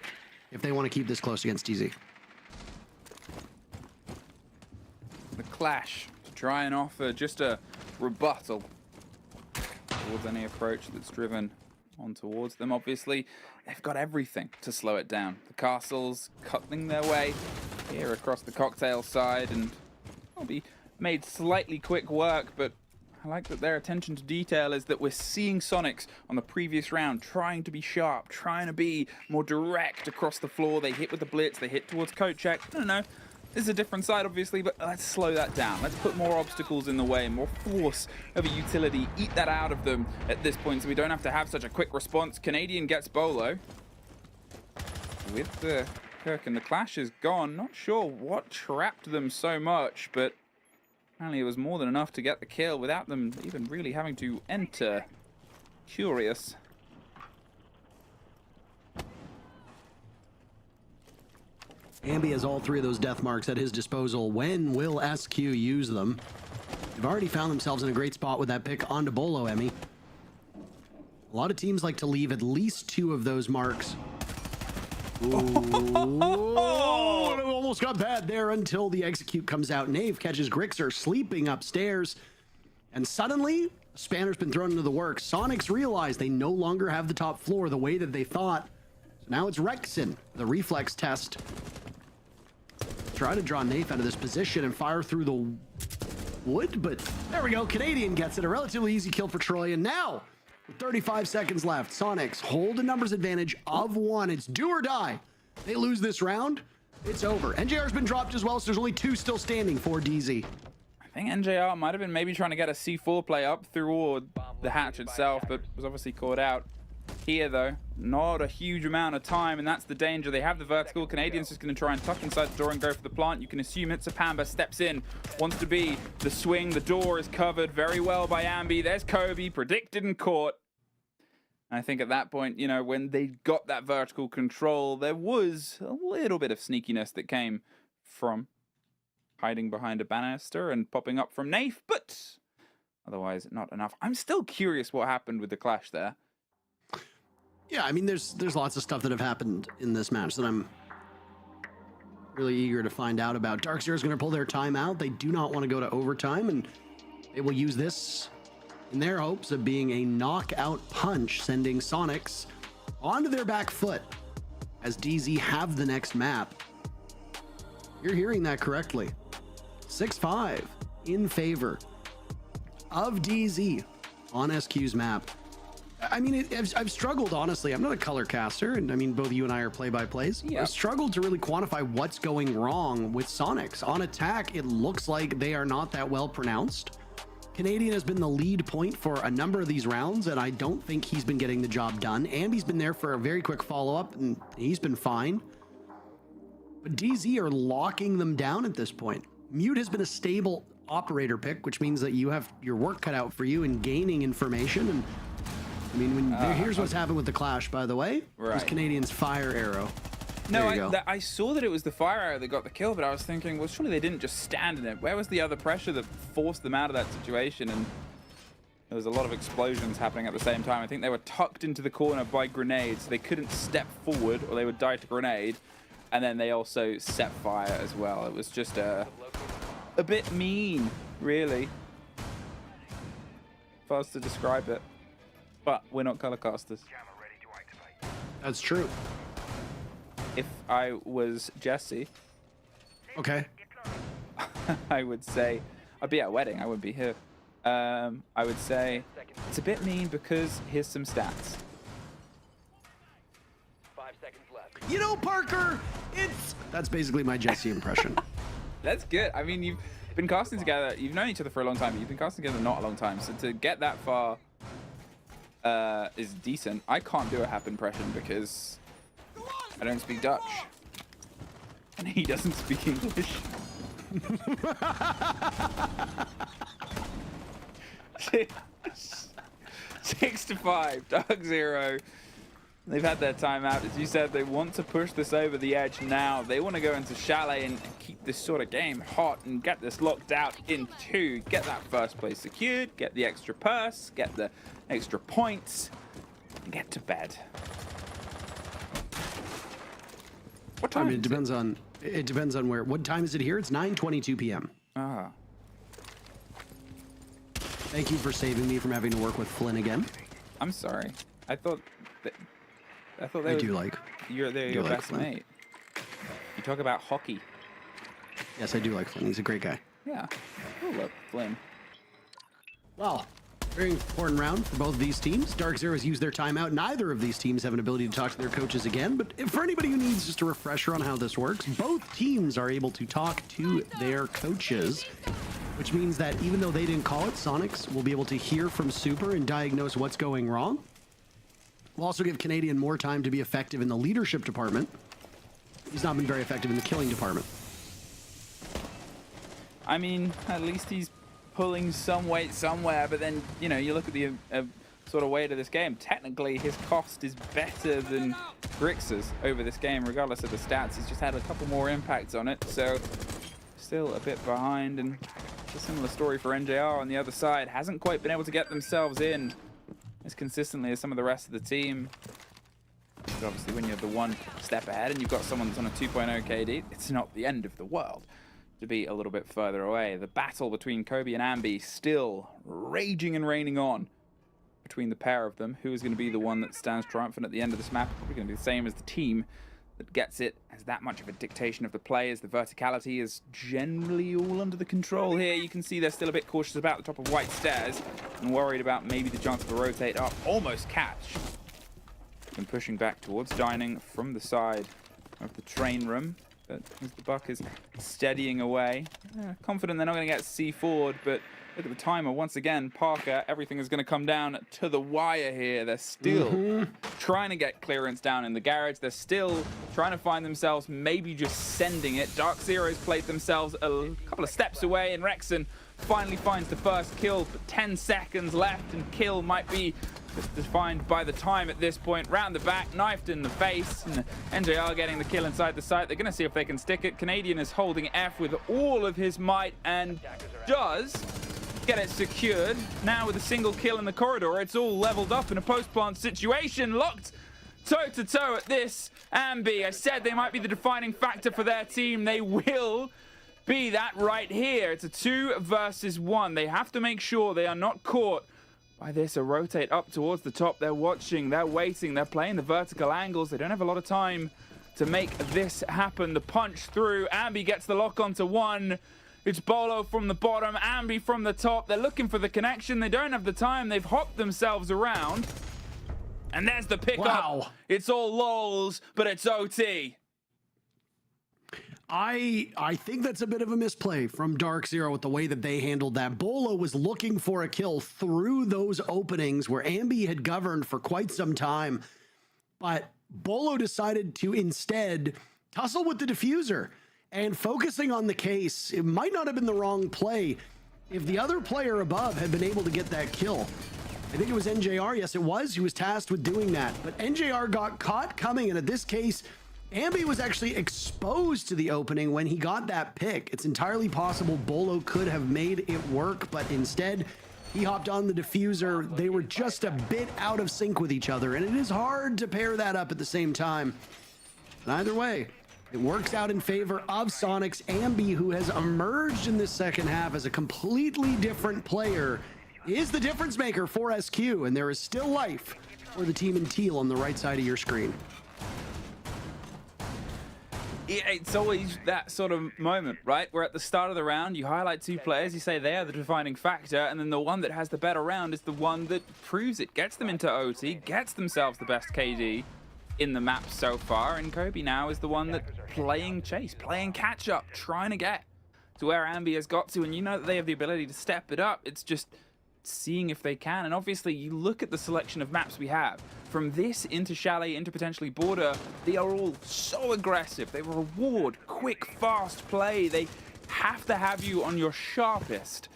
if they want to keep this close against DZ. The Clash to try and offer just a rebuttal towards any approach that's driven on towards them. Obviously, they've got everything to slow it down. The castles cutting their way here across the cocktail side, and will be made slightly quick work, but I like that their attention to detail is that we're seeing Sonics on the previous round trying to be sharp, trying to be more direct across the floor. They hit with the Blitz, they hit towards coat check. I don't know. This is a different side, obviously, but let's slow that down. Let's put more obstacles in the way, more force of a utility. Eat that out of them at this point so we don't have to have such a quick response. Canadian gets Bolo. With the Kirk and the Clash is gone. Not sure what trapped them so much, but apparently it was more than enough to get the kill without them even really having to enter. Curious. Ambi has all 3 of those death marks at his disposal. When will SQ use them? They've already found themselves in a great spot with that pick onto Bolo, Emmy. A lot of teams like to leave at least 2 of those marks. Oh, it almost got bad there until the execute comes out. Nave catches Grixer sleeping upstairs. And suddenly, a spanner's been thrown into the works. Sonics realize they no longer have the top floor the way that they thought. So now it's Rexon, the reflex test. Try to draw Nafe out of this position and fire through the wood, but there we go. Canadian gets it. A relatively easy kill for Troy. And now, with 35 seconds left, Sonics hold a numbers advantage of 1. It's do or die. They lose this round, it's over. NJR's been dropped as well, so there's only 2 still standing for DZ. I think NJR might have been maybe trying to get a C4 play up through the hatch itself, but was obviously caught out. Here, though, not a huge amount of time, and that's the danger. They have the vertical. Canadian's just going to try and tuck inside the door and go for the plant. You can assume it's a Pamba. Steps in, wants to be the swing. The door is covered very well by Ambi. There's Kobe, predicted and caught. And I think at that point, you know, when they got that vertical control, there was a little bit of sneakiness that came from hiding behind a banister and popping up from Nafe, but otherwise not enough. I'm still curious what happened with the clash there. Yeah, I mean, there's lots of stuff that have happened in this match that I'm really eager to find out about. DarkZero is going to pull their timeout. They do not want to go to overtime, and they will use this in their hopes of being a knockout punch, sending Sonics onto their back foot as DZ have the next map. You're hearing that correctly. 6-5 in favor of DZ on SQ's map. I mean, I've struggled, honestly. I'm not a color caster, and I mean, both you and I are play-by-plays. Yeah. I've struggled to really quantify what's going wrong with Sonics. On attack, it looks like they are not that well pronounced. Canadian has been the lead point for a number of these rounds, and I don't think he's been getting the job done. Ambi's been there for a very quick follow-up, and he's been fine. But DZ are locking them down at this point. Mute has been a stable operator pick, which means that you have your work cut out for you in gaining information. And I mean, here's what's happened with the clash, by the way. Right. It's Canadian's fire arrow. No, I saw that it was the fire arrow that got the kill, but I was thinking, well, surely they didn't just stand in it. Where was the other pressure that forced them out of that situation? And there was a lot of explosions happening at the same time. I think they were tucked into the corner by grenades. So they couldn't step forward or they would die to grenade. And then they also set fire as well. It was just a bit mean, really. Fast to describe it. But we're not color casters. That's true. If I was Jesse, okay, I would say I'd be at a wedding. I wouldn't be here. I would say it's a bit mean because here's some stats. 5 seconds left. You know, Parker, that's basically my Jesse impression. That's good. I mean, you've been casting together. You've known each other for a long time, but you've been casting together not a long time. So to get that far is decent. I can't do a Hap impression because I don't speak Dutch. And he doesn't speak English. 6-5, DarkZero. They've had their timeout. As you said, they want to push this over the edge now. They want to go into Chalet and keep this sort of game hot and get this locked out in 2. Get that first place secured, get the extra purse, get the extra points, and get to bed. What time? I mean, it depends on where. What time is it here? It's 9:22 p.m. Ah. Thank you for saving me from having to work with Flynn again. I'm sorry. I thought I they do like. You're your best Flynn. mate. You talk about hockey. Yes, I do like Flynn. He's a great guy. Yeah. I love Flynn. Well, very important round for both of these teams. DarkZero has used their timeout. Neither of these teams have an ability to talk to their coaches again. But for anybody who needs just a refresher on how this works, both teams are able to talk to their coaches, which means that even though they didn't call it, Sonics will be able to hear from Super and diagnose what's going wrong. We'll also give Canadian more time to be effective in the leadership department. He's not been very effective in the killing department. I mean, at least he's pulling some weight somewhere, but then, you know, you look at the sort of weight of this game. Technically, his cost is better than Grix's over this game, regardless of the stats. He's just had a couple more impacts on it, so still a bit behind. And it's a similar story for NJR on the other side. Hasn't quite been able to get themselves in as consistently as some of the rest of the team. But obviously, when you're the one step ahead and you've got someone that's on a 2.0 KD, it's not the end of the world to be a little bit further away. The battle between Kobe and Ambi still raging and raining on between the pair of them. Who is going to be the one that stands triumphant at the end of this map? Probably going to be the same as the team that gets it as that much of a dictation of the players. The verticality is generally all under the control here. You can see they're still a bit cautious about the top of White Stairs and worried about maybe the chance of a rotate up. Almost catch. And pushing back towards Dining from the side of the train room. But as the Buck is steadying away, confident they're not going to get C forward, but look at the timer once again. Parker, everything is going to come down to the wire here. They're still trying to get clearance down in the garage. They're still trying to find themselves maybe just sending it. DarkZero's played themselves a couple of steps away, and Rexon finally finds the first kill, but 10 seconds left, and kill might be Just defined by the time at this point. Round the back, knifed in the face, and NJR getting the kill inside the site. They're going to see if they can stick it. Canadian is holding F with all of his might and does get it secured. Now with a single kill in the corridor, it's all leveled up in a post-plant situation. Locked toe-to-toe at this. Ambi, I said they might be the defining factor for their team. They will be that right here. It's a 2 versus 1. They have to make sure they are not caught by this. A rotate up towards the top. They're watching, they're waiting, they're playing the vertical angles. They don't have a lot of time to make this happen. The punch through. Ambi gets the lock onto one. It's Bolo from the bottom, Ambi from the top. They're looking for the connection. They don't have the time. They've hopped themselves around. And there's the pickup. Wow. It's all lols, but it's OT. I think that's a bit of a misplay from DarkZero with the way that they handled that. Bolo was looking for a kill through those openings where Ambi had governed for quite some time. But Bolo decided to instead tussle with the diffuser. And focusing on the case, it might not have been the wrong play if the other player above had been able to get that kill. I think it was NJR. Yes, it was. He was tasked with doing that. But NJR got caught coming, and in this case, Ambi was actually exposed to the opening when he got that pick. It's entirely possible Bolo could have made it work, but instead, he hopped on the diffuser. They were just a bit out of sync with each other, and it is hard to pair that up at the same time. And either way, it works out in favor of Sonic's. Ambi, who has emerged in this second half as a completely different player, is the difference maker for SQ, and there is still life for the team in teal on the right side of your screen. It's always that sort of moment, right? Where at the start of the round, you highlight two players, you say they are the defining factor, and then the one that has the better round is the one that proves it, gets them into OT, gets themselves the best KD in the map so far, and Kobe now is the one that's playing chase, playing catch up, trying to get to where Ambi has got to, and you know that they have the ability to step it up. It's just seeing if they can, and obviously you look at the selection of maps we have. From this into Chalet, into potentially Border, they are all so aggressive. They reward quick, fast play. They have to have you on your sharpest.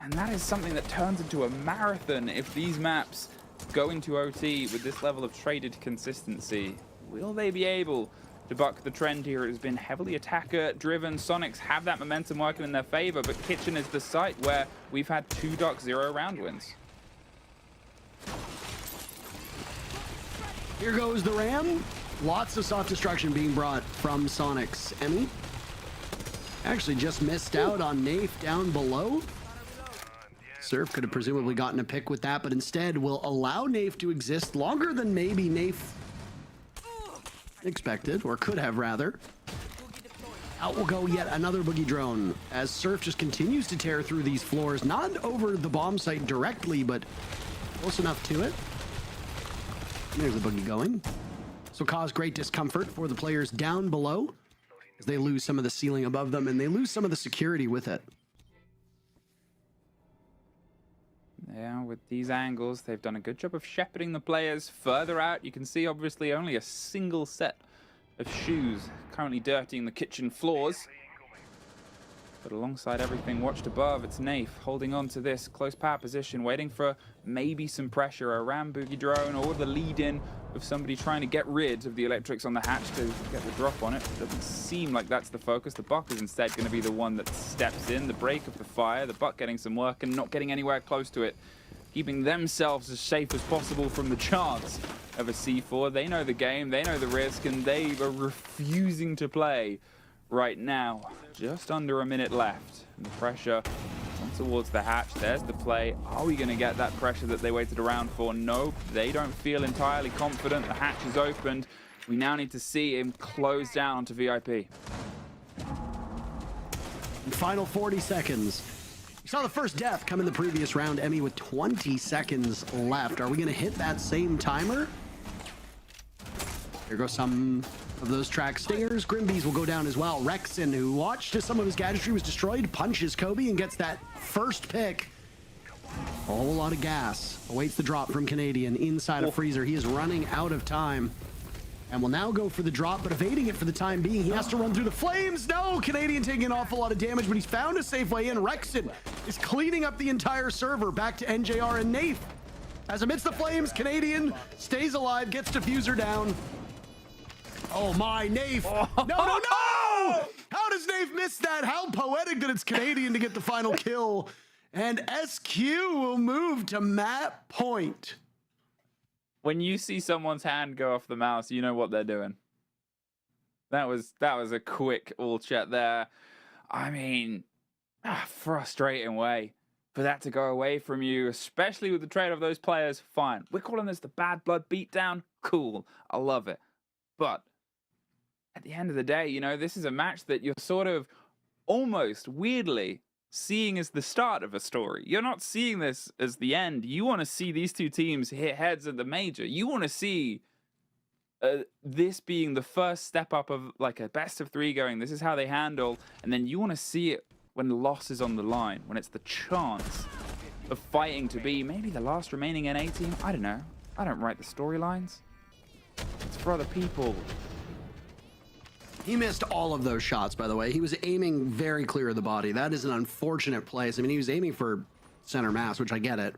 And that is something that turns into a marathon if these maps go into OT with this level of traded consistency. Will they be able to buck the trend here? It has been heavily attacker-driven. Sonics have that momentum working in their favor, but Kitchen is the site where we've had 2 DarkZero round wins. Here goes the Ram. Lots of soft destruction being brought from Sonics. Emmy actually just missed out on Nafe down below. Surf could have presumably gotten a pick with that, but instead will allow Nafe to exist longer than maybe Nafe expected, or could have rather. Out will go yet another boogie drone as Surf just continues to tear through these floors, not over the bomb site directly, but close enough to it. There's the boogie going. This will cause great discomfort for the players down below as they lose some of the ceiling above them and they lose some of the security with it. Yeah, with these angles, they've done a good job of shepherding the players further out. You can see, obviously, only a single set of shoes currently dirtying the kitchen floors. But alongside everything watched above, it's Nafe holding on to this close power position, waiting for maybe some pressure, a ram boogie drone, or the lead-in of somebody trying to get rid of the electrics on the hatch to get the drop on it. It doesn't seem like that's the focus. The Buck is instead going to be the one that steps in, the break of the fire, the Buck getting some work and not getting anywhere close to it, keeping themselves as safe as possible from the chance of a C4. They know the game, they know the risk, and they are refusing to play right now. Just under a minute left. And the pressure on towards the hatch. There's the play. Are we going to get that pressure that they waited around for? Nope. They don't feel entirely confident. The hatch is opened. We now need to see him close down onto VIP. Final 40 seconds. You saw the first death come in the previous round, Emmy, with 20 seconds left. Are we going to hit that same timer? Here goes some of those track stingers. Grimbees will go down as well. Rexon, who watched as some of his gadgetry was destroyed, punches Kobe and gets that first pick. A whole lot of gas awaits the drop from Canadian inside of Freezer. He is running out of time and will now go for the drop, but evading it for the time being. He has to run through the flames. No, Canadian taking an awful lot of damage, but he's found a safe way in. Rexon is cleaning up the entire server. Back to NJR and Nafe As amidst the flames, Canadian stays alive, gets diffuser down. Oh my, Nafe. No, no, no! How does Nafe miss that? How poetic that it's Canadian to get the final kill. And SQ will move to map point. When you see someone's hand go off the mouse, you know what they're doing. That was a quick all chat there. I mean, frustrating way for that to go away from you, especially with the trade of those players. Fine. We're calling this the bad blood beatdown. Cool. I love it. But at the end of the day, you know, this is a match that you're sort of almost weirdly seeing as the start of a story. You're not seeing this as the end. You want to see these two teams hit heads at the major. You want to see this being the first step up of like a best of 3 going. This is how they handle. And then you want to see it when the loss is on the line, when it's the chance of fighting to be maybe the last remaining NA team. I don't know. I don't write the storylines. It's for other people. He missed all of those shots, by the way. He was aiming very clear of the body. That is an unfortunate place. I mean, he was aiming for center mass, which I get it.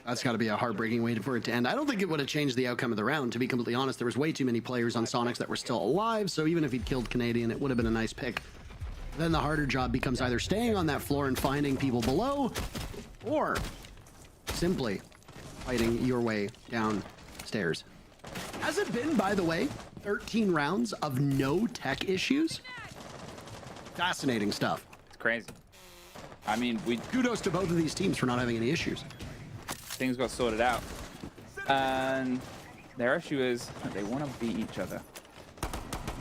That's got to be a heartbreaking way for it to end. I don't think it would have changed the outcome of the round, to be completely honest. There was way too many players on Sonics that were still alive, so even if he'd killed Canadian, it would have been a nice pick. Then the harder job becomes either staying on that floor and finding people below, or simply fighting your way downstairs. Has it been, by the way, 13 rounds of no tech issues? Fascinating stuff. It's crazy. I mean, kudos to both of these teams for not having any issues. Things got sorted out. And their issue is that they want to beat each other.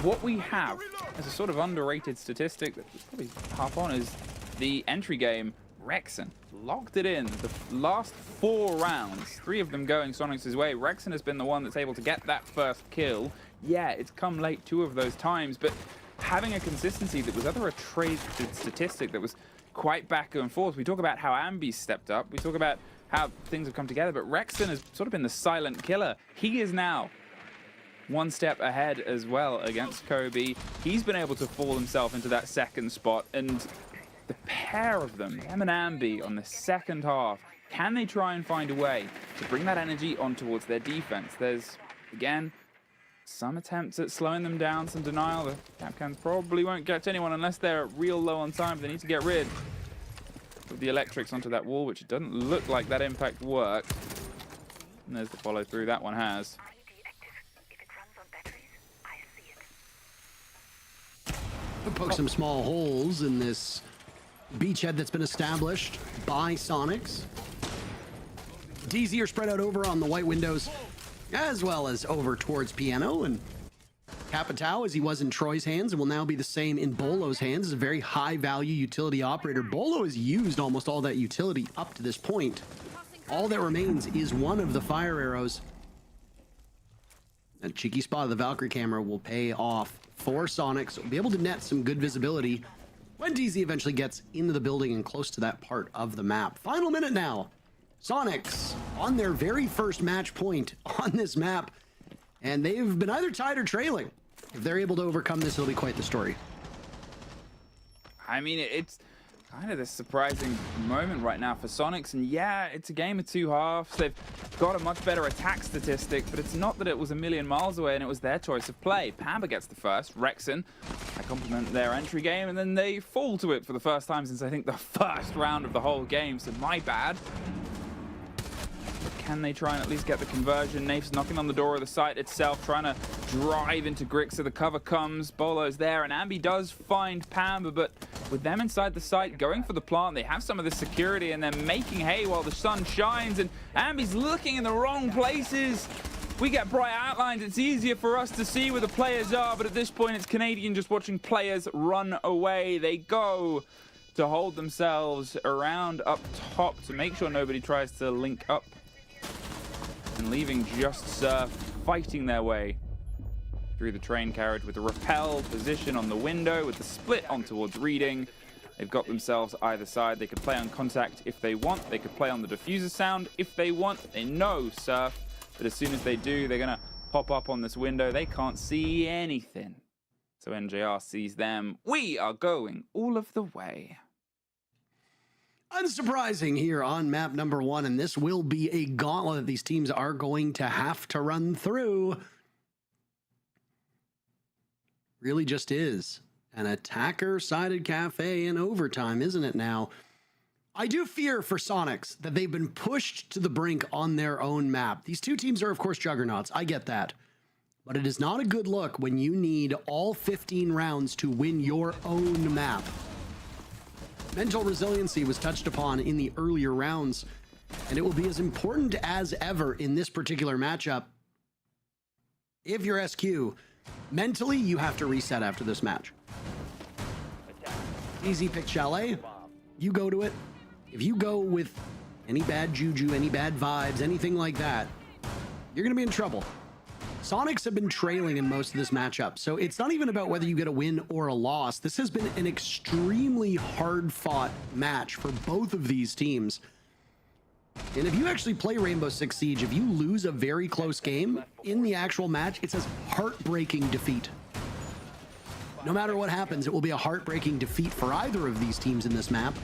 What we have as a sort of underrated statistic that we probably hop on is the entry game. Rexen locked it in the last 4 rounds, 3 of them going Sonics' way. Rexen has been the one that's able to get that first kill. Yeah, it's come late 2 of those times, but having a consistency that was other a traded statistic that was quite back and forth. We talk about how Ambi stepped up. We talk about how things have come together, but Rexen has sort of been the silent killer. He is now 1 step ahead as well against Kobe. He's been able to fall himself into that second spot, and the pair of them, and Ambi, on the second half, can they try and find a way to bring that energy on towards their defense? There's, again, some attempts at slowing them down, some denial. The Capcans probably won't get to anyone unless they're real low on time. They need to get rid of the electrics onto that wall, which it doesn't look like that impact worked. And there's the follow through. That one has. Poke some small holes in this beachhead that's been established by Sonics. DZ are spread out over on the white windows, as well as over towards Piano, and Capitao, as he was in Troy's hands, and will now be the same in Bolo's hands, is a very high value utility operator. Bolo has used almost all that utility up to this point. All that remains is one of the fire arrows. A cheeky spot of the Valkyrie camera will pay off for Sonics. Will be able to net some good visibility when DZ eventually gets into the building and close to that part of the map. Final minute now. Sonics on their very first match point on this map, and they've been either tied or trailing. If they're able to overcome this, it'll be quite the story. I mean, it's kind of this surprising moment right now for Sonics, and yeah, it's a game of 2 halves. They've got a much better attack statistic, but it's not that it was a million miles away and it was their choice of play. Pamba gets the first, Rexen, I compliment their entry game, and then they fall to it for the first time since I think the first round of the whole game, so my bad. But can they try and at least get the conversion? Nafe's knocking on the door of the site itself, trying to drive into Grix, so the cover comes. Bolo's there, and Ambi does find Pamba, but with them inside the site, going for the plant, they have some of the security, and they're making hay while the sun shines, and Ambi's looking in the wrong places. We get bright outlines, it's easier for us to see where the players are, but at this point, it's Canadian just watching players run away. They go to hold themselves around up top to make sure nobody tries to link up, and leaving just Surf fighting their way through the train carriage with a repelled position on the window with the split on towards Reading. They've got themselves either side. They could play on contact if they want. They could play on the diffuser sound if they want. They know Surf, but as soon as they do, they're gonna pop up on this window. They can't see anything. So NJR sees them. We are going all of the way. Unsurprising here on map number 1, and this will be a gauntlet that these teams are going to have to run through. Really just is an attacker-sided cafe in overtime, isn't it now? I do fear for Sonics that they've been pushed to the brink on their own map. These two teams are, of course, juggernauts. I get that. But it is not a good look when you need all 15 rounds to win your own map. Mental resiliency was touched upon in the earlier rounds, and it will be as important as ever in this particular matchup. If you're SQ, mentally, you have to reset after this match. Easy pick Chalet. You go to it. If you go with any bad juju, any bad vibes, anything like that, you're going to be in trouble. Sonics have been trailing in most of this matchup, so it's not even about whether you get a win or a loss. This has been an extremely hard-fought match for both of these teams. And if you actually play Rainbow Six Siege, if you lose a very close game in the actual match, it says heartbreaking defeat. No matter what happens, it will be a heartbreaking defeat for either of these teams in this map.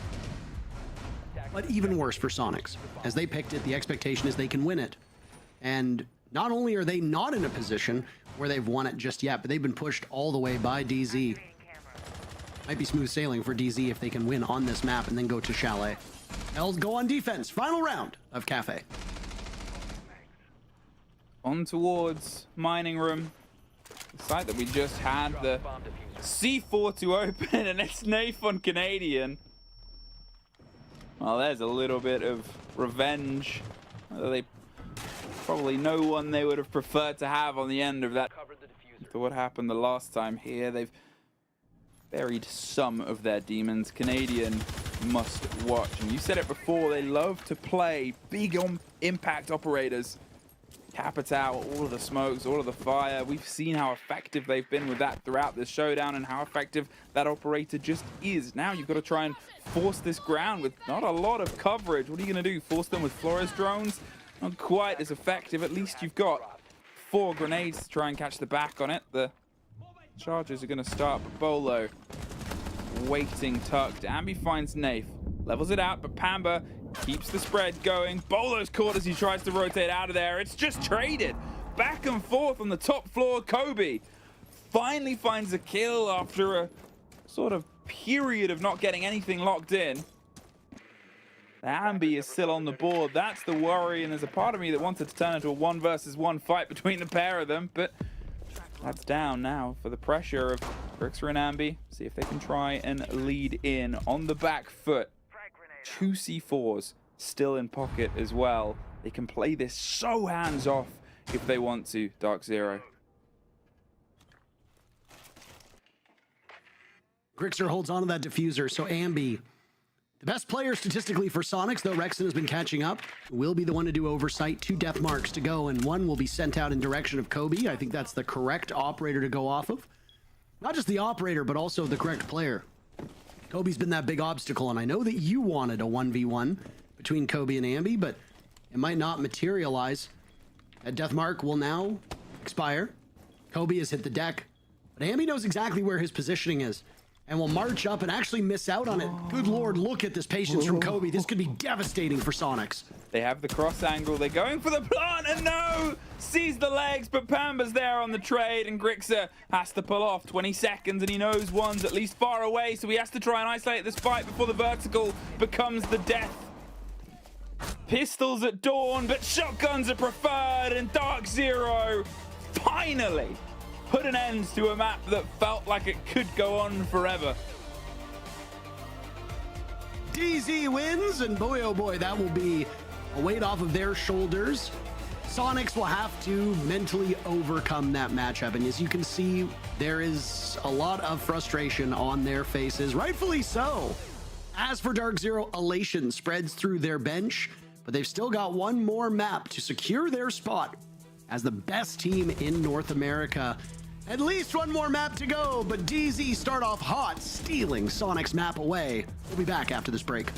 But even worse for Sonics. As they picked it, the expectation is they can win it. And not only are they not in a position where they've won it just yet, but they've been pushed all the way by DZ. Might be smooth sailing for DZ if they can win on this map and then go to Chalet. They'll go on defense. Final round of Cafe. On towards Mining Room. The site that we just had the C4 to open, and it's Nath on Canadian. Well, there's a little bit of revenge. They probably no one they would have preferred to have on the end of that. To what happened the last time here, they've buried some of their demons. Canadian must watch. And you said it before, they love to play big impact operators. Capitao, all of the smokes, all of the fire. We've seen how effective they've been with that throughout this showdown and how effective that operator just is. Now you've got to try and force this ground with not a lot of coverage. What are you going to do? Force them with Flores drones? Not quite as effective. At least you've got 4 grenades to try and catch the back on it. The charges are going to start, but Bolo waiting tucked. Ambi finds Nath, levels it out, but Pamba keeps the spread going. Bolo's caught as he tries to rotate out of there. It's just traded back and forth on the top floor. Kobe finally finds a kill after a sort of period of not getting anything locked in. The Ambi is still on the board. That's the worry, and there's a part of me that wanted to turn into a 1 versus 1 fight between the pair of them, but that's down now for the pressure of Grixer and Ambi. See if they can try and lead in on the back foot. 2 C4s still in pocket as well. They can play this so hands-off if they want to, DarkZero. Grixer holds on to that diffuser, so Ambi, the best player statistically for Sonics, though Rexon has been catching up, will be the one to do oversight. 2 death marks to go, and 1 will be sent out in direction of Kobe. I think that's the correct operator to go off of. Not just the operator, but also the correct player. Kobe's been that big obstacle, and I know that you wanted a 1v1 between Kobe and Ambi, but it might not materialize. That death mark will now expire. Kobe has hit the deck, but Ambi knows exactly where his positioning is and will march up and actually miss out on it. Good Lord, look at this patience from Kobe. This could be devastating for Sonics. They have the cross angle. They're going for the plant, and no! Sees the legs, but Pamba's there on the trade, and Grixer has to pull off. 20 seconds, and he knows one's at least far away, so he has to try and isolate this fight before the vertical becomes the death. Pistols at dawn, but shotguns are preferred, and DarkZero finally put an end to a map that felt like it could go on forever. DZ wins, and boy, oh boy, that will be a weight off of their shoulders. Sonics will have to mentally overcome that matchup, and as you can see, there is a lot of frustration on their faces, rightfully so. As for DarkZero, elation spreads through their bench, but they've still got 1 more map to secure their spot as the best team in North America. At least 1 more map to go, but DZ start off hot, stealing Sonic's map away. We'll be back after this break.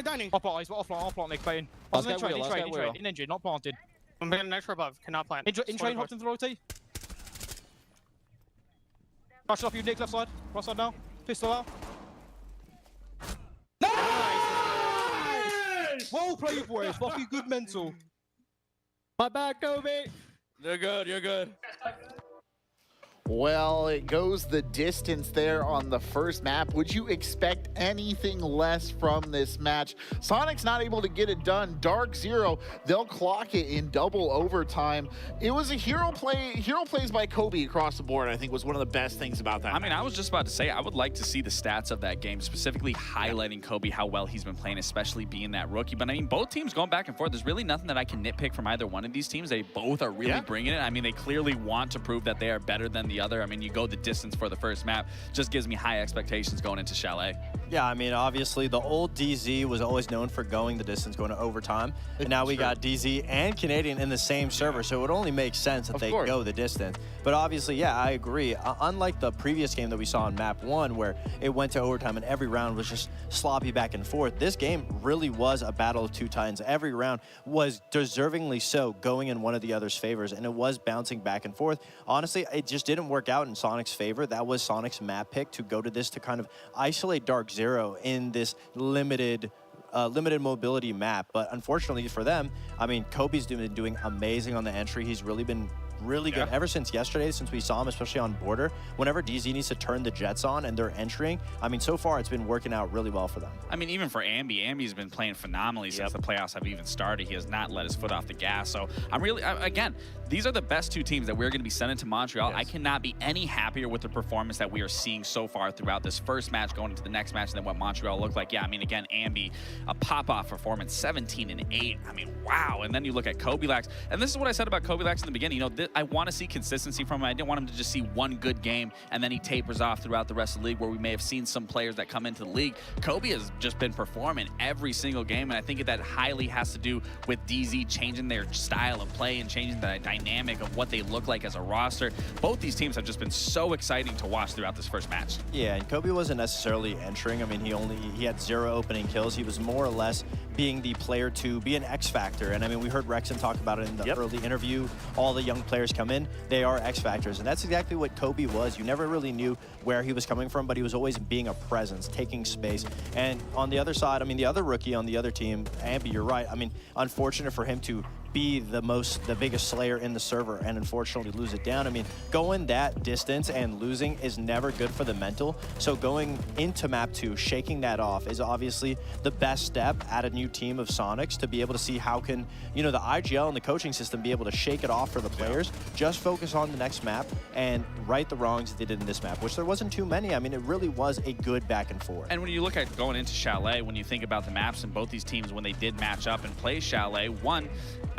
dining. I'll plant Nick Payne. In train, not planted. I'm getting next for above, cannot plant. In train, hopped into the rotate. Rush off you, Nick, left side. Right side now. Pistol out. Nice! Well played, boys. Fucking good mental. My back, Kobe. You're good, you're good. Well, it goes the distance there on the first map. Would you expect anything less from this match? Sonic's not able to get it done. DarkZero, they'll clock it in double overtime. It was a hero plays by Kobe across the board, I think, was one of the best things about that. I mean, I was just about to say, I would like to see the stats of that game, specifically highlighting Kobe, how well he's been playing, especially being that rookie. But I mean, both teams going back and forth, there's really nothing that I can nitpick from either one of these teams. They both are really bringing it. I mean, they clearly want to prove that they are better than the other. I mean, you go the distance for the first map, just gives me high expectations going into Chalet. Yeah, I mean, obviously, the old DZ was always known for going the distance, going to overtime. And now we got DZ and Canadian in the same server, so it would only make sense that they go the distance. But obviously, yeah, I agree. Unlike the previous game that we saw in map 1, where it went to overtime and every round was just sloppy back and forth, this game really was a battle of two titans. Every round was deservingly so going in one of the other's favors, and it was bouncing back and forth. Honestly, it just didn't work out in Sonic's favor. That was Sonic's map pick to go to this to kind of isolate DarkZero in this limited mobility map. But unfortunately for them, I mean, Kobe's been doing amazing on the entry. He's really been really good ever since yesterday, since we saw him, especially on border. Whenever DZ needs to turn the jets on and they're entering, I mean, so far it's been working out really well for them. I mean, even for Ambi's been playing phenomenally since the playoffs have even started. He has not let his foot off the gas. So I'm really, again, these are the best two teams that we're going to be sending to Montreal. I cannot be any happier with the performance that we are seeing so far throughout this first match going into the next match than what Montreal looked like. Yeah, I mean, again, Ambi, a pop-off performance, 17-8. I mean, wow. And then you look at Kobe-Lax, and this is what I said about Kobe-Lax in the beginning. You know, I want to see consistency from him. I didn't want him to just see one good game and then he tapers off throughout the rest of the league, where we may have seen some players that come into the league. Kobe has just been performing every single game, and I think that highly has to do with DZ changing their style of play and changing the dynamic of what they look like as a roster. Both these teams have just been so exciting to watch throughout this first match. Yeah, and Kobe wasn't necessarily entering. I mean, he had 0 opening kills. He was more or less being the player to be an X factor. And I mean, we heard Rexon talk about it in the early interview. All the young players come in, they are X factors, and that's exactly what Kobe was. You never really knew where he was coming from, but he was always being a presence, taking space. And on the other side, I mean, the other rookie on the other team, Ambi, you're right. I mean, unfortunate for him to be the biggest slayer in the server and unfortunately lose it down. I mean, going that distance and losing is never good for the mental. So going into map 2, shaking that off is obviously the best step at a new team of Sonics to be able to see how can, you know, the IGL and the coaching system be able to shake it off for the players, just focus on the next map and right the wrongs they did in this map, which there wasn't too many. I mean, it really was a good back and forth. And when you look at going into Chalet, when you think about the maps and both these teams, when they did match up and play Chalet,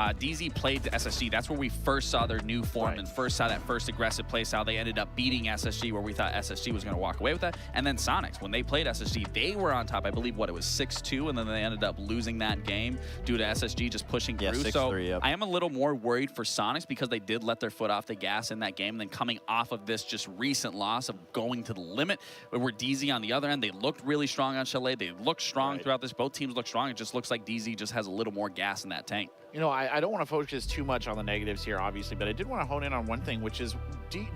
DZ played the SSG. That's where we first saw their new form and first saw that first aggressive play style. They ended up beating SSG, where we thought SSG was going to walk away with that. And then Sonics, when they played SSG, they were on top. I believe, it was 6-2, and then they ended up losing that game due to SSG just pushing through. 6-3, so I am a little more worried for Sonics because they did let their foot off the gas in that game. And then coming off of this just recent loss of going to the limit, where DZ on the other end, they looked really strong on Chalet. They looked strong throughout this. Both teams look strong. It just looks like DZ just has a little more gas in that tank. You know, I don't want to focus too much on the negatives here, obviously, but I did want to hone in on one thing, which is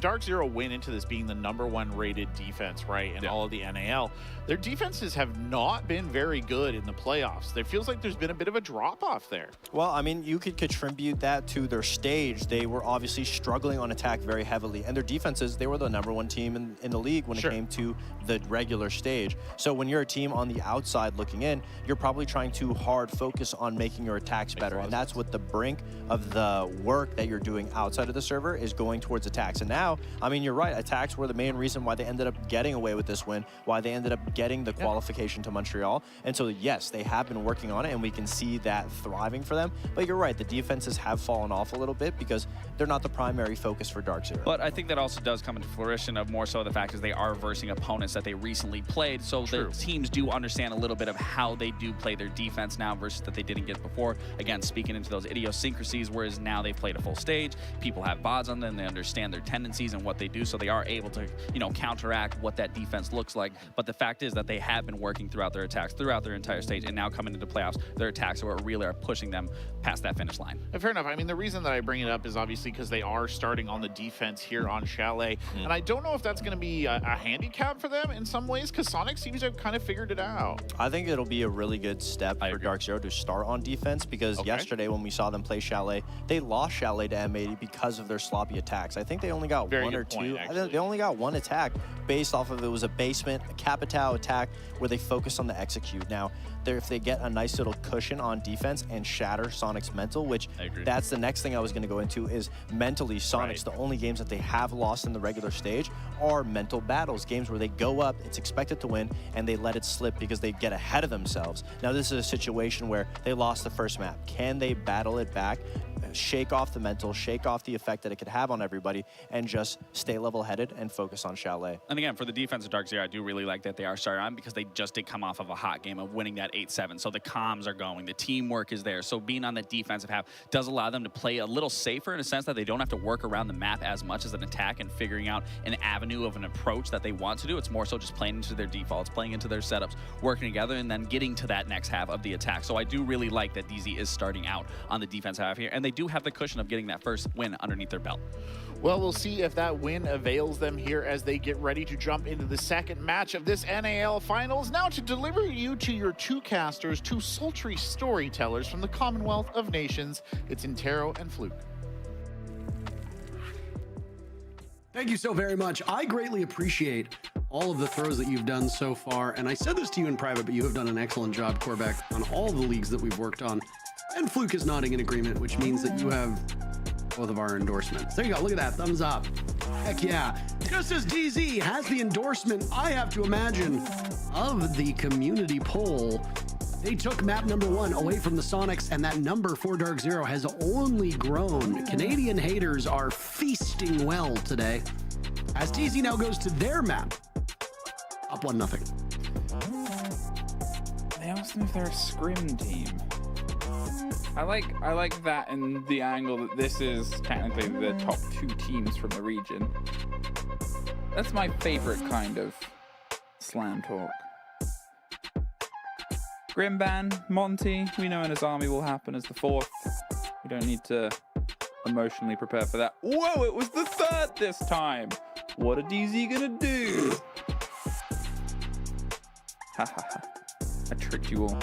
DarkZero went into this being the #1 rated defense, right, in all of the NAL. Their defenses have not been very good in the playoffs. It feels like there's been a bit of a drop-off there. Well, I mean, you could contribute that to their stage. They were obviously struggling on attack very heavily, and their defenses, they were the #1 team in the league when it came to the regular stage. So when you're a team on the outside looking in, you're probably trying to hard focus on making your attacks better, and that's what the brink of the work that you're doing outside of the server is going towards attacks. And now, I mean, you're right, attacks were the main reason why they ended up getting away with this win, why they ended up getting the qualification to Montreal. And so, yes, they have been working on it, and we can see that thriving for them. But you're right, the defenses have fallen off a little bit because they're not the primary focus for DarkZero. But I think that also does come into fruition of more so the fact is they are versing opponents that they recently played. So the teams do understand a little bit of how they do play their defense now versus that they didn't get before. Again, speaking into those idiosyncrasies, whereas now they've played a full stage, people have VODs on them, they understand their tendencies and what they do, so they are able to, you know, counteract what that defense looks like. But the fact is that they have been working throughout their attacks, throughout their entire stage, and now coming into playoffs, their attacks are what really are pushing them past that finish line. Fair enough. I mean, the reason that I bring it up is obviously because they are starting on the defense here on Chalet, and I don't know if that's going to be a handicap for them in some ways, because Sonic seems to have kind of figured it out. I think it'll be a really good step for DarkZero to start on defense, because yesterday when we saw them play Chalet, they lost Chalet to M80 because of their sloppy attacks. I think they only got one or two. I think they only got one attack based off of, it was a basement, a Capitao attack where they focused on the execute. Now, if they get a nice little cushion on defense and shatter Sonic's mental, which that's the next thing I was going to go into, is mentally Sonic's the only games that they have lost in the regular stage are mental battles, games where they go up, it's expected to win, and they let it slip because they get ahead of themselves. Now this is a situation where they lost the first map. Can they battle it back, shake off the mental, shake off the effect that it could have on everybody, and just stay level-headed and focus on Chalet? And again, for the defense of DarkZero, I do really like that they are starting on, because they just did come off of a hot game of winning that 8-7. So the comms are going, the teamwork is there. So being on the defensive half does allow them to play a little safer in a sense that they don't have to work around the map as much as an attack and figuring out an avenue of an approach that they want to do. It's more so just playing into their defaults, playing into their setups, working together, and then getting to that next half of the attack. So I do really like that DZ is starting out on the defense half here, and they do have the cushion of getting that first win underneath their belt. Well, we'll see if that win avails them here as they get ready to jump into the second match of this NAL Finals. Now to deliver you to your two casters, two sultry storytellers from the Commonwealth of Nations, it's Intero and Fluke. Thank you so very much. I greatly appreciate all of the throws that you've done so far. And I said this to you in private, but you have done an excellent job, Corbeck, on all the leagues that we've worked on. And Fluke is nodding in agreement, which means that you have both of our endorsements. There you go. Look at that. Thumbs up. Heck yeah. Just as DZ has the endorsement, I have to imagine, of the community poll. They took map number 1 away from the Sonics, and that number for DarkZero has only grown. Canadian haters are feasting well today, as DZ now goes to their map. Up 1-0. They asked them if they're a scrim team. I like that in the angle that this is technically the top 2 teams from the region. That's my favorite kind of slam talk. Grimban, Monty, we know an Azami will happen as the 4th. We don't need to emotionally prepare for that. Whoa, it was the 3rd this time! What are DZ gonna do? Ha ha ha. I tricked you all.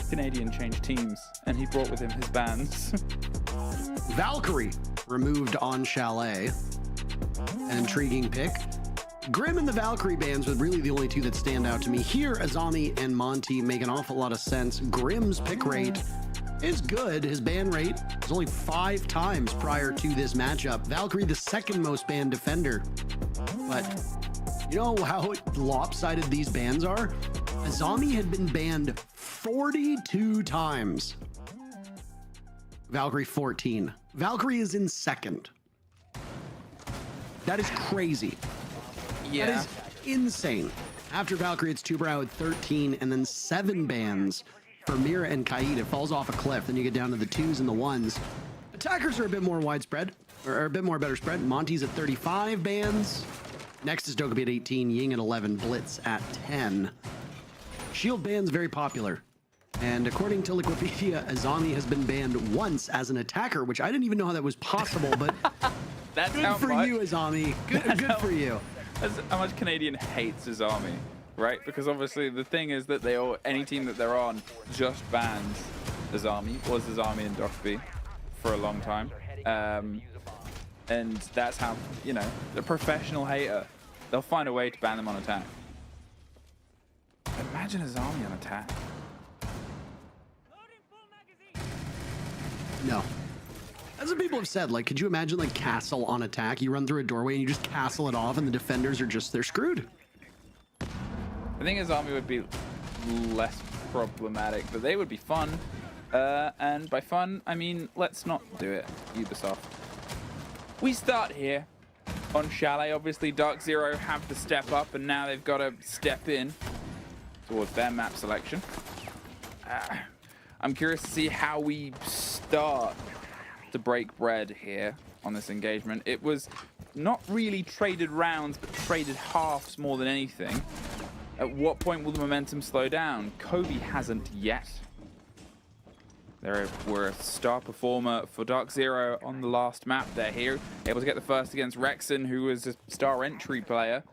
Canadian changed teams, and he brought with him his bands. Valkyrie removed on Chalet. An intriguing pick. Grim and the Valkyrie bans are really the only 2 that stand out to me. Here, Azami and Monty make an awful lot of sense. Grim's pick rate is good. His ban rate is only 5 times prior to this matchup. Valkyrie, the 2nd most banned defender. But you know how lopsided these bans are? Azami had been banned 42 times. Valkyrie 14. Valkyrie is in 2nd. That is crazy. Yeah. That is insane. After Valkyrie, it's Tubrau at 13, and then 7 bans for Mira and Kaid. It falls off a cliff. Then you get down to the 2s and the 1s. Attackers are a bit more widespread, or a bit more better spread. Monty's at 35 bans. Next is Dokkaebi at 18, Ying at 11, Blitz at 10. Shield ban's very popular. And according to Liquipedia, Azami has been banned once as an attacker, which I didn't even know how that was possible, but That's good for you, Azami. Good for you. That's how much Canadian hates Azami, right? Because obviously the thing is that any team that they're on just bans Azami, was Azami and Dokkaebi for a long time. And that's how, you know, the professional hater, they'll find a way to ban them on attack. Imagine Azami on attack. No. That's what people have said. Like, could you imagine, like, Castle on attack? You run through a doorway and you just castle it off and the defenders are just, they're screwed. I think Azami would be less problematic, but they would be fun. And by fun, I mean, let's not do it, Ubisoft. We start here on Chalet. Obviously, DarkZero have to step up, and now they've got to step in towards their map selection. I'm curious to see how we start to break bread here on this engagement. It was not really traded rounds, but traded halves more than anything. At what point will the momentum slow down? Kobe hasn't yet. They were a star performer for DarkZero on the last map. They're here, able to get the first against Rexon, who was a star entry player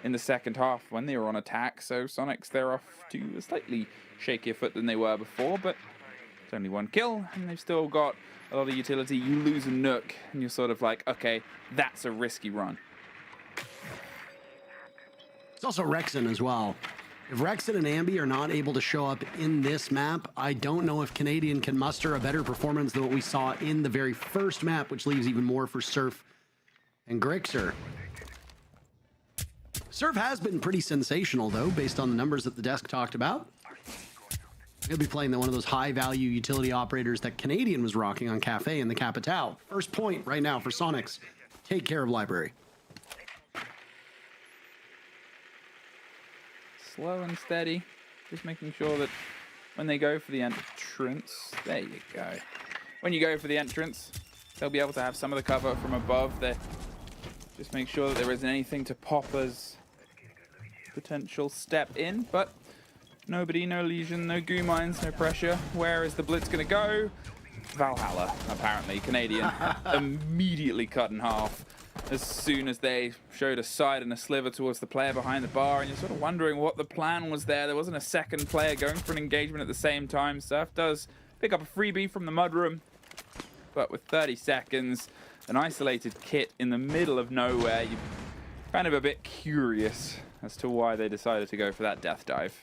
in the second half when they were on attack. So Sonics, they're off to a slightly shakier foot than they were before, but it's only one kill, and they've still got a lot of utility. You lose a Nook, and you're sort of like, okay, that's a risky run. It's also Rexon as well. If Rexon and Ambi are not able to show up in this map, I don't know if Canadian can muster a better performance than what we saw in the very first map, which leaves even more for Surf and Grixer. Surf has been pretty sensational, though, based on the numbers that the desk talked about. He'll be playing one of those high-value utility operators that Canadian was rocking on Cafe in the Capitale. First point right now for Sonics. Take care of Library. Slow and steady, just making sure that when they go for the entrance, there you go. When you go for the entrance, they'll be able to have some of the cover from above. They just make sure that there isn't anything to pop as potential step in, but nobody, no lesion, no goo mines, no pressure. Where is the blitz gonna go? Valhalla, apparently. Canadian immediately cut in half as soon as they showed a side and a sliver towards the player behind the bar, and you're sort of wondering what the plan was there. There wasn't a second player going for an engagement at the same time. Surf does pick up a freebie from the mudroom, but with 30 seconds, an isolated kit in the middle of nowhere, you're kind of a bit curious as to why they decided to go for that death dive.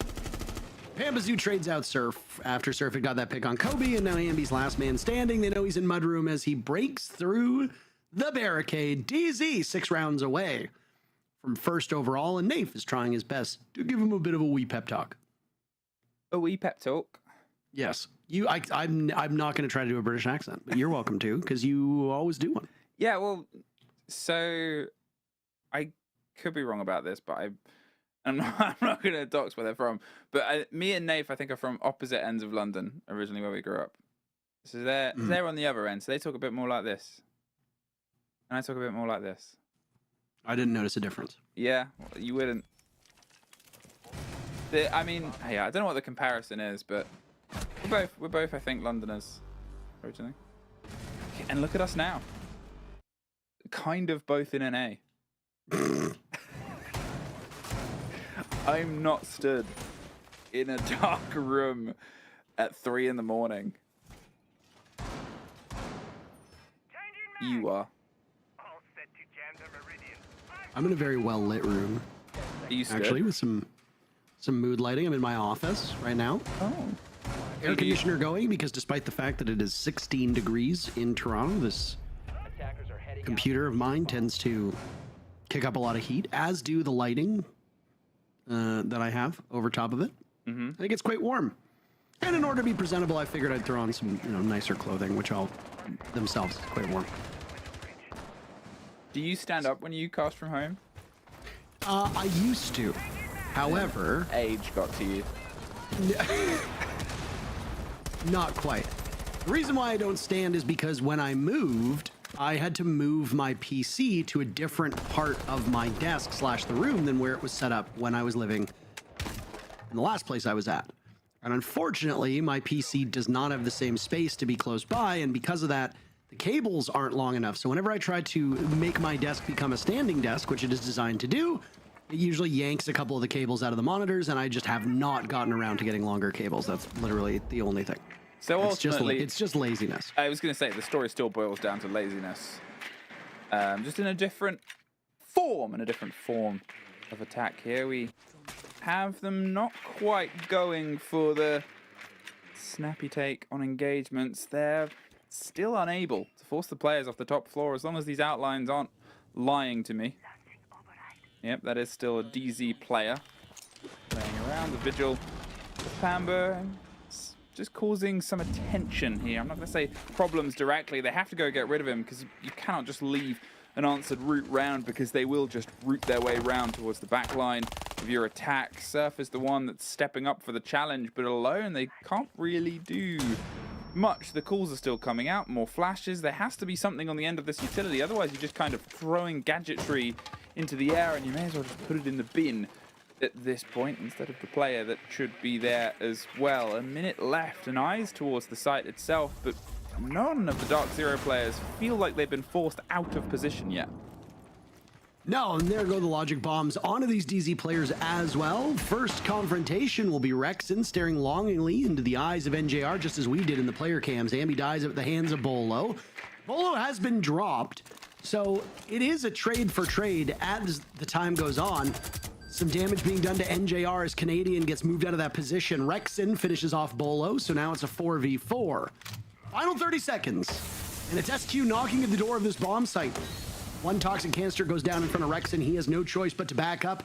Pambazoo trades out Surf after Surf had got that pick on Kobe, and now Ambi's last man standing. They know he's in mudroom as he breaks through the barricade. DZ 6 rounds away from first overall, and Nafe is trying his best to give him a bit of a wee pep talk. A wee pep talk? Yes. I'm not going to try to do a British accent, but you're welcome to, because you always do one. Yeah, well, so I could be wrong about this, but I'm not going to dox where they're from. But me and Nafe, I think, are from opposite ends of London, originally where we grew up. So they're on the other end, so they talk a bit more like this. And I talk a bit more like this. I didn't notice a difference. Yeah, well, you wouldn't. I mean, yeah, I don't know what the comparison is, but we're both, I think, Londoners originally. And look at us now. Kind of both in NA. I'm not stood in a dark room at 3 in the morning. You are. I'm in a very well lit room. Are you stood? Actually, with some mood lighting. I'm in my office right now. Oh. Air conditioner going, because despite the fact that it is 16 degrees in Toronto, this computer of mine tends to kick up a lot of heat, as do the lighting that I have over top of it. Mm-hmm. I think it's quite warm. And in order to be presentable, I figured I'd throw on some nicer clothing, which themselves is quite warm. Do you stand up when you cast from home? I used to. However... Age got to you. Not quite. The reason why I don't stand is because when I moved, I had to move my PC to a different part of my desk / the room than where it was set up when I was living in the last place I was at. And unfortunately, my PC does not have the same space to be close by, and because of that, the cables aren't long enough. So whenever I try to make my desk become a standing desk, which it is designed to do, it usually yanks a couple of the cables out of the monitors, and I just have not gotten around to getting longer cables. That's literally the only thing. So ultimately, it's just laziness. I was going to say, the story still boils down to laziness. Just in a different form, of attack here. We have them not quite going for the snappy take on engagements. They're still unable to force the players off the top floor as long as these outlines aren't lying to me. Yep, that is still a DZ player playing around the Vigil with Pamber. It's just causing some attention here. I'm not going to say problems directly. They have to go get rid of him because you cannot just leave an answered route round, because they will just route their way round towards the back line of your attack. Surf is the one that's stepping up for the challenge, but alone they can't really do much. The calls are still coming out, more flashes. There has to be something on the end of this utility, otherwise you're just kind of throwing gadgetry into the air and you may as well just put it in the bin at this point instead of the player that should be there as well. A minute left and eyes towards the site itself, but none of the DarkZero players feel like they've been forced out of position yet. No, and there go the logic bombs onto these DZ players as well. First confrontation will be Rexen staring longingly into the eyes of NJR, just as we did in the player cams. Ambi dies at the hands of Bolo. Bolo has been dropped, so it is a trade for trade as the time goes on. Some damage being done to NJR as Canadian gets moved out of that position. Rexen finishes off Bolo, so now it's a 4v4. Final 30 seconds, and it's SQ knocking at the door of this bomb site. One toxic canister goes down in front of Rexen. He has no choice but to back up,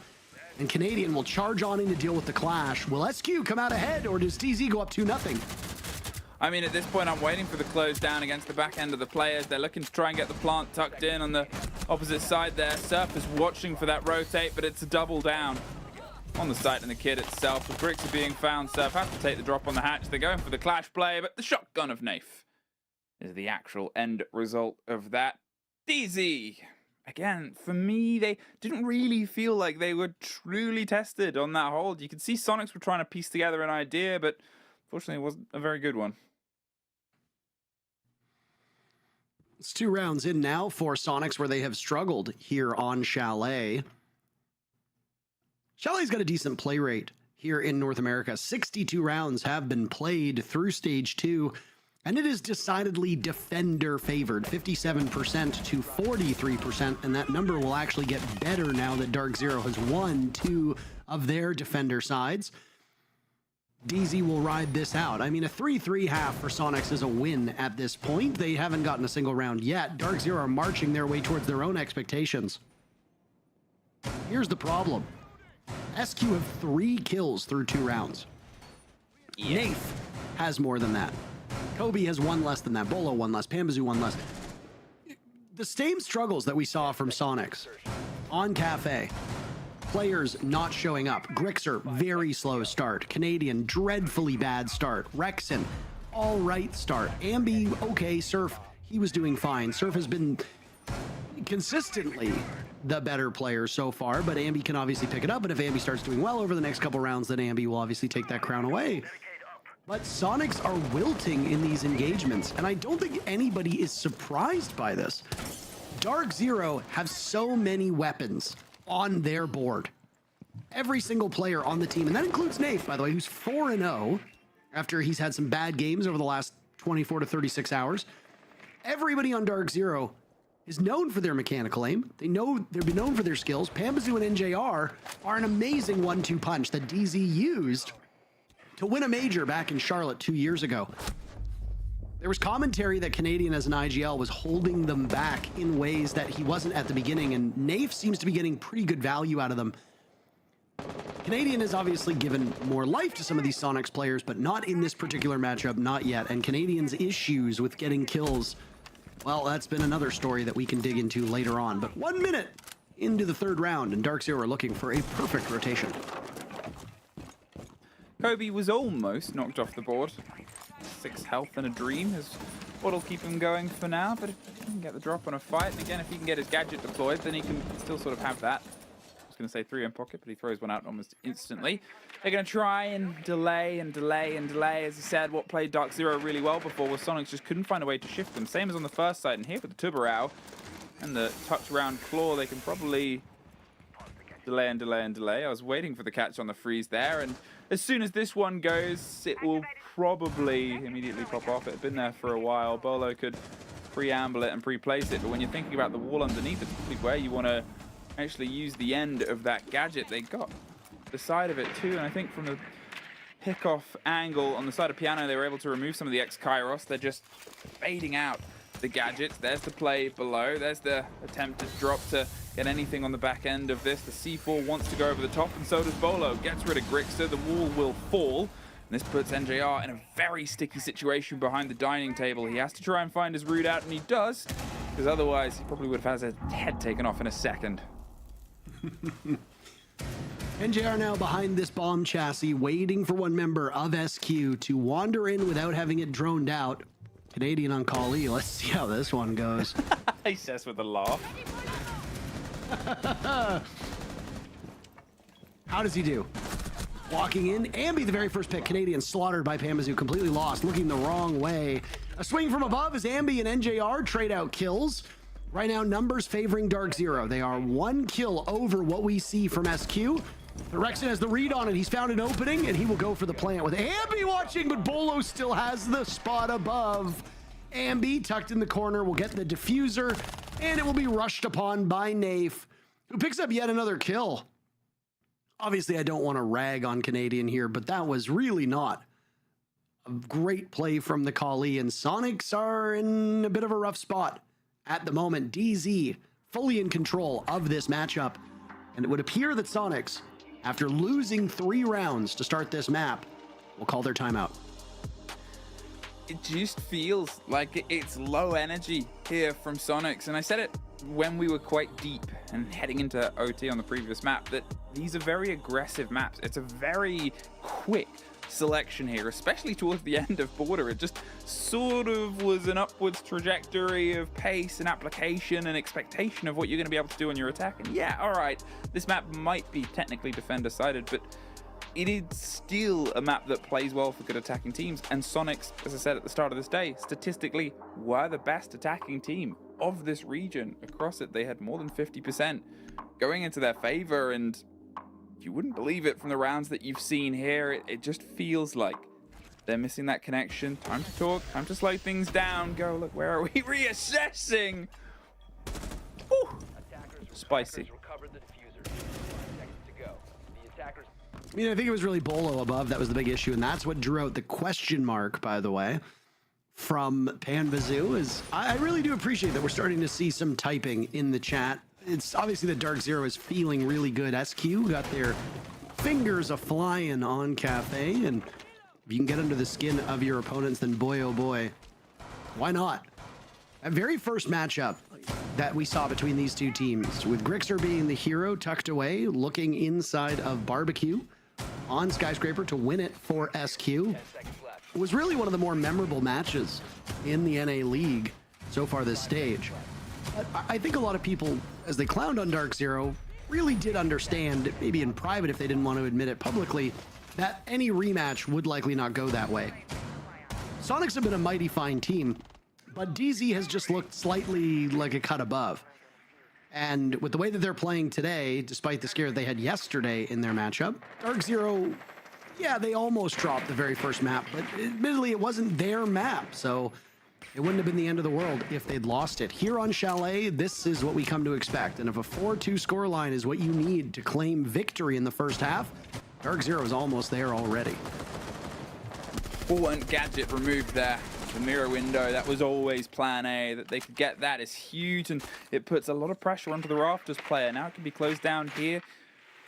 and Canadian will charge on in to deal with the clash. Will SQ come out ahead, or does TZ go up 2-0? I mean, at this point, I'm waiting for the close down against the back end of the players. They're looking to try and get the plant tucked in on the opposite side there. Surf is watching for that rotate, but it's a double down on the site and the kid itself. The bricks are being found. Surf has to take the drop on the hatch. They're going for the clash play, but the shotgun of Nafe is the actual end result of that. DZ, again, for me, they didn't really feel like they were truly tested on that hold. You could see Sonics were trying to piece together an idea, but unfortunately it wasn't a very good one. It's 2 rounds in now for Sonics, where they have struggled here on Chalet. Chalet's got a decent play rate here in North America. 62 rounds have been played through stage 2, and it is decidedly defender favored, 57% to 43%, and that number will actually get better now that DarkZero has won 2 of their defender sides. DZ will ride this out. I mean, a 3-3 half for Sonics is a win at this point. They haven't gotten a single round yet. DarkZero are marching their way towards their own expectations. Here's the problem. SQ have 3 kills through 2 rounds. Yeah. Nafe has more than that. Kobe has 1 less than that. Bolo 1 less. Pambazoo 1 less. The same struggles that we saw from Sonics on Cafe. Players not showing up. Grixer, very slow start. Canadian, dreadfully bad start. Rexen, all right start. Ambi, okay. Surf, he was doing fine. Surf has been consistently the better player so far, but Ambi can obviously pick it up, and if Ambi starts doing well over the next couple rounds, then Ambi will obviously take that crown away. But Sonics are wilting in these engagements, and I don't think anybody is surprised by this. DarkZero have so many weapons on their board. Every single player on the team, and that includes Nafe, by the way, who's 4-0 after he's had some bad games over the last 24 to 36 hours. Everybody on DarkZero is known for their mechanical aim. They've been known for their skills. Pambazoo and NJR are an amazing 1-2 punch that DZ used to win a major back in Charlotte 2 years ago. There was commentary that Canadian as an IGL was holding them back in ways that he wasn't at the beginning, and Nafe seems to be getting pretty good value out of them. Canadian has obviously given more life to some of these Sonics players, but not in this particular matchup, not yet. And Canadian's issues with getting kills, well, that's been another story that we can dig into later on. But 1 minute into the 3rd round, and DarkZero are looking for a perfect rotation. Kobe was almost knocked off the board. 6 health and a dream is what'll keep him going for now, but if he can get the drop on a fight, again, if he can get his gadget deployed, then he can still sort of have that. I was going to say 3 in pocket, but he throws one out almost instantly. They're going to try and delay and delay and delay. As I said, what played DarkZero really well before was Sonics just couldn't find a way to shift them. Same as on the first side, and here with the Tubarao and the touch round claw, they can probably delay and delay and delay. I was waiting for the catch on the freeze there, and as soon as this one goes, it will probably immediately pop off. It had been there for a while. Bolo could preamble it and pre-place it, but when you're thinking about the wall underneath, it's probably where you want to actually use the end of that gadget. They got the side of it too, and I think from the pick-off angle on the side of Piano, they were able to remove some of the X-Kairos. They're just fading out the gadgets. There's the play below. There's the attempted drop to get anything on the back end of this. The C4 wants to go over the top, and so does Bolo. Gets rid of Grixer. The wall will fall. And this puts NJR in a very sticky situation behind the dining table. He has to try and find his route out, and he does, because otherwise he probably would have had his head taken off in a second. NJR now behind this bomb chassis, waiting for one member of SQ to wander in without having it droned out. Canadian on Kali. Let's see how this one goes. He says with a laugh. How does he do? Walking in, Ambi, the very first pick. Canadian slaughtered by Pamazoo, completely lost, looking the wrong way. A swing from above as Ambi and NJR trade out kills. Right now, numbers favoring DarkZero. They are 1 kill over what we see from SQ. But Rexon has the read on it. He's found an opening, and he will go for the plant with Ambi watching, but Bolo still has the spot above. Ambi, tucked in the corner, will get the diffuser, and it will be rushed upon by Nafe, who picks up yet another kill. Obviously, I don't want to rag on Canadian here, but that was really not a great play from the Kali, and Sonics are in a bit of a rough spot at the moment. DZ fully in control of this matchup, and it would appear that Sonics, after losing 3 rounds to start this map, will call their timeout. It just feels like it's low energy here from Sonics, and I said it when we were quite deep and heading into OT on the previous map, that these are very aggressive maps. It's a very quick selection here, especially towards the end of Border. It just sort of was an upwards trajectory of pace and application and expectation of what you're going to be able to do on your attack. And yeah, all right, this map might be technically defender-sided, but it is still a map that plays well for good attacking teams. And Sonics, as I said at the start of this day, statistically were the best attacking team of this region. Across it, they had more than 50% going into their favor, and you wouldn't believe it from the rounds that you've seen here. It just feels like they're missing that connection. Time to talk, time to slow things down. Go, look, where are we reassessing? Woo. Spicy. I mean, I think it was really Bolo above. That was the big issue, and that's what drew out the question mark, by the way, from Panvazoo. Is I really do appreciate that we're starting to see some typing in the chat. It's obviously that DarkZero is feeling really good. SQ got their fingers a-flying on Cafe, and if you can get under the skin of your opponents, then boy, oh boy, why not? That very first matchup that we saw between these two teams, with Grixer being the hero tucked away, looking inside of Barbecue on Skyscraper to win it for SQ, was really one of the more memorable matches in the NA League so far this stage. But I think a lot of people, as they clowned on DarkZero, really did understand, maybe in private if they didn't want to admit it publicly, that any rematch would likely not go that way. Sonics have been a mighty fine team, but DZ has just looked slightly like a cut above. And with the way that they're playing today, despite the scare they had yesterday in their matchup, DarkZero, yeah, they almost dropped the very first map, but admittedly it wasn't their map, so it wouldn't have been the end of the world if they'd lost it. Here on Chalet, this is what we come to expect, and if a 4-2 scoreline is what you need to claim victory in the first half, DarkZero is almost there already. One gadget removed there. The mirror window, that was always plan A. That they could get that is huge, and it puts a lot of pressure onto the Rafters player. Now it can be closed down here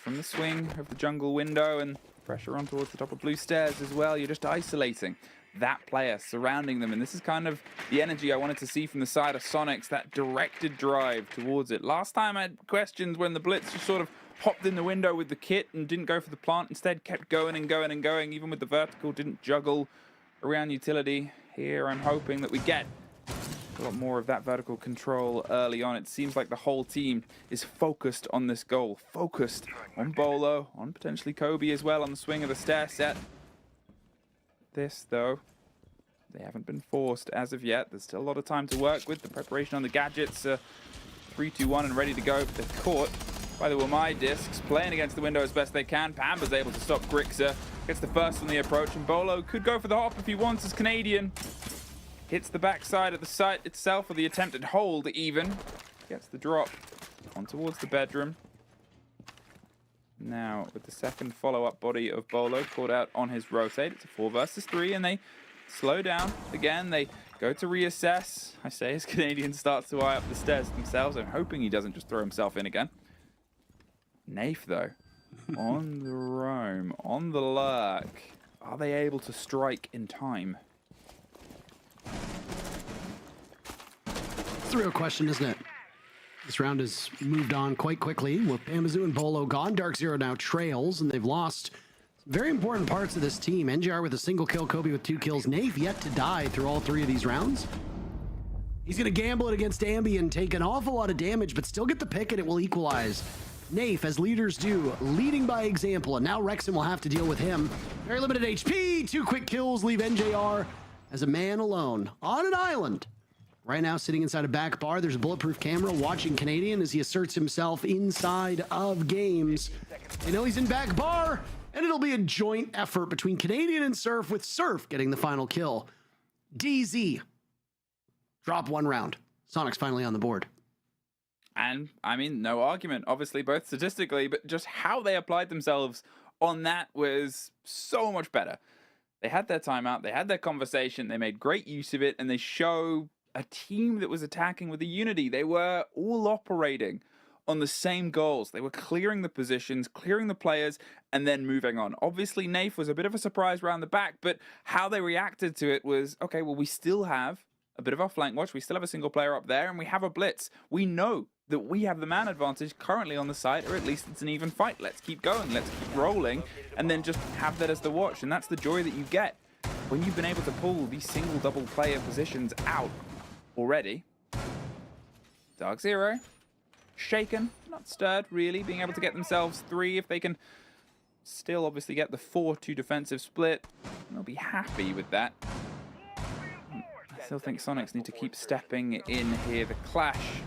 from the swing of the jungle window, and pressure on towards the top of blue stairs as well. You're just isolating that player, surrounding them, and this is kind of the energy I wanted to see from the side of Sonics, that directed drive towards it. Last time I had questions when the Blitz just sort of hopped in the window with the kit and didn't go for the plant, instead kept going and going and going, even with the vertical, didn't juggle around utility. Here I'm hoping that we get a lot more of that vertical control early on. It seems like the whole team is focused on this goal, focused on Bolo, on potentially Kobe as well on the swing of the stair set. This though, they haven't been forced as of yet. There's still a lot of time to work with. The preparation on the gadgets, 3, 2, 1 and ready to go. But they're caught by the Wamai discs, playing against the window as best they can. Pamba's able to stop Grixer. Gets the first on the approach, and Bolo could go for the hop if he wants as Canadian. Hits the backside of the site itself, or the attempted hold even. Gets the drop on towards the bedroom. Now, with the second follow-up body of Bolo caught out on his rotate, it's a 4 versus 3, and they slow down. Again, they go to reassess. I say as Canadian starts to eye up the stairs themselves. I'm hoping he doesn't just throw himself in again. Nafe, though. On the roam, on the lurk. Are they able to strike in time? It's the real question, isn't it? This round has moved on quite quickly with Pamazu and Bolo gone. DarkZero now trails, and they've lost very important parts of this team. NGR with a single kill, Kobe with 2 kills. Nave yet to die through all 3 of these rounds. He's going to gamble it against Ambi and take an awful lot of damage, but still get the pick, and it will equalize. Nafe, as leaders do, leading by example, and now Rexon will have to deal with him. Very limited HP, 2 quick kills leave NJR as a man alone on an island. Right now, sitting inside a back bar, there's a bulletproof camera watching Canadian as he asserts himself inside of games. They know he's in back bar, and it'll be a joint effort between Canadian and Surf, with Surf getting the final kill. DZ. Drop 1 round. Sonic's finally on the board. And, I mean, no argument, obviously, both statistically, but just how they applied themselves on that was so much better. They had their timeout, they had their conversation, they made great use of it, and they show a team that was attacking with a unity. They were all operating on the same goals. They were clearing the positions, clearing the players, and then moving on. Obviously, Nafe was a bit of a surprise around the back, but how they reacted to it was, okay, well, we still have a bit of our flank watch. We still have a single player up there, and we have a blitz. We know that we have the man advantage currently on the side, or at least it's an even fight. Let's keep going. Let's keep rolling, and then just have that as the watch. And that's the joy that you get when you've been able to pull these single double player positions out already. DarkZero, shaken, not stirred really, being able to get themselves 3 if they can still obviously get the 4-2 defensive split. They'll be happy with that. I still think Sonics need to keep stepping in here. The Clash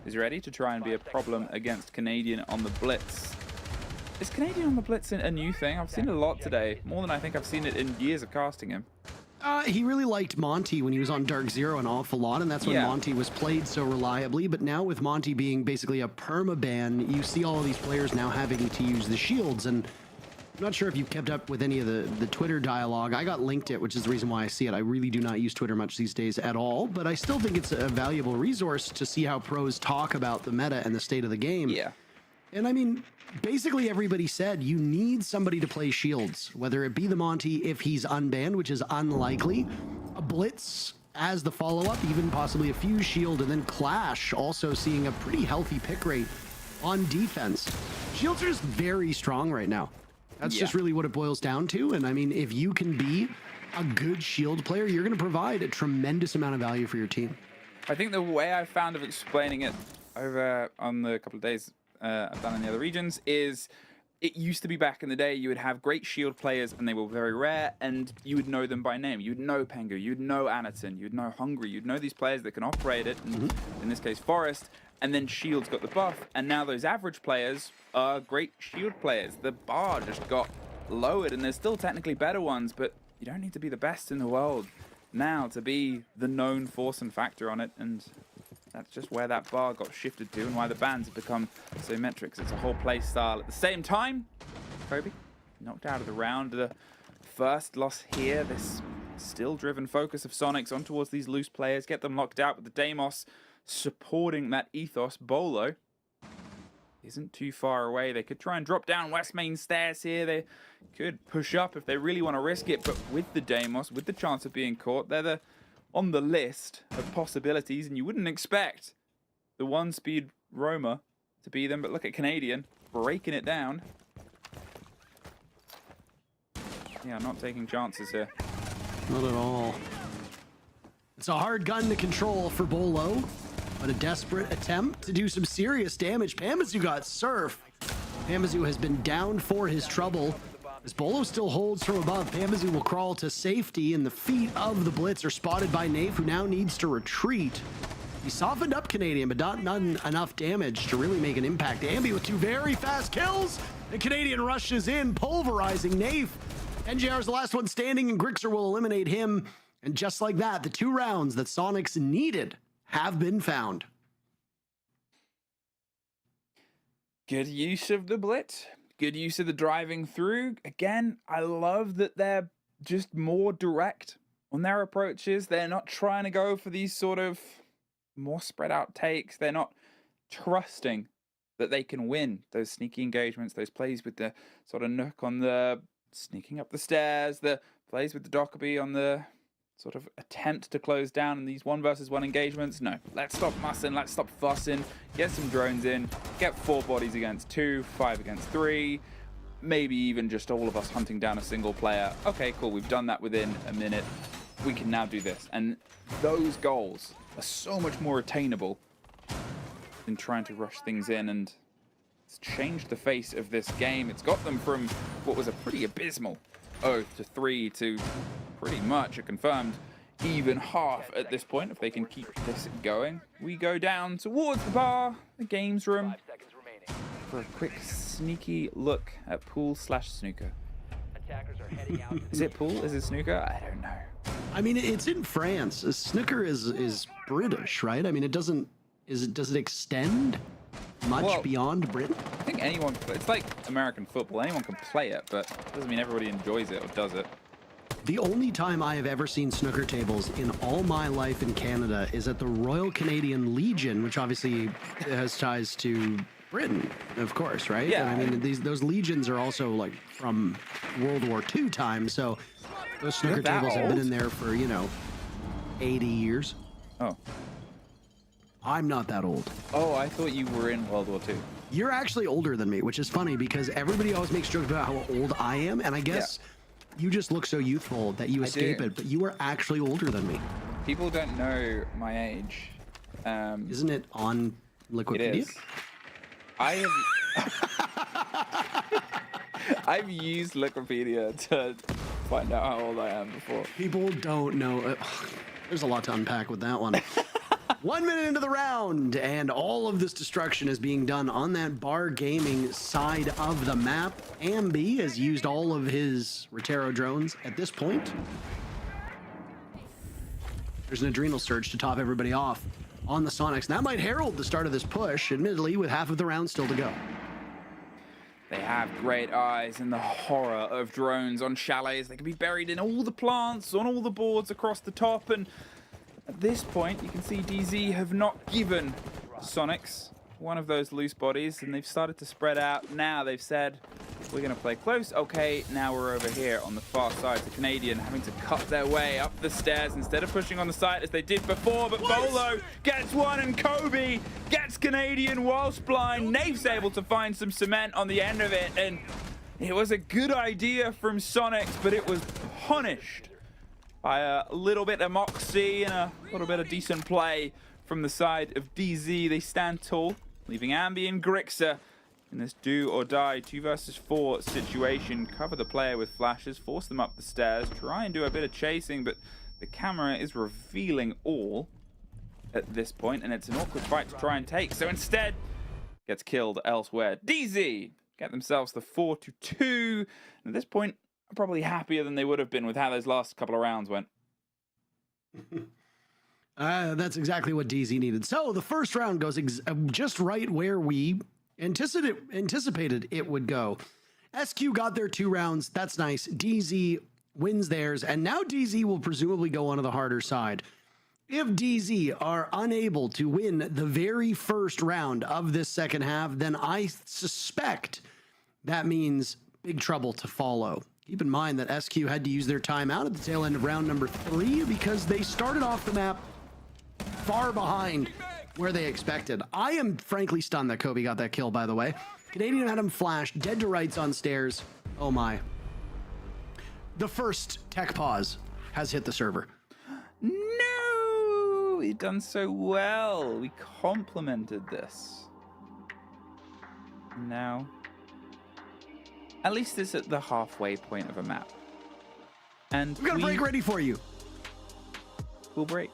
is ready to try and be a problem against Canadian on the Blitz. Is Canadian on the Blitz a new thing? I've seen it a lot today, more than I think I've seen it in years of casting him. He really liked Monty when he was on DarkZero an awful lot, and that's when Monty was played so reliably. But now with Monty being basically a permaban, you see all of these players now having to use the shields. And I'm not sure if you've kept up with any of the Twitter dialogue. I got linked it, which is the reason why I see it. I really do not use Twitter much these days at all, but I still think it's a valuable resource to see how pros talk about the meta and the state of the game. Yeah. And I mean, basically everybody said you need somebody to play shields, whether it be the Monty if he's unbanned, which is unlikely, a Blitz as the follow-up, even possibly a Fuse shield, and then Clash also seeing a pretty healthy pick rate on defense. Shields are just very strong right now. That's just really what it boils down to. And I mean, if you can be a good shield player, you're going to provide a tremendous amount of value for your team. I think the way I found of explaining it over on the couple of days I've done in the other regions is it used to be back in the day you would have great shield players and they were very rare and you would know them by name. You'd know Pengu, you'd know Anaton, you'd know Hungry, you'd know these players that can operate it, and in this case Forest, and then Shield's got the buff, and now those average players are great shield players. The bar just got lowered, and there's still technically better ones, but you don't need to be the best in the world now to be the known force and factor on it, and that's just where that bar got shifted to and why the bans have become so metrics. It's a whole play style. At the same time, Kobe knocked out of the round. The first loss here, this still driven focus of Sonics on towards these loose players, get them locked out with the Deimos supporting that ethos. Bolo isn't too far away. They could try and drop down West Main stairs here. They could push up if they really want to risk it, but with the Deimos, with the chance of being caught, they're on the list of possibilities, and you wouldn't expect the 1-speed Roma to be them, but look at Canadian breaking it down. Yeah, not taking chances here. Not at all. It's a hard gun to control for Bolo, but a desperate attempt to do some serious damage. Pamazu got Surf. Pamazu has been down for his trouble. As Bolo still holds from above, Pamazu will crawl to safety, and the feet of the Blitz are spotted by Nafe, who now needs to retreat. He softened up Canadian, but not enough damage to really make an impact. Ambi with 2 very fast kills, and Canadian rushes in, pulverizing Nafe. NJR is the last one standing, and Grixer will eliminate him. And just like that, the 2 rounds that Sonics needed have been found. Good use of the Blitz. Good use of the driving through. Again, I love that they're just more direct on their approaches. They're not trying to go for these sort of more spread out takes. They're not trusting that they can win those sneaky engagements, those plays with the sort of nook on the sneaking up the stairs, the plays with the Dockerby on the sort of attempt to close down in these 1 versus 1 engagements. No, let's stop mussing, let's stop fussing, get some drones in, get 4 bodies against 2, 5 against 3, maybe even just all of us hunting down a single player. Okay, cool, we've done that within a minute. We can now do this. And those goals are so much more attainable than trying to rush things in, and it's changed the face of this game. It's got them from what was a pretty abysmal 0 to 3 to pretty much a confirmed even half at this point. If they can keep this going, we go down towards the bar, the games room, for a quick sneaky look at pool/snooker. Is it pool? Is it snooker? I don't know. I mean, it's in France. Snooker is British, right? I mean, does it extend much beyond Britain? I think anyone, it's like American football. Anyone can play it, but it doesn't mean everybody enjoys it or does it. The only time I have ever seen snooker tables in all my life in Canada is at the Royal Canadian Legion, which obviously has ties to Britain, of course, right? Yeah. And I mean, those legions are also like from World War II time, so those snooker tables have been in there for, 80 years. Oh. I'm not that old. Oh, I thought you were in World War II. You're actually older than me, which is funny because everybody always makes jokes about how old I am, and I guess you just look so youthful that you escape it, but you are actually older than me. People don't know my age. Isn't it on Wikipedia? It is. I've used Wikipedia to find out how old I am before. People don't know. There's a lot to unpack with that one. 1 minute into the round, and all of this destruction is being done on that bar gaming side of the map. Ambi has used all of his Rotero drones at this point. There's an adrenal surge to top everybody off on the Sonics. That might herald the start of this push, admittedly, with half of the round still to go. They have great eyes and the horror of drones on chalets. They can be buried in all the plants, on all the boards across the top, and at this point, you can see DZ have not given Sonics one of those loose bodies, and they've started to spread out. Now they've said, we're going to play close. Okay, now we're over here on the far side. The Canadian having to cut their way up the stairs instead of pushing on the side as they did before, but Bolo gets one, and Kobe gets Canadian whilst blind. Nave's able to find some cement on the end of it, and it was a good idea from Sonics, but it was punished by a little bit of moxie and a little bit of decent play from the side of DZ. They stand tall, leaving Ambi and Grixer in this do or die 2 versus 4 situation. Cover the player with flashes, force them up the stairs, try and do a bit of chasing, but the camera is revealing all at this point, and it's an awkward fight to try and take. So instead, gets killed elsewhere. DZ get themselves the 4-2. At this point, I'm probably happier than they would have been with how those last couple of rounds went. That's exactly what DZ needed. So the first round goes just right where we anticipated it would go. SQ got their 2 rounds. That's nice. DZ wins theirs, and now DZ will presumably go onto the harder side. If DZ are unable to win the very first round of this second half, then I suspect that means big trouble to follow. Keep in mind that SQ had to use their timeout at the tail end of round number 3 because they started off the map far behind where they expected. I am frankly stunned that Kobe got that kill, by the way. Canadian had him flash, dead to rights on stairs. Oh my. The first tech pause has hit the server. No! We've done so well. We complimented this. Now, at least it's at the halfway point of a map. And we've got a break ready for you. We'll break.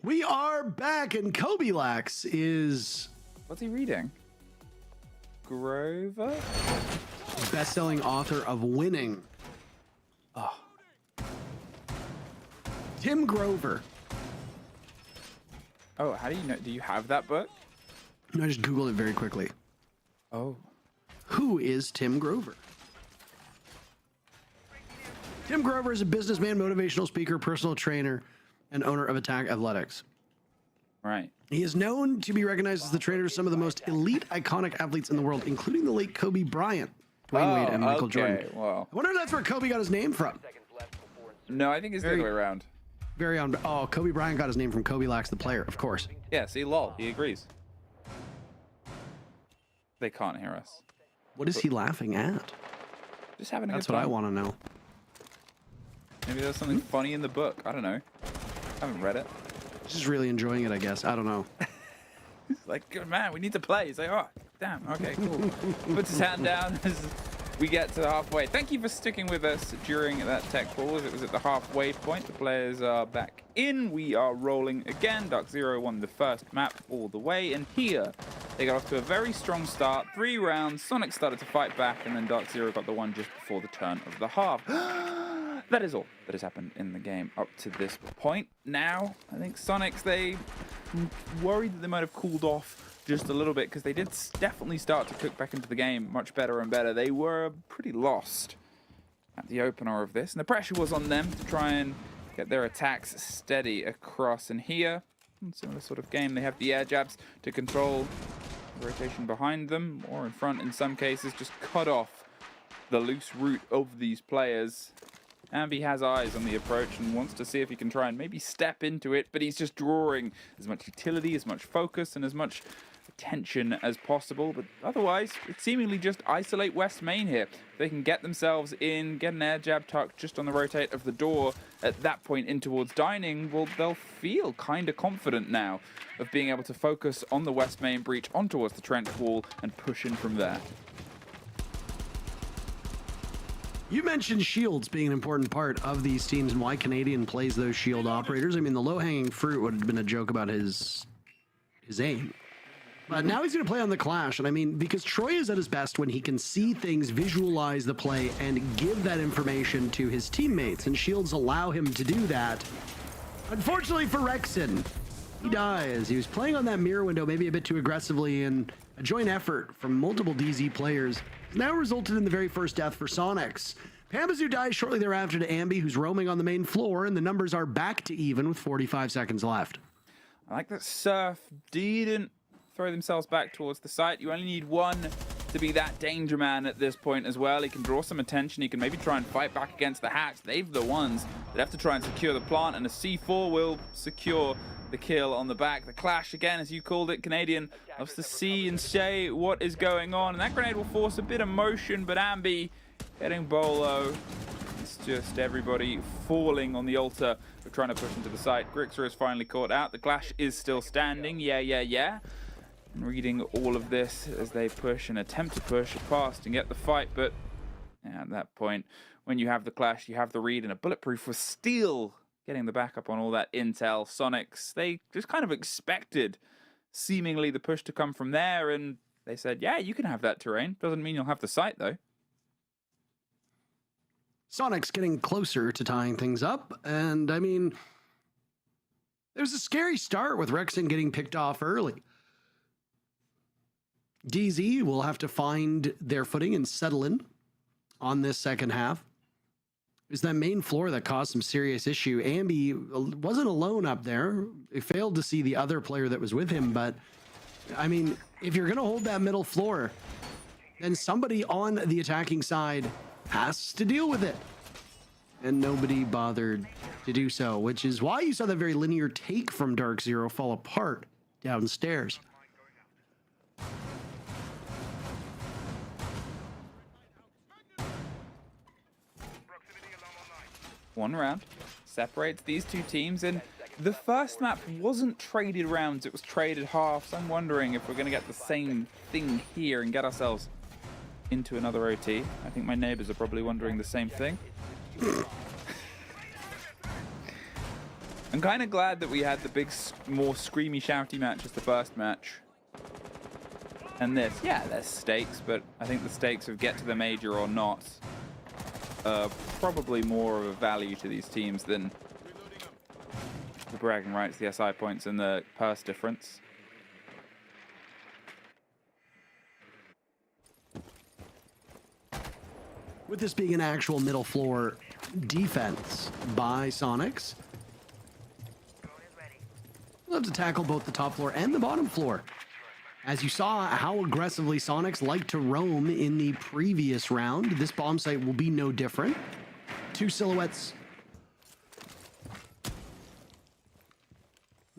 We are back, and Kobe Lax is... What's he reading? Grover? Best-selling author of Winning. Oh. Tim Grover. Oh, how do you know? Do you have that book? I just Googled it very quickly. Oh. Who is Tim Grover? Tim Grover is a businessman, motivational speaker, personal trainer, and owner of Attack Athletics. Right. He is known to be recognized as the trainer of some of the most elite, iconic athletes in the world, including the late Kobe Bryant, Dwayne Wade, and Michael Jordan. Wow. I wonder if that's where Kobe got his name from. No, I think it's the other way around. Very on. Oh, Kobe Bryant got his name from Kobe Lax, the player, of course. Yeah, see, lol, he agrees. They can't hear us. What is he laughing at? Just having a That's good what time. I want to know. Maybe there's something funny in the book. I don't know. I haven't read it. Just really enjoying it, I guess. I don't know. He's like, good man, we need to play. He's like, oh, damn, okay, cool. Puts his hand down as we get to the halfway. Thank you for sticking with us during that tech pause. It was at the halfway point. The players are back in. We are rolling again. DarkZero won the first map all the way. And here, they got off to a very strong start. 3 rounds. Sonic started to fight back, and then DarkZero got the one just before the turn of the half. That is all that has happened in the game up to this point. Now, I think Sonics, they worried that they might have cooled off just a little bit, because they did definitely start to cook back into the game much better and better. They were pretty lost at the opener of this, and the pressure was on them to try and get their attacks steady across. And here, similar sort of game, they have the air jabs to control the rotation behind them, or in front in some cases, just cut off the loose route of these players. Ambi has eyes on the approach and wants to see if he can try and maybe step into it, but he's just drawing as much utility, as much focus, and as much attention as possible. But otherwise, it's seemingly just isolate West Main here. They can get themselves in, get an air jab tuck just on the rotate of the door at that point in towards dining. Well, they'll feel kind of confident now of being able to focus on the West Main breach on towards the trench wall and push in from there. You mentioned shields being an important part of these teams and why Canadian plays those shield operators. I mean, the low-hanging fruit would have been a joke about his aim. But now he's going to play on the Clash. And I mean, because Troy is at his best when he can see things, visualize the play, and give that information to his teammates. And shields allow him to do that. Unfortunately for Rexon, he dies. He was playing on that mirror window maybe a bit too aggressively, and a joint effort from multiple DZ players has now resulted in the very first death for Sonics. Pambazu dies shortly thereafter to Ambi, who's roaming on the main floor, and the numbers are back to even with 45 seconds left. I like that Surf didn't throw themselves back towards the site. You only need one to be that danger man at this point as well. He can draw some attention. He can maybe try and fight back against the Hatch. They've the ones that have to try and secure the plant, and a C4 will secure the kill on the back. The Clash, again, as you called it, Canadian loves to see and say what is going on. And that grenade will force a bit of motion, but Ambi getting Bolo. It's just everybody falling on the altar of trying to push into the site. Grixer is finally caught out. The Clash is still standing. Yeah. And reading all of this as they push and attempt to push past and get the fight. But at that point, when you have the Clash, you have the read, and a Bulletproof was still getting the backup on all that intel. Sonics, they just kind of expected seemingly the push to come from there, and they said, yeah, you can have that terrain. Doesn't mean you'll have the site, though. Sonics getting closer to tying things up, and I mean, there's a scary start with Rexon getting picked off early. DZ will have to find their footing and settle in on this second half. It was that main floor that caused some serious issue. Ambi wasn't alone up there. He failed to see the other player that was with him, but I mean, if you're going to hold that middle floor, then somebody on the attacking side has to deal with it. And nobody bothered to do so, which is why you saw that very linear take from DarkZero fall apart downstairs. One round separates these two teams, and the first map wasn't traded rounds, it was traded halves. I'm wondering if we're going to get the same thing here and get ourselves into another OT. I think my neighbors are probably wondering the same thing. I'm kind of glad that we had the big, more screamy, shouty match as the first match. And this, yeah, there's stakes, but I think the stakes of get to the major or not are probably more of a value to these teams than the bragging rights, the SI points, and the purse difference. With this being an actual middle floor defense by Sonics, we'll have to tackle both the top floor and the bottom floor. As you saw how aggressively Sonics like to roam in the previous round, this bomb site will be no different. Two silhouettes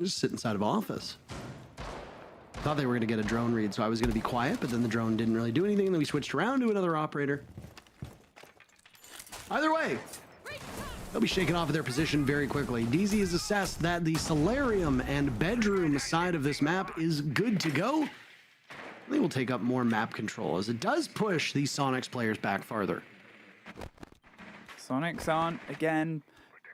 just sit inside of office. Thought they were going to get a drone read, so I was going to be quiet, but then the drone didn't really do anything, and then we switched around to another operator. Either way, they'll be shaken off of their position very quickly. DZ has assessed that the solarium and bedroom side of this map is good to go. They will take up more map control, as it does push these Sonics players back farther. Sonics aren't, again,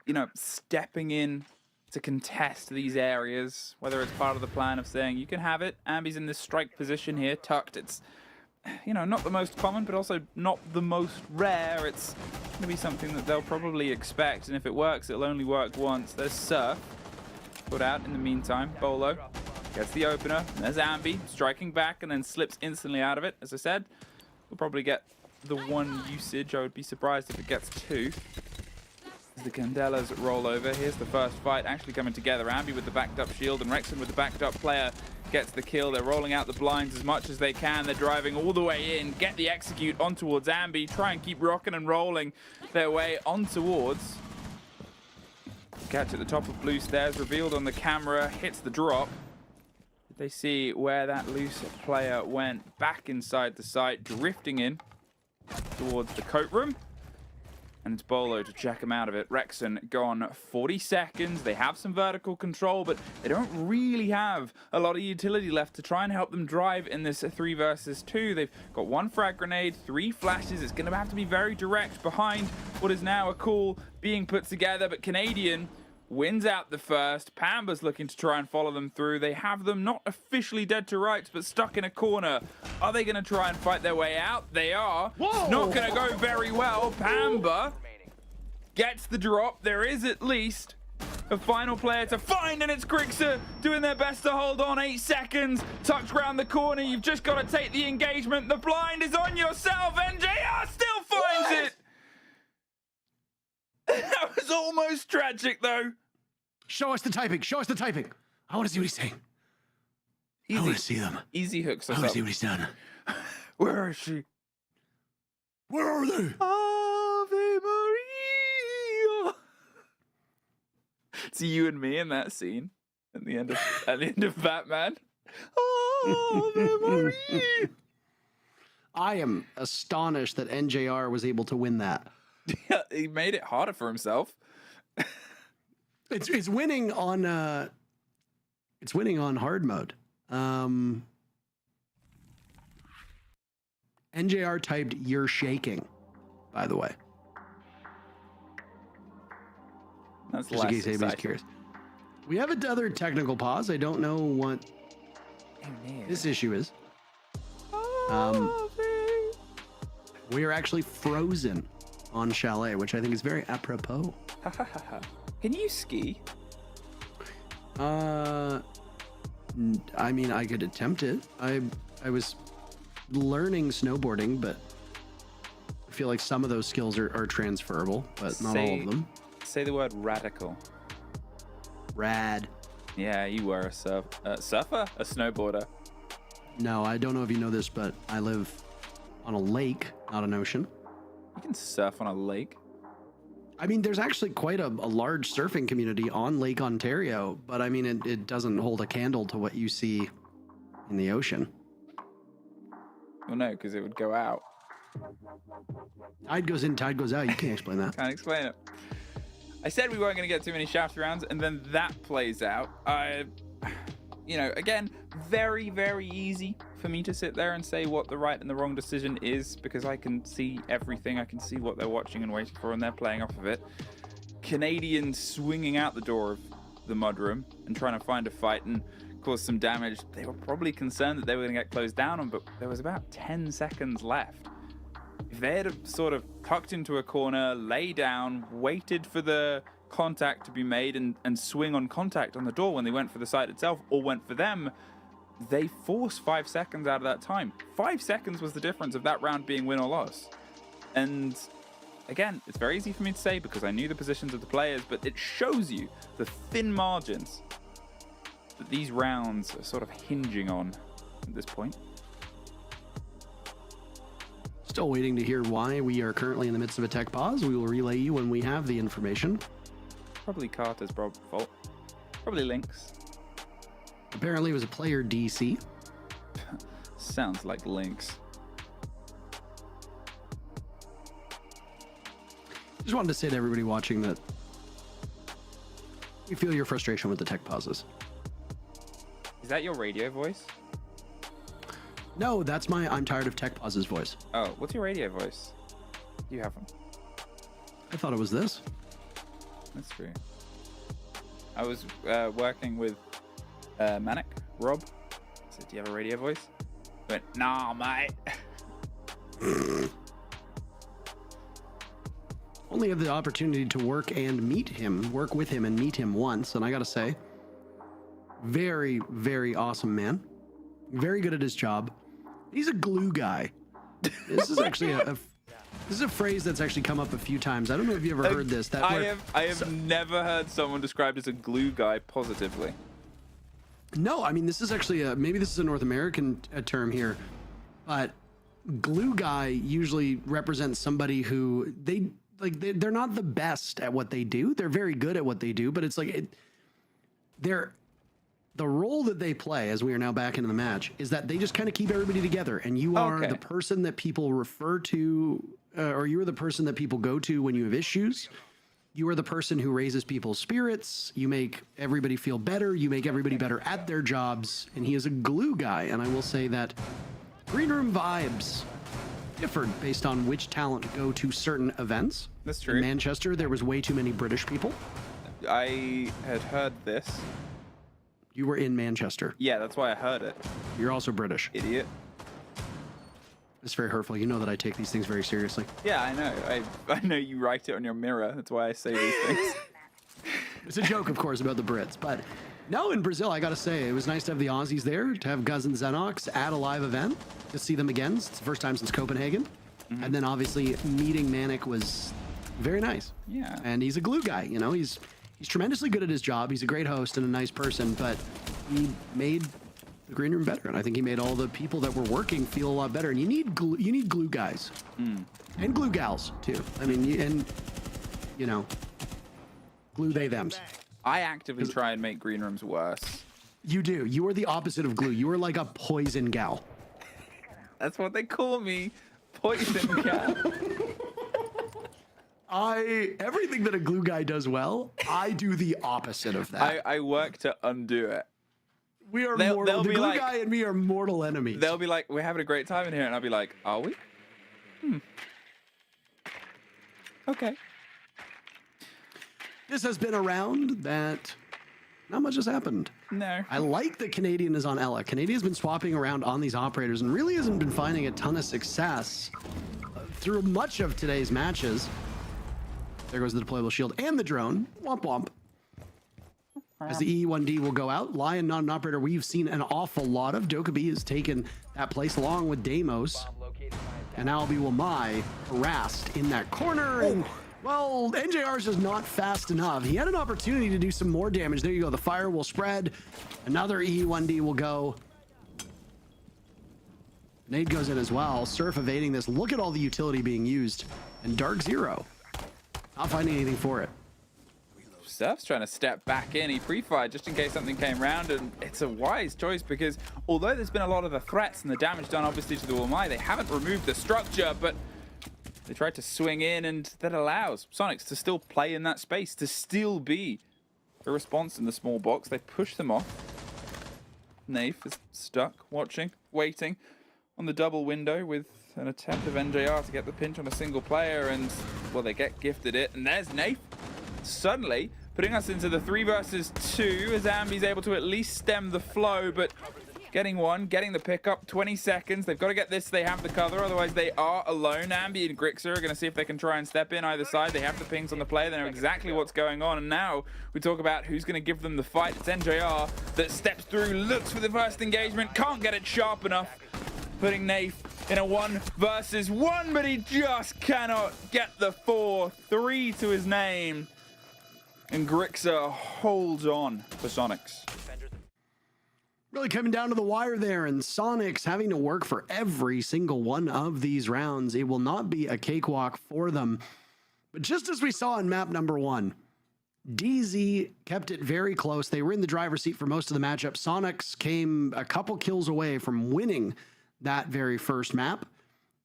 you know, stepping in to contest these areas, whether it's part of the plan of saying, you can have it, Ambi's in this strike position here, tucked. It's, you know, not the most common, but also not the most rare. It's going to be something that they'll probably expect, and if it works, it'll only work once. There's Surf put out in the meantime. Bolo gets the opener. There's Ambi striking back and then slips instantly out of it. As I said, we'll probably get the one usage. I would be surprised if it gets two. As the Candelas roll over, here's the first fight actually coming together. Ambi with the backed up shield and Rexon with the backed up player gets the kill. They're rolling out the blinds as much as they can. They're driving all the way in, get the execute on towards Ambi, try and keep rocking and rolling their way on towards. Catch at the top of blue stairs, revealed on the camera, hits the drop. Did they see where that loose player went? Back inside the site, drifting in towards the coat room. And it's Bolo to check him out of it. Rexon gone 40 seconds. They have some vertical control, but they don't really have a lot of utility left to try and help them drive in this 3 versus 2. They've got 1 frag grenade, 3 flashes. It's going to have to be very direct behind what is now a call being put together, but Canadian wins out the first. Pamba's looking to try and follow them through. They have them not officially dead to rights, but stuck in a corner. Are they going to try and fight their way out? They are. Whoa. It's not going to go very well. Pamba gets the drop. There is at least a final player to find, and it's Grixer doing their best to hold on. 8 seconds. Tucked round the corner. You've just got to take the engagement. The blind is on yourself. NJR still finds it. That was almost tragic, though. Show us the typing. Show us the typing. I want to see what he's saying. I want to see them. Easy hooks us I want up. to see what he's done. Where is she? Where are they? Ave Maria. It's you and me in that scene at the end of Batman. Ave Maria. I am astonished that NJR was able to win that. Yeah, he made it harder for himself. It's winning on hard mode. NJR typed "you're shaking," by the way. That's just in case anybody's curious. We have another technical pause. I don't know what this issue is. We are actually frozen on Chalet, which I think is very apropos. Can you ski? I mean, I could attempt it. I was learning snowboarding, but I feel like some of those skills are transferable, but not all of them. Say the word radical. Rad. Yeah, you were a surfer? A snowboarder? No, I don't know if you know this, but I live on a lake, not an ocean. You can surf on a lake. I mean, there's actually quite a large surfing community on Lake Ontario, but I mean, it doesn't hold a candle to what you see in the ocean. Well, no, because it would go out. Tide goes in, tide goes out. You can't explain that. Can't explain it. I said we weren't going to get too many shaft rounds, and then that plays out. You know, again, very, very easy for me to sit there and say what the right and the wrong decision is, because I can see everything. I can see what they're watching and waiting for, and they're playing off of it. Canadian swinging out the door of the mudroom and trying to find a fight and cause some damage. They were probably concerned that they were going to get closed down on, but there was about 10 seconds left. If they had sort of tucked into a corner, lay down, waited for the contact to be made and swing on contact on the door when they went for the site itself or went for them, they forced 5 seconds out of that time. 5 seconds was the difference of that round being win or loss. And again, it's very easy for me to say because I knew the positions of the players, but it shows you the thin margins that these rounds are sort of hinging on at this point. Still waiting to hear why we are currently in the midst of a tech pause. We will relay you when we have the information. Probably Carter's fault. Probably Lynx. Apparently it was a player DC. Sounds like Lynx. Just wanted to say to everybody watching that we feel your frustration with the tech pauses. Is that your radio voice? No, that's my I'm tired of tech pauses voice. Oh, what's your radio voice? You have one. I thought it was this. That's true. I was working with Manic, Rob. I said, do you have a radio voice? He went, nah, mate. Only had the opportunity to work with him and meet him once, and I gotta say, very, very awesome man. Very good at his job. He's a glue guy. This is actually this is a phrase that's actually come up a few times. I don't know if you ever heard this. I have never heard someone described as a glue guy positively. No, I mean, this is actually maybe this is a North American term here, but glue guy usually represents somebody who they're not the best at what they do. They're very good at what they do, but it's like the role that they play, as we are now back into the match, is that they just kind of keep everybody together, and you are the person that people refer to, or you are the person that people go to when you have issues. You are the person who raises people's spirits. You make everybody feel better. You make everybody better at their jobs, and he is a glue guy. And I will say that Green Room vibes differed based on which talent go to certain events. That's true. In Manchester, there was way too many British people. I had heard this. You were in Manchester. Yeah, that's why I heard it. You're also British. Idiot. It's very hurtful. You know that I take these things very seriously. Yeah, I know. I know you write it on your mirror. That's why I say these things. It's a joke, of course, about the Brits. But no, in Brazil, I got to say, it was nice to have the Aussies there, to have Guz and Xenox at a live event, to see them again. It's the first time since Copenhagen. Mm-hmm. And then obviously meeting Manic was very nice. Yeah. And he's a glue guy. You know, he's tremendously good at his job. He's a great host and a nice person, but he made the Green Room better. And I think he made all the people that were working feel a lot better. And you need glue guys and glue gals too. I mean, you know, glue they thems. I actively try and make Green Rooms worse. You do. You are the opposite of glue. You are like a poison gal. That's what they call me. Poison gal. Everything that a glue guy does well, I do the opposite of that. I work to undo it. We are mortal. The glue guy and me are mortal enemies. They'll be like, we're having a great time in here. And I'll be like, are we? Okay. This has been a round that not much has happened. No. I like that Canadian is on Ella. Canadian's been swapping around on these operators and really hasn't been finding a ton of success through much of today's matches. There goes the deployable shield and the drone. Womp womp. As the E1D will go out, Lion not an operator we've seen an awful lot of. Dokkaebi has taken that place along with Deimos. And now Albi Wamai harassed in that corner. And, well, NJR is just not fast enough. He had an opportunity to do some more damage. There you go. The fire will spread. Another E1D will go. Nade goes in as well. Surf evading this. Look at all the utility being used. And DarkZero not finding anything for it. Surf's trying to step back in. He pre-fired just in case something came around, and it's a wise choice because although there's been a lot of the threats and the damage done obviously to the Wamai, they haven't removed the structure, but they tried to swing in, and that allows Sonics to still play in that space, to still be a response in the small box. They push them off. Naif is stuck, watching, waiting on the double window with an attempt of NJR to get the pinch on a single player, and well, they get gifted it, and there's Naif. Suddenly, putting us into the 3 versus 2 as Ambi's able to at least stem the flow, but getting one, getting the pickup, 20 seconds. They've got to get this. They have the cover, otherwise they are alone. Ambi and Grixer are going to see if they can try and step in either side. They have the pings on the play. They know exactly what's going on. And now we talk about who's going to give them the fight. It's NJR that steps through, looks for the first engagement, can't get it sharp enough. Putting Nafe in a 1 versus 1, but he just cannot get the 4-3 to his name. And Grixer holds on for Sonics. Really coming down to the wire there, and Sonics having to work for every single one of these rounds. It will not be a cakewalk for them. But just as we saw in map number 1, DZ kept it very close. They were in the driver's seat for most of the matchup. Sonics came a couple kills away from winning that very first map.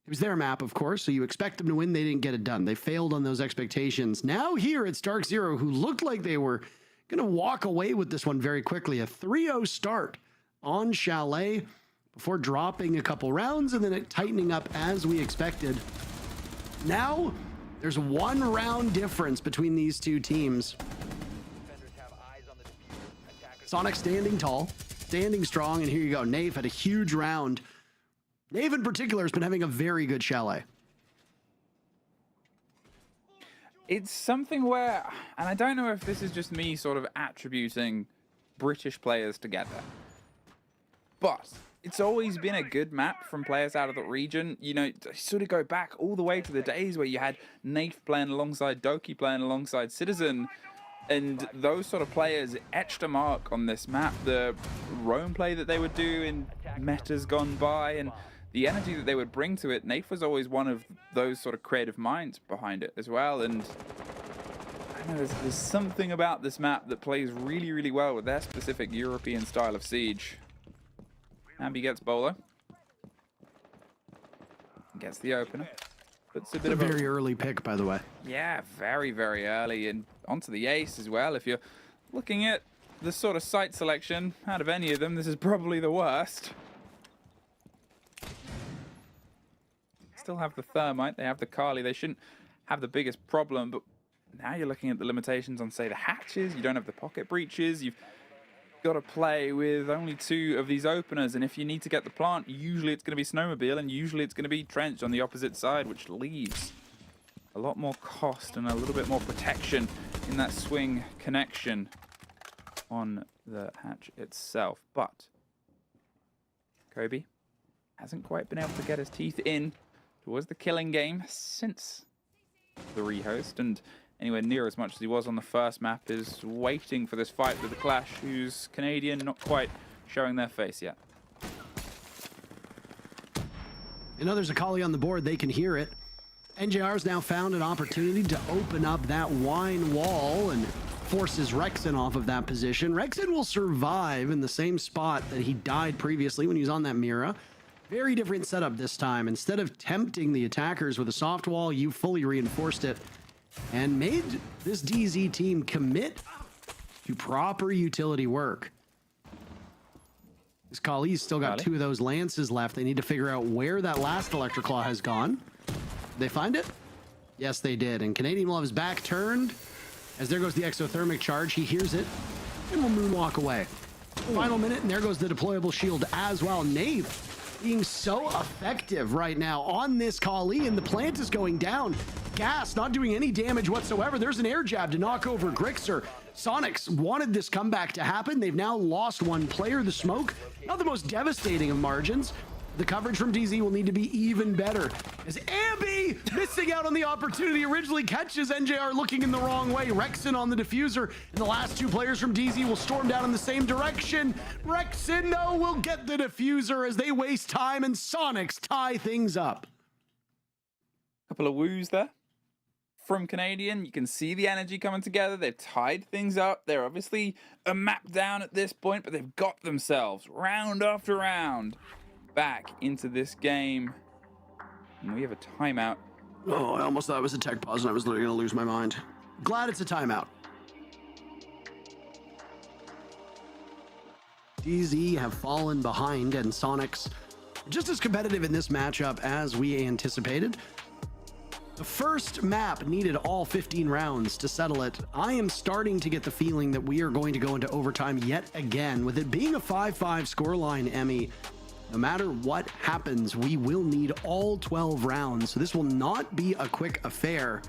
It was their map, of course, so you expect them to win. They didn't get it done. They failed on those expectations. Now here it's DarkZero, who looked like they were going to walk away with this one very quickly. A 3-0 start on Chalet before dropping a couple rounds and then it tightening up as we expected. Now there's 1 round difference between these two teams. Sonic standing tall, standing strong, and here you go. Nave had a huge round. Nave in particular has been having a very good Chalet. It's something where, and I don't know if this is just me sort of attributing British players together, but it's always been a good map from players out of the region. You know, sort of go back all the way to the days where you had Nafe playing alongside Doki, playing alongside Citizen, and those sort of players etched a mark on this map. The roam play that they would do in metas gone by, and the energy that they would bring to it. Nafe was always one of those sort of creative minds behind it as well. And I know there's something about this map that plays really, really well with their specific European style of siege. Ambi gets bowler. Gets the opener. Puts a bit of a very early pick, by the way. Yeah, very, very early. And onto the ace as well. If you're looking at the sort of site selection, out of any of them, this is probably the worst. Still have the Thermite, they have the Kali. They shouldn't have the biggest problem, but now you're looking at the limitations on, say, the hatches. You don't have the pocket breaches. You've got to play with only 2 of these openers, and if you need to get the plant, usually it's going to be Snowmobile, and usually it's going to be Trench on the opposite side, which leaves a lot more cost and a little bit more protection in that swing connection on the hatch itself. But Kobe hasn't quite been able to get his teeth in towards the killing game since the rehost, and anywhere near as much as he was on the first map is waiting for this fight with the Clash, who's Canadian, not quite showing their face yet. You know, there's a Kali on the board. They can hear it. NJR's now found an opportunity to open up that wine wall and forces Rexon off of that position. Rexon will survive in the same spot that he died previously when he was on that Mira. Very different setup this time. Instead of tempting the attackers with a soft wall, you fully reinforced it and made this DZ team commit to proper utility work. This Kali's still got 2 of those lances left. They need to figure out where that last Electroclaw has gone. Did they find it? Yes, they did. And Canadian will have his back turned as there goes the exothermic charge. He hears it and will moonwalk away. Final minute, and there goes the deployable shield as well. Nave being so effective right now on this Kali, and the plant is going down. Gas not doing any damage whatsoever. There's an air jab to knock over Grixer. Sonics wanted this comeback to happen. They've now lost 1 player. The smoke, not the most devastating of margins. The coverage from DZ will need to be even better, as Ambi, missing out on the opportunity, originally catches NJR looking in the wrong way. Rexon on the diffuser, and the last 2 players from DZ will storm down in the same direction. Rexon, though, will get the diffuser as they waste time, and Sonics tie things up. Couple of woos there from Canadian. You can see the energy coming together. They've tied things up. They're obviously a map down at this point, but they've got themselves round after round back into this game. And we have a timeout. Oh, I almost thought it was a tech pause and I was literally going to lose my mind. Glad it's a timeout. DZ have fallen behind, and Sonics just as competitive in this matchup as we anticipated. The first map needed all 15 rounds to settle it. I am starting to get the feeling that we are going to go into overtime yet again. With it being a 5-5 scoreline, Emmy, no matter what happens, we will need all 12 rounds. So this will not be a quick affair.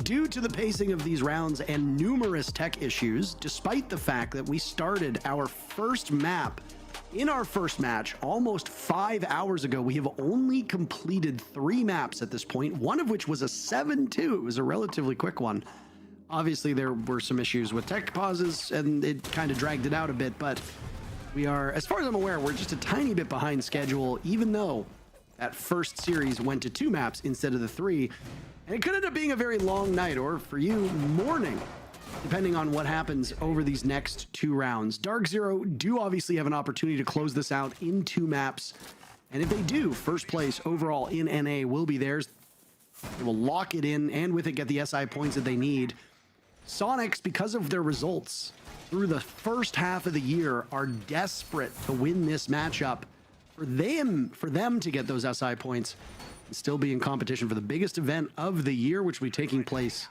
Due to the pacing of these rounds and numerous tech issues, despite the fact that we started our first map in our first match almost 5 hours ago, we have only completed 3 maps at this point, one of which was a 7-2. It was a relatively quick one. Obviously, there were some issues with tech pauses, and it kind of dragged it out a bit, but we are, as far as I'm aware, we're just a tiny bit behind schedule, even though that first series went to 2 maps instead of the 3. And it could end up being a very long night, or for you, morning, depending on what happens over these next 2 rounds. DarkZero do obviously have an opportunity to close this out in 2 maps. And if they do, first place overall in NA will be theirs. They will lock it in, and with it get the SI points that they need. Sonics, because of their results through the first half of the year, are desperate to win this matchup. For them to get those SI points and still be in competition for the biggest event of the year, which will be taking place,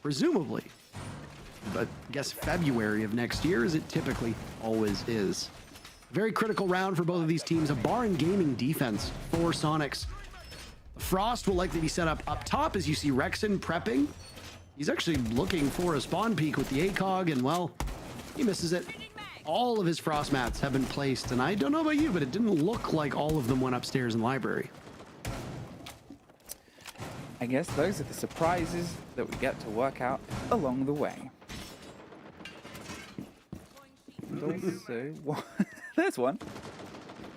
presumably, but I guess February of next year, as it typically always is. Very critical round for both of these teams. A bar and gaming defense for Sonics. The Frost will likely be set up top as you see Rexon prepping. He's actually looking for a spawn peak with the ACOG, and well, he misses it. All of his Frost mats have been placed, and I don't know about you, but it didn't look like all of them went upstairs in library. I guess those are the surprises that we get to work out along the way. And also, there's one.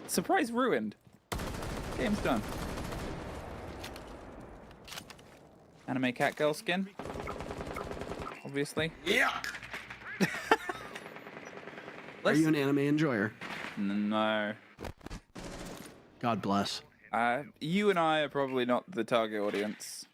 Surprise ruined. Game's done. Anime cat girl skin. Obviously. Yuck! Are you an anime enjoyer? No. God bless. You and I are probably not the target audience.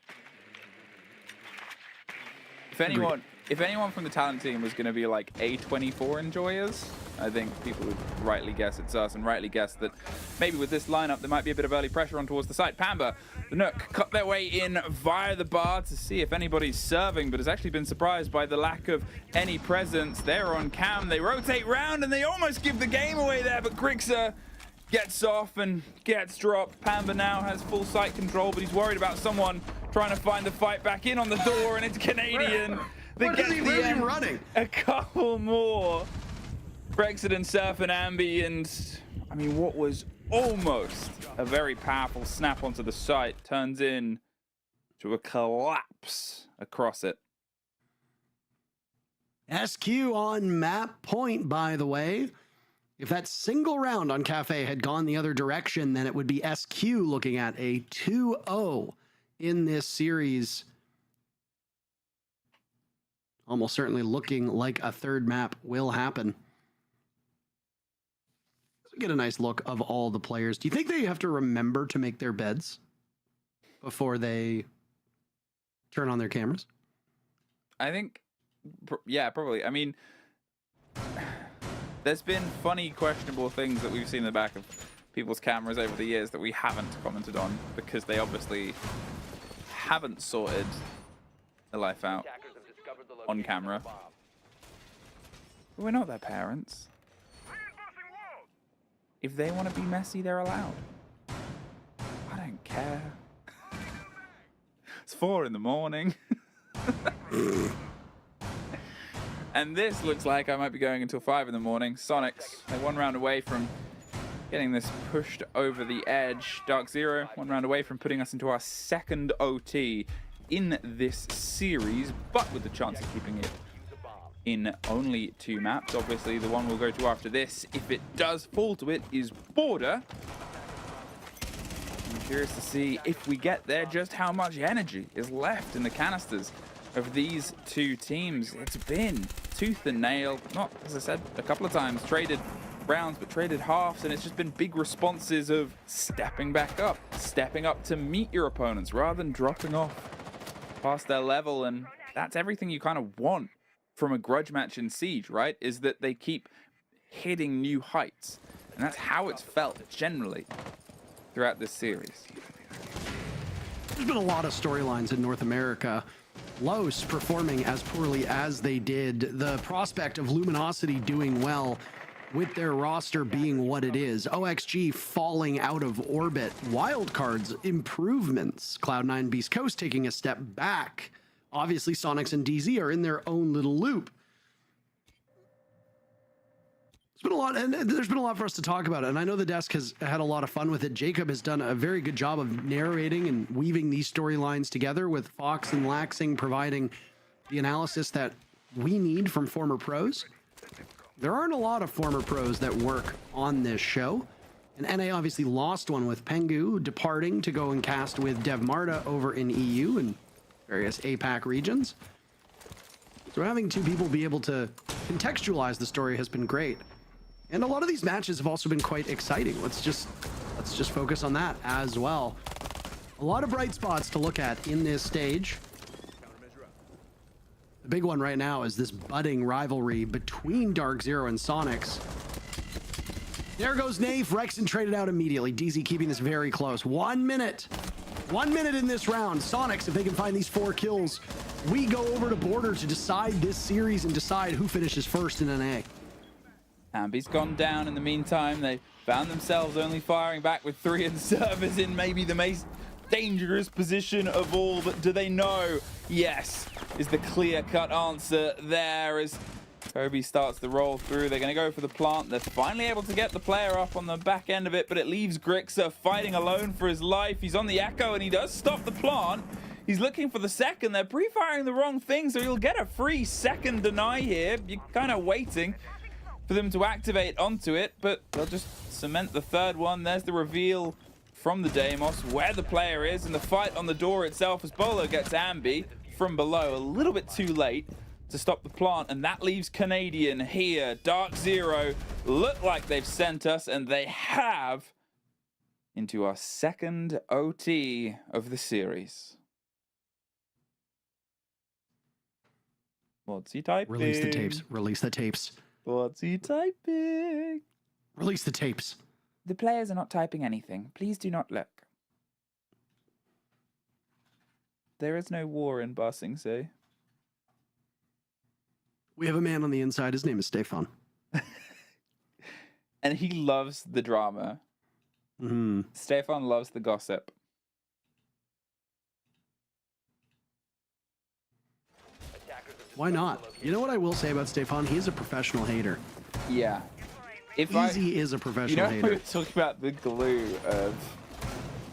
If anyone from the talent team was going to be like A24 enjoyers, I think people would rightly guess it's us, and rightly guess that maybe with this lineup there might be a bit of early pressure on towards the site. Pamba, the Nook, cut their way in via the bar to see if anybody's serving, but has actually been surprised by the lack of any presence. They're on cam, they rotate round, and they almost give the game away there, but Grixer gets off and gets dropped. Pamba now has full site control, but he's worried about someone trying to find the fight back in on the door, and it's Canadian that gets the end. Running? A couple more. Brexit and Surf and Ambi, and I mean, what was almost a very powerful snap onto the site turns in to a collapse across it. SQ on map point, by the way. If that single round on Cafe had gone the other direction, then it would be SQ looking at a 2-0 in this series. Almost certainly looking like a third map will happen. Let's get a nice look of all the players. Do you think they have to remember to make their beds before they turn on their cameras? I think, yeah, probably. I mean, there's been funny, questionable things that we've seen in the back of people's cameras over the years that we haven't commented on because they obviously haven't sorted their life out on camera. But we're not their parents. If they want to be messy, they're allowed. I don't care. It's 4 in the morning. And this looks like I might be going until 5 in the morning. Sonics, they're 1 round away from getting this pushed over the edge. DarkZero, 1 round away from putting us into our second OT in this series, but with the chance of keeping it in only 2 maps. Obviously, the one we'll go to after this, if it does fall to it, is Border. I'm curious to see if we get there, just how much energy is left in the canisters of these 2 teams. It's been tooth and nail, not, as I said a couple of times, traded rounds, but traded halves, and it's just been big responses of stepping back up, stepping up to meet your opponents rather than dropping off past their level. And that's everything you kind of want from a grudge match in Siege, right? Is that they keep hitting new heights. And that's how it's felt generally throughout this series. There's been a lot of storylines in North America. Los performing as poorly as they did. The prospect of Luminosity doing well with their roster being what it is. OXG falling out of orbit. Wildcards improvements. Cloud9 Beast Coast taking a step back. Obviously, Sonics and DZ are in their own little loop. There's been a lot, and there's been a lot for us to talk about it. And I know the desk has had a lot of fun with it. Jacob has done a very good job of narrating and weaving these storylines together, with Fox and Laxing providing the analysis that we need from former pros. There aren't a lot of former pros that work on this show. And NA obviously lost one with Pengu departing to go and cast with Dev Marta over in EU and various APAC regions. So having two people be able to contextualize the story has been great. And a lot of these matches have also been quite exciting. Let's just focus on that as well. A lot of bright spots to look at in this stage. The big one right now is this budding rivalry between DarkZero and Sonics. There goes Nafe. Rexon traded out immediately. DZ keeping this very close. 1 minute. 1 minute in this round. Sonics, if they can find these 4 kills, we go over to Border to decide this series and decide who finishes first in NA. Ambi's gone down in the meantime. They found themselves only firing back with 3 in servers in maybe the most dangerous position of all. But do they know? Yes, is the clear-cut answer there as Kobe starts the roll through. They're going to go for the plant. They're finally able to get the player up on the back end of it, but it leaves Grixer fighting alone for his life. He's on the echo, and he does stop the plant. He's looking for the second. They're pre-firing the wrong thing, so he'll get a free second deny here. You're kind of waiting for them to activate onto it, but they'll just cement the third one. There's the reveal from the Deimos where the player is, and the fight on the door itself as Bolo gets Ambi from below a little bit too late to stop the plant, and that leaves Canadian here. DarkZero look like they've sent us, and they have, into our second OT of the series. What's he typing? Release the tapes. Release the tapes. What's he typing? Release the tapes. The players are not typing anything. Please do not look. There is no war in Ba Sing Se. We have a man on the inside. His name is Stefan. And he loves the drama. Mm-hmm. Stefan loves the gossip. Why not? You know what I will say about Stefan? He's a professional hater. Yeah. Easy is a professional hater. We were talking about the glue of...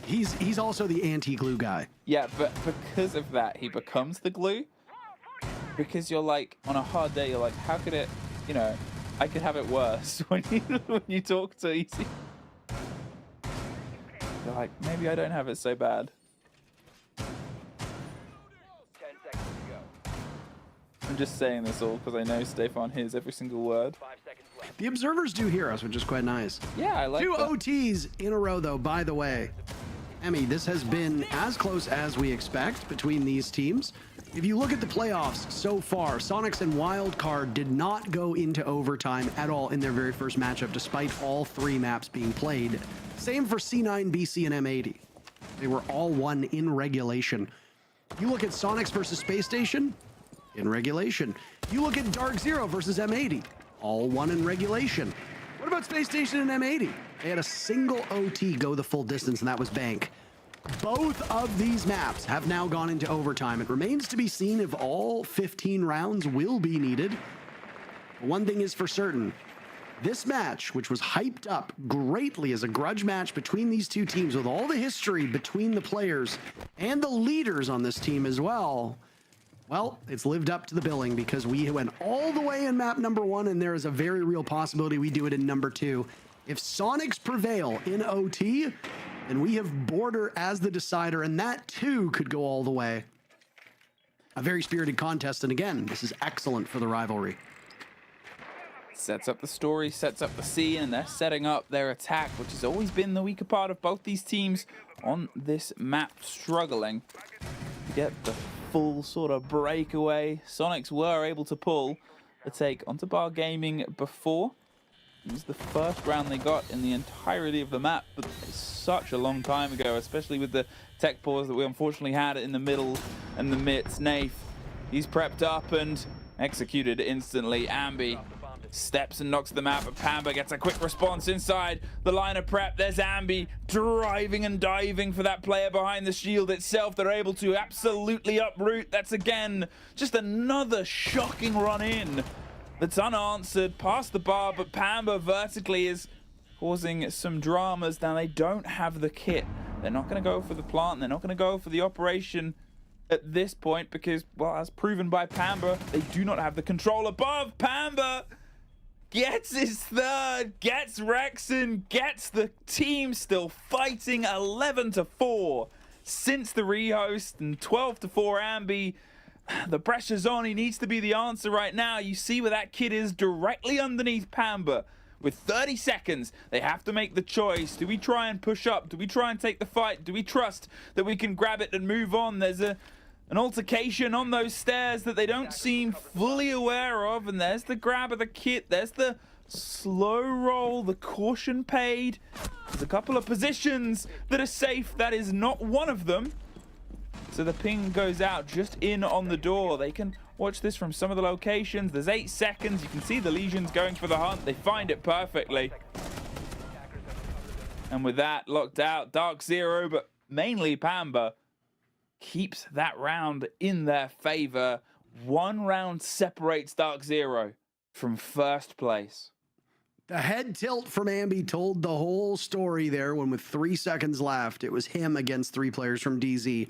He's also the anti-glue guy. Yeah, but because of that, he becomes the glue. Because you're like, on a hard day, you're like, how could it, you know, I could have it worse when you talk to Easy. You're like, maybe I don't have it so bad. I'm just saying this all because I know Stefan hears every single word. The observers do hear us, which is quite nice. Yeah, I like 2 that. OTs in a row, though, by the way. Emmy, this has been as close as we expect between these teams. If you look at the playoffs so far, Sonics and Wildcard did not go into overtime at all in their very first matchup, despite all 3 maps being played. Same for C9, BC, and M80. They were all won in regulation. You look at Sonics versus Space Station, in regulation. You look at DarkZero versus M80, all won in regulation. What about Space Station and M80? They had a single OT go the full distance, and that was Bank. Both of these maps have now gone into overtime. It remains to be seen if all 15 rounds will be needed. But one thing is for certain. This match, which was hyped up greatly as a grudge match between these two teams, with all the history between the players and the leaders on this team as well, well, it's lived up to the billing because we went all the way in map number 1, and there is a very real possibility we do it in number 2. If Sonics prevail in OT, then we have Border as the decider, and that too could go all the way. A very spirited contest, and again, this is excellent for the rivalry. Sets up the story, sets up the scene, and they're setting up their attack, which has always been the weaker part of both these teams on this map, struggling to get the full sort of breakaway. Sonics were able to pull a take onto Bar Gaming before, It was the first round they got in the entirety of the map, but such a long time ago, especially with the tech pause that we unfortunately had in the middle and the midst. Nafe, he's prepped up and executed instantly. Ambi steps and knocks the map, but Pamba gets a quick response inside the line of prep. There's Ambi driving and diving for that player behind the shield itself. They're able to absolutely uproot. That's again just another shocking run in that's unanswered past the bar, but Pamba vertically is causing some dramas. Now they don't have the kit. They're not going to go for the plant. They're not going to go for the operation at this point because, well, as proven by Pamba, they do not have the control above. Pamba gets his third, gets Rexon, gets the team still fighting 11-4 since the rehost and 12-4 Ambi. The pressure's on. He needs to be the answer right now. You see where that kid is directly underneath Pamba. With 30 seconds, they have to make the choice. Do we try and push up? Do we try and take the fight? Do we trust that we can grab it and move on? There's an altercation on those stairs that they don't seem fully aware of. And there's the grab of the kit. There's the slow roll, the caution paid. There's a couple of positions that are safe. That is not one of them. So the ping goes out just in on the door. They can watch this from some of the locations. There's 8 seconds. You can see the Legions going for the hunt. They find it perfectly. And with that locked out, DarkZero, but mainly Pamba, keeps that round in their favor. One round separates DarkZero from first place. The head tilt from Ambi told the whole story there when with 3 seconds left, it was him against 3 players from DZ.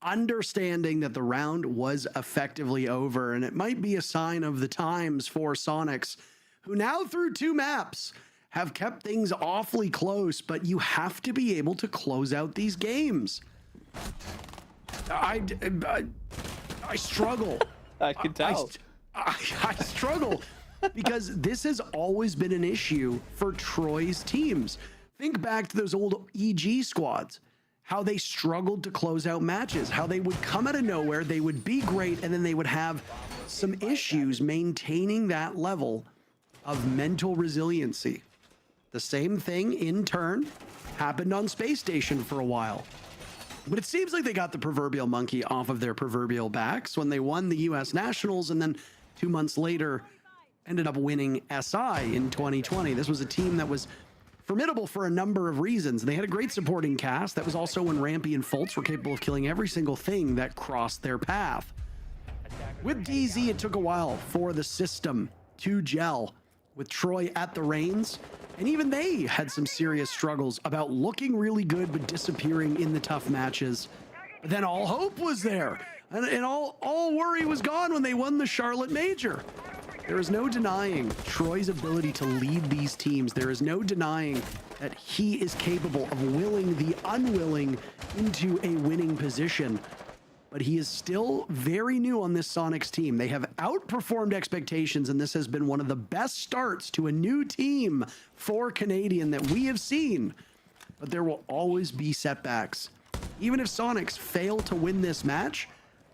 Understanding that the round was effectively over, and it might be a sign of the times for Sonics, who now through 2 maps have kept things awfully close, but you have to be able to close out these games. I struggle. I can tell. I struggle because this has always been an issue for Troy's teams. Think back to those old EG squads. How they struggled to close out matches, how they would come out of nowhere, they would be great, and then they would have some issues maintaining that level of mental resiliency. The same thing, in turn, happened on Space Station for a while. But it seems like they got the proverbial monkey off of their proverbial backs when they won the US Nationals, and then 2 months later ended up winning SI in 2020. This was a team that was formidable for a number of reasons. They had a great supporting cast. That was also when Rampy and Fultz were capable of killing every single thing that crossed their path. With DZ, it took a while for the system to gel with Troy at the reins, and even they had some serious struggles about looking really good but disappearing in the tough matches. But then all hope was there, and all worry was gone when they won the Charlotte Major. There is no denying Troy's ability to lead these teams. There is no denying that he is capable of willing the unwilling into a winning position. But he is still very new on this Sonics team. They have outperformed expectations, and this has been one of the best starts to a new team for Canadian that we have seen. But there will always be setbacks. Even if Sonics fail to win this match,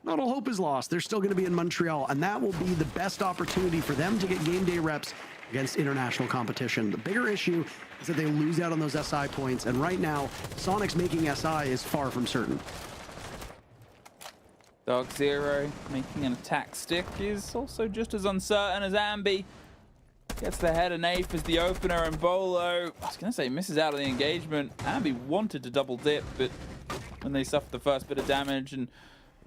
not all hope is lost. They're still going to be in Montreal, and that will be the best opportunity for them to get game day reps against international competition. The bigger issue is that they lose out on those SI points, and right now, Sonics making SI is far from certain. DarkZero making an attack stick is also just as uncertain as Ambi. Gets the head of Nafe as the opener, and Bolo, I was going to say, misses out on the engagement. Ambi wanted to double dip, but when they suffered the first bit of damage, and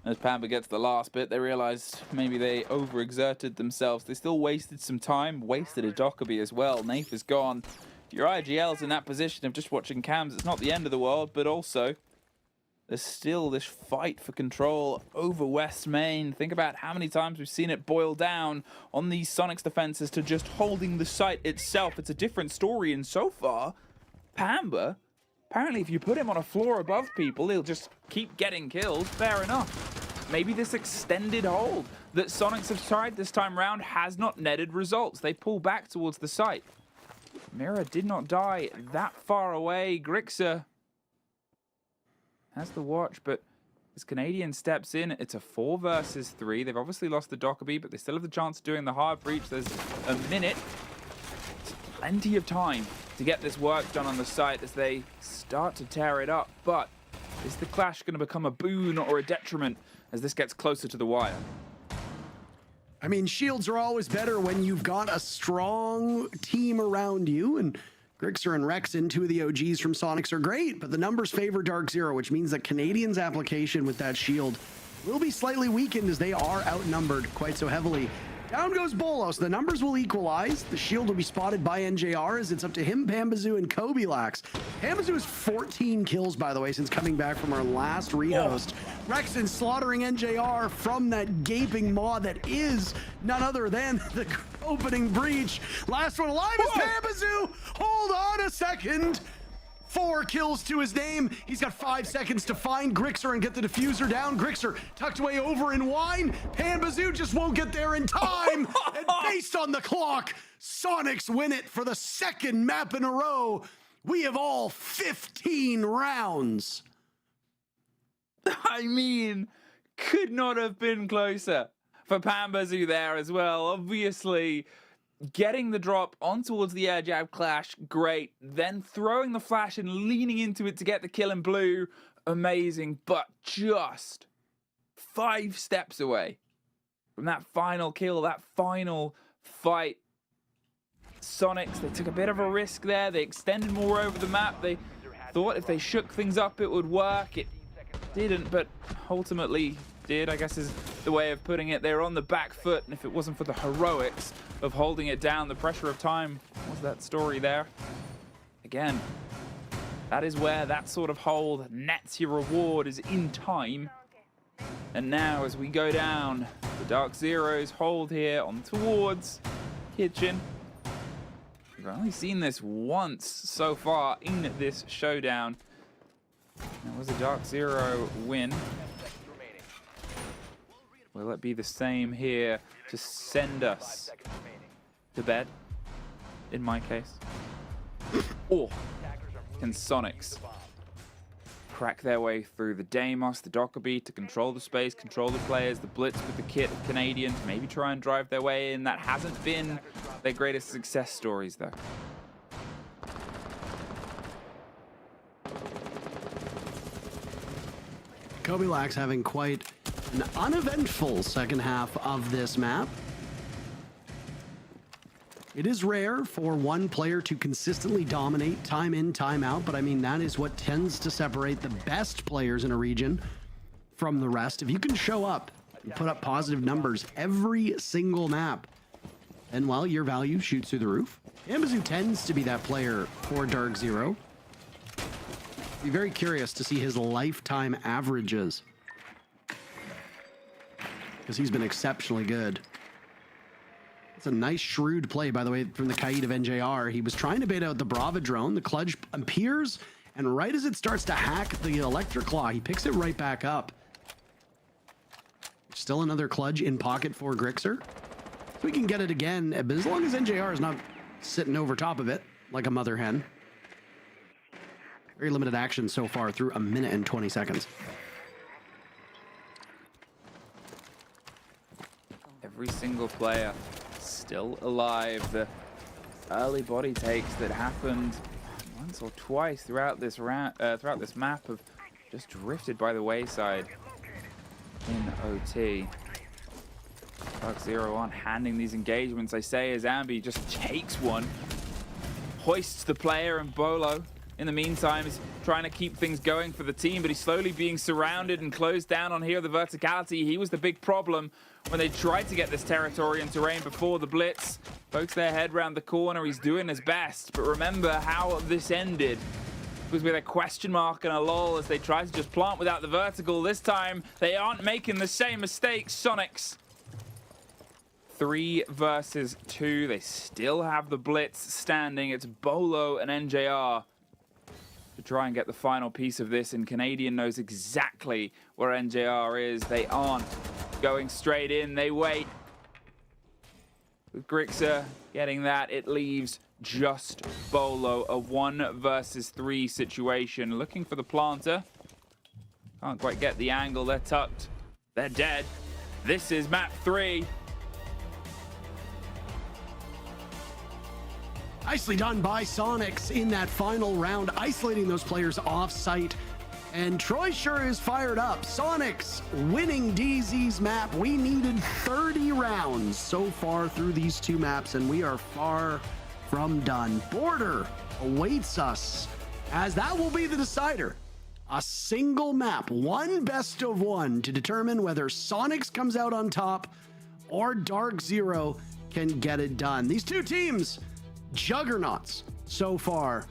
as Pamba gets the last bit, they realized maybe they overexerted themselves. They still wasted some time, wasted a Dockerby as well. Nafe is gone. If your IGL's in that position of just watching cams, it's not the end of the world, but also there's still this fight for control over West Main. Think about how many times we've seen it boil down on these Sonics defenses to just holding the site itself. It's a different story, and so far, Pamba, apparently if you put him on a floor above people, he'll just keep getting killed. Fair enough. Maybe this extended hold that Sonics have tried this time round has not netted results. They pull back towards the site. Mira did not die that far away. Grixer has the watch, but as Canadian steps in, it's a 4 versus 3. They've obviously lost the Dockerby, but they still have the chance of doing the hard breach. There's a minute plenty of time to get this work done on the site as they start to tear it up. But is the clash going to become a boon or a detriment as this gets closer to the wire? I mean, shields are always better when you've got a strong team around you, and Grixer and Rexen, two of the OGs from Sonics, are great, but the numbers favor DarkZero, which means that Canadian's application with that shield will be slightly weakened as they are outnumbered quite so heavily. Down goes Bolos. The numbers will equalize. The shield will be spotted by NJR as it's up to him, Pambazoo, and Kobilax. Pambazoo has 14 kills, by the way, since coming back from our last rehost. Rexen slaughtering NJR from that gaping maw that is none other than the opening breach. Last one alive is Pambazoo. Hold on a second. 4 kills to his name. He's got 5 seconds to find Grixer and get the diffuser down. Grixer tucked away over in wine. Pambazoo just won't get there in time. And based on the clock, Sonics win it for the second map in a row. We have all 15 rounds. I mean, could not have been closer for Pambazoo there as well. Obviously, getting the drop on towards the air jab clash, great. Then throwing the flash and leaning into it to get the kill in blue, amazing. But just 5 steps away from that final kill, that final fight. Sonics, they took a bit of a risk there. They extended more over the map. They thought if they shook things up, it would work. It didn't, but ultimately did, I guess is the way of putting it. They're on the back foot, and if it wasn't for the heroics of holding it down, the pressure of time was that story there. Again, that is where that sort of hold nets your reward, is in time. And now as we go down, the DarkZero's hold here on towards Kitchen. We've only seen this once so far in this showdown. That was a DarkZero win. Will it be the same here to send us to bed, in my case? Or can Sonics crack their way through the Deimos, the Dockerby to control the space, control the players, the Blitz with the kit of Canadians, maybe try and drive their way in? That hasn't been their greatest success stories, though. Kobilax having quite an uneventful second half of this map. It is rare for one player to consistently dominate time in, time out, but I mean, that is what tends to separate the best players in a region from the rest. If you can show up and put up positive numbers every single map, and well, your value shoots through the roof. Pambazoo tends to be that player for DarkZero. Be very curious to see his lifetime averages, because he's been exceptionally good. It's a nice shrewd play, by the way, from the Kaid of NJR. He was trying to bait out the Brava drone. The Kludge appears, and right as it starts to hack the Electric Claw, he picks it right back up. Still another Kludge in pocket for Grixer. So we can get it again, but as long as NJR is not sitting over top of it like a mother hen. Very limited action so far through 1 minute and 20 seconds. Every single player still alive. The early body takes that happened once or twice throughout this round, throughout this map, have just drifted by the wayside in OT. DarkZero aren't handing these engagements, I say, as Ambi just takes one, hoists the player, and Bolo in the meantime is trying to keep things going for the team, but he's slowly being surrounded and closed down on here. The verticality, he was the big problem when they tried to get this territory and terrain before the Blitz. Pokes their head round the corner, he's doing his best, but remember how this ended. It was with a question mark and a lull as they tried to just plant without the vertical. This time, they aren't making the same mistakes. Sonics 3 versus 2. They still have the Blitz standing. It's Bolo and NJR to try and get the final piece of this, and Canadian knows exactly where NJR is. They aren't going straight in, they wait. With Grixer getting that, it leaves just Bolo, a 1 versus 3 situation. Looking for the planter. Can't quite get the angle, they're tucked. They're dead. This is map 3. Nicely done by Sonics in that final round, isolating those players off site. And Troy sure is fired up. Sonics winning DZ's map. We needed 30 rounds so far through these two maps, and we are far from done. Border awaits us, as that will be the decider. A single map, one best of one, to determine whether Sonics comes out on top or DarkZero can get it done. These two teams, juggernauts so far.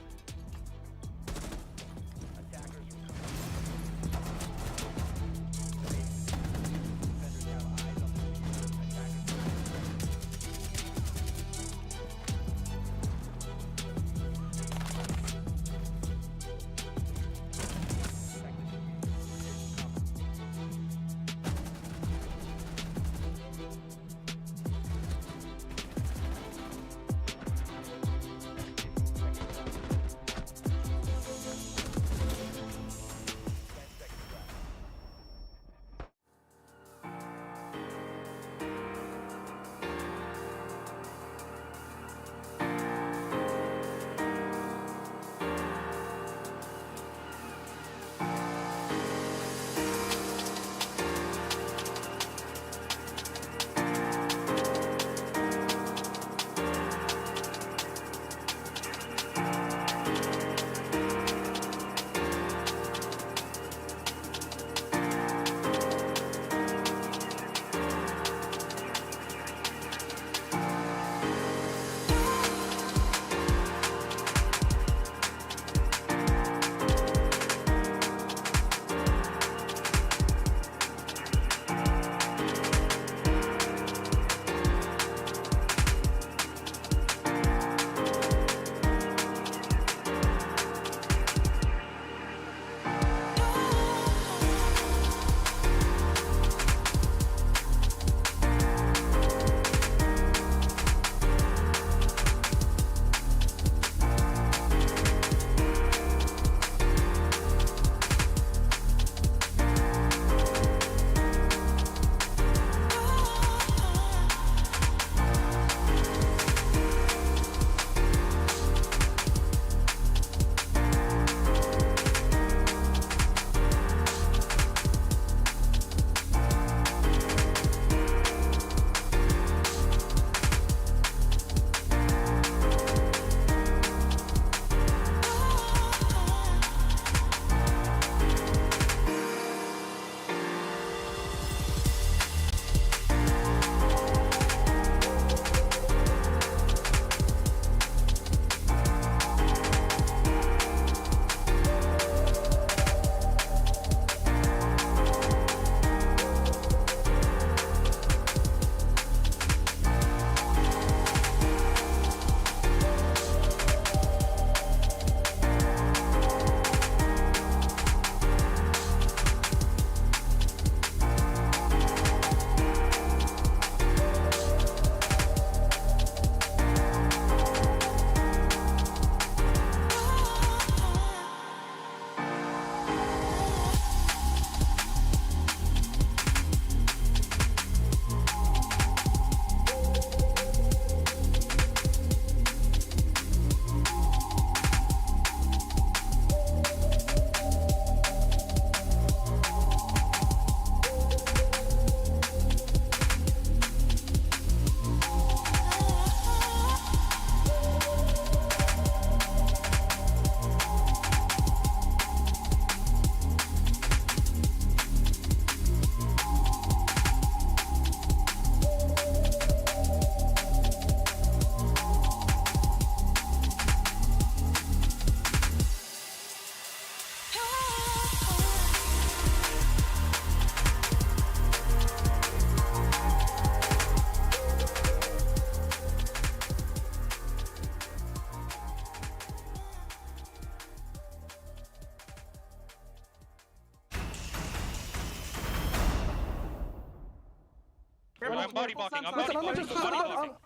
I'm body blocking. I'm body blocking.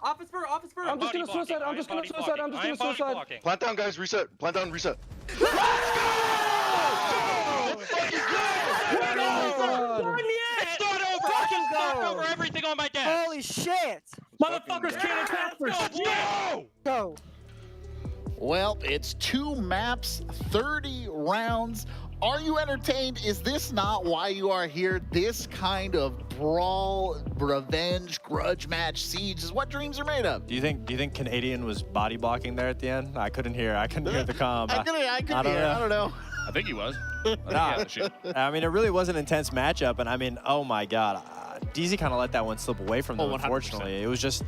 Office for. I'm just gonna suicide. I'm just gonna suicide. Plant down, guys. Reset. Plant down. Reset. Let's go! Let's fucking go! It's not over. I just knocked over everything on my desk. Holy shit! Motherfuckers can't attack for shit. Go! Well, it's 2 maps, 30 rounds. Are you entertained? Is this not why you are here? This kind of brawl, revenge, grudge match, siege is what dreams are made of. Do you think Canadian was body blocking there at the end? I couldn't hear the comm. I don't know. I think he was. I mean, it really was an intense matchup, and I mean, oh my God, DZ kind of let that one slip away from them. Unfortunately, it was just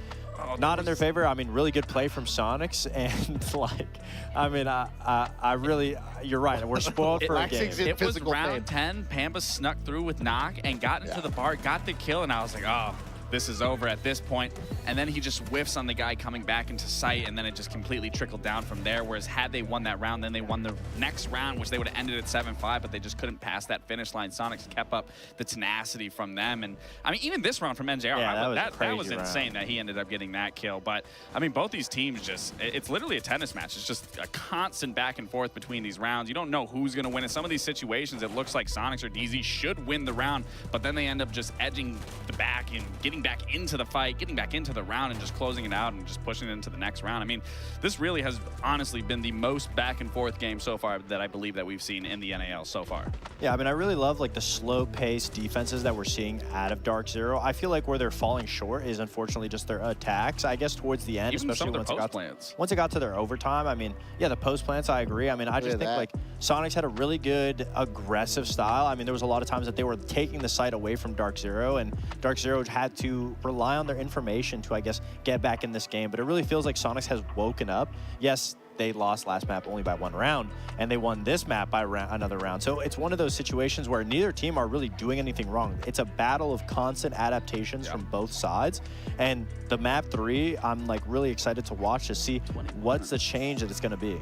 not in their favor. I mean, really good play from Sonics, and like, I mean, I really, you're right. We're spoiled for a game. It was round 10. Pampa snuck through with knock and got into the bar, got the kill, and I was like, oh, this is over at this point. And then he just whiffs on the guy coming back into sight, and then it just completely trickled down from there. Whereas had they won that round, then they won the next round, which they would have ended at 7-5, but they just couldn't pass that finish line. Sonics kept up the tenacity from them. And I mean, even this round from NJR, that was insane that he ended up getting that kill. But I mean, both these teams just, it's literally a tennis match. It's just a constant back and forth between these rounds. You don't know who's going to win. In some of these situations, it looks like Sonics or DZ should win the round, but then they end up just edging the back and getting back into the fight, getting back into the round, and just closing it out and just pushing it into the next round. I mean, this really has honestly been the most back and forth game so far that I believe that we've seen in the NAL so far. Yeah, I mean, I really love like the slow pace defenses that we're seeing out of DarkZero. I feel like where they're falling short is unfortunately just their attacks, I guess, towards the end, even especially once it got to their overtime. I mean, yeah, the post plants, I agree. I mean, I just think like Sonics had a really good aggressive style. I mean, there was a lot of times that they were taking the site away from DarkZero, and DarkZero had to rely on their information to, I guess, get back in this game. But it really feels like Sonics has woken up. Yes, they lost last map only by 1 round, and they won this map by another round. So it's one of those situations where neither team are really doing anything wrong. It's a battle of constant adaptations from both sides. And the map 3, I'm like really excited to watch to see what's the change that it's going to be.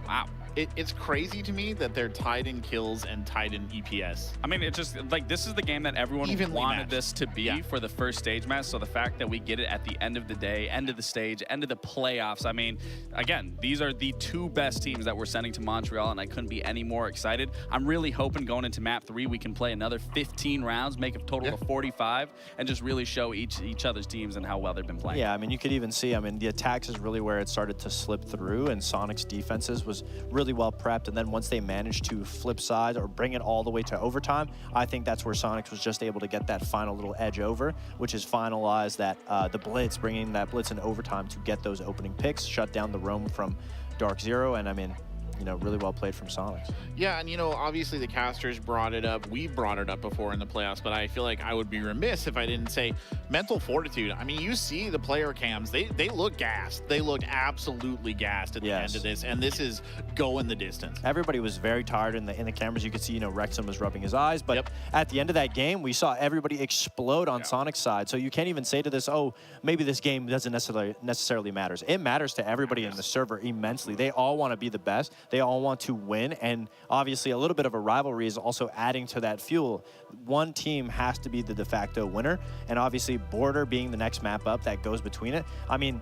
Wow. It's crazy to me that they're tied in kills and tied in EPS. I mean, it's just like this is the game that everyone wanted this to be for the first stage match. So the fact that we get it at the end of the day, end of the stage, end of the playoffs. I mean, again, these are the 2 best teams that we're sending to Montreal, and I couldn't be any more excited. I'm really hoping going into map 3 we can play another 15 rounds, make a total of 45, and just really show each other's teams and how well they've been playing. Yeah, I mean, you could even see, I mean, the attacks is really where it started to slip through, and Sonic's defenses was really well prepped, and then once they managed to flip sides or bring it all the way to overtime, I think that's where Sonics was just able to get that final little edge over, which is finalize that the blitz, bringing that blitz in overtime to get those opening picks, shut down the roam from DarkZero, and I mean, you know, really well played from Sonics. Yeah, and you know, obviously the casters brought it up. We brought it up before in the playoffs, but I feel like I would be remiss if I didn't say mental fortitude. I mean, you see the player cams, they look gassed. They look absolutely gassed at the end of this, and this is going the distance. Everybody was very tired in the cameras. You could see, you know, Wrexham was rubbing his eyes, but at the end of that game, we saw everybody explode on Sonic's side. So you can't even say to this, oh, maybe this game doesn't necessarily matters. It matters to everybody in the server immensely. They all want to be the best. They all want to win, and obviously a little bit of a rivalry is also adding to that fuel. One team has to be the de facto winner, and obviously Border being the next map up that goes between it. I mean,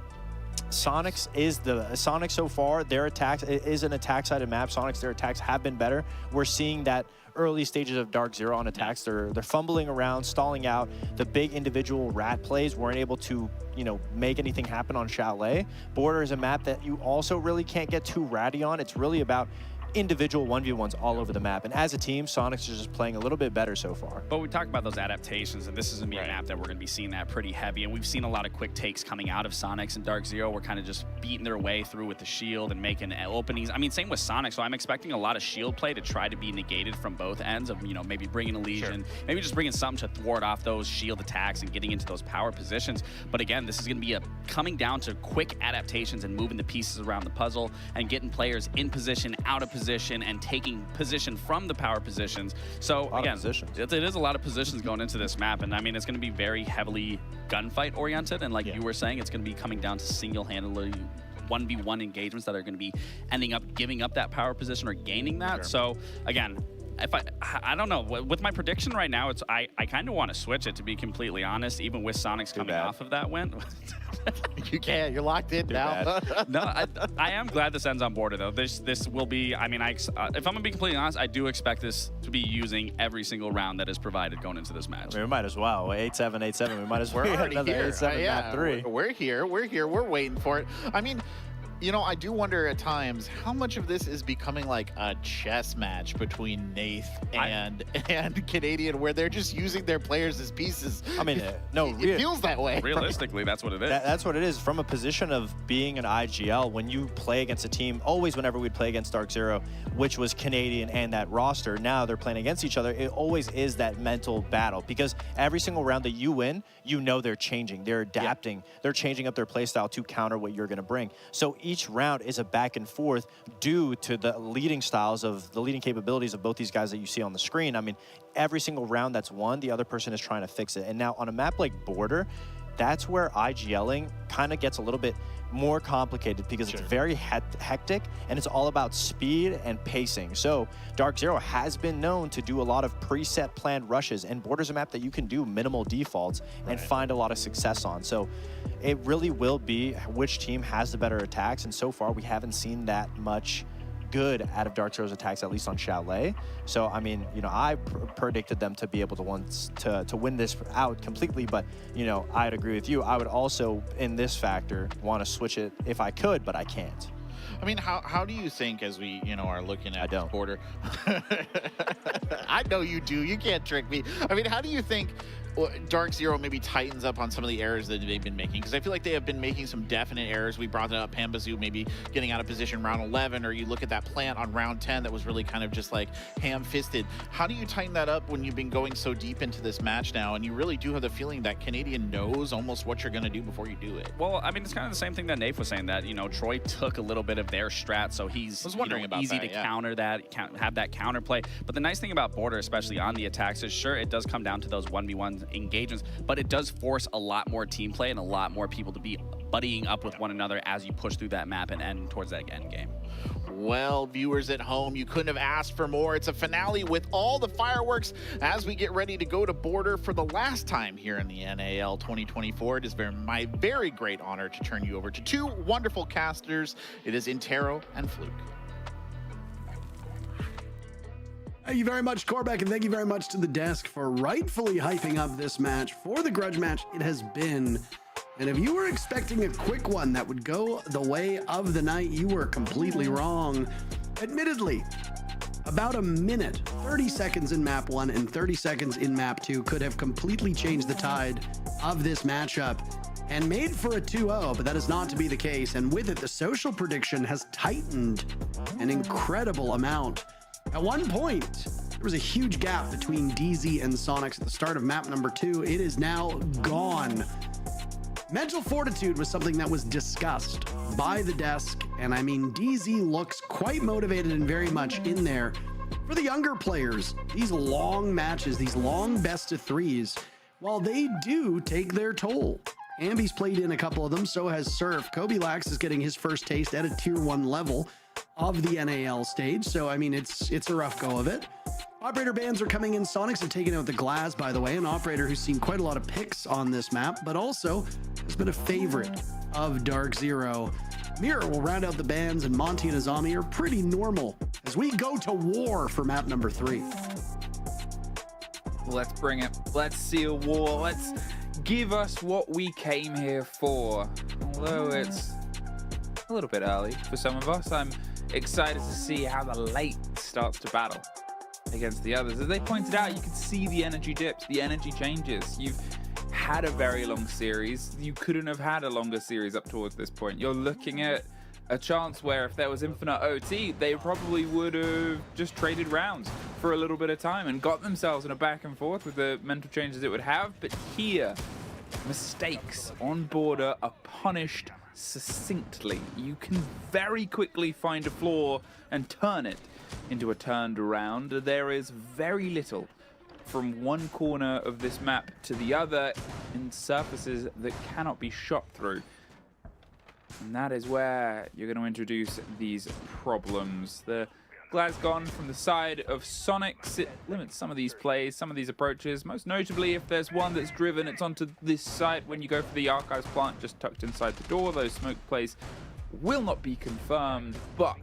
Sonics so far, their attacks is an attack-sided map. Sonics, their attacks have been better. We're seeing that early stages of DarkZero on attacks. They're fumbling around, stalling out. The big individual rat plays weren't able to, you know, make anything happen on Chalet. Border is a map that you also really can't get too ratty on. It's really about individual 1v1s all over the map. And as a team, Sonics is just playing a little bit better so far. But we talked about those adaptations, and this is going to be a map that we're going to be seeing that pretty heavy. And we've seen a lot of quick takes coming out of Sonics and DarkZero. We're kind of just beating their way through with the shield and making openings. I mean, same with Sonic. So I'm expecting a lot of shield play to try to be negated from both ends of, you know, maybe bringing a Legion, maybe just bringing something to thwart off those shield attacks and getting into those power positions. But again, this is going to be coming down to quick adaptations and moving the pieces around the puzzle and getting players in position, out of position, and taking position from the power positions. So again, it is a lot of positions going into this map, and I mean, it's going to be very heavily gunfight oriented, and like you were saying, it's going to be coming down to single-handedly 1v1 engagements that are going to be ending up giving up that power position or gaining that. So again, if I don't know, with my prediction right now, it's I kind of want to switch it, to be completely honest, even with Sonics coming off of that win. You can't. You're locked in now. No, I am glad this ends on Border, though. This will be, I mean, if I'm going to be completely honest, I do expect this to be using every single round that is provided going into this match. I mean, we might as well. 8-7, 8-7. We might as well. We're already another here. 8-7 map 3. We're here. We're waiting for it. I mean, You know, I do wonder at times how much of this is becoming like a chess match between Nath and Canadian, where they're just using their players as pieces. I mean, no, it feels that way. Realistically, that's what it is. That's what it is. From a position of being an IGL, when you play against a team, always whenever we'd play against DarkZero, which was Canadian and that roster, now they're playing against each other, it always is that mental battle, because every single round that you win, you know they're changing, they're adapting, they're changing up their play style to counter what you're going to bring. So each round is a back and forth due to the leading styles of the leading capabilities of both these guys that you see on the screen. I mean, every single round that's won, the other person is trying to fix it. And now on a map like Border, that's where IGLing kind of gets a little bit more complicated, because it's very hectic and it's all about speed and pacing. So DarkZero has been known to do a lot of preset planned rushes, and Border's a map that you can do minimal defaults and find a lot of success on. So it really will be which team has the better attacks, and so far we haven't seen that much good out of DarkZero's attacks, at least on Chalet. So I mean, you know, I predicted them to be able to win this out completely, but you know, I'd agree with you. I would also, in this factor, want to switch it if I could, but I can't. I mean, how do you think, as we, you know, are looking at Border? I know you do. You can't trick me. I mean, how do you think DarkZero maybe tightens up on some of the errors that they've been making? Because I feel like they have been making some definite errors. We brought that up, Pambazoo maybe getting out of position round 11, or you look at that plant on round 10 that was really kind of just like ham-fisted. How do you tighten that up when you've been going so deep into this match now, and you really do have the feeling that Canadian knows almost what you're going to do before you do it? Well, I mean, it's kind of the same thing that Nath was saying, that, you know, Troy took a little bit of their strat, so he's easy to counter that, have that counter play. But the nice thing about Border, especially on the attacks, is sure, it does come down to those 1v1 engagements, but it does force a lot more team play and a lot more people to be buddying up with one another as you push through that map and end towards that end game. Well, viewers at home, you couldn't have asked for more. It's a finale with all the fireworks as we get ready to go to Border for the last time here in the NAL 2024. It is my very great honor to turn you over to two wonderful casters. It is Intero and Fluke. Thank you very much, Corbeck, and thank you very much to the desk for rightfully hyping up this match for the grudge match it has been. And if you were expecting a quick one that would go the way of the night, you were completely wrong. Admittedly, about a minute, 30 seconds in map 1 and 30 seconds in map 2 could have completely changed the tide of this matchup and made for a 2-0, but that is not to be the case. And with it, the social prediction has tightened an incredible amount. At one point, there was a huge gap between DZ and Sonics at the start of map number 2. It is now gone. Mental fortitude was something that was discussed by the desk, and I mean, DZ looks quite motivated and very much in there. For the younger players, these long matches, these long best of threes, while they do take their toll. Ambi's played in a couple of them, so has Surf. Kobe Lax is getting his first taste at a tier 1 level of the NAL stage, so I mean, it's a rough go of it. Operator bans are coming in. Sonics have taken out the Glass, by the way, an operator who's seen quite a lot of picks on this map, but also has been a favorite of DarkZero. Mirror will round out the bans, and Monty and Azami are pretty normal as we go to war for map number 3. Let's bring it. Let's see a war. Let's give us what we came here for. Although it's a little bit early for some of us, I'm excited to see how the late starts to battle against the others. As they pointed out, you can see the energy dips, the energy changes. You've had a very long series. You couldn't have had a longer series up towards this point. You're looking at a chance where if there was infinite OT, they probably would have just traded rounds for a little bit of time and got themselves in a back and forth with the mental changes it would have. But here, mistakes on Border are punished succinctly. You can very quickly find a flaw and turn it into a turned around. There is very little from one corner of this map to the other in surfaces that cannot be shot through. And that is where you're going to introduce these problems. The Glad's gone from the side of Sonics. It limits some of these plays, some of these approaches. Most notably, if there's one that's driven, it's onto this side when you go for the Archives plant just tucked inside the door. Those smoke plays will not be confirmed, but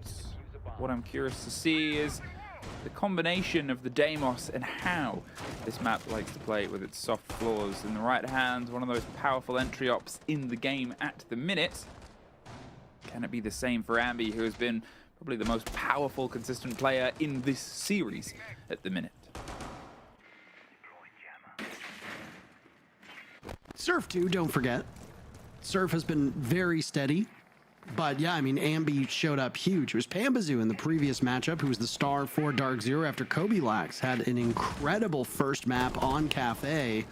what I'm curious to see is the combination of the Deimos and how this map likes to play with its soft floors. In the right hand, one of those powerful entry ops in the game at the minute. Can it be the same for Ambi, who has been probably the most powerful, consistent player in this series at the minute? Surf too, don't forget. Surf has been very steady. But yeah, I mean, Ambi showed up huge. It was Pambazoo in the previous matchup, who was the star for DarkZero after Kobe had an incredible first map on Cafe.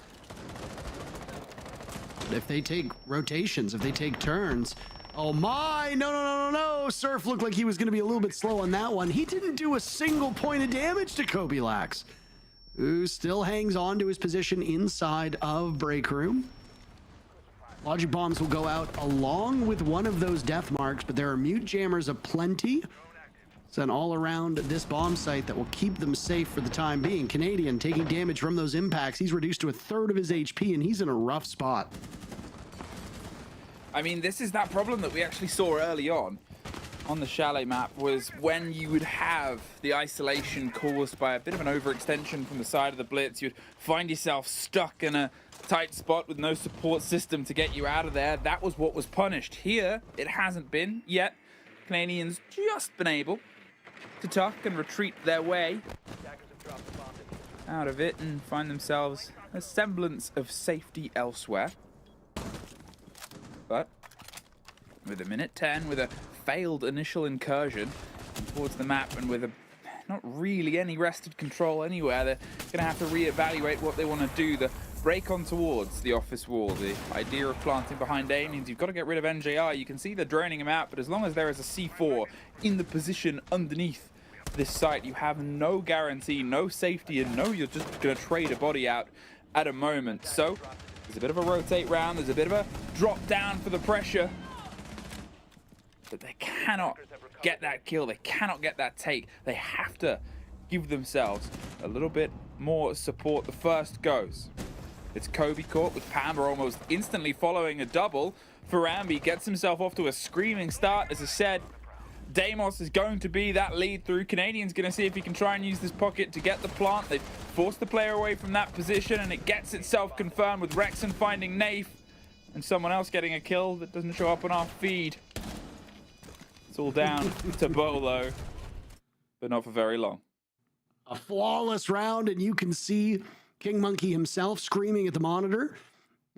But if they take rotations, if they take turns, oh my, no. Surf looked like he was going to be a little bit slow on that one. He didn't do a single point of damage to Kobe, who still hangs on to his position inside of Break Room. Logic bombs will go out along with one of those death marks, but there are mute jammers aplenty sent all around this bomb site that will keep them safe for the time being. Canadian taking damage from those impacts. He's reduced to a third of his HP, and he's in a rough spot. I mean, this is that problem that we actually saw early on the Chalet map, was when you would have the isolation caused by a bit of an overextension from the side of the blitz, you'd find yourself stuck in a tight spot with no support system to get you out of there. That was what was punished. Here, it hasn't been yet. Canadians just been able to tuck and retreat their way out of it and find themselves a semblance of safety elsewhere. But with a minute 10, with a failed initial incursion towards the map, and with not really any rested control anywhere, they're going to have to reevaluate what they want to do. The break on towards the office wall, the idea of planting behind A means you've got to get rid of NJR. You can see they're droning him out, but as long as there is a C4 in the position underneath this site, you have no guarantee, no safety, and no, you're just going to trade a body out at a moment. So there's a bit of a rotate round, there's a bit of a drop down for the pressure, but they cannot get that kill, they cannot get that take. They have to give themselves a little bit more support. The first goes. It's Kobe caught with Pamba almost instantly following a double. For Ambi, gets himself off to a screaming start. As I said, Deimos is going to be that lead through. Canadian's going to see if he can try and use this pocket to get the plant. They've forced the player away from that position, and it gets itself confirmed with Rexon finding Nafe and someone else getting a kill that doesn't show up on our feed. It's all down to Bolo, but not for very long. A flawless round, and you can see King Monkey himself screaming at the monitor,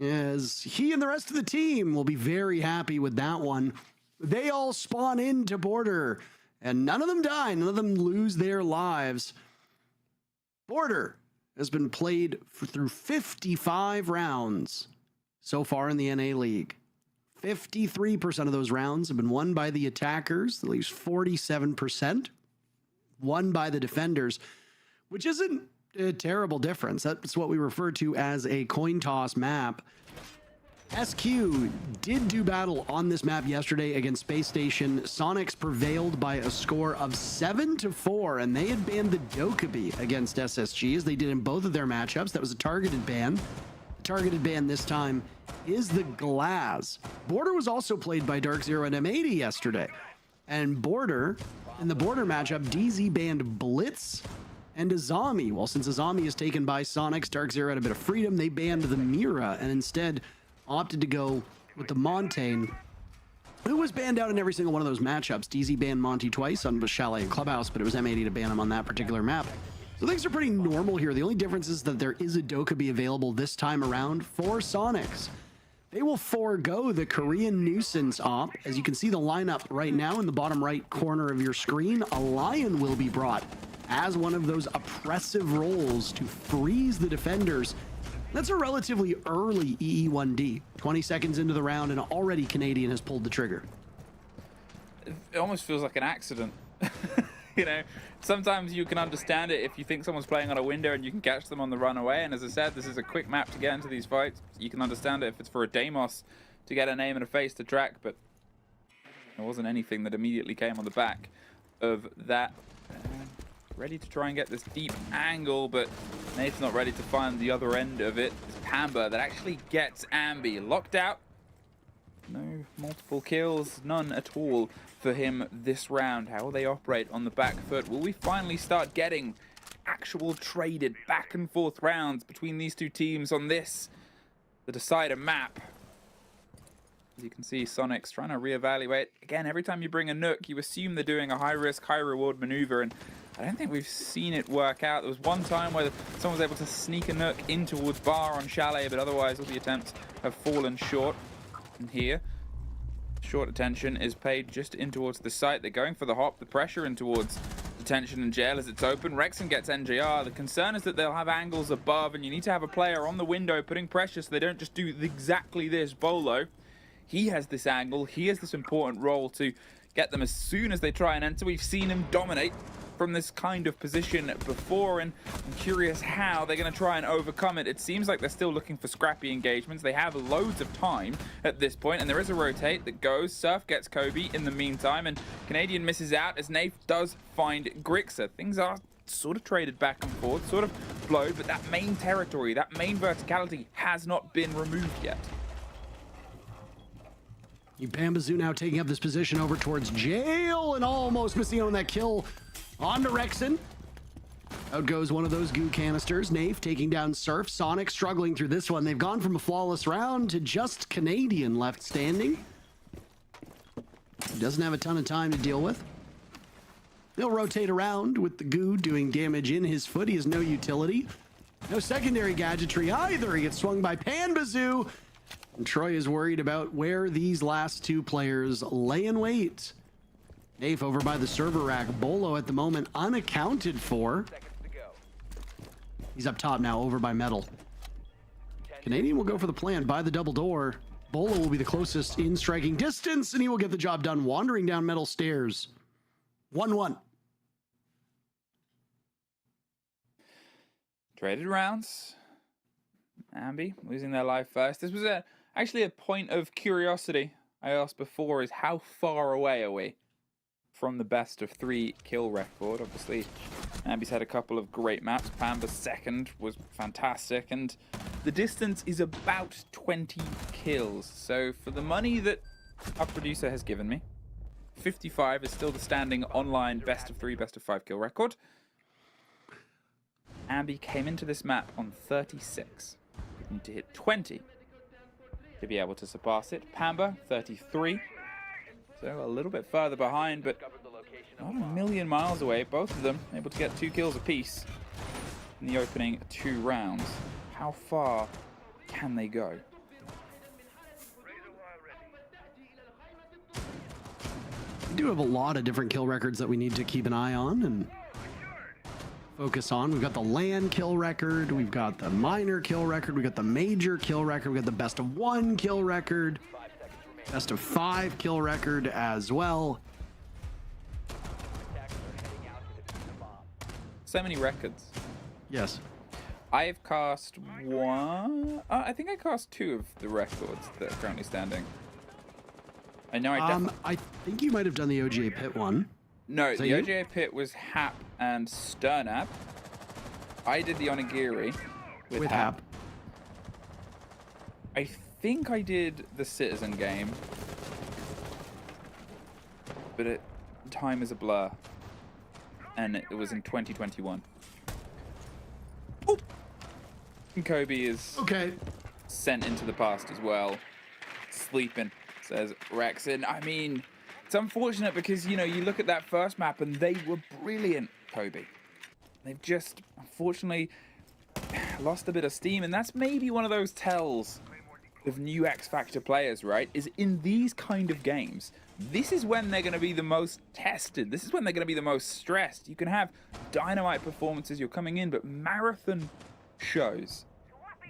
as he and the rest of the team will be very happy with that one. They all spawn into Border, and none of them die, none of them lose their lives. Border has been played through 55 rounds so far in the NA League. 53% of those rounds have been won by the attackers, at least 47% won by the defenders, which isn't a terrible difference. That's what we refer to as a coin toss map. SQ did do battle on this map yesterday against Space Station. Sonics prevailed by a score of 7-4, and they had banned the Dokkaebi against SSG, as they did in both of their matchups. That was a targeted ban. The targeted ban this time is the Glass. Border was also played by DarkZero and M80 yesterday. And Border, in the Border matchup, DZ banned Blitz and Azami. Well, since Azami is taken by Sonics, DarkZero had a bit of freedom. They banned the Mira and instead opted to go with the Montaigne, who was banned out in every single one of those matchups. DZ banned Monty twice on Chalet and Clubhouse, but it was M80 to ban him on that particular map. So things are pretty normal here. The only difference is that there is a Dokkaebi available this time around for Sonics. They will forego the Korean nuisance op. As you can see the lineup right now in the bottom right corner of your screen, a Lion will be brought as one of those oppressive roles to freeze the defenders. That's a relatively early EE1D. 20 seconds into the round, and already Canadian has pulled the trigger. It almost feels like an accident. You know, sometimes you can understand it if you think someone's playing on a window and you can catch them on the run away. And as I said, this is a quick map to get into these fights. You can understand it if it's for a Deimos to get a name and a face to track, but there wasn't anything that immediately came on the back of that. Ready to try and get this deep angle, but Nate's not ready to find the other end of it. It's Pamba that actually gets Ambi locked out. No multiple kills, none at all for him this round. How will they operate on the back foot? Will we finally start getting actual traded back and forth rounds between these two teams on this, the decider map? As you can see, Sonic's trying to reevaluate. Again, every time you bring a Nook, you assume they're doing a high-risk, high-reward maneuver, and I don't think we've seen it work out. There was one time where someone was able to sneak a Nook in towards Bar on Chalet, but otherwise all the attempts have fallen short. And here, short attention is paid just in towards the site. They're going for the hop, the pressure in towards detention and jail as it's open. Rexon gets NJR. The concern is that they'll have angles above, and you need to have a player on the window putting pressure so they don't just do exactly this. Bolo, he has this angle. He has this important role to get them as soon as they try and enter. We've seen him dominate from this kind of position before, and I'm curious how they're going to try and overcome it. It seems like they're still looking for scrappy engagements. They have loads of time at this point, and there is a rotate that goes. Surf gets Kobe in the meantime, and Canadian misses out as Nafe does find Grixer. Things are sort of traded back and forth, sort of flowed, but that main territory, that main verticality has not been removed yet. Bambazoo now taking up this position over towards jail and almost missing out on that kill onto Rexon. Out goes one of those goo canisters. Nafe taking down Surf. Sonic struggling through this one. They've gone from a flawless round to just Canadian left standing. He doesn't have a ton of time to deal with. They'll rotate around with the goo doing damage in his foot. He has no utility. No secondary gadgetry either. He gets swung by Panbazoo. And Troy is worried about where these last two players lay in wait. Nafe over by the server rack. Bolo at the moment unaccounted for. He's up top now over by Metal. Canadian will go for the plan by the double door. Bolo will be the closest in striking distance, and he will get the job done wandering down Metal stairs. 1-1. Traded rounds. Ambi losing their life first. This was actually a point of curiosity I asked before, is how far away are we from the best of 3 kill record? Obviously, Ambi's had a couple of great maps. Pamba's second was fantastic, and the distance is about 20 kills. So for the money that our producer has given me, 55 is still the standing online best of 3, best of 5 kill record. Ambi came into this map on 36. We need to hit 20 to be able to surpass it. Pamba, 33. So a little bit further behind, but not a million miles away. Both of them able to get 2 kills apiece in the opening 2 rounds. How far can they go? We do have a lot of different kill records that we need to keep an eye on and focus on. We've got the LAN kill record, we've got the minor kill record, we've got the major kill record, we've got the best of 1 kill record, best of 5 kill record as well. So many records. Yes. I've cast 1. I think I cast 2 of the records that are currently standing. I know I think you might have done the OGA Pit one. No, the OGA Pit was Hap and Sternap. I did the Onigiri with Hap. I think I did the Citizen game, but time is a blur, and it was in 2021. Oh! And Kobe is sent into the past as well. Sleeping, says Rexon. I mean, it's unfortunate because, you know, you look at that first map and they were brilliant, Kobe. They've just, unfortunately, lost a bit of steam, and that's maybe one of those tells of new X Factor players, right? Is in these kind of games, this is when they're going to be the most tested. This is when they're going to be the most stressed. You can have dynamite performances, you're coming in, but marathon shows.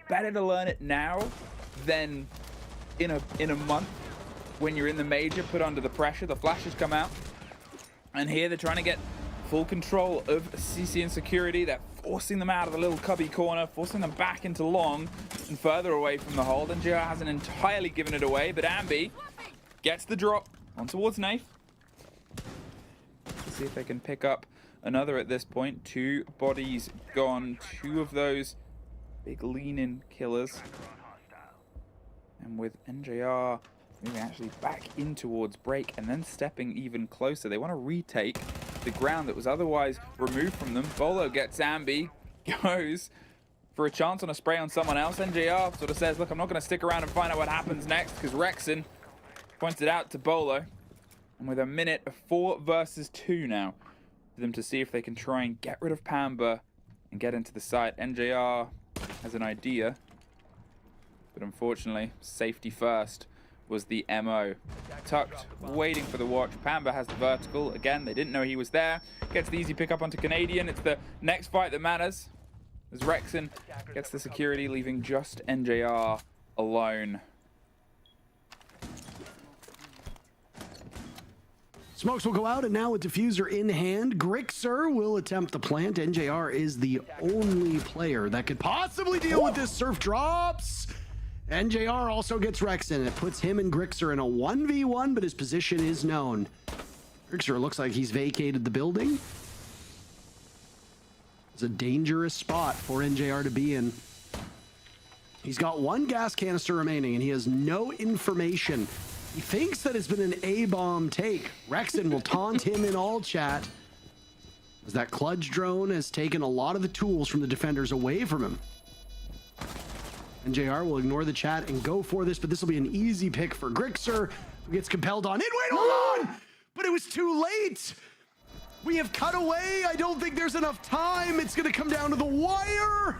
Better to learn it now than in a month when you're in the major, put under the pressure, the flashes come out. And here they're trying to get full control of CC and security. They're forcing them out of the little cubby corner, forcing them back into long and further away from the hold. And JR hasn't entirely given it away, but Ambi gets the drop on towards Nafe. Let's see if they can pick up another at this point. 2 bodies gone, 2 of those big lean-in killers. And with NJR moving actually back in towards break and then stepping even closer. They want to retake the ground that was otherwise removed from them. Bolo gets Ambi, goes for a chance on a spray on someone else. NJR sort of says, look, I'm not going to stick around and find out what happens next, because Rexon Points it out to Bolo. And with a minute of 4 versus 2 now, for them to see if they can try and get rid of Pamba and get into the site. NJR has an idea, but unfortunately, safety first was the MO. Tucked, waiting for the watch. Pamba has the vertical. Again, they didn't know he was there. Gets the easy pick up onto Canadian. It's the next fight that matters, as Rexon gets the security, leaving just NJR alone. Smokes will go out, and now with diffuser in hand, Grixer will attempt the plant. NJR is the only player that could possibly deal with this. Surf drops. NJR also gets Rexon. It puts him and Grixer in a 1v1, but his position is known. Grixer looks like he's vacated the building. It's a dangerous spot for NJR to be in. He's got 1 gas canister remaining, and he has no information. He thinks that it's been an A-bomb take. Rexon will taunt him in all chat, as that Cludge drone has taken a lot of the tools from the defenders away from him. NJR will ignore the chat and go for this, but this will be an easy pick for Grixer, who gets compelled on in. Wait, hold on! But it was too late! We have cut away. I don't think there's enough time. It's going to come down to the wire.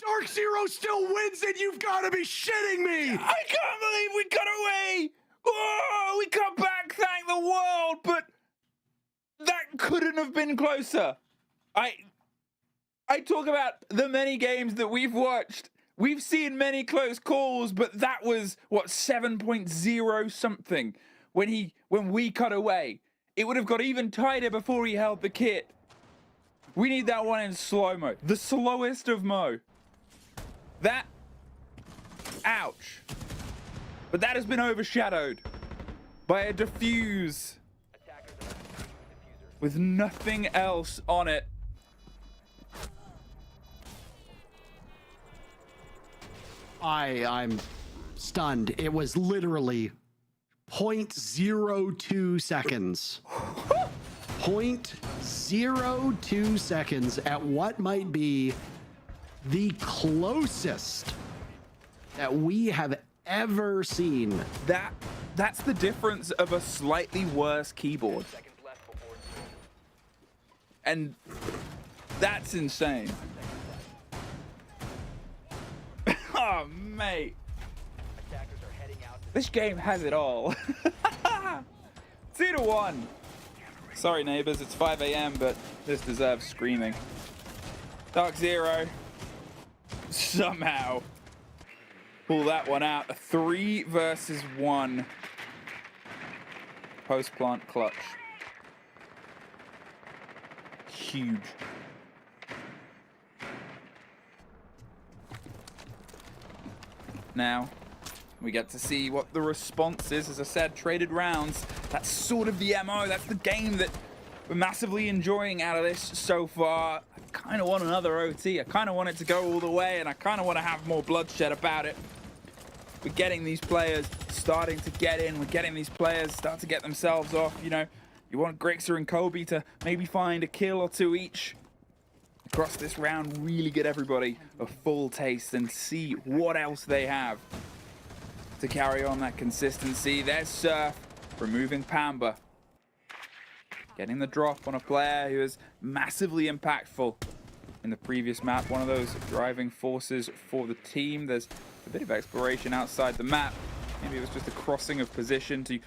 DarkZero still wins it. You've got to be shitting me. I can't believe we cut away. Oh, we cut back, thank the world, but that couldn't have been closer. I talk about the many games that we've watched. We've seen many close calls, but that was, what, 7.0 something when we cut away. It would have got even tighter before he held the kit. We need that one in slow-mo. The slowest of Mo. That, ouch. But that has been overshadowed by a defuse with nothing else on it. I'm stunned. It was literally 0.02 seconds. 0.02 seconds at what might be the closest that we have ever seen. That's the difference of a slightly worse keyboard. And that's insane. Oh, mate. This game has it all. 2-1. Sorry, neighbors, it's 5 a.m., but this deserves screaming. DarkZero somehow pull that one out. A 3 versus 1 post-plant clutch. Huge. Now, we get to see what the response is. As I said, traded rounds. That's sort of the MO. That's the game that we're massively enjoying out of this so far. I kind of want another OT. I kind of want it to go all the way, and I kind of want to have more bloodshed about it. We're getting these players starting to get in. We're getting these players start to get themselves off. You know, you want Grixer and Kobe to maybe find a kill or 2 each across this round, really get everybody a full taste and see what else they have to carry on that consistency. There's Surf removing Pamba, getting the drop on a player who is massively impactful in the previous map, one of those driving forces for the team. There's a bit of exploration outside the map. Maybe it was just a crossing of position to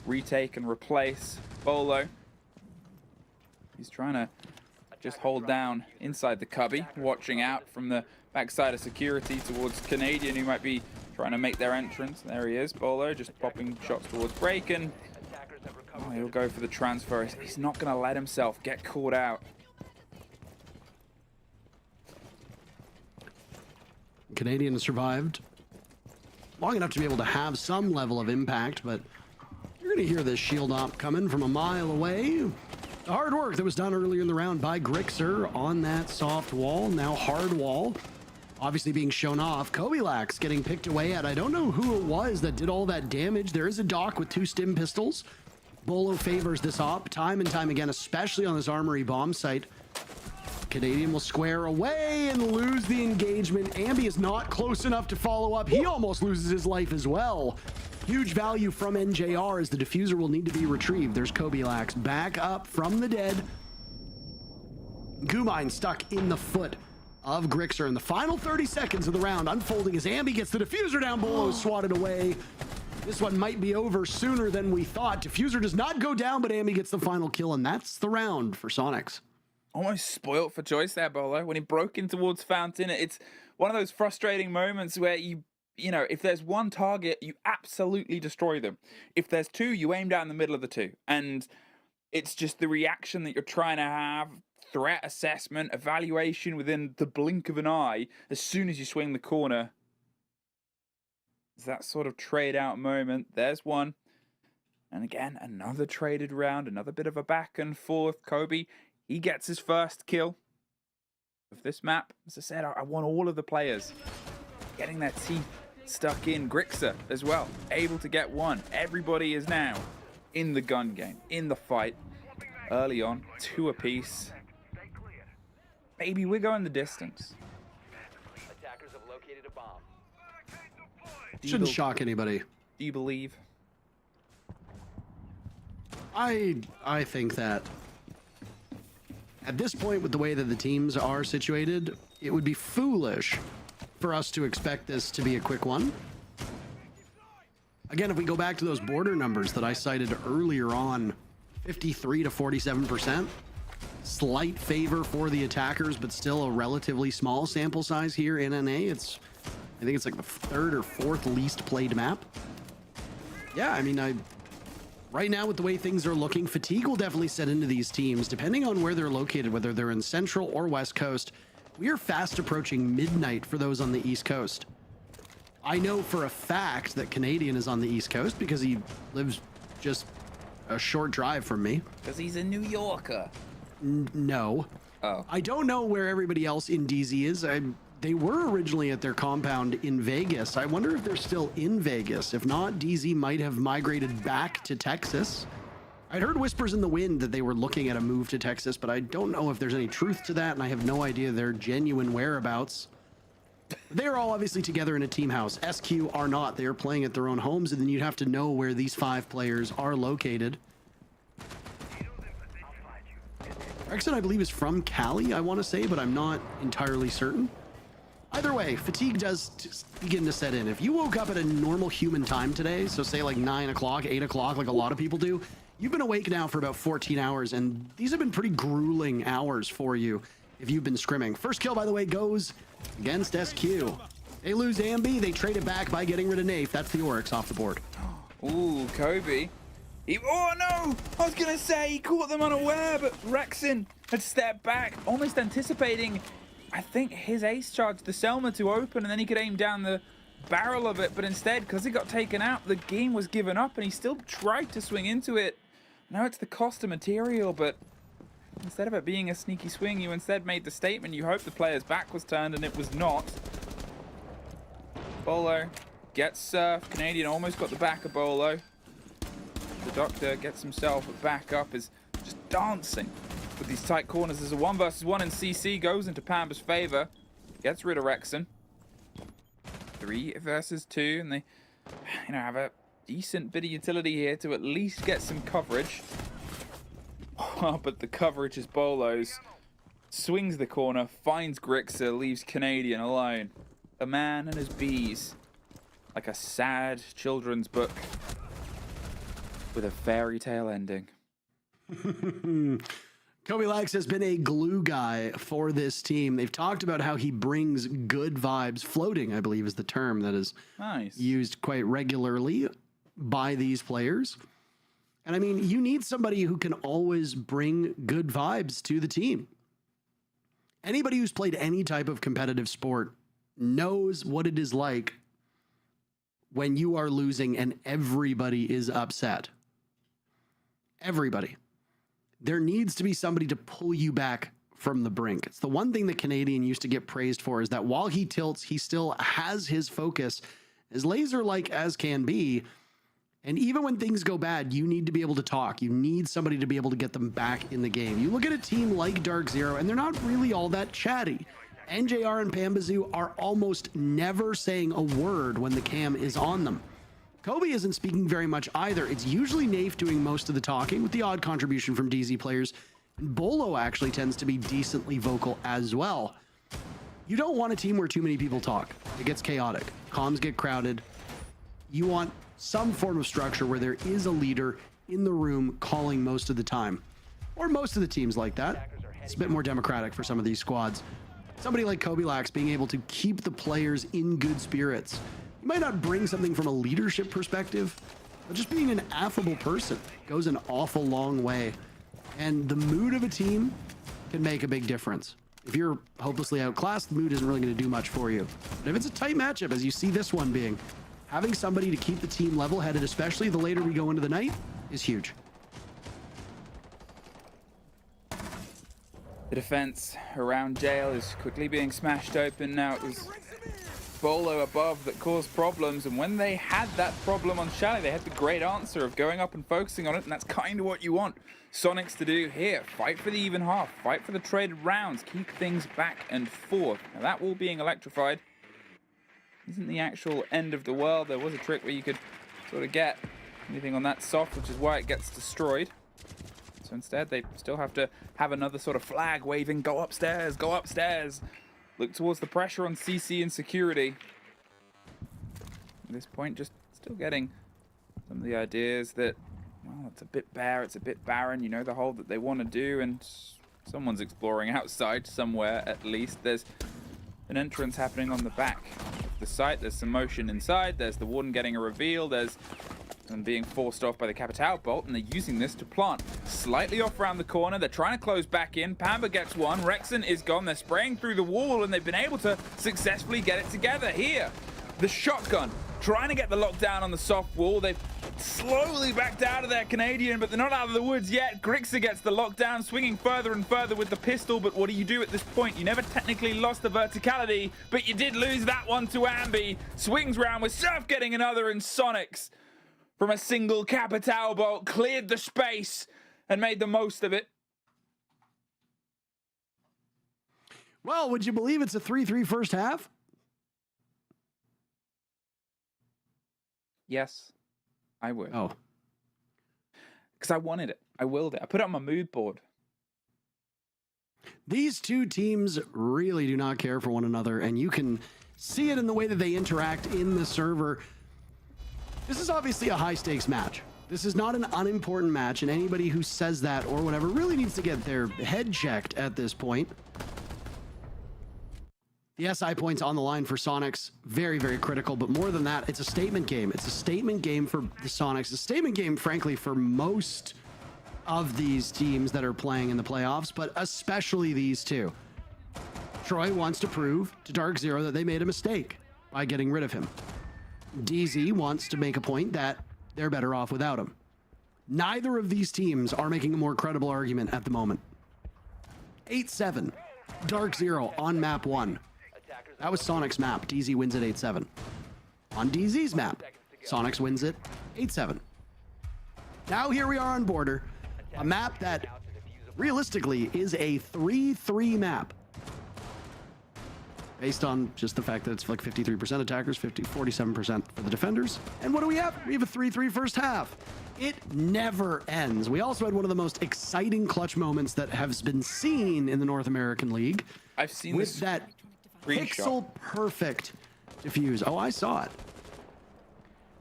retake and replace Bolo. He's trying to just hold down inside the cubby, watching out from the backside of security towards Canadian, who might be trying to make their entrance. There he is, Bolo, just popping shots towards Braken. Oh, he'll go for the transfer. He's not going to let himself get caught out. Canadian has survived long enough to be able to have some level of impact, but you're going to hear this shield op coming from a mile away. The hard work that was done earlier in the round by Grixer on that soft wall, now hard wall, obviously being shown off. Kobilax getting picked away at. I don't know who it was that did all that damage. There is a Doc with 2 stim pistols. Bolo favors this op time and time again, especially on this armory bomb site. Canadian will square away and lose the engagement. Ambi is not close enough to follow up. He almost loses his life as well. Huge value from NJR as the diffuser will need to be retrieved. There's Kobilax back up from the dead. Gumine stuck in the foot of Grixer in the final 30 seconds of the round, unfolding as Ambi gets the diffuser down. Bolo swatted away. This one might be over sooner than we thought. Diffuser does not go down, but Ambi gets the final kill, and that's the round for Sonics. Almost spoilt for choice there, Bolo. When he broke in towards Fountain, it's one of those frustrating moments where you know, if there's one target, you absolutely destroy them. If there's two, you aim down the middle of the two. And it's just the reaction that you're trying to have, threat assessment, evaluation within the blink of an eye, as soon as you swing the corner. It's that sort of trade out moment. There's one. And again, another traded round, another bit of a back and forth. Kobe, he gets his first kill of this map. As I said, I want all of the players getting their teeth stuck in. Grixer as well, able to get one. Everybody is now in the gun game, in the fight. Early on, 2 apiece. Maybe we're going the distance. Attackers have located a bomb. Shouldn't shock anybody. Do you believe? I think that at this point, with the way that the teams are situated, it would be foolish for us to expect this to be a quick one. Again, if we go back to those border numbers that I cited earlier on, 53 to 47%, slight favor for the attackers, but still a relatively small sample size here in NA. I think it's like the 3rd or 4th least played map. Yeah, I mean, right now with the way things are looking, fatigue will definitely set into these teams, depending on where they're located, whether they're in Central or West Coast. We are fast approaching midnight for those on the East Coast. I know for a fact that Canadian is on the East Coast because he lives just a short drive from me. Because he's a New Yorker. No. Oh. I don't know where everybody else in DZ is. They were originally at their compound in Vegas. I wonder if they're still in Vegas. If not, DZ might have migrated back to Texas. I'd heard whispers in the wind that they were looking at a move to Texas, but I don't know if there's any truth to that, and I have no idea their genuine whereabouts. They're all obviously together in a team house. SQ are not. They are playing at their own homes, and then you'd have to know where these 5 players are located. Rexon, I believe, is from Cali, I want to say, but I'm not entirely certain. Either way, fatigue does begin to set in. If you woke up at a normal human time today, so say like 9 o'clock, 8 o'clock, like a lot of people do, you've been awake now for about 14 hours, and these have been pretty grueling hours for you if you've been scrimming. First kill, by the way, goes against SQ. They lose Ambi, they trade it back by getting rid of Nafe. That's the Oryx off the board. Ooh, Kobe. Oh no! I was gonna say he caught them unaware, but Rexon had stepped back, almost anticipating, I think, his ace charge, the Selma, to open, and then he could aim down the barrel of it, but instead, because he got taken out, the game was given up, and he still tried to swing into it. Now it's the cost of material, but instead of it being a sneaky swing, you instead made the statement you hoped the player's back was turned, and it was not. Bolo gets surfed. Canadian almost got the back of Bolo. The Doctor gets himself a back up, is just dancing with these tight corners. There's a 1 versus 1, and CC goes into Pamba's favor. Gets rid of Rexon. 3 versus 2, and they, have a decent bit of utility here to at least get some coverage. Oh, but the coverage is Bolo's. Swings the corner, finds Grixer, leaves Canadian alone. A man and his bees. Like a sad children's book with a fairy tale ending. Kobe Lax has been a glue guy for this team. They've talked about how he brings good vibes. Floating, I believe, is the term that is used quite regularly by these players. And I mean, you need somebody who can always bring good vibes to the team. Anybody who's played any type of competitive sport knows what it is like when you are losing and everybody is upset. Everybody. There needs to be somebody to pull you back from the brink. It's the one thing that Canadian used to get praised for, is that while he tilts, he still has his focus as laser-like as can be. And even when things go bad, you need to be able to talk. You need somebody to be able to get them back in the game. You look at a team like DarkZero, and they're not really all that chatty. NJR and Pambazoo are almost never saying a word when the cam is on them. Kobe isn't speaking very much either. It's usually Nafe doing most of the talking with the odd contribution from DZ players. And Bolo actually tends to be decently vocal as well. You don't want a team where too many people talk. It gets chaotic. Comms get crowded. You want some form of structure where there is a leader in the room calling most of the time. Or most of the teams like that. It's a bit more democratic for some of these squads. Somebody like Kobe Lax being able to keep the players in good spirits. You might not bring something from a leadership perspective, but just being an affable person goes an awful long way. And the mood of a team can make a big difference. If you're hopelessly outclassed, the mood isn't really going to do much for you. But if it's a tight matchup, as you see this one being, having somebody to keep the team level-headed, especially the later we go into the night, is huge. The defense around jail is quickly being smashed open now. It was Bolo above that caused problems, and when they had that problem on Chalet, they had the great answer of going up and focusing on it, and that's kind of what you want Sonics to do here. Fight for the even half, fight for the traded rounds, keep things back and forth. Now that wall being electrified isn't the actual end of the world. There was a trick where you could sort of get anything on that soft, which is why it gets destroyed. So instead, they still have to have another sort of flag waving, go upstairs, go upstairs. Look towards the pressure on CC and security. At this point, just still getting some of the ideas that, well, it's a bit bare, it's a bit barren, you know, the hole that they want to do, and someone's exploring outside somewhere at least. There's an entrance happening on the back of the site, there's some motion inside, there's the warden getting a reveal, there's them being forced off by the Capital bolt, and they're using this to plant slightly off around the corner. They're trying to close back in. Pamba gets one. Rexon is gone. They're spraying through the wall, and they've been able to successfully get it together here. The shotgun trying to get the lockdown on the soft wall. They've slowly backed out of their Canadian, but they're not out of the woods yet. Grixer gets the lockdown, swinging further and further with the pistol, but what do you do at this point? You never technically lost the verticality, but you did lose that one to Ambi. Swings round with Surf getting another, and Sonics from a single Capital bolt cleared the space and made the most of it. Well, would you believe it's a 3-3 first half? Yes, I would. Oh. Because I wanted it. I willed it. I put it on my mood board. These two teams really do not care for one another, and you can see it in the way that they interact in the server. This is obviously a high-stakes match. This is not an unimportant match, and anybody who says that or whatever really needs to get their head checked at this point. The SI points on the line for Sonics, very, very critical, but more than that, it's a statement game. It's a statement game for the Sonics. A statement game, frankly, for most of these teams that are playing in the playoffs, but especially these two. Troy wants to prove to DarkZero that they made a mistake by getting rid of him. DZ wants to make a point that they're better off without him. Neither of these teams are making a more credible argument at the moment. 8-7, DarkZero on map 1. That was Sonic's map. DZ wins it 8-7. On DZ's map, Sonics wins it 8-7. Now here we are on Border, a map that realistically is a 3-3 map. Based on just the fact that it's like 53% attackers, 47% for the defenders. And what do we have? We have a 3-3 first half. It never ends. We also had one of the most exciting clutch moments that has been seen in the North American League. I've seen with this that screenshot. pixel perfect diffuse. Oh, I saw it.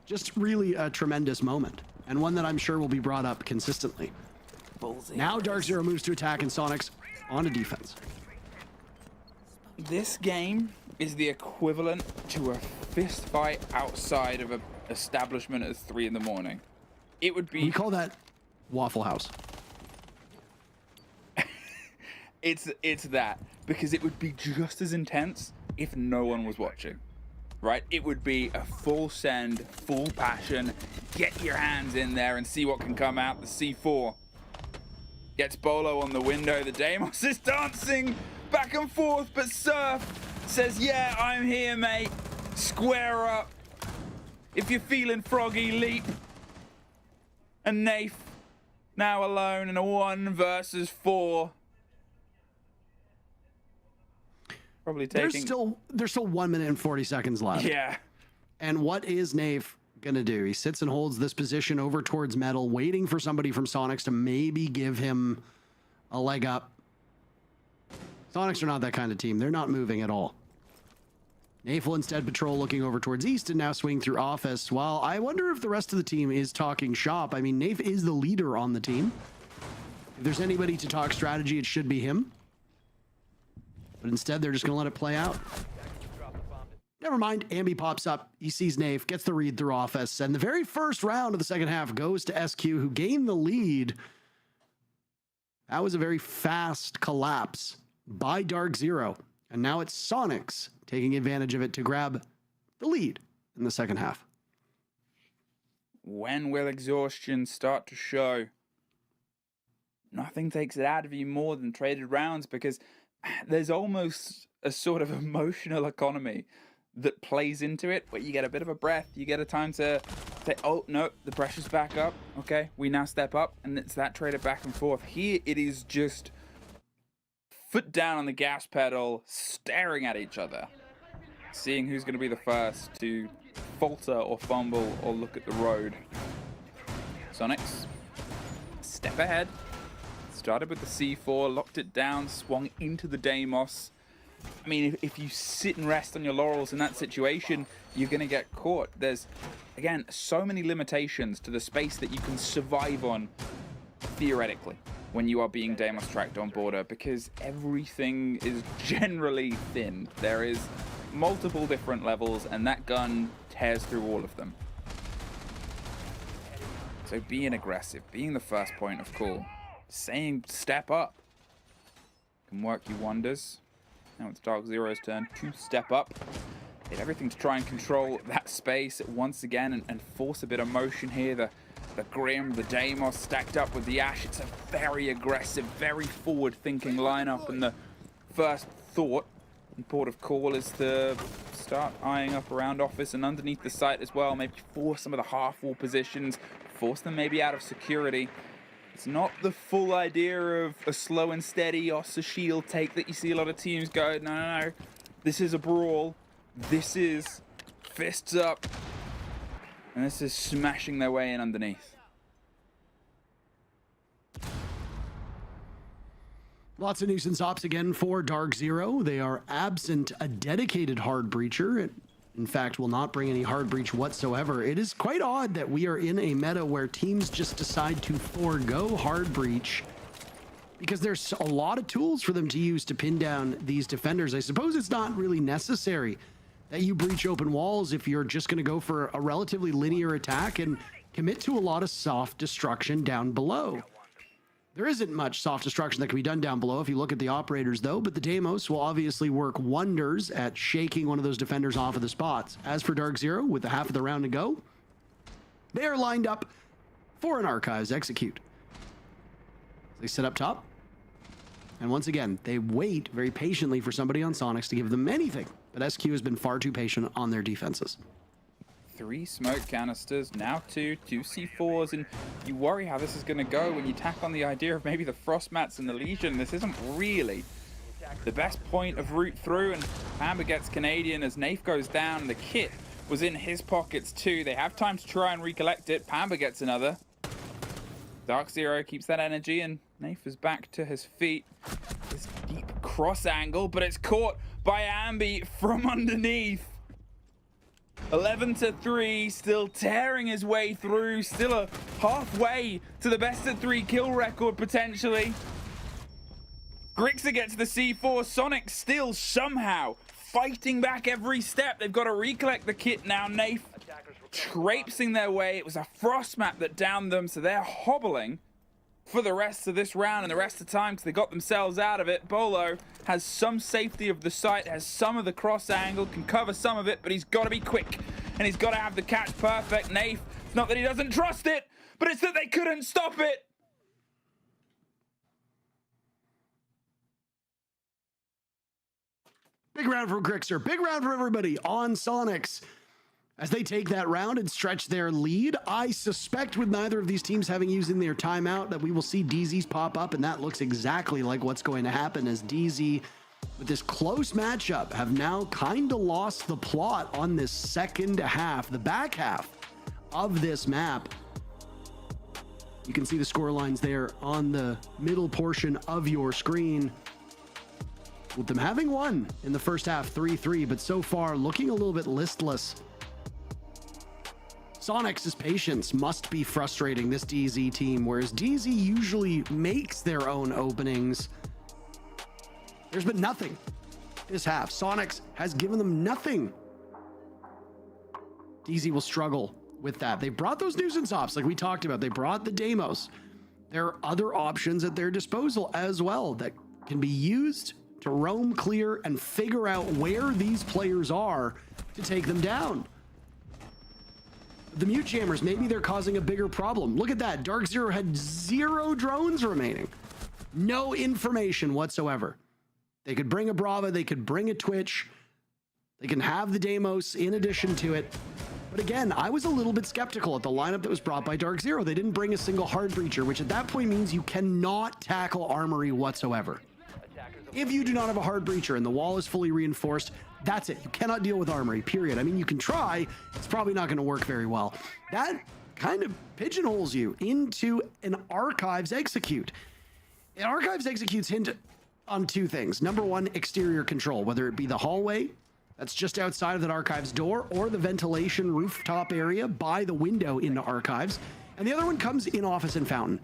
Just really a tremendous moment, and one that I'm sure will be brought up consistently. Now DarkZero moves to attack, and Sonics on to defense. This game is the equivalent to a fist fight outside of an establishment at 3 in the morning. It would be... We call that Waffle House. It's that, because it would be just as intense if no one was watching, right? It would be a full send, full passion, get your hands in there and see what can come out. The C4 gets Bolo on the window. The Deimos is dancing back and forth, but Surf says, yeah, I'm here, mate. Square up. If you're feeling froggy, leap. And Nafe now alone in a 1 versus 4. Probably taking... There's still 1 minute and 40 seconds left. Yeah. And what is Nafe gonna do? He sits and holds this position over towards metal, waiting for somebody from Sonics to maybe give him a leg up. Sonics are not that kind of team. They're not moving at all. Nafe will instead patrol looking over towards east and now swing through office. Well, I wonder if the rest of the team is talking shop. I mean, Nafe is the leader on the team. If there's anybody to talk strategy, it should be him. But instead, they're just going to let it play out. Never mind. Ambi pops up. He sees Nafe, gets the read through office. And the very first round of the second half goes to SQ, who gained the lead. That was a very fast collapse by DarkZero. And now it's Sonics taking advantage of it to grab the lead in the second half. When will exhaustion start to show? Nothing takes it out of you more than traded rounds, because there's almost a sort of emotional economy that plays into it, where you get a bit of a breath, you get a time to say, oh no, the pressure's back up, okay, we now step up, and it's that traded back and forth. Here it is just foot down on the gas pedal, staring at each other, seeing who's going to be the first to falter or fumble or look at the road. Sonics, step ahead, started with the C4, locked it down, swung into the Deimos. I mean, if you sit and rest on your laurels in that situation, you're going to get caught. There's, again, so many limitations to the space that you can survive on, theoretically, when you are being Deimos tracked on border, because everything is generally thin. There is multiple different levels, and that gun tears through all of them. So being aggressive, being the first point of call, saying step up can work you wonders. Now it's DarkZero's turn to step up. Did everything to try and control that space once again and force a bit of motion here. The Grim, the Deimos stacked up with the Ash. It's a very aggressive, very forward-thinking lineup, and the first thought and port of call is to start eyeing up around office and underneath the site as well. Maybe force some of the half-wall positions, force them maybe out of security. It's not the full idea of a slow and steady Ossa shield take that you see a lot of teams go, no. This is a brawl. This is fists up. And this is smashing their way in underneath. Lots of nuisance ops again for DarkZero. They are absent a dedicated hard breacher. It, in fact, will not bring any hard breach whatsoever. It is quite odd that we are in a meta where teams just decide to forego hard breach, because there's a lot of tools for them to use to pin down these defenders. I suppose it's not really necessary that you breach open walls if you're just going to go for a relatively linear attack and commit to a lot of soft destruction down below. There isn't much soft destruction that can be done down below if you look at the operators, though, but the Deimos will obviously work wonders at shaking one of those defenders off of the spots. As for DarkZero, with the half of the round to go, they are lined up for an Archives execute. They sit up top, and once again, they wait very patiently for somebody on Sonics to give them anything. But SQ has been far too patient on their defenses. 3 smoke canisters, now 2 C4s, and you worry how this is going to go when you tack on the idea of maybe the Frost Mats and the Legion. This isn't really the best point of route through, and Amber gets Canadian as Nafe goes down. The kit was in his pockets too. They have time to try and recollect it. Pamba gets another. DarkZero keeps that energy, and Nafe is back to his feet. This deep cross angle, but it's caught by Ambi from underneath. 11-3, still tearing his way through, still a halfway to the best of 3 kill record potentially. Grixer gets the C4, Sonic still somehow fighting back every step. They've got to recollect the kit now. Nafe traipsing their way. It was a frost map that downed them, so they're hobbling for the rest of this round and the rest of the time because they got themselves out of it. Bolo has some safety of the site, has some of the cross angle, can cover some of it, but he's got to be quick and he's got to have the catch perfect. Nafe, it's not that he doesn't trust it, but it's that they couldn't stop it. Big round for Grixer. Big round for everybody on Sonics as they take that round and stretch their lead. I suspect with neither of these teams having using their timeout that we will see DZ's pop up, and that looks exactly like what's going to happen as DZ, with this close matchup, have now kind of lost the plot on this second half, the back half of this map. You can see the score lines there on the middle portion of your screen. With them having won in the first half 3-3, but so far looking a little bit listless. Sonic's patience must be frustrating this DZ team, whereas DZ usually makes their own openings. There's been nothing this half. Sonics has given them nothing. DZ will struggle with that. They brought those nuisance ops like we talked about. They brought the Deimos. There are other options at their disposal as well that can be used to roam clear and figure out where these players are to take them down. The mute jammers, maybe they're causing a bigger problem. Look at that. DarkZero had 0 drones remaining. No information whatsoever. They could bring a Brava, they could bring a Twitch, they can have the Deimos in addition to it. But again, I was a little bit skeptical at the lineup that was brought by DarkZero. They didn't bring a single hard breacher, which at that point means you cannot tackle Armory whatsoever. If you do not have a hard breacher and the wall is fully reinforced, that's it. You cannot deal with Armory, period. I mean, you can try. It's probably not going to work very well. That kind of pigeonholes you into an Archives execute. An Archives executes hint on 2 things. Number 1, exterior control, whether it be the hallway that's just outside of that Archives door or the ventilation rooftop area by the window into Archives. And the other one comes in office and fountain.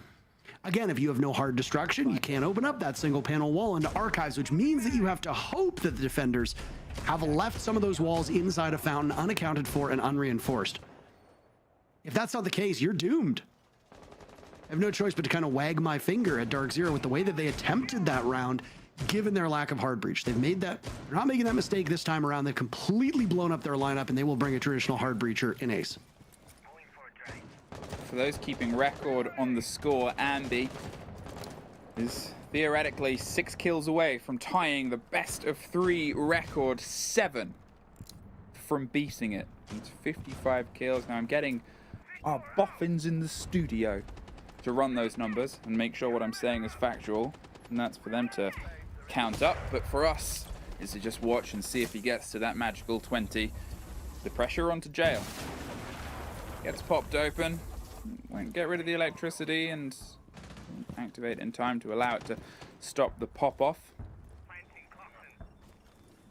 Again, if you have no hard destruction, you can't open up that single panel wall into Archives, which means that you have to hope that the defenders have left some of those walls inside a fountain unaccounted for and unreinforced. If that's not the case, you're doomed. I have no choice but to kind of wag my finger at DarkZero with the way that they attempted that round, given their lack of hard breach. They've made that, they're not making that mistake this time around. They've completely blown up their lineup and they will bring a traditional hard breacher in ace. For those keeping record on the score, Andy is theoretically 6 kills away from tying the best of 3 record, 7 from beating it. It's 55 kills. Now I'm getting our boffins in the studio to run those numbers and make sure what I'm saying is factual, and that's for them to count up. But for us is to just watch and see if he gets to that magical 20. The pressure onto Jail. Gets popped open. Won't get rid of the electricity and activate in time to allow it to stop the pop off.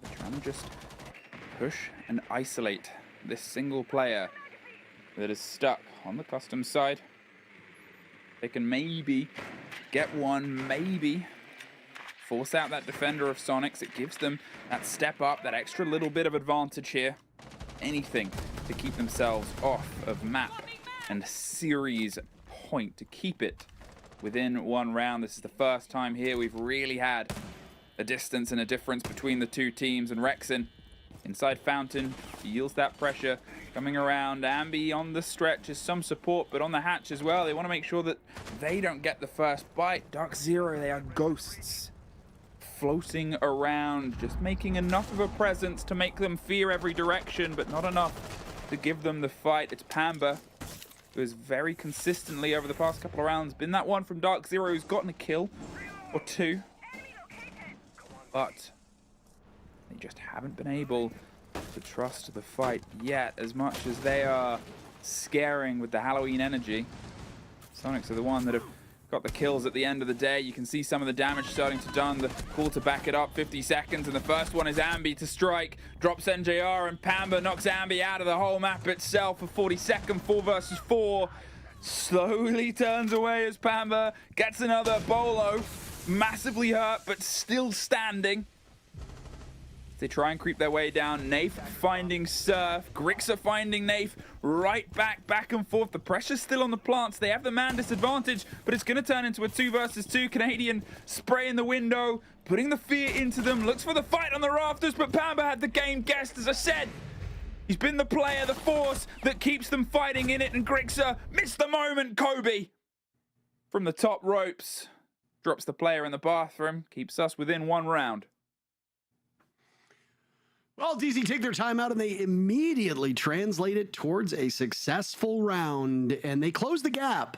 They're trying to just push and isolate this single player that is stuck on the custom side. They can maybe get one, maybe force out that defender of Sonics. It gives them that step up, that extra little bit of advantage here. Anything to keep themselves off of map and series point, to keep it within 1 round. This is the first time here we've really had a distance and a difference between the 2 teams, and Rexin inside Fountain yields that pressure. Coming around, Ambi on the stretch is some support, but on the hatch as well. They want to make sure that they don't get the first bite. DarkZero, they are ghosts floating around, just making enough of a presence to make them fear every direction, but not enough to give them the fight. It's Pamba, who has very consistently over the past couple of rounds been that one from DarkZero who's gotten a kill or 2. But they just haven't been able to trust the fight yet, as much as they are scaring with the Halloween energy. Sonics are the one that have got the kills at the end of the day. You can see some of the damage starting to done. The call to back it up, 50 seconds, and the first one is Ambi to strike. Drops NJR, and Pamba knocks Ambi out of the whole map itself. A 40-second 4 versus 4. Slowly turns away as Pamba gets another bolo. Massively hurt, but still standing. They try and creep their way down. Nafe finding Surf. Grixer finding Nafe. Right back and forth. The pressure's still on the plants. They have the man disadvantage, but it's going to turn into a 2 versus 2. Canadian spray in the window, putting the fear into them. Looks for the fight on the rafters, but Pamba had the game guessed, as I said. He's been the player, the force that keeps them fighting in it, and Grixer missed the moment. Kobe from the top ropes drops the player in the bathroom, keeps us within 1 round. Well, DZ take their time out and they immediately translate it towards a successful round, and they close the gap.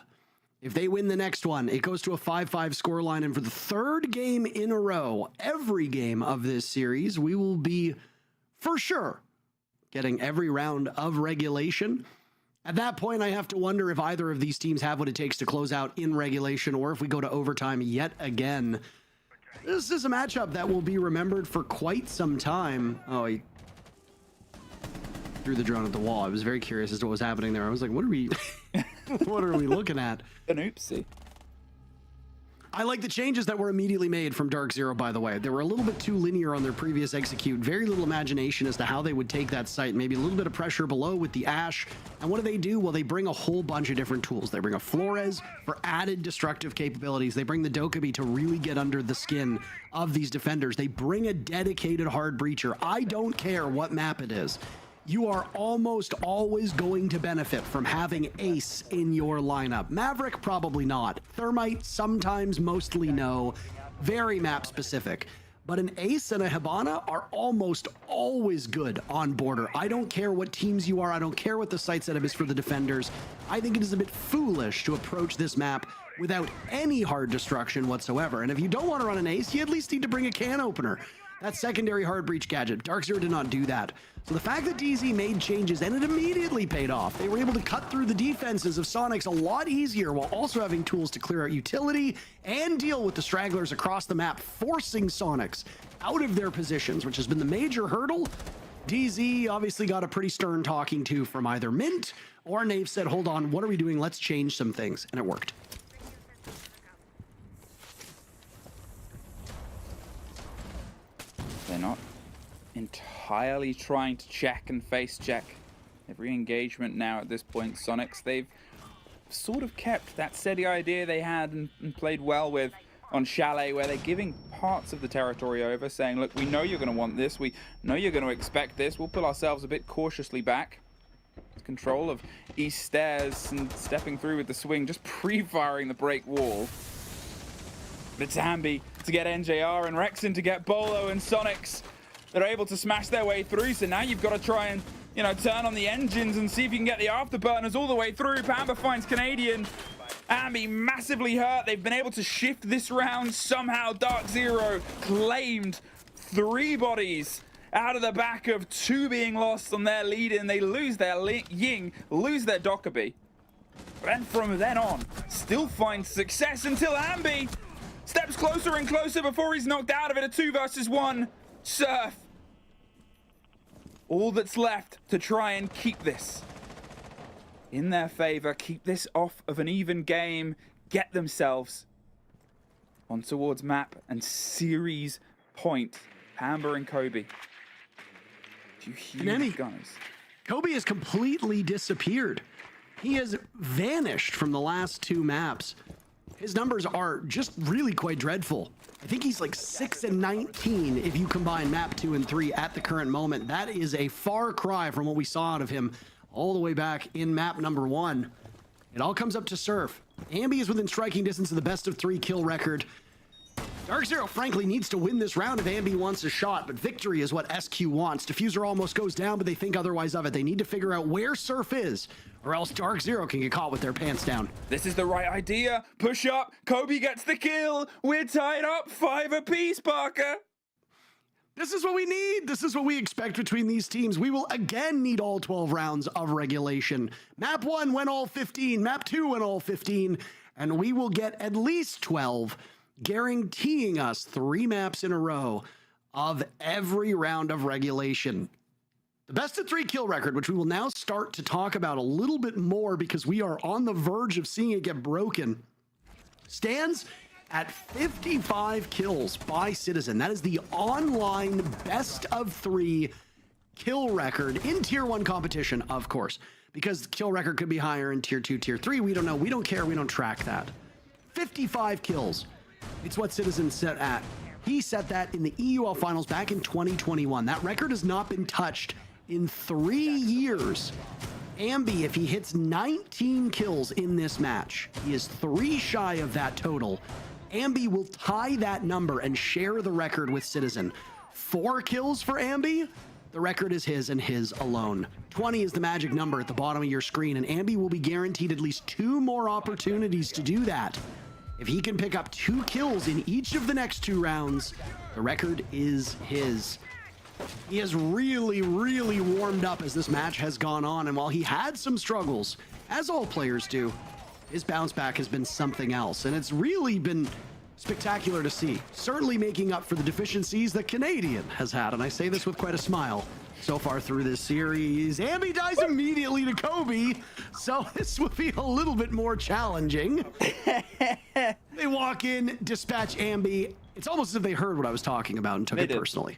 If they win the next one, it goes to a 5-5 scoreline, and for the 3rd game in a row, every game of this series, we will be, for sure, getting every round of regulation At that point, I have to wonder if either of these teams have what it takes to close out in regulation, or if we go to overtime yet again. This is a matchup that will be remembered for quite some time. Oh, he threw the drone at the wall. I was very curious as to what was happening there. I was like, what are we what are we looking at? An oopsie. I like the changes that were immediately made from DarkZero, by the way. They were a little bit too linear on their previous execute. Very little imagination as to how they would take that site. Maybe a little bit of pressure below with the Ash. And what do? Well, they bring a whole bunch of different tools. They bring a Flores for added destructive capabilities. They bring the Dokkaebi to really get under the skin of these defenders. They bring a dedicated hard breacher. I don't care what map it is. You are almost always going to benefit from having Ace in your lineup. Maverick, probably not. Thermite, sometimes, mostly no. Very map specific. But an Ace and a Hibana are almost always good on border. I don't care what teams you are. I don't care what the site setup is for the defenders. I think it is a bit foolish to approach this map without any hard destruction whatsoever. And if you don't want to run an Ace, you at least need to bring a can opener. That secondary hard breach gadget. DarkZero did not do that. So the fact that DZ made changes and it immediately paid off. They were able to cut through the defenses of Sonics a lot easier while also having tools to clear out utility and deal with the stragglers across the map, forcing Sonics out of their positions, which has been the major hurdle. DZ obviously got a pretty stern talking to from either Mint or Nave said, hold on, what are we doing? Let's change some things. And it worked. They're not entirely trying to check and face check every engagement now at this point. Sonics, they've sort of kept that steady idea they had and played well with on Chalet, where they're giving parts of the territory over, saying, look, we know you're going to want this, we know you're going to expect this, we'll pull ourselves a bit cautiously back. Control of East Stairs and stepping through with the swing, just pre-firing the break wall. But it's Ambi to get NJR and Rexon to get Bolo, and Sonics, they're able to smash their way through. So now you've got to try and, you know, turn on the engines and see if you can get the afterburners all the way through. Pamba finds Canadian. Ambi massively hurt. They've been able to shift this round somehow. DarkZero claimed 3 bodies out of the back of 2 being lost on their lead in. They lose their Ying, lose their Dokkaebi. And from then on, still find success until Ambi steps closer and closer before he's knocked out of it. A 2 versus 1 Surf. All that's left to try and keep this in their favor, keep this off of an even game, get themselves on towards map and series point. Pamba and Kobe. 2 huge guys. Kobe has completely disappeared. He has vanished from the last 2 maps. His numbers are just really quite dreadful. I think he's like 6 and 19 if you combine map 2 and 3 at the current moment. That is a far cry from what we saw out of him all the way back in map number 1. It all comes up to Surf. Ambi is within striking distance of the best of 3 kill record. DarkZero frankly needs to win this round if Ambi wants a shot, but victory is what SQ wants. Diffuser almost goes down, but they think otherwise of it. They need to figure out where Surf is, or else DarkZero can get caught with their pants down. This is the right idea. Push up. Kobe gets the kill. We're tied up 5 apiece, Parker. This is what we need. This is what we expect between these teams. We will again need all 12 rounds of regulation. Map 1 went all 15. Map 2 went all 15. And we will get at least 12, guaranteeing us 3 maps in a row of every round of regulation. The best of 3 kill record, which we will now start to talk about a little bit more because we are on the verge of seeing it get broken, stands at 55 kills by Citizen. That is the online best of 3 kill record in Tier 1 competition, of course, because the kill record could be higher in Tier 2, Tier 3. We don't know. We don't care. We don't track that. 55 kills. It's what Citizen set at. He set that in the EUL finals back in 2021. That record has not been touched in 3 years. Ambi, if he hits 19 kills in this match, he is 3 shy of that total. Ambi will tie that number and share the record with Citizen. 4 kills for Ambi, the record is his and his alone. 20 is the magic number at the bottom of your screen, and Ambi will be guaranteed at least 2 more opportunities to do that. If he can pick up 2 kills in each of the next 2 rounds, the record is his. He has really, really warmed up as this match has gone on, and while he had some struggles, as all players do, his bounce back has been something else, and it's really been spectacular to see. Certainly making up for the deficiencies that Canadian has had, and I say this with quite a smile. So far through this series, Ambi dies immediately to Kobe, so this will be a little bit more challenging. They walk in, dispatch Ambi. It's almost as if they heard what I was talking about and took it personally.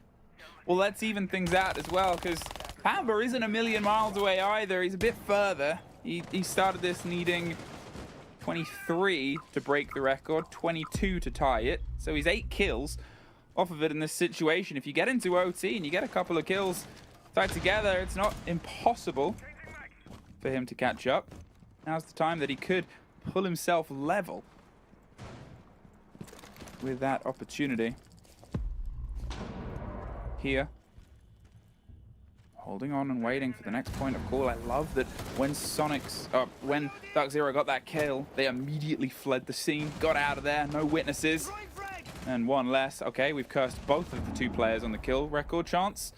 Well, let's even things out as well, because Pamba isn't a million miles away either. He's a bit further. He started this needing 23 to break the record, 22 to tie it. So he's 8 kills off of it in this situation. If you get into OT and you get a couple of kills tied together, it's not impossible for him to catch up. Now's the time that he could pull himself level with that opportunity. Here, holding on and waiting for the next point of call. I love that when when DarkZero got that kill, they immediately fled the scene, got out of there, no witnesses, and one less. Okay, we've cursed both of the 2 players on the kill record chance.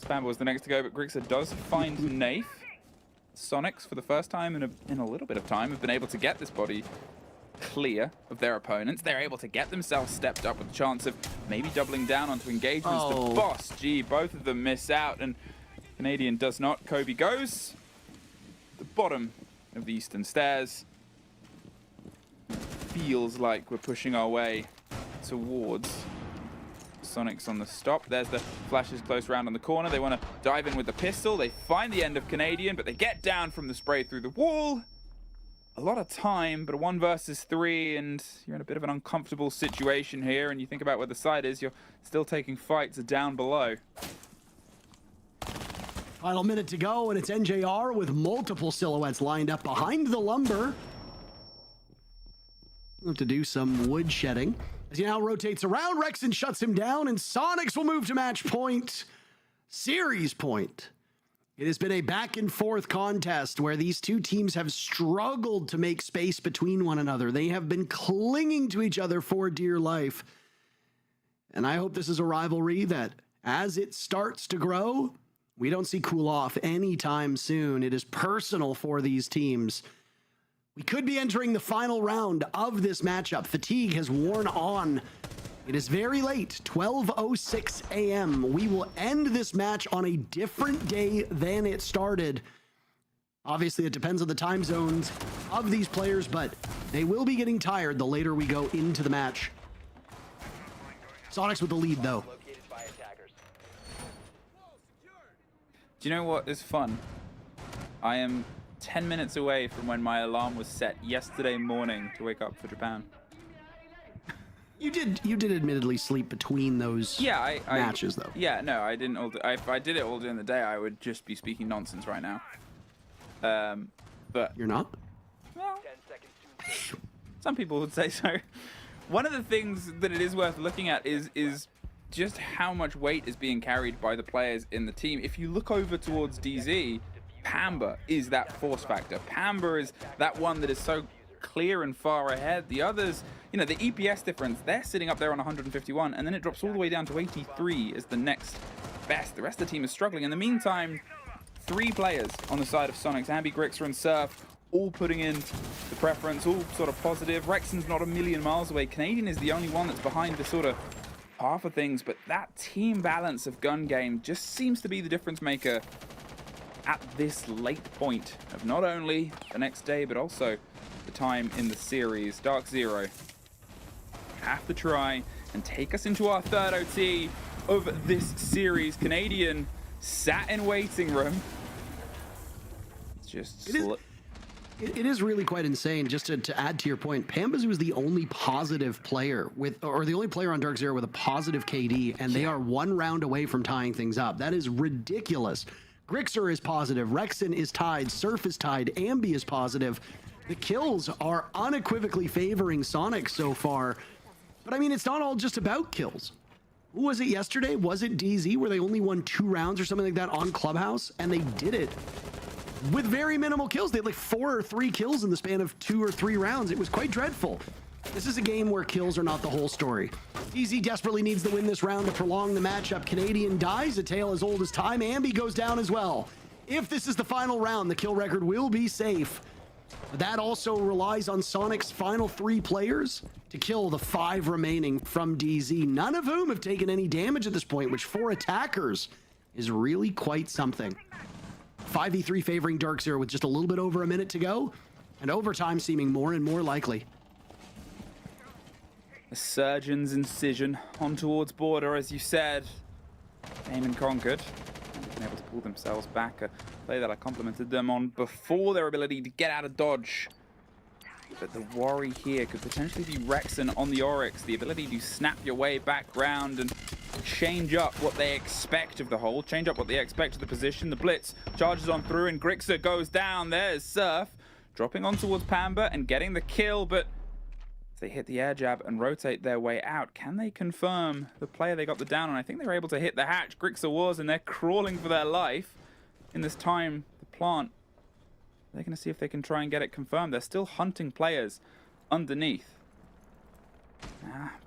Spambo was the next to go, but Grixer does find Nafe. Sonics, for the first time in a little bit of time, have been able to get this body clear of their opponents. They're able to get themselves stepped up with a chance of maybe doubling down onto engagements. The boss, gee, both of them miss out, and Canadian does not. Kobe goes the bottom of the eastern stairs. Feels like we're pushing our way towards Sonic's on the stop. There's the flashes close round on the corner. They want to dive in with the pistol. They find the end of Canadian, but they get down from the spray through the wall. A lot of time, but a 1 versus 3, and you're in a bit of an uncomfortable situation here, and you think about where the side is, you're still taking fights down below. Final minute to go, and it's NJR with multiple silhouettes lined up behind the lumber. We'll have to do some wood shedding. As he now rotates around, Rexon shuts him down, and Sonics will move to match point. Series point. It has been a back and forth contest where these 2 teams have struggled to make space between one another. They have been clinging to each other for dear life. And I hope this is a rivalry that, as it starts to grow, we don't see cool off anytime soon. It is personal for these teams. We could be entering the final round of this matchup. Fatigue has worn on. It is very late, 12:06 a.m. We will end this match on a different day than it started. Obviously, it depends on the time zones of these players, but they will be getting tired the later we go into the match. Sonics with the lead, though. Do you know what is fun? I am 10 minutes away from when my alarm was set yesterday morning to wake up for Japan. You did admittedly sleep between those matches, though. Yeah, no, I didn't. If I did it all during the day, I would just be speaking nonsense right now. But you're not? Well, some people would say so. One of the things that it is worth looking at is just how much weight is being carried by the players in the team. If you look over towards DZ, Pamba is that force factor. Pamba is that one that is so clear and far ahead. The others, you know, the EPS difference, they're sitting up there on 151, and then it drops all the way down to 83 as the next best. The rest of the team is struggling. In the meantime, 3 players on the side of Sonics, Ambi, Grixer, and Surf, all putting in the preference, all sort of positive. Rexon's not a million miles away. Canadian is the only one that's behind the sort of half of things, but that team balance of gun game just seems to be the difference maker at this late point of not only the next day, but also the time in the series. DarkZero have to try and take us into our 3rd OT of this series. Canadian sat in waiting room. Just It is really quite insane. Just to add to your point, Pambazu was the only positive player or the only player on DarkZero with a positive KD, and they are 1 round away from tying things up. That is ridiculous. Grixer is positive, Rexon is tied, Surf is tied, Ambi is positive. The kills are unequivocally favoring Sonic so far. But I mean, it's not all just about kills. Who was it yesterday? Was it DZ where they only won 2 rounds or something like that on Clubhouse? And they did it with very minimal kills. They had like 4 or 3 kills in the span of 2 or 3 rounds. It was quite dreadful. This is a game where kills are not the whole story. DZ desperately needs to win this round to prolong the matchup. Canadian dies, a tale as old as time. Ambi goes down as well. If this is the final round, the kill record will be safe. But that also relies on Sonic's final 3 players to kill the 5 remaining from DZ, none of whom have taken any damage at this point, which for attackers is really quite something. 5v3 favoring DarkZero with just a little bit over a minute to go, and overtime seeming more and more likely. The Surgeon's incision on towards border, as you said. Aim and conquered. They've been able to pull themselves back. A play that I complimented them on before, their ability to get out of dodge. But the worry here could potentially be Rexon on the Oryx. The ability to snap your way back round and change up what they expect of the hole. Change up what they expect of the position. The Blitz charges on through and Grixer goes down. There's Surf dropping on towards Pamba and getting the kill, but if they hit the air jab and rotate their way out, can they confirm the player they got the down on? I think they were able to hit the hatch. Grixer was, and they're crawling for their life. In this time, the plant, they're going to see if they can try and get it confirmed. They're still hunting players underneath.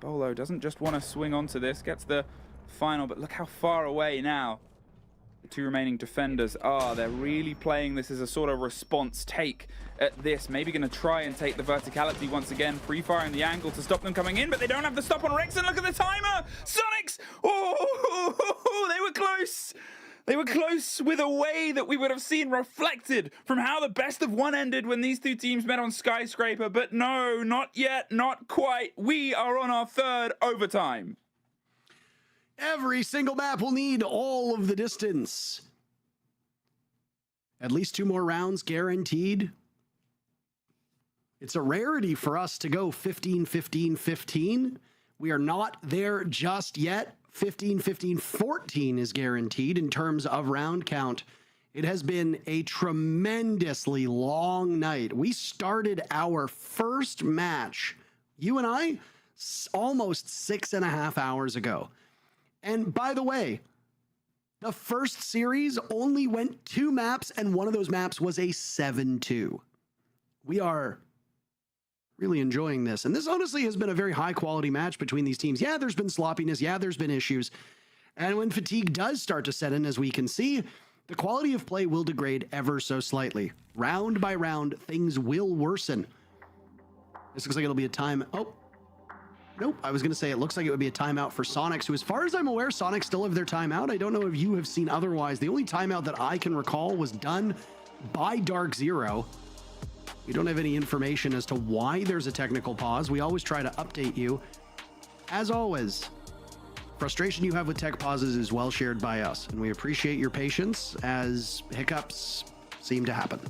Bolo doesn't just want to swing onto this, gets the final, but look how far away now the 2 remaining defenders are. They're really playing this as a sort of response take at this. Maybe going to try and take the verticality once again, pre-firing the angle to stop them coming in, but they don't have the stop on Rexon. Look at the timer! Sonics! Oh, they were close! They were close with a way that we would have seen reflected from how the best of 1 ended when these 2 teams met on Skyscraper, but no, not yet, not quite. We are on our 3rd overtime. Every single map will need all of the distance. At least 2 more rounds guaranteed. It's a rarity for us to go 15, 15, 15. We are not there just yet. 15, 15, 14 is guaranteed in terms of round count. It has been a tremendously long night. We started our first match, you and I, almost 6.5 hours ago. And by the way, the first series only went 2 maps, and one of those maps was a 7-2. We are really enjoying this. And this honestly has been a very high quality match between these teams. Yeah, there's been sloppiness. Yeah, there's been issues. And when fatigue does start to set in, as we can see, the quality of play will degrade ever so slightly. Round by round, things will worsen. This looks like it'll be a time. Oh, nope. I was going to say it looks like it would be a timeout for Sonics, who, as far as I'm aware, Sonics still have their timeout. I don't know if you have seen otherwise. The only timeout that I can recall was done by DarkZero. We don't have any information as to why there's a technical pause. We always try to update you. As always, frustration you have with tech pauses is well shared by us, and we appreciate your patience as hiccups seem to happen.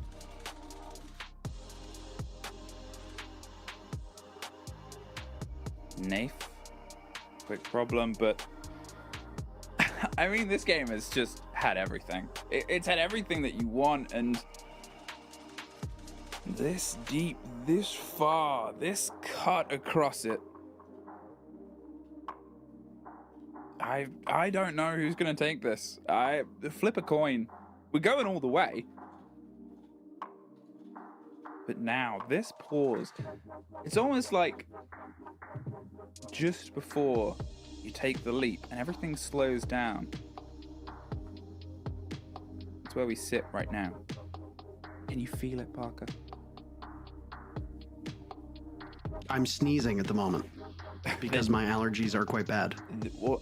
Nafe, quick problem, but I mean, this game has just had everything. It's had everything that you want, and this deep, this far, this cut across it. I don't know who's gonna take this. Flip a coin. We're going all the way. But now, this pause, it's almost like just before you take the leap and everything slows down. It's where we sit right now. Can you feel it, Parker? I'm sneezing at the moment because my allergies are quite bad.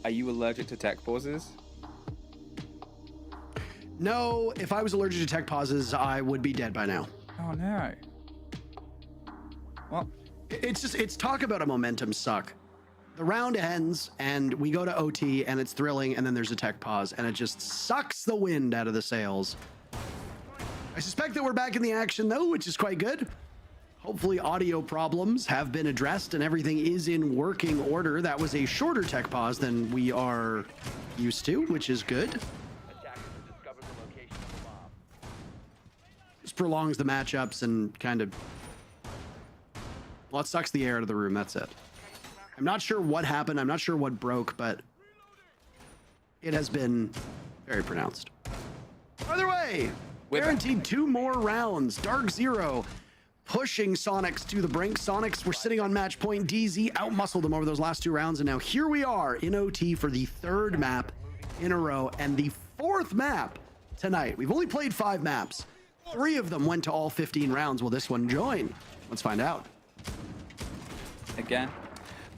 Are you allergic to tech pauses? No, if I was allergic to tech pauses, I would be dead by now. Oh no. Well, it's talk about a momentum suck. The round ends and we go to OT and it's thrilling, and then there's a tech pause and it just sucks the wind out of the sails. I suspect that we're back in the action though, which is quite good. Hopefully audio problems have been addressed and everything is in working order. That was a shorter tech pause than we are used to, which is good. This prolongs the matchups and kind of, well, it sucks the air out of the room. That's it. I'm not sure what happened. I'm not sure what broke, but it has been very pronounced. Either way, guaranteed 2 more rounds. DarkZero pushing Sonics to the brink. Sonics were sitting on match point. DZ outmuscled them over those last 2 rounds, and now here we are in OT for the 3rd map in a row and the 4th map tonight. We've only played 5 maps. 3 of them went to all 15 rounds. Will this one join? Let's find out. Again,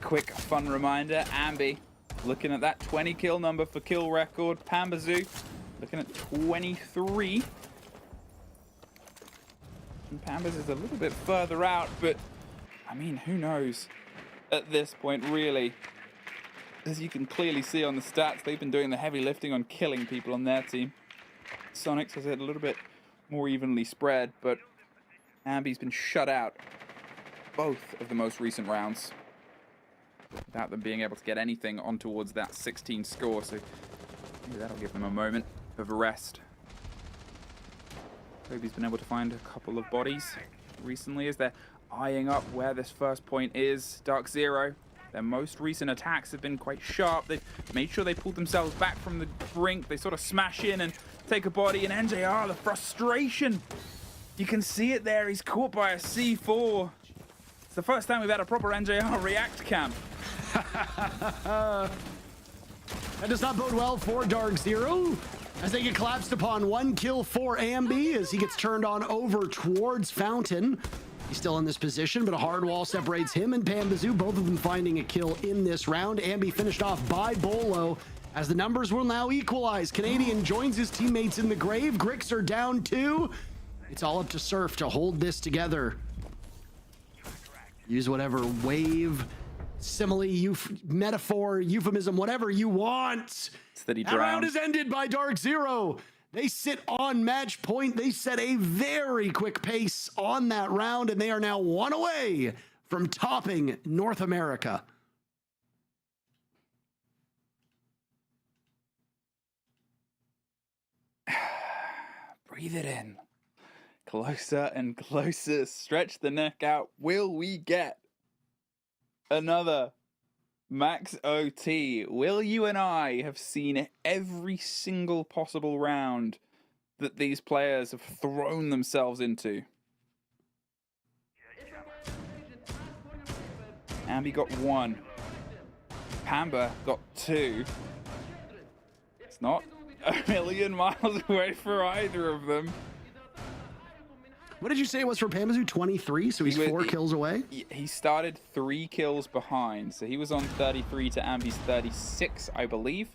quick fun reminder, Ambi looking at that 20 kill number for kill record. Pambazoo looking at 23. And Pambaz is a little bit further out, but I mean, who knows at this point, really. As you can clearly see on the stats, they've been doing the heavy lifting on killing people on their team. Sonics has it a little bit more evenly spread, but Ambi's been shut out both of the most recent rounds without them being able to get anything on towards that 16 score, so maybe that'll give them a moment of rest. Kobe's been able to find a couple of bodies recently as they're eyeing up where this first point is. DarkZero, their most recent attacks have been quite sharp. They've made sure they pulled themselves back from the brink. They sort of smash in and take a body, and NJR, the frustration. You can see it there, he's caught by a C4. It's the first time we've had a proper NJR react camp. That does not bode well for DarkZero as they get collapsed upon. 1 kill for Ambi as he gets turned on over towards Fountain. He's still in this position, but a hard wall separates him and Pambazoo, both of them finding a kill in this round. Ambi finished off by Bolo as the numbers will now equalize. Canadian joins his teammates in the grave. Grix are down 2. It's all up to Surf to hold this together. Use whatever wave, simile, metaphor, euphemism, whatever you want. That round is ended by DarkZero. They sit on match point. They set a very quick pace on that round, and they are now 1 away from topping North America. Breathe it in. Closer and closer. Stretch the neck out. Will we get another Max OT? Will you and I have seen every single possible round that these players have thrown themselves into? Ambi got 1. Pamba got 2. It's not a million miles away for either of them. What did you say it was for Pambazoo? 23, so he's 4 kills away? He started 3 kills behind, so he was on 33 to Ambi's 36, I believe,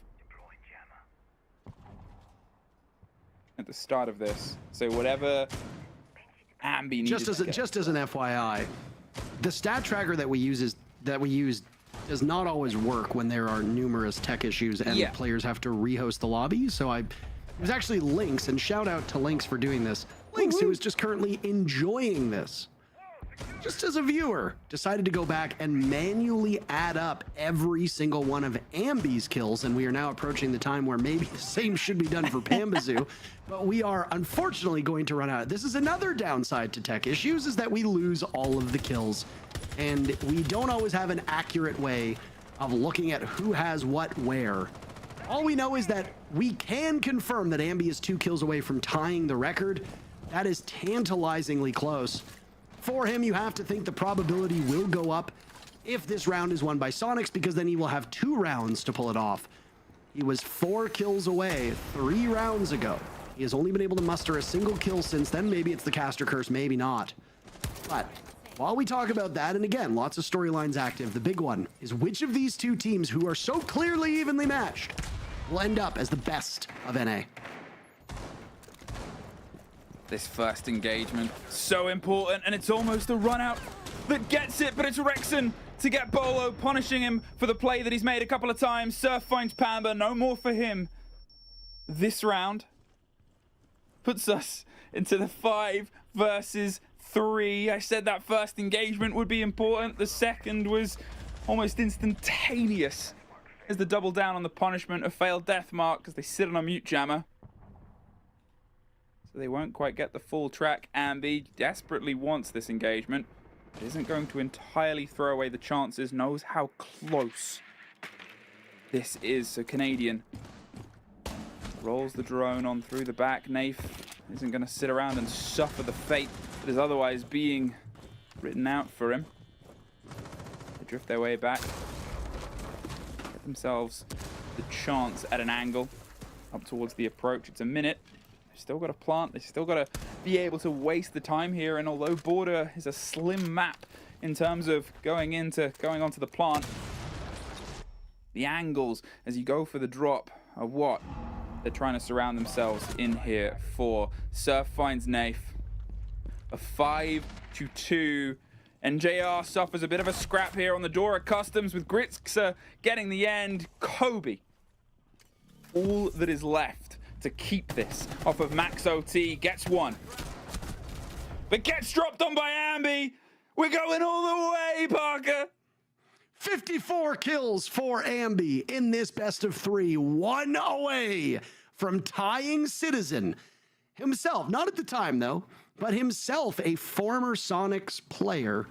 at the start of this. So whatever Ambi needed just as an FYI, the stat tracker that we use does not always work when there are numerous tech issues and players have to rehost the lobby. So it was actually Lynx, and shout out to Lynx for doing this. Lynx, who is just currently enjoying this, just as a viewer, decided to go back and manually add up every single one of Ambi's kills, and we are now approaching the time where maybe the same should be done for Pambazoo, but we are unfortunately going to run out. This is another downside to tech issues, is that we lose all of the kills, and we don't always have an accurate way of looking at who has what where. All we know is that we can confirm that Ambi is 2 kills away from tying the record. That is tantalizingly close. For him, you have to think the probability will go up if this round is won by Sonics, because then he will have 2 rounds to pull it off. He was 4 kills away 3 rounds ago. He has only been able to muster a single kill since then. Maybe it's the caster curse, maybe not. But while we talk about that, and again, lots of storylines active, the big one is which of these 2 teams, who are so clearly evenly matched, will end up as the best of NA. This first engagement, so important, and it's almost a run out that gets it, but it's Rexon to get Bolo, punishing him for the play that he's made a couple of times. Surf finds Pamba, no more for him. This round puts us into the 5 versus 3. I said that first engagement would be important. The second was almost instantaneous as the double down on the punishment of failed death mark because they sit on a mute jammer. So they won't quite get the full track. Ambi desperately wants this engagement, but isn't going to entirely throw away the chances, knows how close this is. So Canadian rolls the drone on through the back. Nafe isn't going to sit around and suffer the fate that is otherwise being written out for him. They drift their way back. Get themselves the chance at an angle up towards the approach. It's a minute. They've still got to plant. They've still got to be able to waste the time here. And although border is a slim map in terms of going onto the plant, the angles as you go for the drop are what they're trying to surround themselves in here for. Surf finds Nafe. A 5-2. NJR suffers a bit of a scrap here on the Dora Customs with Gritzer getting the end. Kobe, all that is left to keep this off of Max OT, gets one. But gets dropped on by Ambi. We're going all the way, Parker. 54 kills for Ambi in this best of 3. 1 away from tying Citizen himself. Not at the time, though, but himself, a former Sonics player.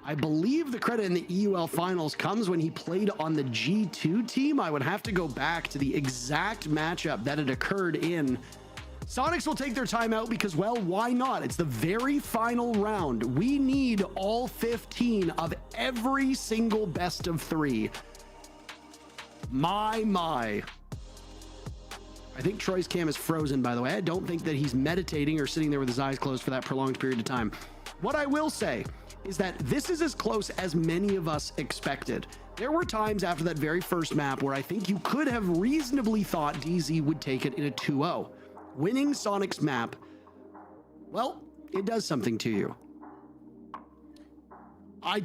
I believe the credit in the EUL finals comes when he played on the G2 team. I would have to go back to the exact matchup that had occurred in. Sonics will take their time out because, well, why not? It's the very final round. We need all 15 of every single best of 3. My. I think Troy's cam is frozen, by the way. I don't think that he's meditating or sitting there with his eyes closed for that prolonged period of time. What I will say is that this is as close as many of us expected. There were times after that very first map where I think you could have reasonably thought DZ would take it in a 2-0. Winning Sonic's map, well, it does something to you. I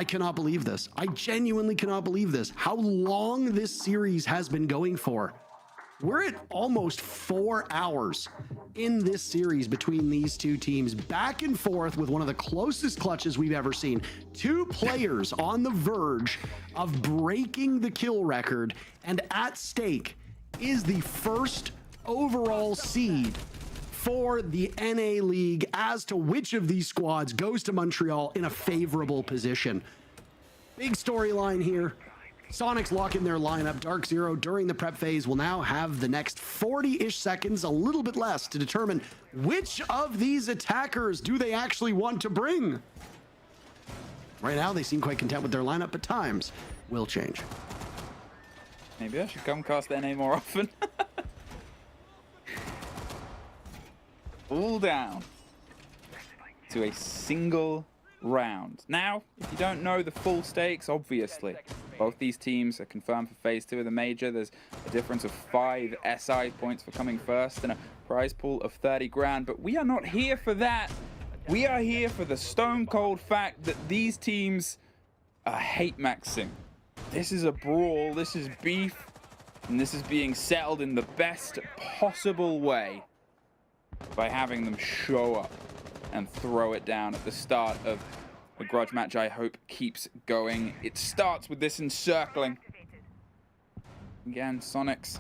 cannot believe this. I genuinely cannot believe this. How long this series has been going for. We're at almost 4 hours in this series between these two teams, back and forth with one of the closest clutches we've ever seen. 2 players on the verge of breaking the kill record, and at stake is the first overall seed for the NA League as to which of these squads goes to Montreal in a favorable position. Big storyline here. Sonics lock in their lineup. DarkZero during the prep phase will now have the next 40-ish seconds, a little bit less, to determine which of these attackers do they actually want to bring. Right now, they seem quite content with their lineup, but times will change. Maybe I should come cast NA more often. All down to a single round. Now, if you don't know the full stakes, obviously, both these teams are confirmed for phase 2 of the major. There's a difference of 5 SI points for coming first and a prize pool of 30 grand. But we are not here for that. We are here for the stone cold fact that these teams are hate maxing. This is a brawl, this is beef, and this is being settled in the best possible way by having them show up and throw it down at the start of a grudge match I hope keeps going. It starts with this encircling. Again, Sonics,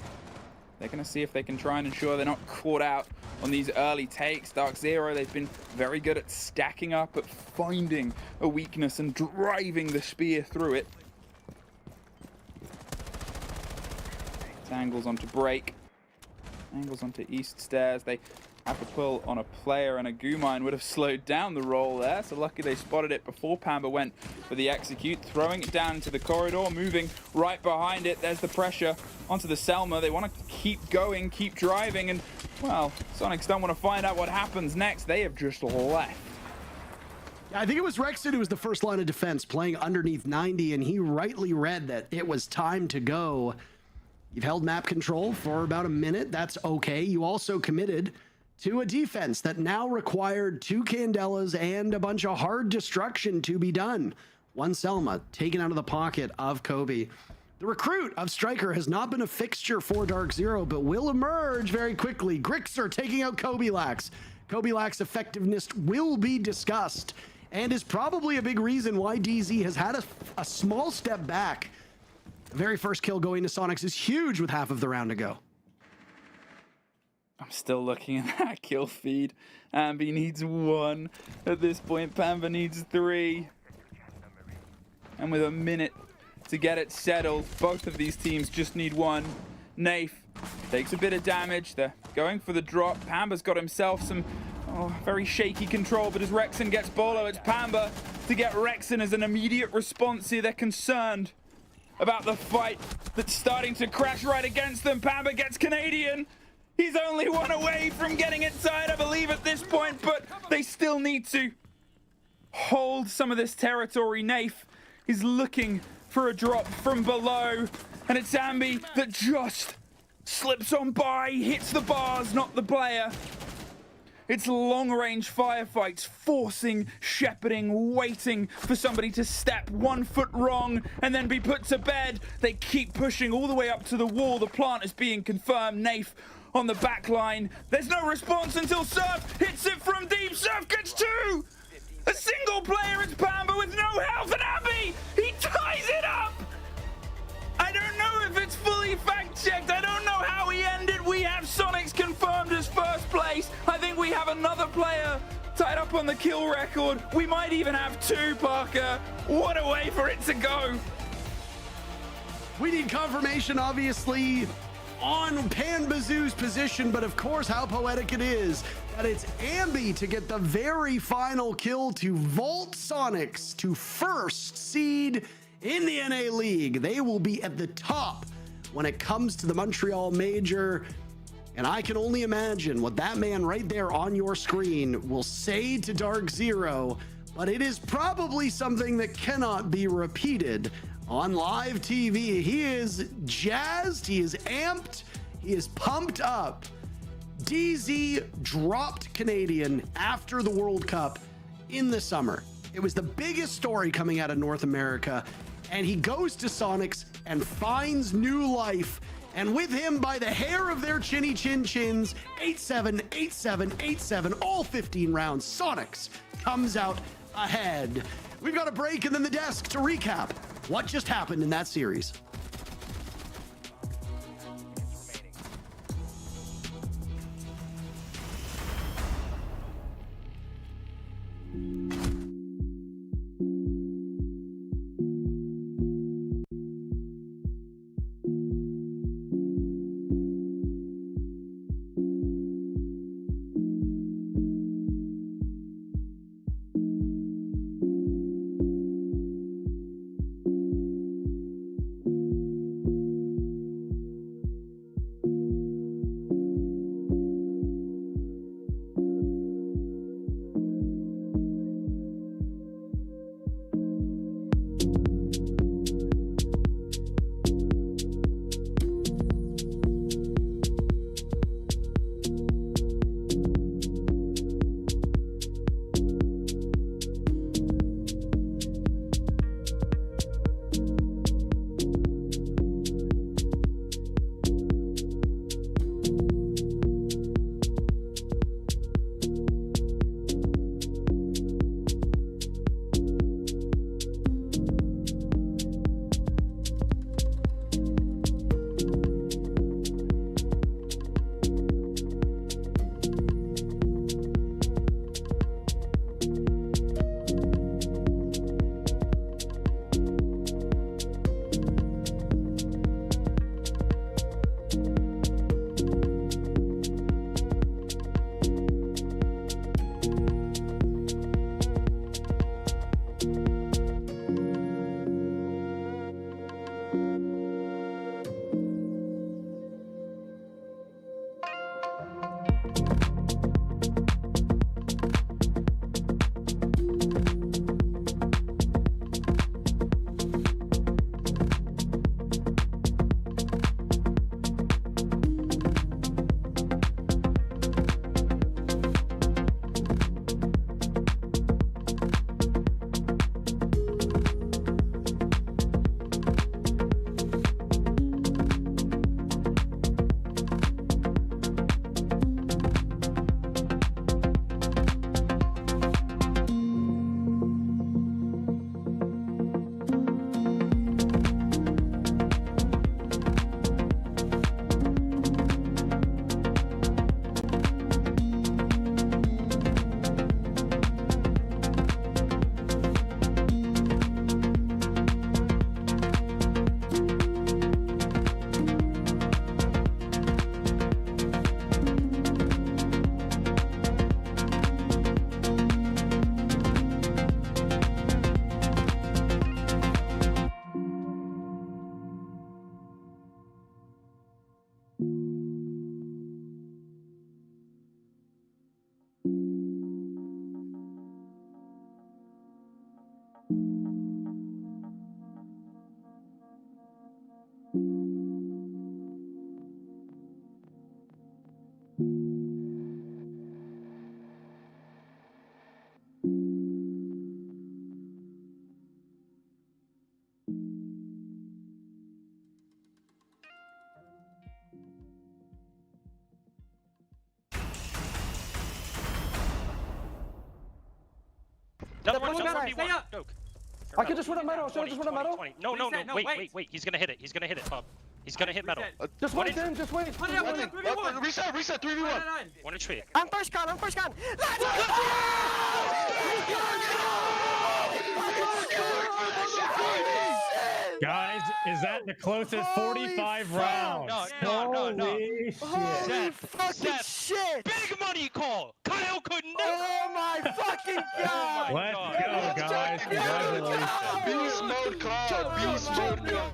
they're going to see if they can try and ensure they're not caught out on these early takes. DarkZero, they've been very good at stacking up, at finding a weakness and driving the spear through it. It's angles onto break. Angles onto east stairs. They have to pull on a player, and a Gumine would have slowed down the roll there, so lucky they spotted it before Pamba went for the execute, throwing it down into the corridor, moving right behind it. There's the pressure onto the Selma. They want to keep going, keep driving, and, well, Sonics don't want to find out what happens next. They have just left. I think it was Rexon who was the first line of defense, playing underneath 90, and he rightly read that it was time to go. You've held map control for about a minute. That's okay. You also committed to a defense that now required 2 Candelas and a bunch of hard destruction to be done. 1 Selma taken out of the pocket of Kobe. The recruit of Striker has not been a fixture for DarkZero, but will emerge very quickly. Grixer taking out Kobe Lax. Kobe Lax effectiveness will be discussed and is probably a big reason why DZ has had a small step back. The very first kill going to Sonics is huge with half of the round to go. I'm still looking at that kill feed. Ambi needs 1 at this point. Pamba needs 3. And with a minute to get it settled, both of these teams just need 1. Nafe takes a bit of damage. They're going for the drop. Pamba's got himself some Oh, very shaky control, but as Rexon gets Bolo, it's Pamba to get Rexon as an immediate response here. They're concerned about the fight that's starting to crash right against them. Pamba gets Canadian. He's only one away from getting it tied, I believe, at this point, but they still need to hold some of this territory. Nafe is looking for a drop from below, and it's Ambi that just slips on by, hits the bars, not the player. It's long-range firefights, forcing, shepherding, waiting for somebody to step 1 foot wrong and then be put to bed. They keep pushing all the way up to the wall. The plant is being confirmed. Nafe on the back line. There's no response until Surf hits it from deep. Surf gets 2! A single player, it's Pamba with no health, and Abby, he ties it up! I don't know if it's fully fact-checked. I don't know how he ended. We have Sonics confirmed as first place. I think we have another player tied up on the kill record. We might even have 2, Parker. What a way for it to go. We need confirmation, obviously, on Panbazoo's position, but of course, how poetic it is that it's Ambi to get the very final kill to vault Sonics to first seed in the NA League. They will be at the top when it comes to the Montreal Major. And I can only imagine what that man right there on your screen will say to DarkZero, but it is probably something that cannot be repeated on live TV. He is jazzed, he is amped, he is pumped up. DZ dropped Canadian after the World Cup in the summer. It was the biggest story coming out of North America, and he goes to Sonics and finds new life. And with him, by the hair of their chinny chin chins, 8-7, 8-7, 8-7, all 15 rounds, Sonics comes out ahead. We've got a break and then the desk to recap what just happened in that series. 1v1. Joke. I could just win a medal. Should I just win a medal? 20. No, wait. He's gonna hit it. He's gonna hit it, Bob. He's gonna hit metal. Just wait, Tim. Just wait. Reset, 3v1. 1 HP. I'm first gun. Let's go! Guys, is that the closest 45 rounds? No. Shit! Big money call. Kyle could never. Oh my fucking god! Let's go, guys. Congratulations. Beast mode call. Beast mode call.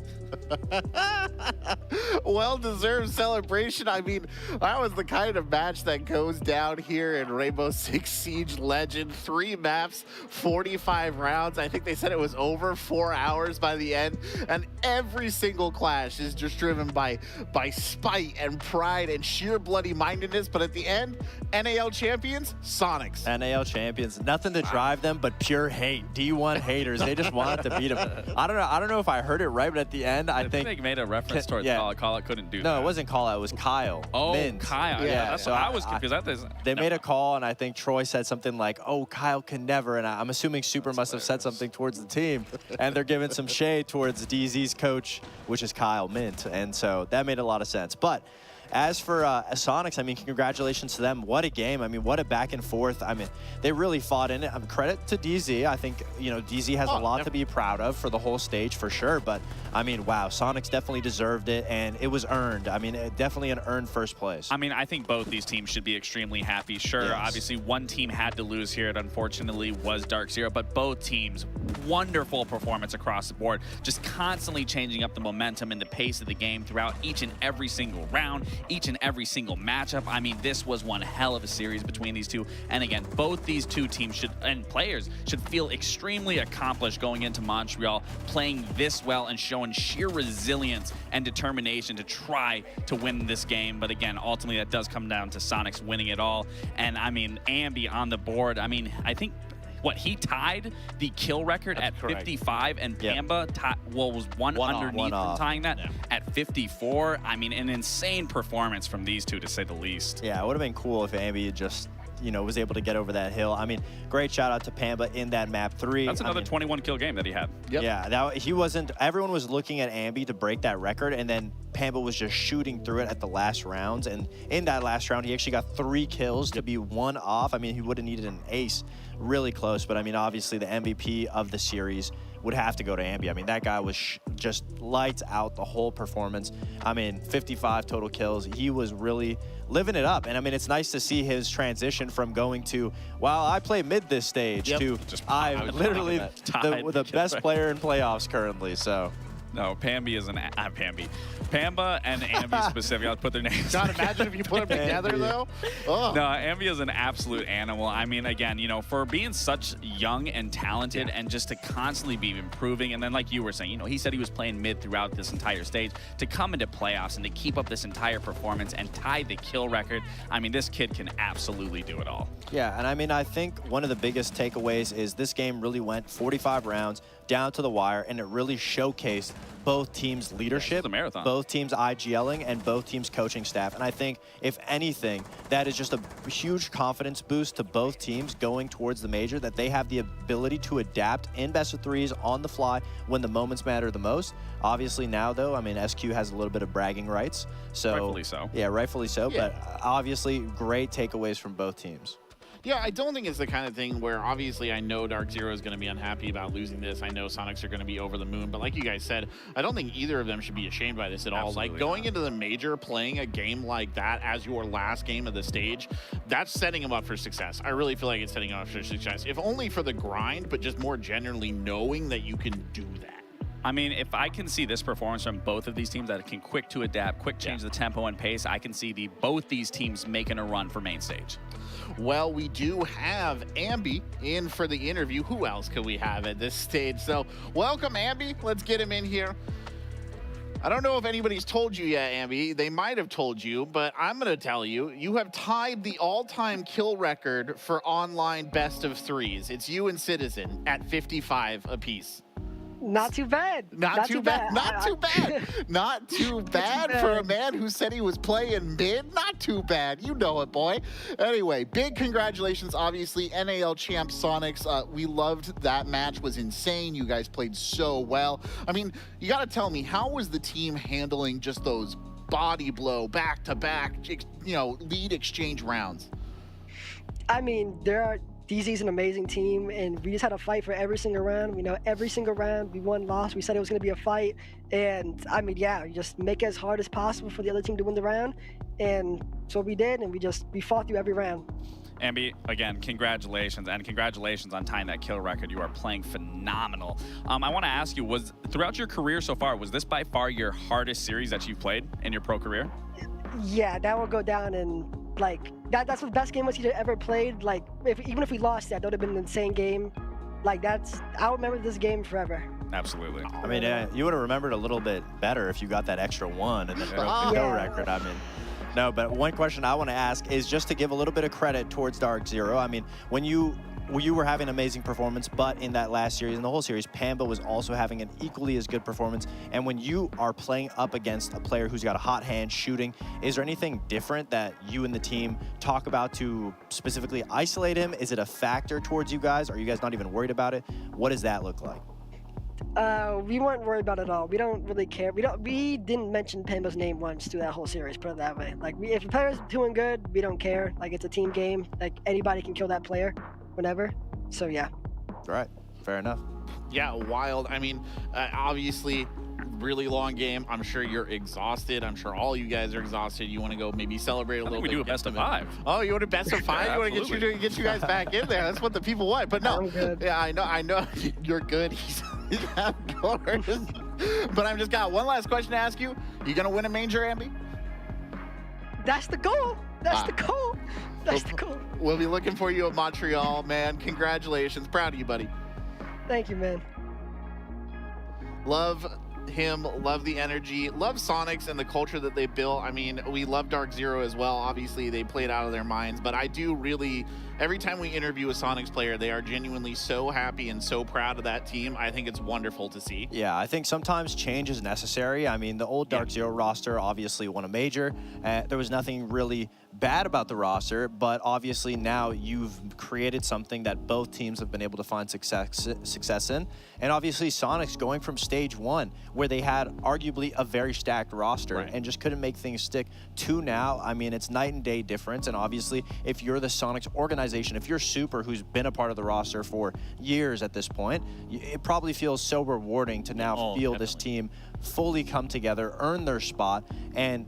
Well-deserved celebration. I mean, that was the kind of match that goes down here in Rainbow Six Siege Legend. 3 maps, 45 rounds. I think they said it was over 4 hours by the end. And every single clash is just driven by spite and pride and sheer bloody-mindedness. But at the end, NAL champions, Sonics. NAL champions, nothing to drive them but pure hate. D1 haters. They just wanted to beat them. I don't know if I heard it right, but at the end, I think they made a reference towards Call Out couldn't do that. No, it wasn't Call Out. It was Kyle. Oh, Mint. Kyle. Yeah, that's what I was confused. They made a call, and I think Troy said something like, "Oh, Kyle can never." And I'm assuming Super must have said something towards the team, and they're giving some shade towards DZ's coach, which is Kyle Mint, and so that made a lot of sense. But as for Sonics, I mean, congratulations to them. What a game. I mean, what a back and forth. I mean, they really fought in it. Credit to DZ. I think, you know, DZ has a lot to be proud of for the whole stage for sure. But, I mean, wow, Sonics definitely deserved it, and it was earned. I mean, definitely an earned first place. I mean, I think both these teams should be extremely happy. Sure, obviously, one team had to lose here. It unfortunately was DarkZero, but both teams, wonderful performance across the board, just constantly changing up the momentum and the pace of the game throughout each and every single round, each and every single matchup. I mean, this was one hell of a series between these two. And again, both these two teams and players should feel extremely accomplished going into Montreal, playing this well and showing sheer resilience and determination to try to win this game. But again, ultimately that does come down to Sonics winning it all. And I mean, Ambi on the board, I mean, I think he tied the kill record at 55, and Pamba was one underneath from tying that at 54. I mean, an insane performance from these two, to say the least. Yeah, it would have been cool if Ambi just, you know, was able to get over that hill. I mean, great shout out to Pamba in that map 3. That's another 21 kill game that he had. Yeah, everyone was looking at Ambi to break that record, and then Pamba was just shooting through it at the last rounds. And in that last round, he actually got 3 kills to be 1 off. I mean, he would have needed an ace. Really close, but I mean, obviously the MVP of the series would have to go to Ambi. I mean, that guy was just lights out the whole performance. I mean, 55 total kills. He was really living it up. And I mean, it's nice to see his transition from going to, well, I play mid this stage to I'm literally the best player in playoffs currently. So. No, Pamba and Ambi specifically. I'll put their names. God, imagine if you put them together, though. Oh. No, Ambi is an absolute animal. I mean, again, you know, for being such young and talented and just to constantly be improving. And then, like you were saying, you know, he said he was playing mid throughout this entire stage. To come into playoffs and to keep up this entire performance and tie the kill record, I mean, this kid can absolutely do it all. Yeah, and I mean, I think one of the biggest takeaways is this game really went 45 rounds down to the wire, and it really showcased both teams' leadership, both teams' IGLing, and both teams' coaching staff. And I think, if anything, that is just a huge confidence boost to both teams going towards the major, that they have the ability to adapt in best of threes on the fly when the moments matter the most. Obviously now, though, I mean, SQ has a little bit of bragging rights. So rightfully so. Yeah, rightfully so. Yeah. But obviously, great takeaways from both teams. Yeah, I don't think it's the kind of thing where obviously I know DarkZero is going to be unhappy about losing this. I know Sonics are going to be over the moon. But like you guys said, I don't think either of them should be ashamed by this at all. Like going into the major, playing a game like that as your last game of the stage, that's setting them up for success. I really feel like it's setting them up for success. If only for the grind, but just more generally knowing that you can do that. I mean, if I can see this performance from both of these teams that can quick to adapt, quick change the tempo and pace, I can see both these teams making a run for main stage. Well, we do have Ambi in for the interview. Who else could we have at this stage? So welcome, Ambi. Let's get him in here. I don't know if anybody's told you yet, Ambi. They might have told you, but I'm going to tell you. You have tied the all-time kill record for online best of threes. It's you and Citizen at 55 apiece. Not too bad. Not too bad. Not too bad for a man who said he was playing mid. Not too bad. You know it, boy. Anyway, big congratulations, obviously, NAL champ Sonics. We loved that match. Was insane. You guys played so well. I mean, you got to tell me, how was the team handling just those body blow back-to-back, lead exchange rounds? I mean, DZ's an amazing team, and we just had to fight for every single round. We know every single round, we won, lost. We said it was going to be a fight, and I mean, yeah, you just make it as hard as possible for the other team to win the round, and so we did, and we fought through every round. Ambi, again, congratulations, and congratulations on tying that kill record. You are playing phenomenal. I want to ask you, throughout your career so far, was this by far your hardest series that you've played in your pro career? Yeah, that will go down in, like, that's the best game I've ever played. Like, even if we lost that would have been an insane game. Like, I'll remember this game forever. Absolutely. I mean, you would have remembered a little bit better if you got that extra one and then broke the kill record. I mean, no, but one question I want to ask is just to give a little bit of credit towards DarkZero. I mean, when you were having an amazing performance, but in that last series, in the whole series, Pamba was also having an equally as good performance. And when you are playing up against a player who's got a hot hand shooting, is there anything different that you and the team talk about to specifically isolate him? Is it a factor towards you guys? Are you guys not even worried about it? What does that look like? We weren't worried about it at all. We don't really care. We didn't mention Pamba's name once through that whole series, put it that way. Like, if a player's doing good, we don't care. Like, it's a team game. Like, anybody can kill that player whenever. So, yeah. All right. Fair enough. Yeah, wild. I mean, obviously, really long game. I'm sure you're exhausted. I'm sure all you guys are exhausted. You want to go maybe celebrate a little bit. We do a best of 5. Oh, you want a best of 5? You want to get you guys back in there. That's what the people want. But no, yeah, I know you're good. He's outdoors. But I've just got one last question to ask you. You gonna win a major, Ambi? That's the goal. That's the goal. That's the goal. We'll be looking for you at Montreal, man. Congratulations. Proud of you, buddy. Thank you, man. Love him, love the energy, love Sonics and the culture that they built. I mean, we love DarkZero as well. Obviously, they played out of their minds, but I do really, every time we interview a Sonics player, they are genuinely so happy and so proud of that team. I think it's wonderful to see. Yeah, I think sometimes change is necessary. I mean, the old DarkZero roster obviously won a major. There was nothing really bad about the roster, but obviously now you've created something that both teams have been able to find success in. And obviously Sonics going from stage 1, where they had arguably a very stacked roster and just couldn't make things stick, to now, I mean, it's night and day difference. And obviously, if you're the Sonics organization, if you're Super, who's been a part of the roster for years at this point, it probably feels so rewarding to now feel this team fully come together, earn their spot. And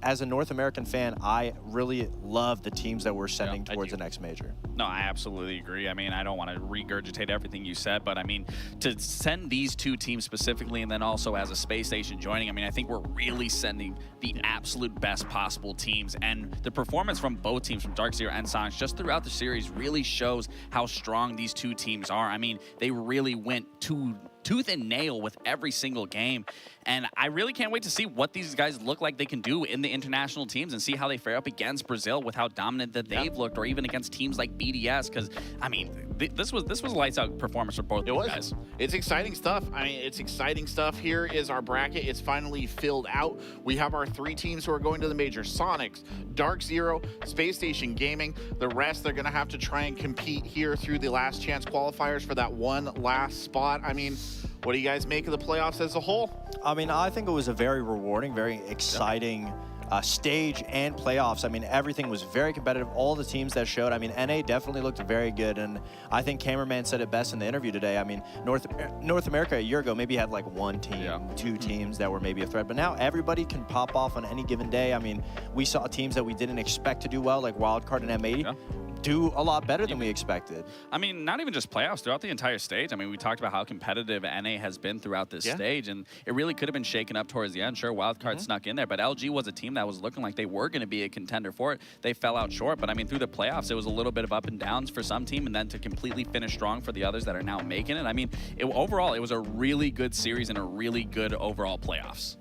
as a North American fan, I really love the teams that we're sending towards the next major. No, I absolutely agree. I mean, I don't want to regurgitate everything you said, but I mean, to send these two teams specifically, and then also as a space station joining, I mean, I think we're really sending the absolute best possible teams. And the performance from both teams, from DarkZero and Sonics, just throughout the series really shows how strong these two teams are. I mean, they really went tooth and nail with every single game. And I really can't wait to see what these guys look like they can do in the international teams and see how they fare up against Brazil with how dominant that they've looked, or even against teams like BDS. Because, I mean, this was a lights out performance for both these guys. It's exciting stuff. I mean, it's exciting stuff. Here is our bracket. It's finally filled out. We have our 3 teams who are going to the major: Sonics, DarkZero, Space Station Gaming. The rest, they're going to have to try and compete here through the last chance qualifiers for that one last spot. I mean, what do you guys make of the playoffs as a whole? I mean, I think it was a very rewarding, very exciting stage and playoffs. I mean, everything was very competitive. All the teams that showed, I mean, NA definitely looked very good. And I think Cameraman said it best in the interview today. I mean, North America a year ago maybe had like 1 team, 2 teams that were maybe a threat. But now everybody can pop off on any given day. I mean, we saw teams that we didn't expect to do well, like Wildcard and M80. Do a lot better than we expected. I mean, not even just playoffs, throughout the entire stage. I mean, we talked about how competitive NA has been throughout this stage, and it really could have been shaken up towards the end. Sure, Wildcard snuck in there, but LG was a team that was looking like they were going to be a contender for it. They fell out short, but I mean, through the playoffs, it was a little bit of up and downs for some team, and then to completely finish strong for the others that are now making it. I mean, overall, it was a really good series and a really good overall playoffs.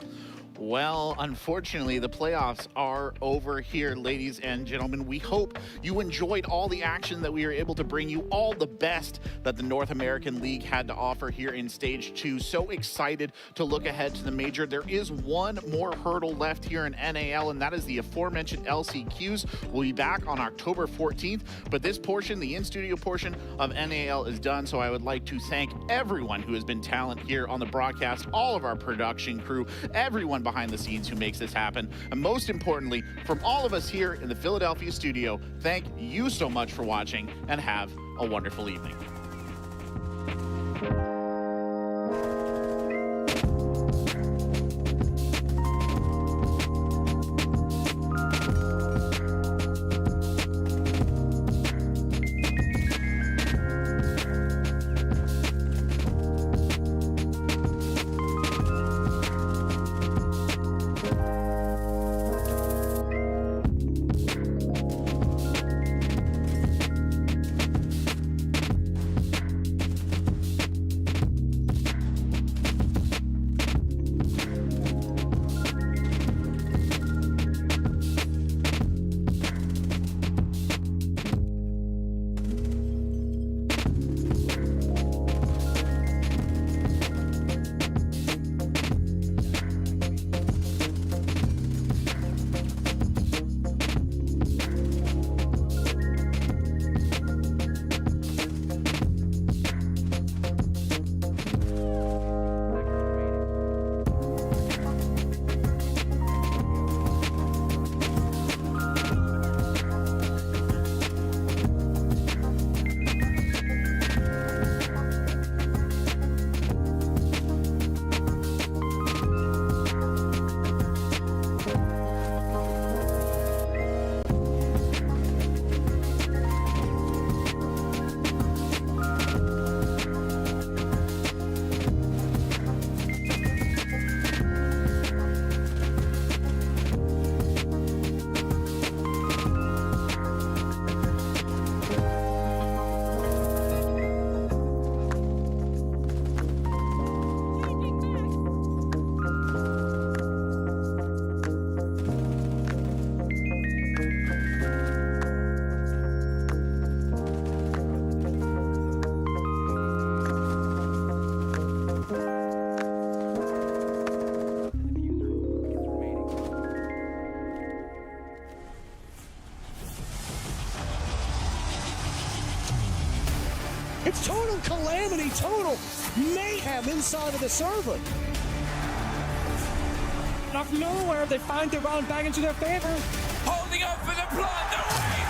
Well, unfortunately, the playoffs are over here, ladies and gentlemen. We hope you enjoyed all the action that we were able to bring you, all the best that the North American League had to offer here in Stage 2. So excited to look ahead to the Major. There is one more hurdle left here in NAL, and that is the aforementioned LCQs. We'll be back on October 14th, but this portion, the in-studio portion of NAL, is done. So I would like to thank everyone who has been talent here on the broadcast, all of our production crew, everyone behind the scenes who makes this happen, and most importantly, from all of us here in the Philadelphia studio, thank you so much for watching, and have a wonderful evening. It's total calamity, total mayhem inside of the server. Out of nowhere, they find their round back into their favor. Holding up for the blood, the wave!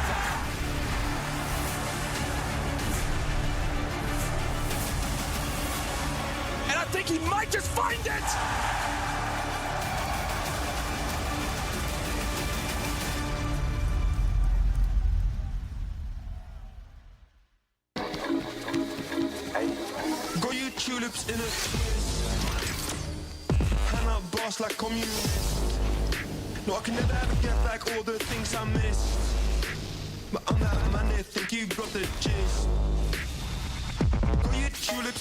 And I think he might just find it! Got you tulips in it. Hand up boss like communist. No, I can never ever get back all the things I miss. But I'm that man, I think you got the gist. Got you tulips